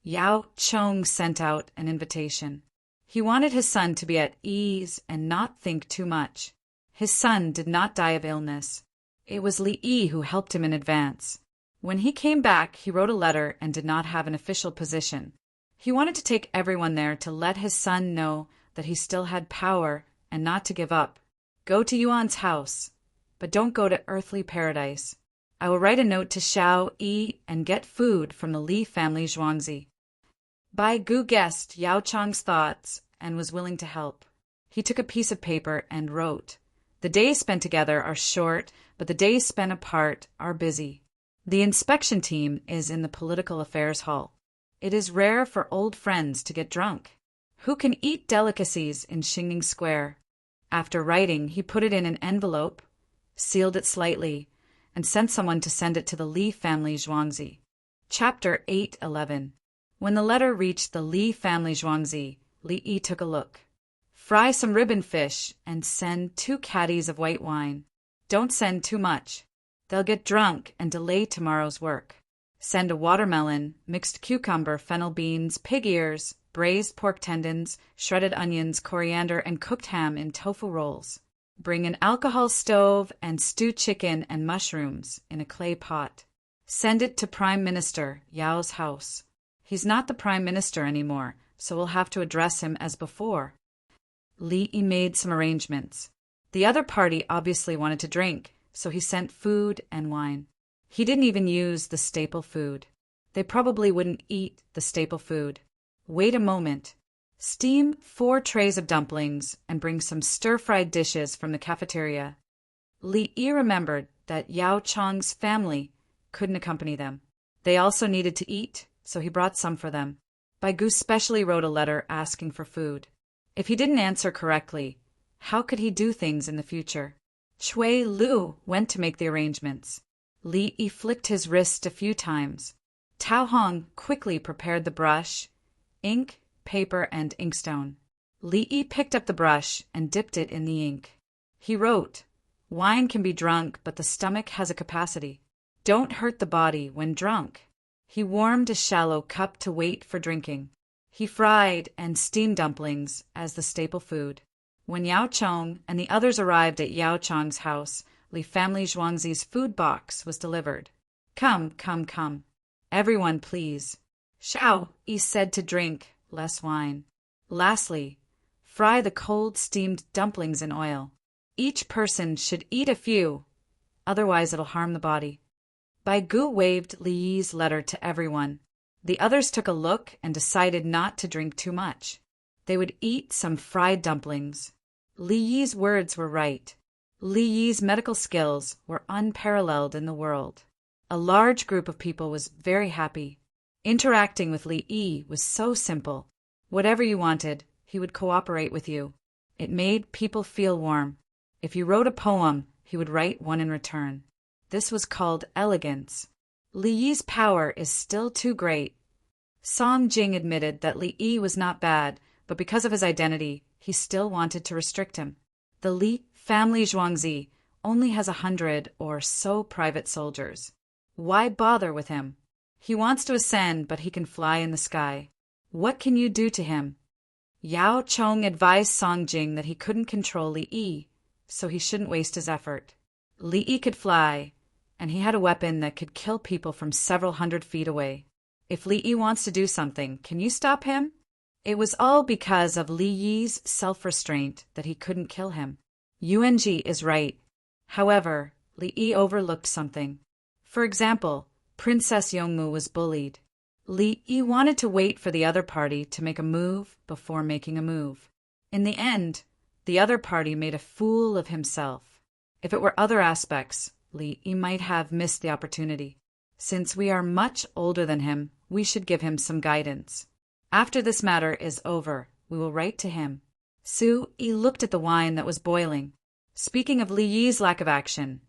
Yao Chong sent out an invitation. He wanted his son to be at ease and not think too much. His son did not die of illness. It was Li Yi who helped him in advance. When he came back, he wrote a letter and did not have an official position. He wanted to take everyone there to let his son know that he still had power and not to give up. Go to Yuan's house, but don't go to Earthly Paradise. I will write a note to Xiao Yi and get food from the Li family Zhuangzi. Baigu guessed Yao Chong's thoughts and was willing to help. He took a piece of paper and wrote, The days spent together are short, but the days spent apart are busy. The inspection team is in the Political Affairs Hall. It is rare for old friends to get drunk. Who can eat delicacies in Xingning Square? After writing, he put it in an envelope, sealed it slightly, and sent someone to send it to the Li family Zhuangzi. Chapter 8:11. When the letter reached the Li family Zhuangzi, Li Yi took a look. Fry some ribbon fish and send 2 caddies of white wine. Don't send too much. They'll get drunk and delay tomorrow's work. Send a watermelon, mixed cucumber, fennel beans, pig ears, braised pork tendons, shredded onions, coriander, and cooked ham in tofu rolls. Bring an alcohol stove and stewed chicken and mushrooms in a clay pot. Send it to Prime Minister Yao's house. He's not the Prime Minister anymore, so we'll have to address him as before. Li Yi made some arrangements. The other party obviously wanted to drink, so he sent food and wine. He didn't even use the staple food. They probably wouldn't eat the staple food. Wait a moment. Steam 4 trays of dumplings and bring some stir-fried dishes from the cafeteria. Li Yi remembered that Yao Chang's family couldn't accompany them. They also needed to eat, so he brought some for them. Bai Gu specially wrote a letter asking for food. If he didn't answer correctly, how could he do things in the future? Chui Lu went to make the arrangements. Li Yi flicked his wrist a few times. Tao Hong quickly prepared the brush, ink, paper, and inkstone. Li Yi picked up the brush and dipped it in the ink. He wrote, "Wine can be drunk, but the stomach has a capacity. Don't hurt the body when drunk." He warmed a shallow cup to wait for drinking. He fried and steamed dumplings as the staple food. When Yao Chong and the others arrived at Yao Chang's house, Li family Zhuangzi's food box was delivered. Come, come, come. Everyone, please. Shao, Yi said to drink less wine. Lastly, fry the cold steamed dumplings in oil. Each person should eat a few, otherwise it'll harm the body. Bai Gu waved Li Yi's letter to everyone. The others took a look and decided not to drink too much. They would eat some fried dumplings. Li Yi's words were right. Li Yi's medical skills were unparalleled in the world. A large group of people was very happy. Interacting with Li Yi was so simple. Whatever you wanted, he would cooperate with you. It made people feel warm. If you wrote a poem, he would write one in return. This was called elegance. Li Yi's power is still too great. Song Jing admitted that Li Yi was not bad, but because of his identity, he still wanted to restrict him. The Li family Zhuangzi only has 100 or so private soldiers. Why bother with him? He wants to ascend, but he can fly in the sky. What can you do to him? Yao Chong advised Song Jing that he couldn't control Li Yi, so he shouldn't waste his effort. Li Yi could fly, and he had a weapon that could kill people from several hundred feet away. If Li Yi wants to do something, can you stop him? It was all because of Li Yi's self-restraint that he couldn't kill him. Yuan is right. However, Li Yi overlooked something. For example, Princess Yongmu was bullied. Li Yi wanted to wait for the other party to make a move before making a move. In the end, the other party made a fool of himself. If it were other aspects, Li Yi might have missed the opportunity. Since we are much older than him, we should give him some guidance. After this matter is over, we will write to him. Su Yi looked at the wine that was boiling. Speaking of Li Yi's lack of action,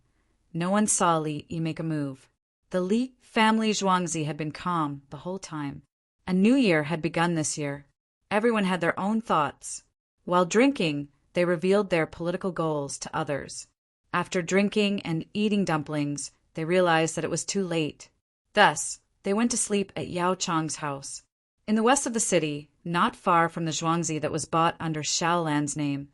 no one saw Li Yi make a move. The Li family Zhuangzi had been calm the whole time. A new year had begun this year. Everyone had their own thoughts. While drinking, they revealed their political goals to others. After drinking and eating dumplings, they realized that it was too late. Thus, they went to sleep at Yao Chang's house. In the west of the city, not far from the Zhuangzi that was bought under Shaolan's name,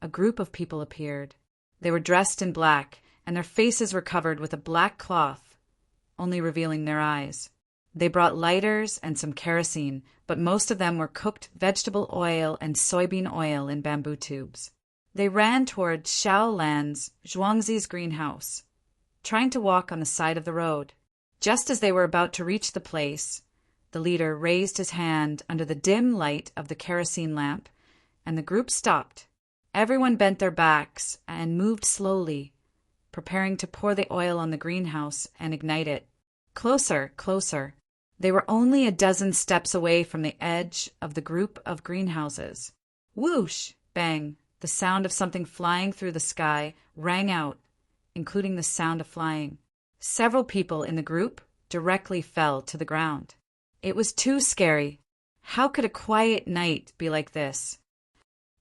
a group of people appeared. They were dressed in black, and their faces were covered with a black cloth, only revealing their eyes. They brought lighters and some kerosene, but most of them were cooked vegetable oil and soybean oil in bamboo tubes. They ran toward Shaolan's Zhuangzi's greenhouse, trying to walk on the side of the road. Just as they were about to reach the place, the leader raised his hand under the dim light of the kerosene lamp, and the group stopped. Everyone bent their backs and moved slowly, preparing to pour the oil on the greenhouse and ignite it. Closer, closer. They were only a dozen steps away from the edge of the group of greenhouses. Whoosh! Bang! The sound of something flying through the sky rang out, including the sound of flying. Several people in the group directly fell to the ground. It was too scary. How could a quiet night be like this?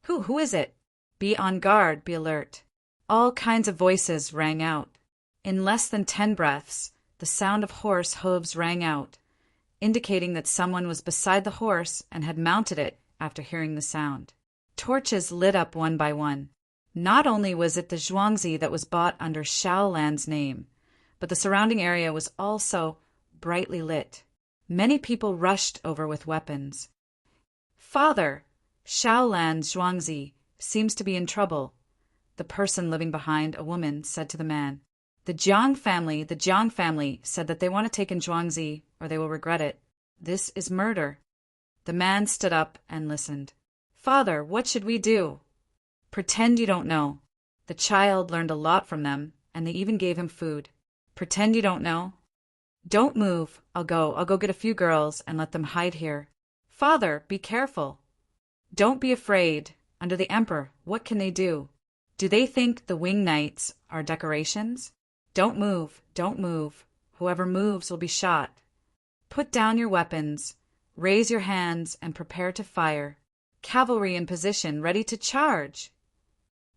Who is it? Be on guard, be alert. All kinds of voices rang out. In less than 10 breaths, the sound of horse hooves rang out, indicating that someone was beside the horse and had mounted it after hearing the sound. Torches lit up one by one. Not only was it the zhuangzi that was bought under Shaolan's name, but the surrounding area was also brightly lit. Many people rushed over with weapons. "Father, Shaolan's zhuangzi seems to be in trouble," the person living behind, a woman, said to the man. The Jiang family said that they want to take in zhuangzi or they will regret it. This is murder. The man stood up and listened. "Father, what should we do?" "Pretend you don't know." The child learned a lot from them, and they even gave him food. "Pretend you don't know." "Don't move. I'll go get a few girls and let them hide here." "Father, be careful." "Don't be afraid. Under the emperor, what can they do? Do they think the wing knights are decorations? Don't move. Whoever moves will be shot. Put down your weapons. Raise your hands and prepare to fire. Cavalry in position, ready to charge.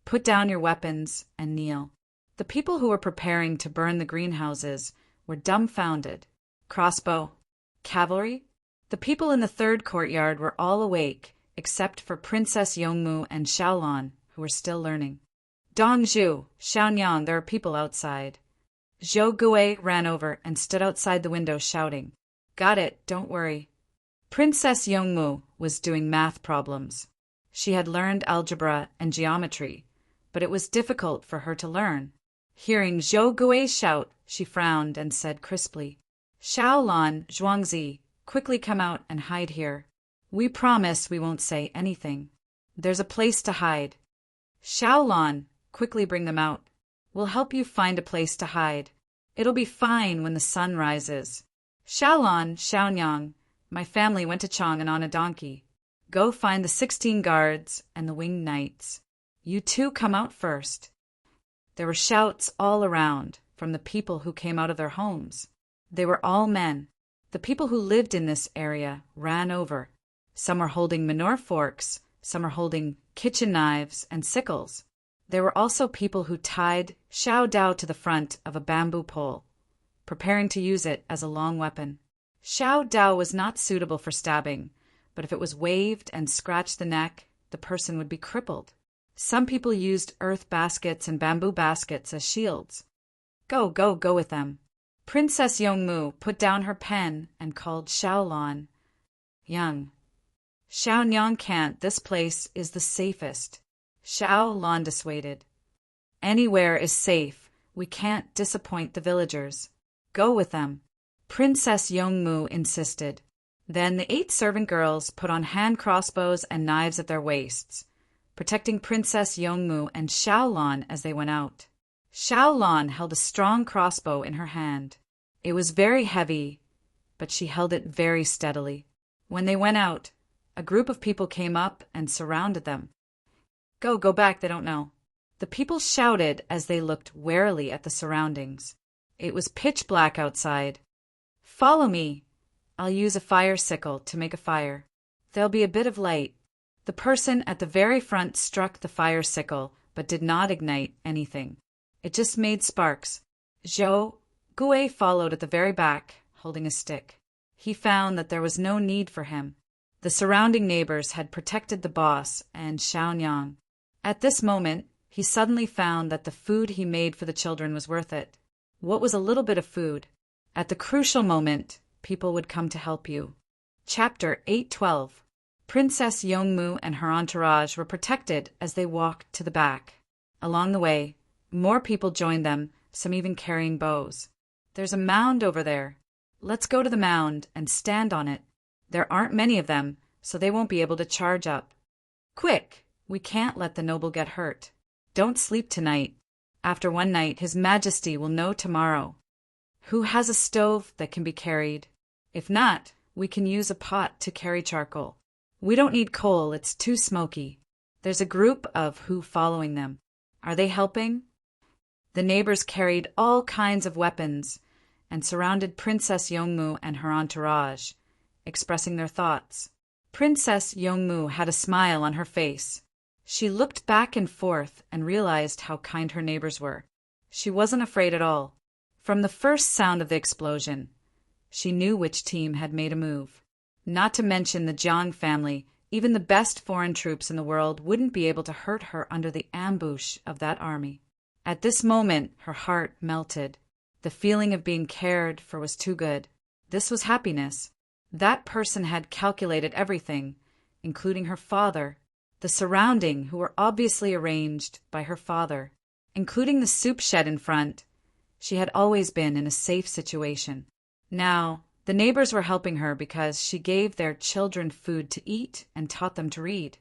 Put down your weapons and kneel." The people who were preparing to burn the greenhouses were dumbfounded. Crossbow. Cavalry? The people in the third courtyard were all awake, except for Princess Yongmu and Xiaolon, who were still learning. "Dongzhu, Xiaonyang, there are people outside." Zhou Gui ran over and stood outside the window shouting, "Got it, don't worry." Princess Yongmu was doing math problems. She had learned algebra and geometry, but it was difficult for her to learn. Hearing Zhou Gui shout, she frowned and said crisply, "Xiaolon, zhuangzi, quickly come out and hide here. We promise we won't say anything. There's a place to hide." "Xiaolon, quickly bring them out. We'll help you find a place to hide. It'll be fine when the sun rises." "Xiaolon, Xiaonyang, my family went to Chang'an on a donkey. Go find the 16 guards and the winged knights. You two come out first." There were shouts all around from the people who came out of their homes. They were all men. The people who lived in this area ran over. Some were holding manure forks, some were holding kitchen knives and sickles. There were also people who tied Xiao Dao to the front of a bamboo pole, preparing to use it as a long weapon. Xiao Dao was not suitable for stabbing, but if it was waved and scratched the neck, the person would be crippled. Some people used earth baskets and bamboo baskets as shields. Go with them." Princess Yongmu put down her pen and called Xiaolon. "Young. Xiaonyang can't. This place is the safest." Xiaolon dissuaded. "Anywhere is safe. We can't disappoint the villagers. Go with them." Princess Yongmu insisted. Then the 8 servant girls put on hand crossbows and knives at their waists, protecting Princess Yongmu and Xiaolon as they went out. Xiaolon held a strong crossbow in her hand. It was very heavy, but she held it very steadily. When they went out, a group of people came up and surrounded them. Go back, they don't know." The people shouted as they looked warily at the surroundings. It was pitch black outside. "Follow me. I'll use a fire sickle to make a fire. There'll be a bit of light." The person at the very front struck the fire sickle, but did not ignite anything. It just made sparks. Zhou Gui followed at the very back, holding a stick. He found that there was no need for him. The surrounding neighbors had protected the boss and Xiaonyang. At this moment, he suddenly found that the food he made for the children was worth it. What was a little bit of food? At the crucial moment, people would come to help you. Chapter 812. Princess Yongmu and her entourage were protected as they walked to the back. Along the way, more people joined them, some even carrying bows. "There's a mound over there. Let's go to the mound and stand on it. There aren't many of them, so they won't be able to charge up. Quick! We can't let the noble get hurt. Don't sleep tonight. After one night, His Majesty will know tomorrow. Who has a stove that can be carried? If not, we can use a pot to carry charcoal. We don't need coal, it's too smoky." There's a group of who following them. Are they helping? The neighbors carried all kinds of weapons and surrounded Princess Yongmu and her entourage, expressing their thoughts. Princess Yongmu had a smile on her face. She looked back and forth and realized how kind her neighbors were. She wasn't afraid at all. From the first sound of the explosion, she knew which team had made a move. Not to mention the Jiang family, even the best foreign troops in the world wouldn't be able to hurt her under the ambush of that army. At this moment, her heart melted. The feeling of being cared for was too good. This was happiness. That person had calculated everything, including her father, the surrounding who were obviously arranged by her father, including the soup shed in front. She had always been in a safe situation. Now, the neighbors were helping her because she gave their children food to eat and taught them to read.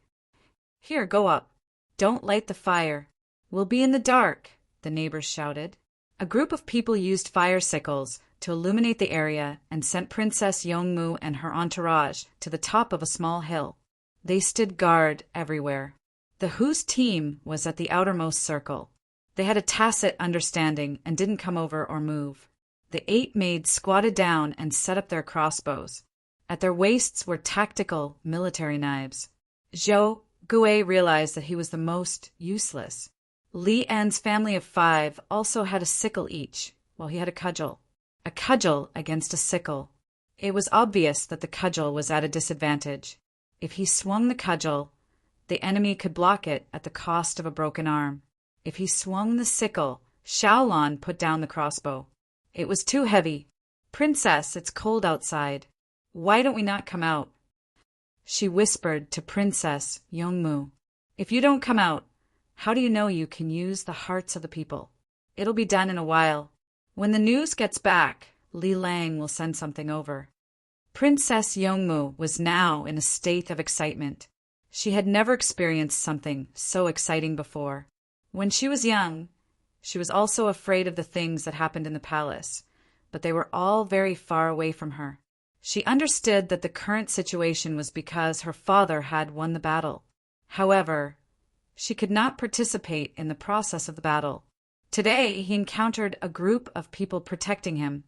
"Here, go up. Don't light the fire. We'll be in the dark," the neighbors shouted. A group of people used fire sickles to illuminate the area and sent Princess Yongmu and her entourage to the top of a small hill. They stood guard everywhere. The Hu's team was at the outermost circle. They had a tacit understanding and didn't come over or move. The 8 maids squatted down and set up their crossbows. At their waists were tactical military knives. Zhou Gui realized that he was the most useless. Li An's family of 5 also had a sickle each, while he had a cudgel. A cudgel against a sickle. It was obvious that the cudgel was at a disadvantage. If he swung the cudgel, the enemy could block it at the cost of a broken arm. If he swung the sickle, Xiaolan put down the crossbow. It was too heavy. "Princess, it's cold outside. Why don't we not come out?" She whispered to Princess Yongmu. "If you don't come out, how do you know you can use the hearts of the people? It'll be done in a while. When the news gets back, Li Lang will send something over." Princess Yongmu was now in a state of excitement. She had never experienced something so exciting before. When she was young, she was also afraid of the things that happened in the palace, but they were all very far away from her. She understood that the current situation was because her father had won the battle. However, she could not participate in the process of the battle. Today, he encountered a group of people protecting him,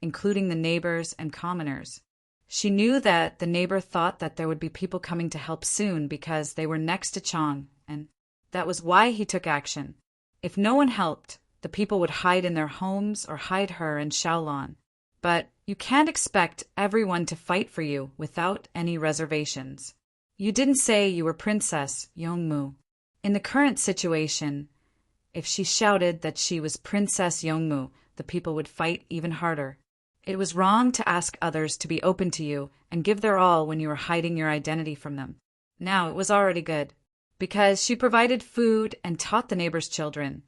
including the neighbors and commoners. She knew that the neighbor thought that there would be people coming to help soon because they were next to Chang, and that was why he took action. If no one helped, the people would hide in their homes or hide her and Xiaolan. But you can't expect everyone to fight for you without any reservations. You didn't say you were Princess Yongmu. In the current situation, if she shouted that she was Princess Yongmu, the people would fight even harder. It was wrong to ask others to be open to you and give their all when you were hiding your identity from them. Now it was already good. Because she provided food and taught the neighbors' children,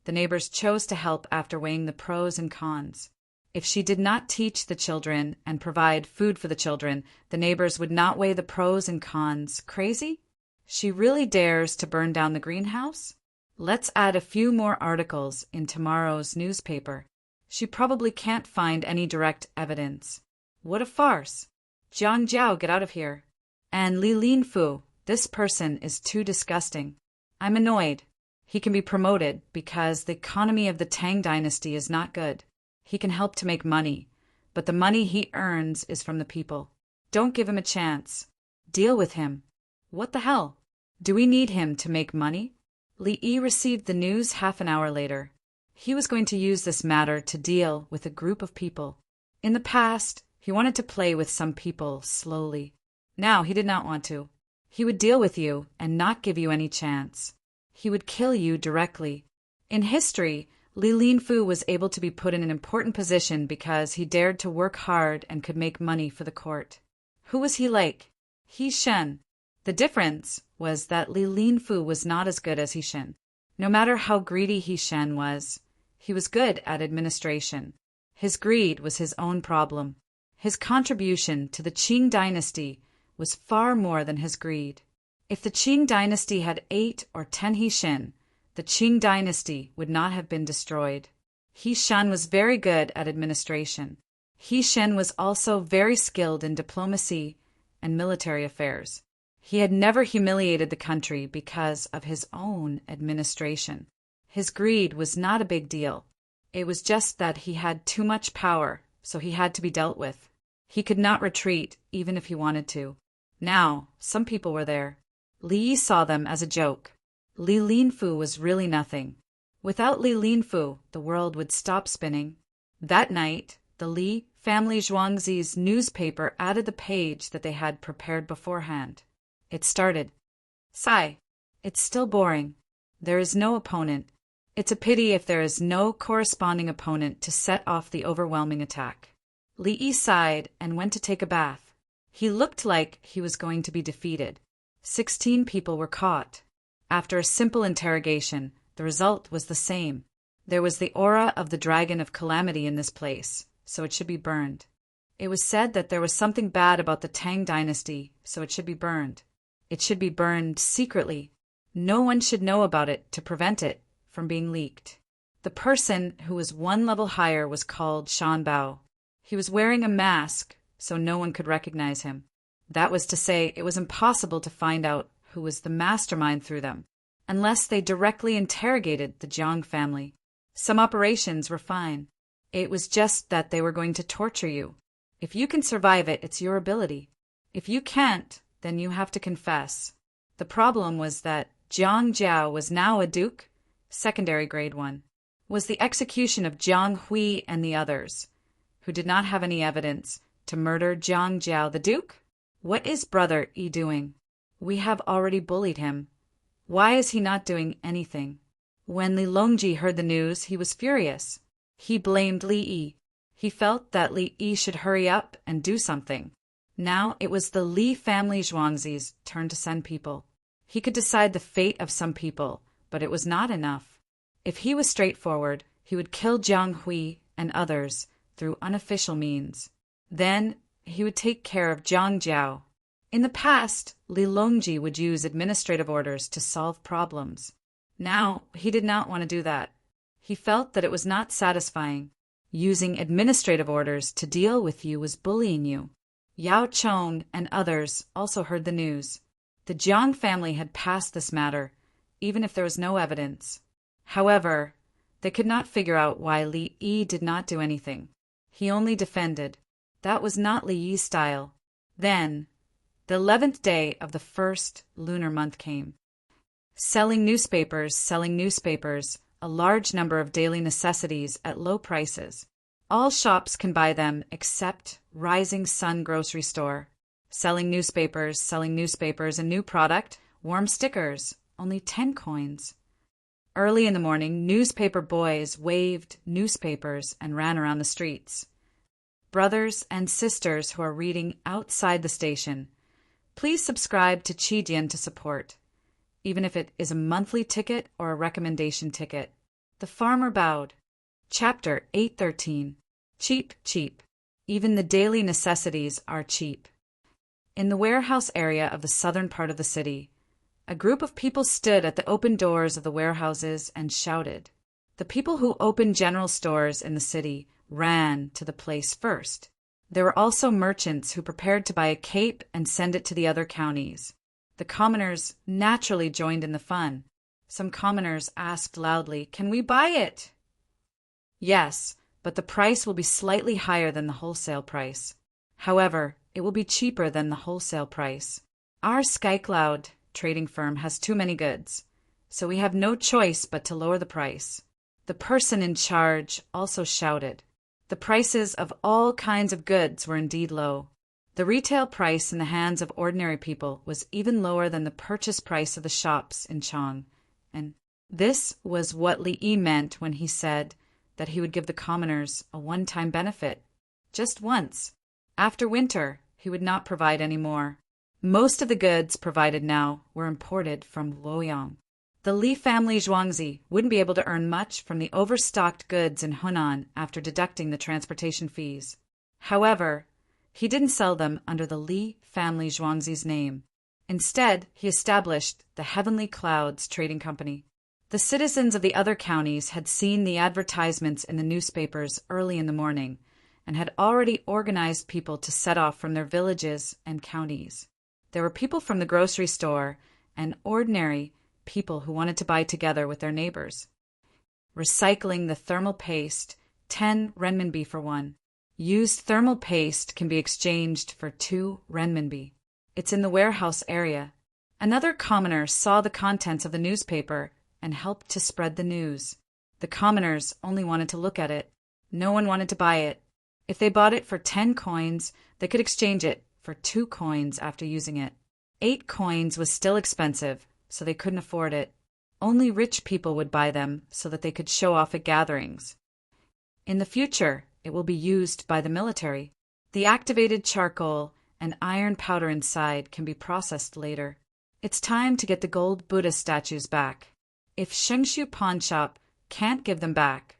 the neighbors chose to help after weighing the pros and cons. If she did not teach the children and provide food for the children, the neighbors would not weigh the pros and cons. Crazy? She really dares to burn down the greenhouse? Let's add a few more articles in tomorrow's newspaper. She probably can't find any direct evidence. What a farce. Jiang Jiao, get out of here. And Li Linfu, this person is too disgusting. I'm annoyed. He can be promoted because the economy of the Tang dynasty is not good. He can help to make money, but the money he earns is from the people. Don't give him a chance. Deal with him. What the hell? Do we need him to make money? Li Yi received the news half an hour later. He was going to use this matter to deal with a group of people. In the past, he wanted to play with some people slowly. Now he did not want to. He would deal with you and not give you any chance. He would kill you directly. In history, Li Linfu was able to be put in an important position because he dared to work hard and could make money for the court. Who was he like? He Shen. The difference was that Li Linfu was not as good as He Shen. No matter how greedy He Shen was, he was good at administration. His greed was his own problem. His contribution to the Qing dynasty was far more than his greed. If the Qing dynasty had 8 or 10 He Shen, the Qing dynasty would not have been destroyed. He Shen was very good at administration. He Shen was also very skilled in diplomacy and military affairs. He had never humiliated the country because of his own administration. His greed was not a big deal. It was just that he had too much power, so he had to be dealt with. He could not retreat, even if he wanted to. Now, some people were there. Li Yi saw them as a joke. Li Linfu was really nothing. Without Li Linfu, the world would stop spinning. That night, the Li family Zhuangzi's newspaper added the page that they had prepared beforehand. It started, "Sigh. It's still boring. There is no opponent. It's a pity if there is no corresponding opponent to set off the overwhelming attack." Li Yi sighed and went to take a bath. He looked like he was going to be defeated. 16 people were caught. After a simple interrogation, the result was the same. There was the aura of the dragon of calamity in this place, so it should be burned. It was said that there was something bad about the Tang dynasty, so it should be burned. It should be burned secretly. No one should know about it to prevent it from being leaked. The person who was one level higher was called Shan Bao. He was wearing a mask, so no one could recognize him. That was to say, it was impossible to find out who was the mastermind through them, unless they directly interrogated the Jiang family. Some operations were fine. It was just that they were going to torture you. If you can survive it, it's your ability. If you can't, then you have to confess. The problem was that Jiang Jiao was now a duke, secondary grade 1. Was the execution of Jiang Hui and the others, who did not have any evidence, to murder Jiang Jiao the duke? What is Brother Yi doing? We have already bullied him. Why is he not doing anything? When Li Longji heard the news, he was furious. He blamed Li Yi. He felt that Li Yi should hurry up and do something. Now it was the Li family Zhuangzi's turn to send people. He could decide the fate of some people, but it was not enough. If he was straightforward, he would kill Jiang Hui and others through unofficial means. Then he would take care of Jiang Jiao. In the past, Li Longji would use administrative orders to solve problems. Now he did not want to do that. He felt that it was not satisfying. Using administrative orders to deal with you was bullying you. Yao Chong and others also heard the news. The Jiang family had passed this matter, even if there was no evidence. However, they could not figure out why Li Yi did not do anything. He only defended. That was not Li Yi's style. Then, the 11th day of the first lunar month came. Selling newspapers, a large number of daily necessities at low prices. All shops can buy them except Rising Sun Grocery Store. Selling newspapers, a new product, warm stickers, only 10 coins. Early in the morning, newspaper boys waved newspapers and ran around the streets. Brothers and sisters who are reading outside the station, please subscribe to Qidian to support, even if it is a monthly ticket or a recommendation ticket. The farmer bowed. Chapter 813. Cheap, cheap. Even the daily necessities are cheap. In the warehouse area of the southern part of the city, a group of people stood at the open doors of the warehouses and shouted. The people who opened general stores in the city ran to the place first. There were also merchants who prepared to buy a cape and send it to the other counties. The commoners naturally joined in the fun. Some commoners asked loudly, "Can we buy it?" Yes, but the price will be slightly higher than the wholesale price. However, it will be cheaper than the wholesale price. Our SkyCloud trading firm has too many goods, so we have no choice but to lower the price. The person in charge also shouted. The prices of all kinds of goods were indeed low. The retail price in the hands of ordinary people was even lower than the purchase price of the shops in Chang, and this was what Li Yi meant when he said that he would give the commoners a one-time benefit. Just once. After winter, he would not provide any more. Most of the goods provided now were imported from Luoyang. The Li family Zhuangzi wouldn't be able to earn much from the overstocked goods in Hunan after deducting the transportation fees. However, he didn't sell them under the Li family Zhuangzi's name. Instead, he established the Heavenly Clouds Trading Company. The citizens of the other counties had seen the advertisements in the newspapers early in the morning and had already organized people to set off from their villages and counties. There were people from the grocery store and ordinary people who wanted to buy together with their neighbors. Recycling the thermal paste, 10 renminbi for one. Used thermal paste can be exchanged for 2 renminbi. It's in the warehouse area. Another commoner saw the contents of the newspaper and helped to spread the news. The commoners only wanted to look at it. No one wanted to buy it. If they bought it for 10 coins, they could exchange it for 2 coins after using it. 8 coins was still expensive, so they couldn't afford it. Only rich people would buy them so that they could show off at gatherings. In the future, it will be used by the military. The activated charcoal and iron powder inside can be processed later. It's time to get the gold Buddha statues back. If Shengshu Pawn Shop can't give them back,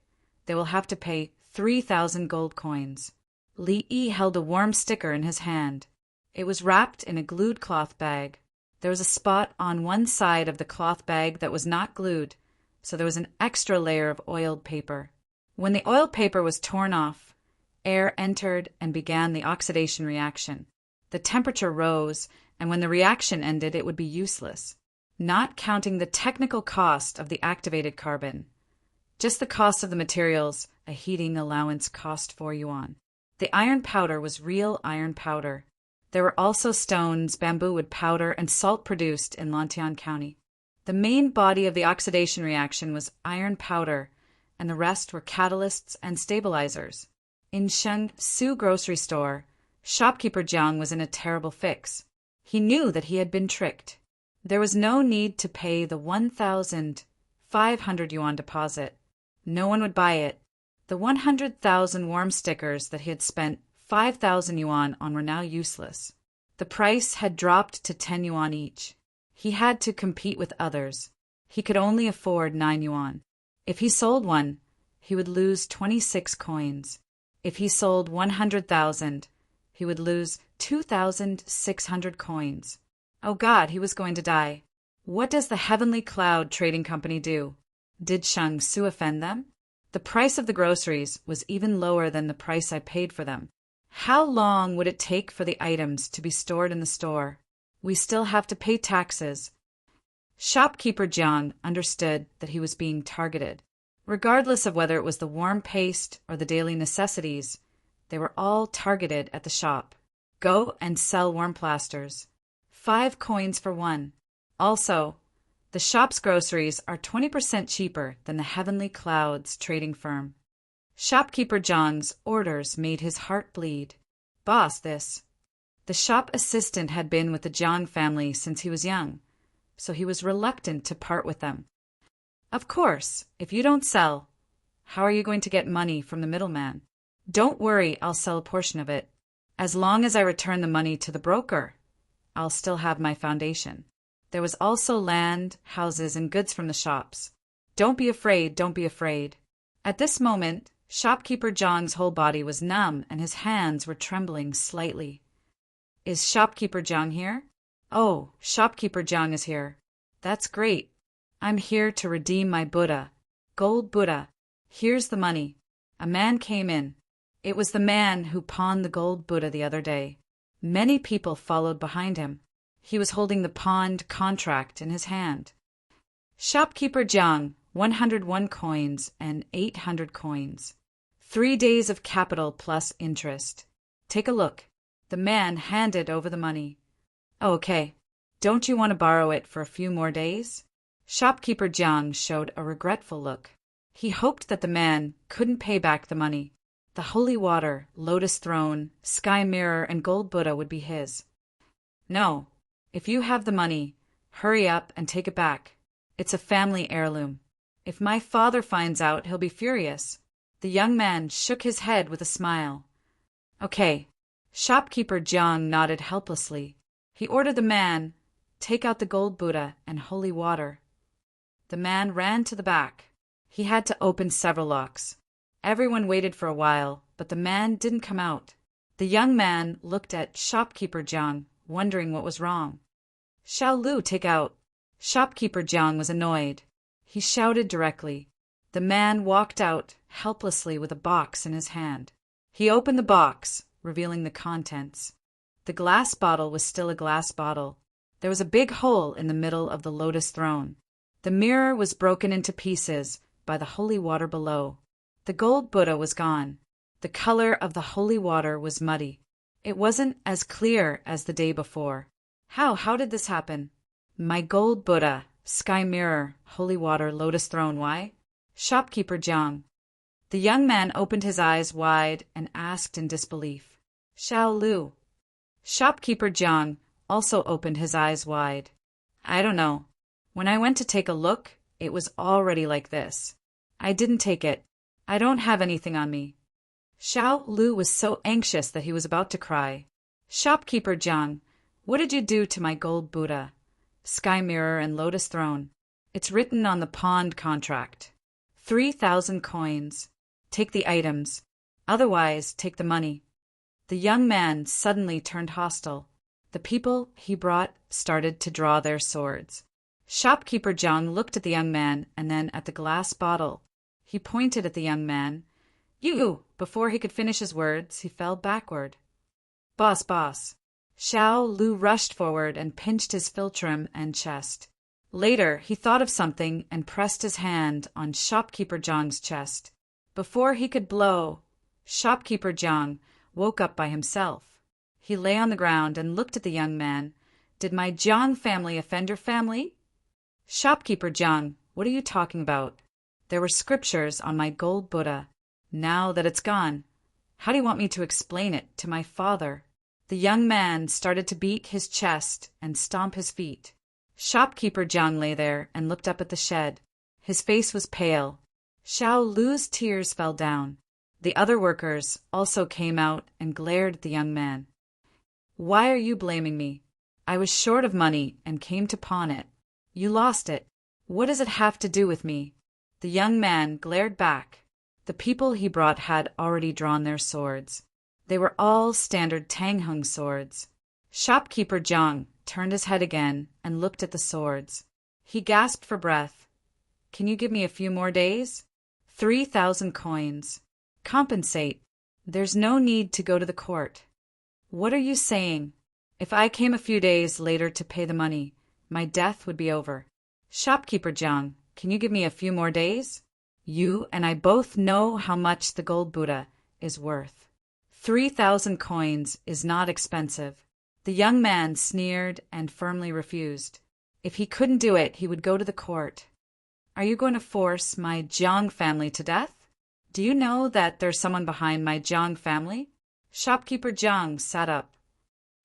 they will have to pay 3,000 gold coins. Li Yi held a warm sticker in his hand. It was wrapped in a glued cloth bag. There was a spot on one side of the cloth bag that was not glued, so there was an extra layer of oiled paper. When the oiled paper was torn off, air entered and began the oxidation reaction. The temperature rose, and when the reaction ended, it would be useless, not counting the technical cost of the activated carbon. Just the cost of the materials, a heating allowance cost 4 yuan. The iron powder was real iron powder. There were also stones, bamboo wood powder, and salt produced in Lantian County. The main body of the oxidation reaction was iron powder, and the rest were catalysts and stabilizers. In Shengsu grocery store, shopkeeper Jiang was in a terrible fix. He knew that he had been tricked. There was no need to pay the 1,500 yuan deposit. No one would buy it. The 100,000 warm stickers that he had spent 5,000 yuan on were now useless. The price had dropped to 10 yuan each. He had to compete with others. He could only afford 9 yuan. If he sold one, he would lose 26 coins. If he sold 100,000, he would lose 2,600 coins. Oh God, he was going to die. What does the Heavenly Cloud Trading Company do? Did Shangsu offend them? The price of the groceries was even lower than the price I paid for them. How long would it take for the items to be stored in the store? We still have to pay taxes. Shopkeeper Jiang understood that he was being targeted. Regardless of whether it was the warm paste or the daily necessities, they were all targeted at the shop. Go and sell warm plasters. 5 coins for one. Also, the shop's groceries are 20% cheaper than the Heavenly Clouds trading firm. Shopkeeper Jiang's orders made his heart bleed. Boss, this. The shop assistant had been with the Jiang family since he was young, so he was reluctant to part with them. Of course, if you don't sell, how are you going to get money from the middleman? Don't worry, I'll sell a portion of it. As long as I return the money to the broker, I'll still have my foundation. There was also land, houses, and goods from the shops. Don't be afraid, don't be afraid. At this moment, Shopkeeper Jiang's whole body was numb and his hands were trembling slightly. Is Shopkeeper Jiang here? Oh, Shopkeeper Jiang is here. That's great. I'm here to redeem my Buddha. Gold Buddha. Here's the money. A man came in. It was the man who pawned the gold Buddha the other day. Many people followed behind him. He was holding the pawned contract in his hand. Shopkeeper Jiang, 101 coins and 800 coins. 3 days of capital plus interest. Take a look. The man handed over the money. Oh, okay. Don't you want to borrow it for a few more days? Shopkeeper Jiang showed a regretful look. He hoped that the man couldn't pay back the money. The holy water, lotus throne, sky mirror, and gold Buddha would be his. No. If you have the money, hurry up and take it back. It's a family heirloom. If my father finds out, he'll be furious. The young man shook his head with a smile. Okay. Shopkeeper Jiang nodded helplessly. He ordered the man, take out the gold Buddha and holy water. The man ran to the back. He had to open several locks. Everyone waited for a while, but the man didn't come out. The young man looked at Shopkeeper Jiang, wondering what was wrong. Shao Lu, take out. Shopkeeper Jiang was annoyed. He shouted directly. The man walked out helplessly with a box in his hand. He opened the box, revealing the contents. The glass bottle was still a glass bottle. There was a big hole in the middle of the lotus throne. The mirror was broken into pieces by the holy water below. The gold Buddha was gone. The color of the holy water was muddy. It wasn't as clear as the day before. How did this happen? My gold Buddha, sky mirror, holy water, lotus throne, why? Shopkeeper Jiang. The young man opened his eyes wide and asked in disbelief, Xiao Lu. Shopkeeper Jiang also opened his eyes wide. I don't know. When I went to take a look, it was already like this. I didn't take it. I don't have anything on me. Xiao Lu was so anxious that he was about to cry. Shopkeeper Jiang, what did you do to my gold Buddha, sky mirror and lotus throne? It's written on the pawned contract. 3,000 coins. Take the items. Otherwise, take the money. The young man suddenly turned hostile. The people he brought started to draw their swords. Shopkeeper Jiang looked at the young man and then at the glass bottle. He pointed at the young man. You! Before he could finish his words, he fell backward. Boss, boss. Xiao Lu rushed forward and pinched his philtrum and chest. Later, he thought of something and pressed his hand on Shopkeeper Jiang's chest. Before he could blow, Shopkeeper Jiang woke up by himself. He lay on the ground and looked at the young man. Did my Jiang family offend your family? Shopkeeper Jiang, what are you talking about? There were scriptures on my gold Buddha. Now that it's gone, how do you want me to explain it to my father? The young man started to beat his chest and stomp his feet. Shopkeeper Jiang lay there and looked up at the shed. His face was pale. Xiao Lu's tears fell down. The other workers also came out and glared at the young man. Why are you blaming me? I was short of money and came to pawn it. You lost it. What does it have to do with me? The young man glared back. The people he brought had already drawn their swords. They were all standard Tang swords. Shopkeeper Jiang turned his head again and looked at the swords. He gasped for breath. Can you give me a few more days? 3,000 coins. Compensate. There's no need to go to the court. What are you saying? If I came a few days later to pay the money, my death would be over. Shopkeeper Jiang, can you give me a few more days? You and I both know how much the gold Buddha is worth. 3,000 coins is not expensive. The young man sneered and firmly refused. If he couldn't do it, he would go to the court. Are you going to force my Jiang family to death? Do you know that there's someone behind my Jiang family? Shopkeeper Jiang sat up.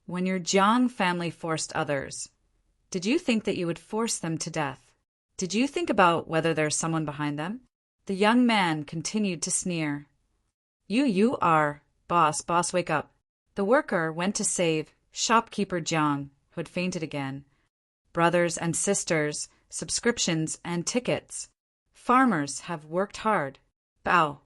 When your Jiang family forced others, did you think that you would force them to death? Did you think about whether there's someone behind them? The young man continued to sneer. You are. Boss, wake up. The worker went to save Shopkeeper Jiang, who had fainted again. Brothers and sisters, subscriptions and tickets. Farmers have worked hard. Bow.